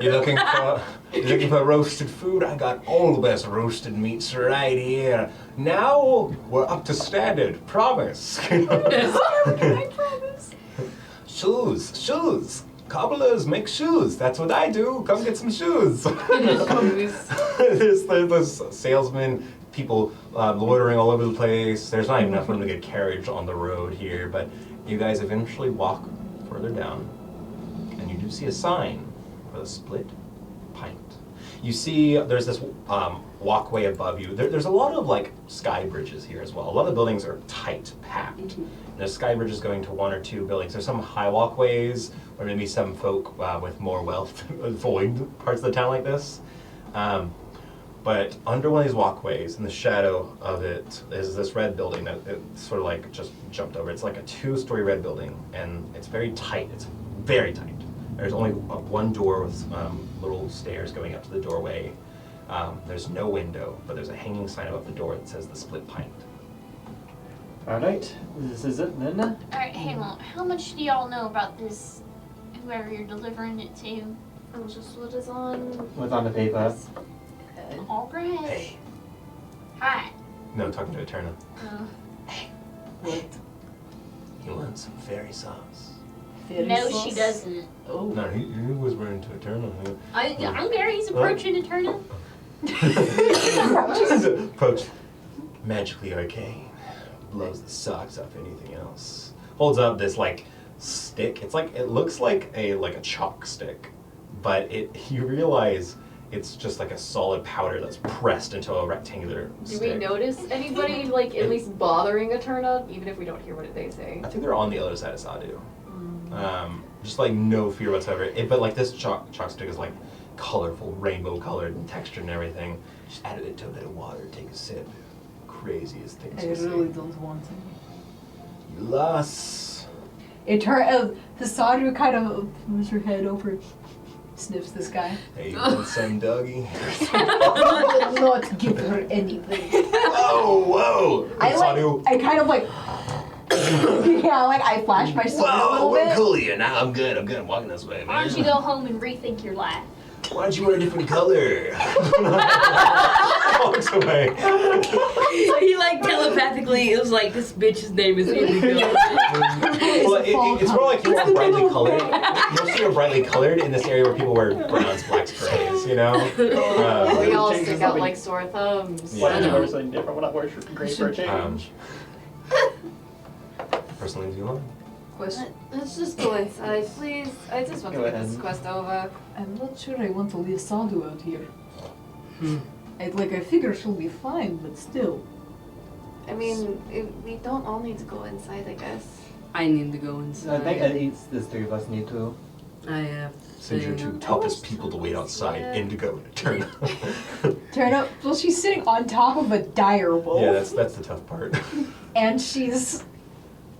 You're looking for roasted food? I got all the best roasted meats right here. Now we're up to standard. Promise. Shoes. Cobblers make shoes. That's what I do. Come get some shoes. There's salesmen, people loitering all over the place. There's not even enough room to get carriage on the road here, but you guys eventually walk further down, and you do see a sign for the Split Pint. You see there's this walkway above you. There's a lot of like sky bridges here as well. A lot of buildings are tight, packed. There's sky bridges going to one or two buildings. There's some high walkways, or maybe some folk with more wealth avoid parts of the town like this. But under one of these walkways, in the shadow of it, is this red building that it sort of like just jumped over. It's like a 2-story red building, and it's very tight. It's very tight. There's only one door with little stairs going up to the doorway. There's no window, but there's a hanging sign above the door that says the Split Pint. Alright, this is it then. Alright, hang on. How much do y'all know about this, whoever you're delivering it to? Just what is on. What's on the paper? Alright. Hey. Hi. No, talking to Eterna. What? You want some fairy sauce? Fairy No, sauce? she doesn't. Oh. No, he was wearing to Eterna. I'm Gary's approaching Eterna. Approach. magically arcane. Blows the socks off anything else. Holds up this like stick. It looks like a chalk stick, but you realize it's just like a solid powder that's pressed into a rectangular Do stick. we notice anybody like at least bothering a turnip, even if we don't hear what they say? I think they're on the other side of Sadu. Just like no fear whatsoever. But like this chalk stick is like colorful, rainbow colored and textured and everything. Just added it to a little water, take a sip. Craziest things I you see. really don't want to. You lost. Hisadu kind of moves her head over, sniffs this guy. Hey, you want some, Dougie? I will not give her anything. Whoa! Sadu. I kind of like, yeah, like I flash my sword a Whoa, little we're bit. cool here. Nah, I'm good. I'm walking this way, man. Why don't you go home and rethink your life? Why don't you wear a different color? Walks away. So he like telepathically, it was like, this bitch's name is Indigo. Well, it's more like you are brightly colored. Mostly you're brightly colored in this area where people wear browns, blacks, grays, you know? We all Changes stick out something. like sore thumbs. Yeah. Why don't you wear something different? We're not wearing great for a change. Personally, do you want? Question. Let's just go inside, please. I just want to Go get this ahead. quest over. I'm not sure I want to leave Sadu out here. I figure she'll be fine, but still. I mean, we don't all need to go inside, I guess. I need to go I inside. think at least the three of us need to. I have Send your two toughest people to wait outside. Yeah. Indigo to turn up. Turn up. Well, she's sitting on top of a dire wolf, Yeah, that's the tough part. and she's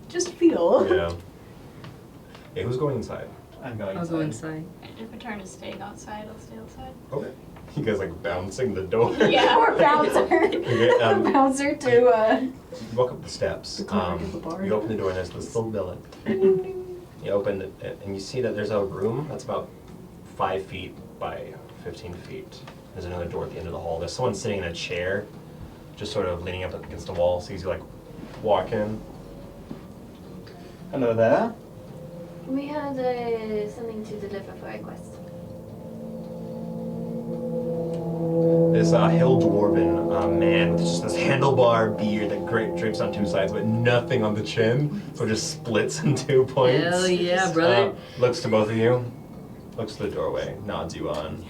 just feel. Yeah. Hey, who's going inside? I'm going I'll go inside. inside. If I turn to staying outside, I'll stay outside. Okay. You guys like bouncing the door. Yeah. Or bouncer. Okay, Bouncer to you walk up the steps. The clerk of the bar. You open the door and there's this little building. You open it and you see that there's a room that's about 5 feet by 15 feet. There's another door at the end of the hall. There's someone sitting in a chair, just sort of leaning up against a wall. So you like walk in. Hello there. We had something to deliver for our quest. This hill dwarven man with just this handlebar beard that drapes on 2 sides, but nothing on the chin, so it just splits in 2 points. Hell yeah, brother. Looks to both of you, looks to the doorway, nods you on.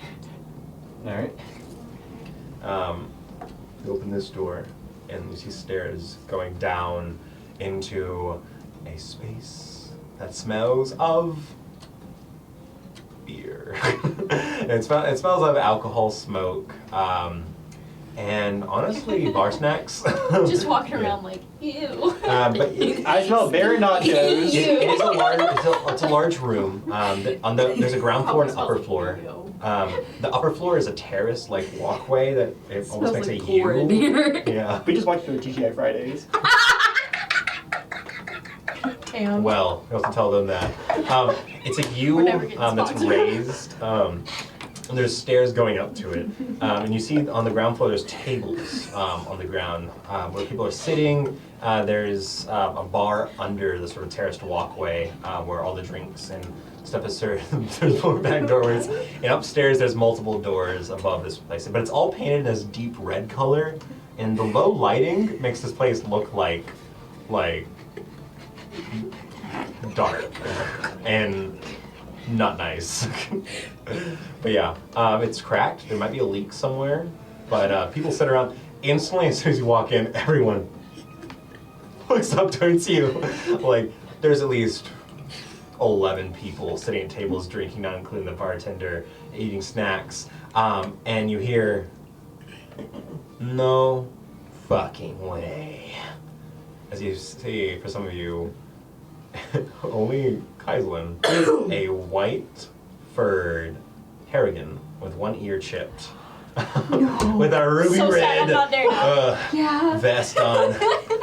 Alright. You open this door, and you see stairs going down into a space that smells of beer. It smells of alcohol, smoke, and honestly, bar snacks. Just walking around like, ew. But I smell very nachos. it is a large. It's a large room. There's a ground floor and an upper floor. The upper floor is a terrace like walkway that it almost makes like a gore in U. here. Yeah. We just watched the TGI Fridays. Damn. Well, you also tell them that. It's a U We're never getting that's sponsored. raised. And there's stairs going up to it. And you see on the ground floor there's tables on the ground where people are sitting. There's a bar under the sort of terraced walkway where all the drinks and stuff is served. There's more back doors. And upstairs there's multiple doors above this place. But it's all painted in this deep red color. And the low lighting makes this place look like dark and not nice. But yeah, it's cracked. There might be a leak somewhere. But people sit around. Instantly, as soon as you walk in, everyone looks up towards you. Like, there's at least 11 people sitting at tables drinking, not including the bartender, eating snacks. And you hear, no fucking way. As you see, for some of you, only Kaislin, a white furred Harrigan with one ear chipped. With a ruby So sad I'm red not there now. Yeah. vest on.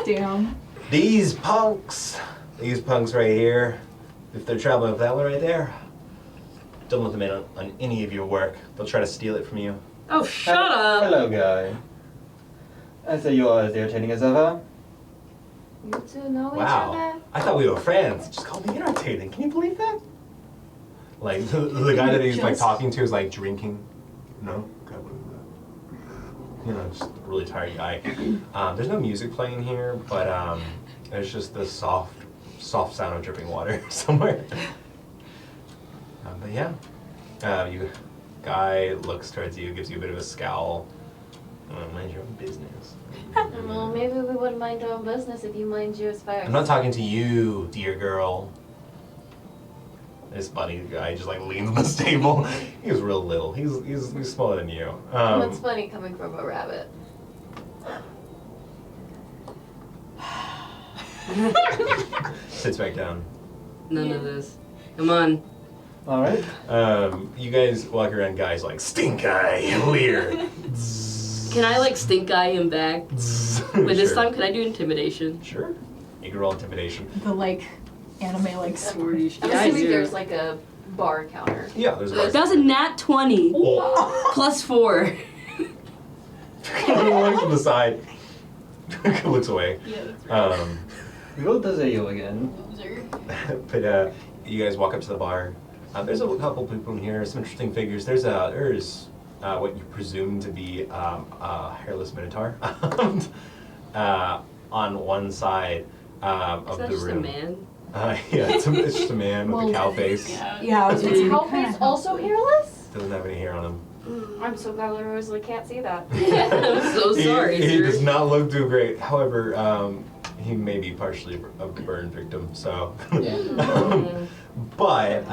Damn. These punks right here, if they're traveling with that one right there, don't let them in on any of your work. They'll try to steal it from you. Oh, shut up! Hello, guy. I say you are as irritating as ever. You two know each Wow, other? I thought we were friends. Just called me irritating. Can you believe that? Like, the guy that he's like Just- talking to is like drinking. No? God, what just a really tired guy. There's no music playing here, but there's just the soft sound of dripping water somewhere. But yeah, you guy looks towards you, gives you a bit of a scowl. Mind your own business. Well, maybe we wouldn't mind our own business if you mind yours first. I'm not talking to you, dear girl. This funny guy just like leans on the table. He was real little. He's smaller than you. What's funny coming from a rabbit? Sits back down. None of this. Come on. All right. You guys walk around, guys like stink eye, leer. Can I like stink eye him back? But this Sure. time, can I do intimidation? Sure. You can roll intimidation. The like anime like Sorry. I'm Yeah, I assuming do. there's like a bar counter. Yeah, there's a That was a nat 20 Oh. plus 4. Looks to the side. Looks away. Yeah, that's right. We both does AO again. Loser. But you guys walk up to the bar. There's a couple people in here. Some interesting figures. There's what you presume to be a hairless minotaur on one side of Is that the just a room. man? Yeah, it's just a man with a cow face. Yeah. Yeah, I was Is Hellface also hairless? Doesn't have any hair on him. I'm so glad I really can't see that. I'm so sorry, He sir. does not look too great. However, he may be partially a burn victim. So, but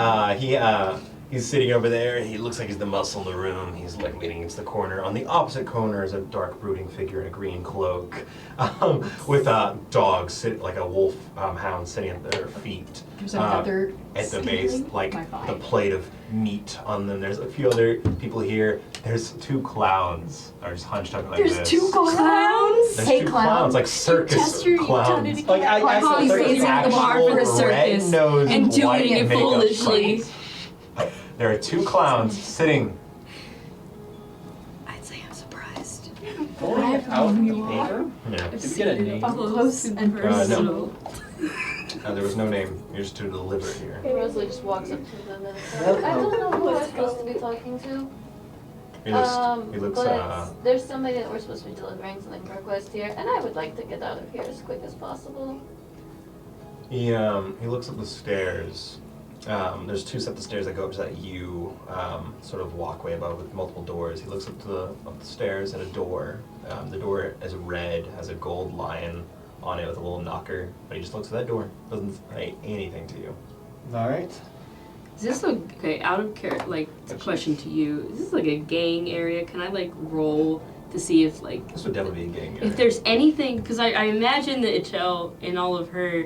he's sitting over there. He looks like he's the muscle in the room. He's like leaning against the corner. On the opposite corner is a dark, brooding figure in a green cloak, with dogs, like a wolf hound, sitting at their feet. There's another At the base, stealing like my the vibe. plate of meat on them. There's a few other people here. There's 2 clowns are just hunched up like There's this. 2 clowns. There's Hey, 2 clowns, like circus Chester, you clowns. done it again. Like I Holly saw raising the bar for the Actual circus red-nosed and doing white it makeup foolishly. clowns. There are 2 clowns sitting. I'd say I'm surprised. Pulling it out of the paper. Yeah. Did we get a name? Up close and no. personal. There was no name. You're just to deliver it here. Rosalie just walks up to them and says, I don't know who I'm supposed to be talking to. He looks. But there's somebody that we're supposed to be delivering something for a quest here, and I would like to get out of here as quick as possible. He looks up the stairs. There's 2 sets of stairs that go up to that U sort of walkway above with multiple doors. He looks up the stairs at a door. The door is red, has a gold lion on it with a little knocker. But he just looks at that door. Doesn't say anything to you. All right. Is this okay? Out of like, it's a question to you. Is this like a gang area? Can I like roll to see if like This would definitely be a gang. if there's anything? Because I imagine that Ichel in all of her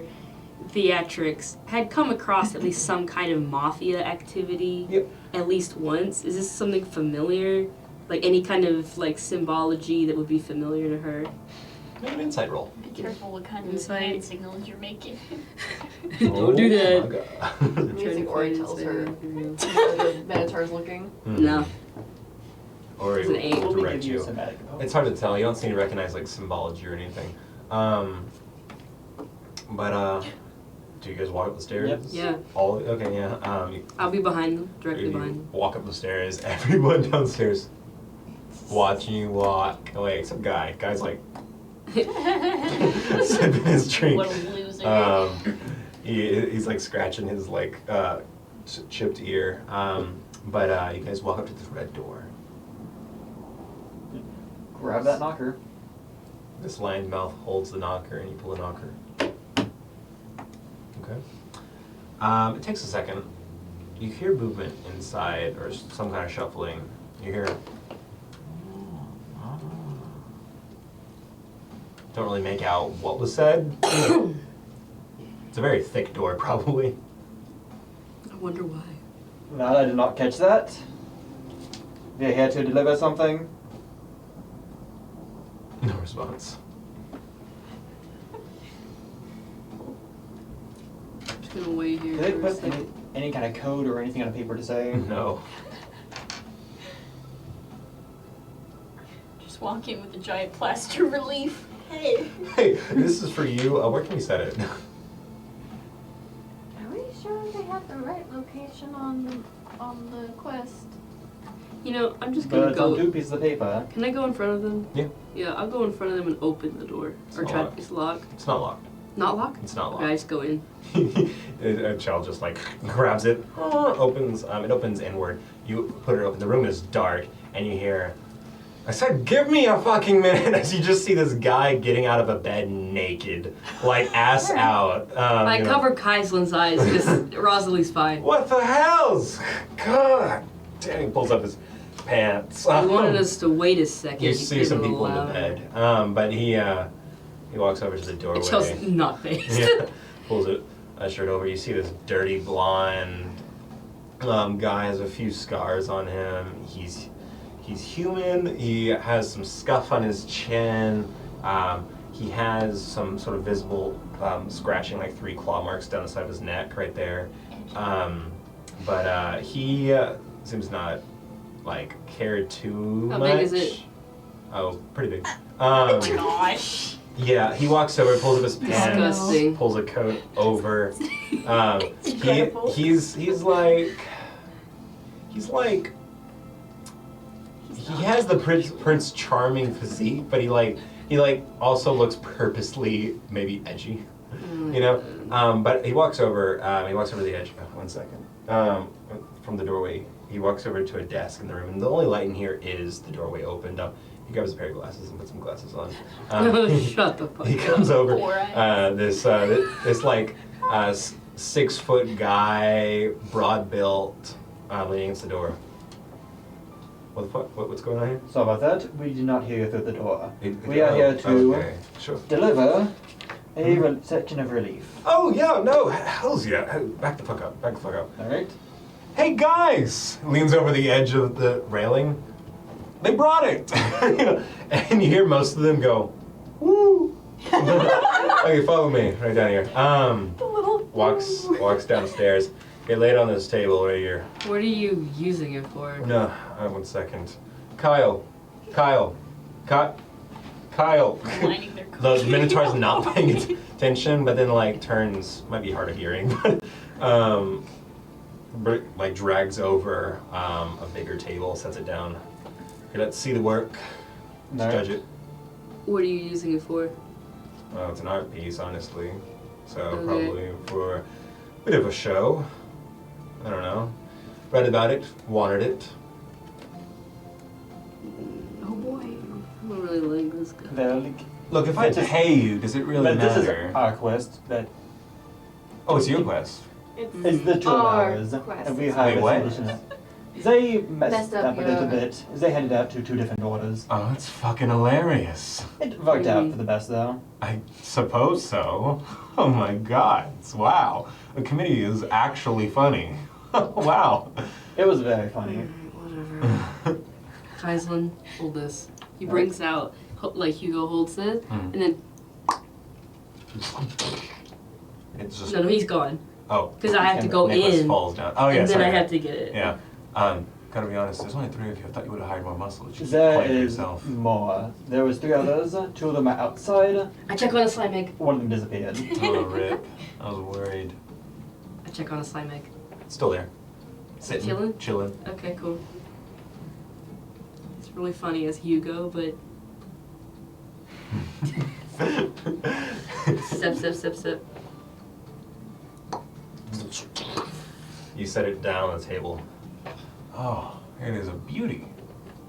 theatrics had come across at least some kind of mafia activity Yep. at least once. Is this something familiar? Like any kind of like symbology that would be familiar to her? Make an insight roll. Be careful what kind of Insight. hand signals you're making. Don't do that. Oh my God. I'm trying Music to Ori find tells it, her. so- The Minotaur's looking. No. Or It's he an eight. will Will we direct give you a you. somatic It's hard to tell. You don't seem to recognize like symbology or anything. But do you guys walk up the stairs? Yep. Yeah. All okay. Yeah. I'll be behind them, directly You behind them. walk up the stairs. Everyone downstairs watching you walk. Oh wait, except Guy. Guy's like sipping his drink. What a loser. He's like scratching his like chipped ear. But you guys walk up to this red door. Grab that knocker. This lion's mouth holds the knocker, and you pull the knocker. Okay. It takes a second. You hear movement inside, or some kind of shuffling. You hear. Don't really make out what was said. It's a very thick door, probably. I wonder why. No, I did not catch that. We're here to deliver something. No response. I'm just gonna wait here. Did they for a put second. any kind of code or anything on a paper to say? No. Just walk in with a giant plaster relief. Hey. Hey, this is for you. Where can we set it? Are we sure they have the right location on the quest? You know, I'm just gonna But it's on go. 2 pieces of paper. Can I go in front of them? Yeah. Yeah, I'll go in front of them and open the door. It's Or not try. locked. It's locked. It's not locked. Not locked. It's not Okay, I locked. just go in. Chell just like grabs it, opens. It opens inward. You put it open. The room is dark, and you hear. I said, give me a fucking minute, as you just see this guy getting out of a bed naked, like ass out. I you know. cover Kaislin's eyes because Rosalie's fine. What the hell's? God damn, he pulls up his pants. He wanted us to wait a second. You He see couldn't some people allow in the it. bed, but he walks over to the doorway. Chelsea's not based. Yeah, pulls it a shirt over. You see this dirty blonde guy has a few scars on him. He's human. He has some scuff on his chin. He has some sort of visible scratching, like 3 claw marks down the side of his neck, right there. But he seems not like cared too How much. big is it? Oh, pretty big. Gosh. Yeah, he walks over, pulls up his pants, Disgusting. pulls a coat over. incredible. He's like he has the Prince Charming physique, but he also looks purposely maybe edgy, you know. But he walks over to the edge. One second. From the doorway, he walks over to a desk in the room, and the only light in here is the doorway opened up. He grabs a pair of glasses and puts some glasses on. Shut the fuck He up. comes over. Poor ass. This like 6-foot guy, broad built, leaning against the door. What the fuck? What's going on here? So about that, we did not hear you through the door. It- We are here to Okay, sure. deliver a section of relief. Oh yeah, no, hells yeah. Back the fuck up. Back the fuck up. Alright? Hey guys! Leans over the edge of the railing. They brought it! You know, and you hear most of them go, woo! Okay, follow me, right down here. Walks downstairs. Get laid on this table right here. What are you using it for? No, 1 second. Kyle. Lining their The Minotaur's not paying attention, but then like turns, might be hard of hearing, but like drags over a bigger table, sets it down. Okay, let's see the work. Let's Alright. judge it. What are you using it for? Well, it's an art piece, honestly. So Okay. probably for a bit of a show. I don't know. Read about it, wanted it. Oh boy. I don't really like this guy. Look, if I This is- pay you, does it really But this is matter? our quest. That Oh, it's your quest. it's the 2 Our hours, quest. and we have Wait, what? additional. They messed Messed up up a little your- bit. They handed out to 2 different orders. Oh, that's fucking hilarious. It worked out for the best, though. I suppose so. Oh my god. Wow. The committee is actually funny. Wow. It was very funny. Whatever. Kaislin, hold this. He brings out, like Hugo holds it, and then, It's just. no, he's gone. Oh. Because I have to go Nicholas in, falls down. Oh, yeah. and then sorry. I have to get it. Yeah. Gotta be honest, there's only 3 of you. I thought you would have hired more muscle. Just There play for is yourself. more. There was 3 others. 2 of them are outside. I check on a slime egg. One of them disappeared. Oh, rip. I was worried. I check on a slime egg. Still there. Sitting. Chilling? Chilling. Okay, cool. It's really funny as Hugo, but step. You set it down on the table. Oh, it is a beauty.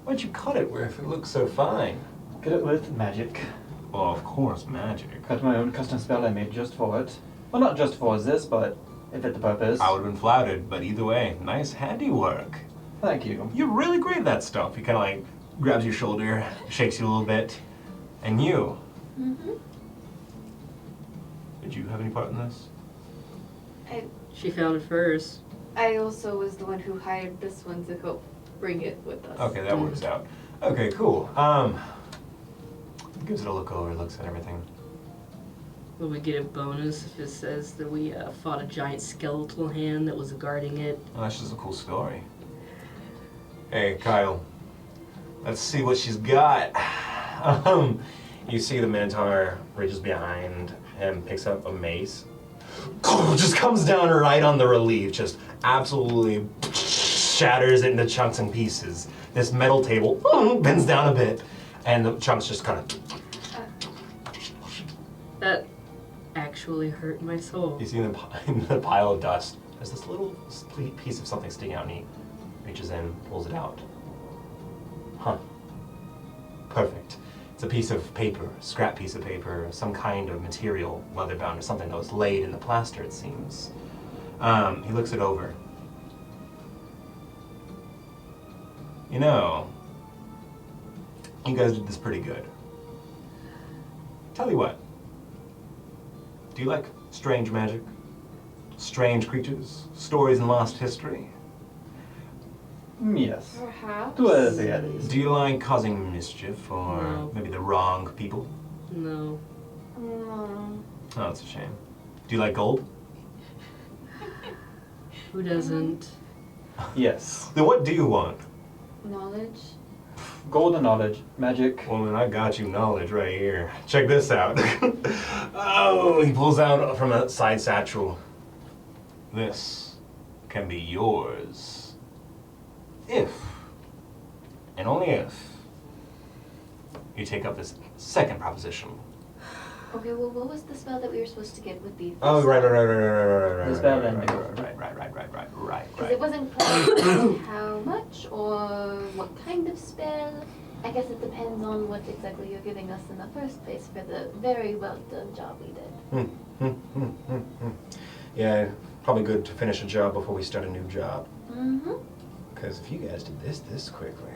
Why'd you cut it where if it looks so fine? Get it with magic. Well, of course, magic. Got my own custom spell I made just for it. Well, not just for this, but it fit the purpose. I would have been flouted, but either way, nice handiwork. Thank you. You're really great at that stuff. He kind of like grabs your shoulder, shakes you a little bit. And you, did you have any part in this? she found it first. I also was the one who hired this one to help bring it with us. Okay, that works out. Okay, cool. Gives it a look over, looks at everything. Will we get a bonus if it says that we fought a giant skeletal hand that was guarding it? Well, that's just a cool story. Hey, Kyle. Let's see what she's got. You see the Minotaur reaches behind and picks up a mace. Just comes down right on the relief, just absolutely shatters it into chunks and pieces. This metal table bends down a bit, and the chunks just kind of. That actually hurt my soul. You see in the pile of dust, there's this little piece of something sticking out, and he reaches in, pulls it out. Huh. Perfect. It's a piece of paper, scrap piece of paper, some kind of material, leather bound or something that was laid in the plaster, it seems. He looks it over. You know, you guys did this pretty good. Tell you what. Do you like strange magic? Strange creatures? Stories in lost history? Yes. Perhaps. To a degree, at least. Do you like causing mischief or No. maybe the wrong people? No. Oh, that's a shame. Do you like gold? Who doesn't? Yes. Then what do you want? Knowledge. Golden knowledge, magic. Well, then I got you knowledge right here. Check this out. Oh, he pulls out from a side satchel. This can be yours. If, and only if, you take up this second proposition. Okay, well, what was the spell that we were supposed to get with the? Oh, right. The spell right. Because it wasn't clear how much or what kind of spell. I guess it depends on what exactly you're giving us in the first place for the very well done job we did. Yeah, probably good to finish a job before we start a new job. Mm-hmm. Because if you guys did this quickly.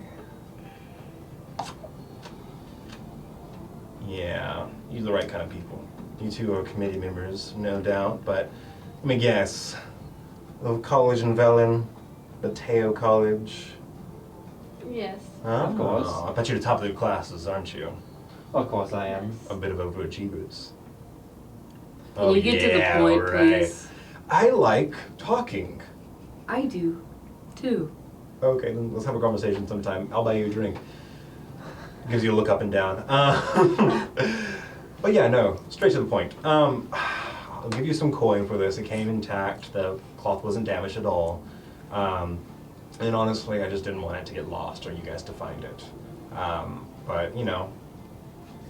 Yeah, you're the right kind of people. You two are committee members, no doubt, but let me guess. The college in Velen, Mateo College. Yes. Huh? Of course. Oh, I bet you're the top of your classes, aren't you? Of course I am. A bit of overachievers. Can you get to the point, please? I like talking. I do, too. Okay, then let's have a conversation sometime. I'll buy you a drink. Gives you a look up and down. But yeah, no, straight to the point. I'll give you some coin for this. It came intact. The cloth wasn't damaged at all. And honestly, I just didn't want it to get lost or you guys to find it. But, you know,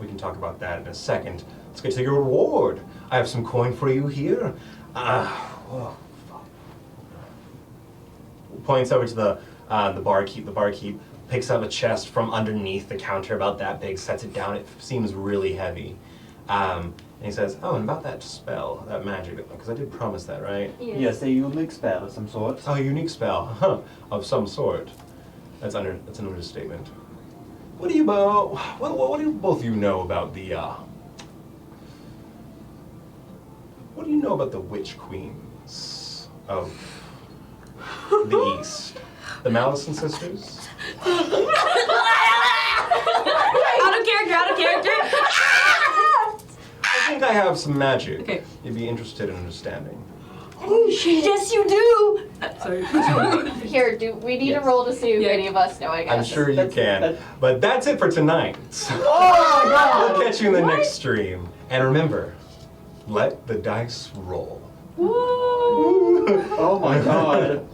we can talk about that in a second. Let's get to your reward. I have some coin for you here. Points over to the barkeep. The barkeep picks up a chest from underneath the counter about that big, sets it down. It seems really heavy. And he says, oh, and about that spell, that magic, because I did promise that, right? Yes, a unique spell of some sort. Oh, a unique spell, huh, of some sort. That's an understatement. What do you both of you know about the, what do you know about the witch queens of the East? The Malison sisters? Out of character. I think I have some magic. Okay. You'd be interested in understanding. Oh shit! Yes, you do. Sorry. Here, we need a roll to see if Yeah. any of us know, I guess. I'm sure you can. that's- But that's it for tonight. Oh my god! We'll catch you in the next stream. And remember, let the dice roll. Oh my god.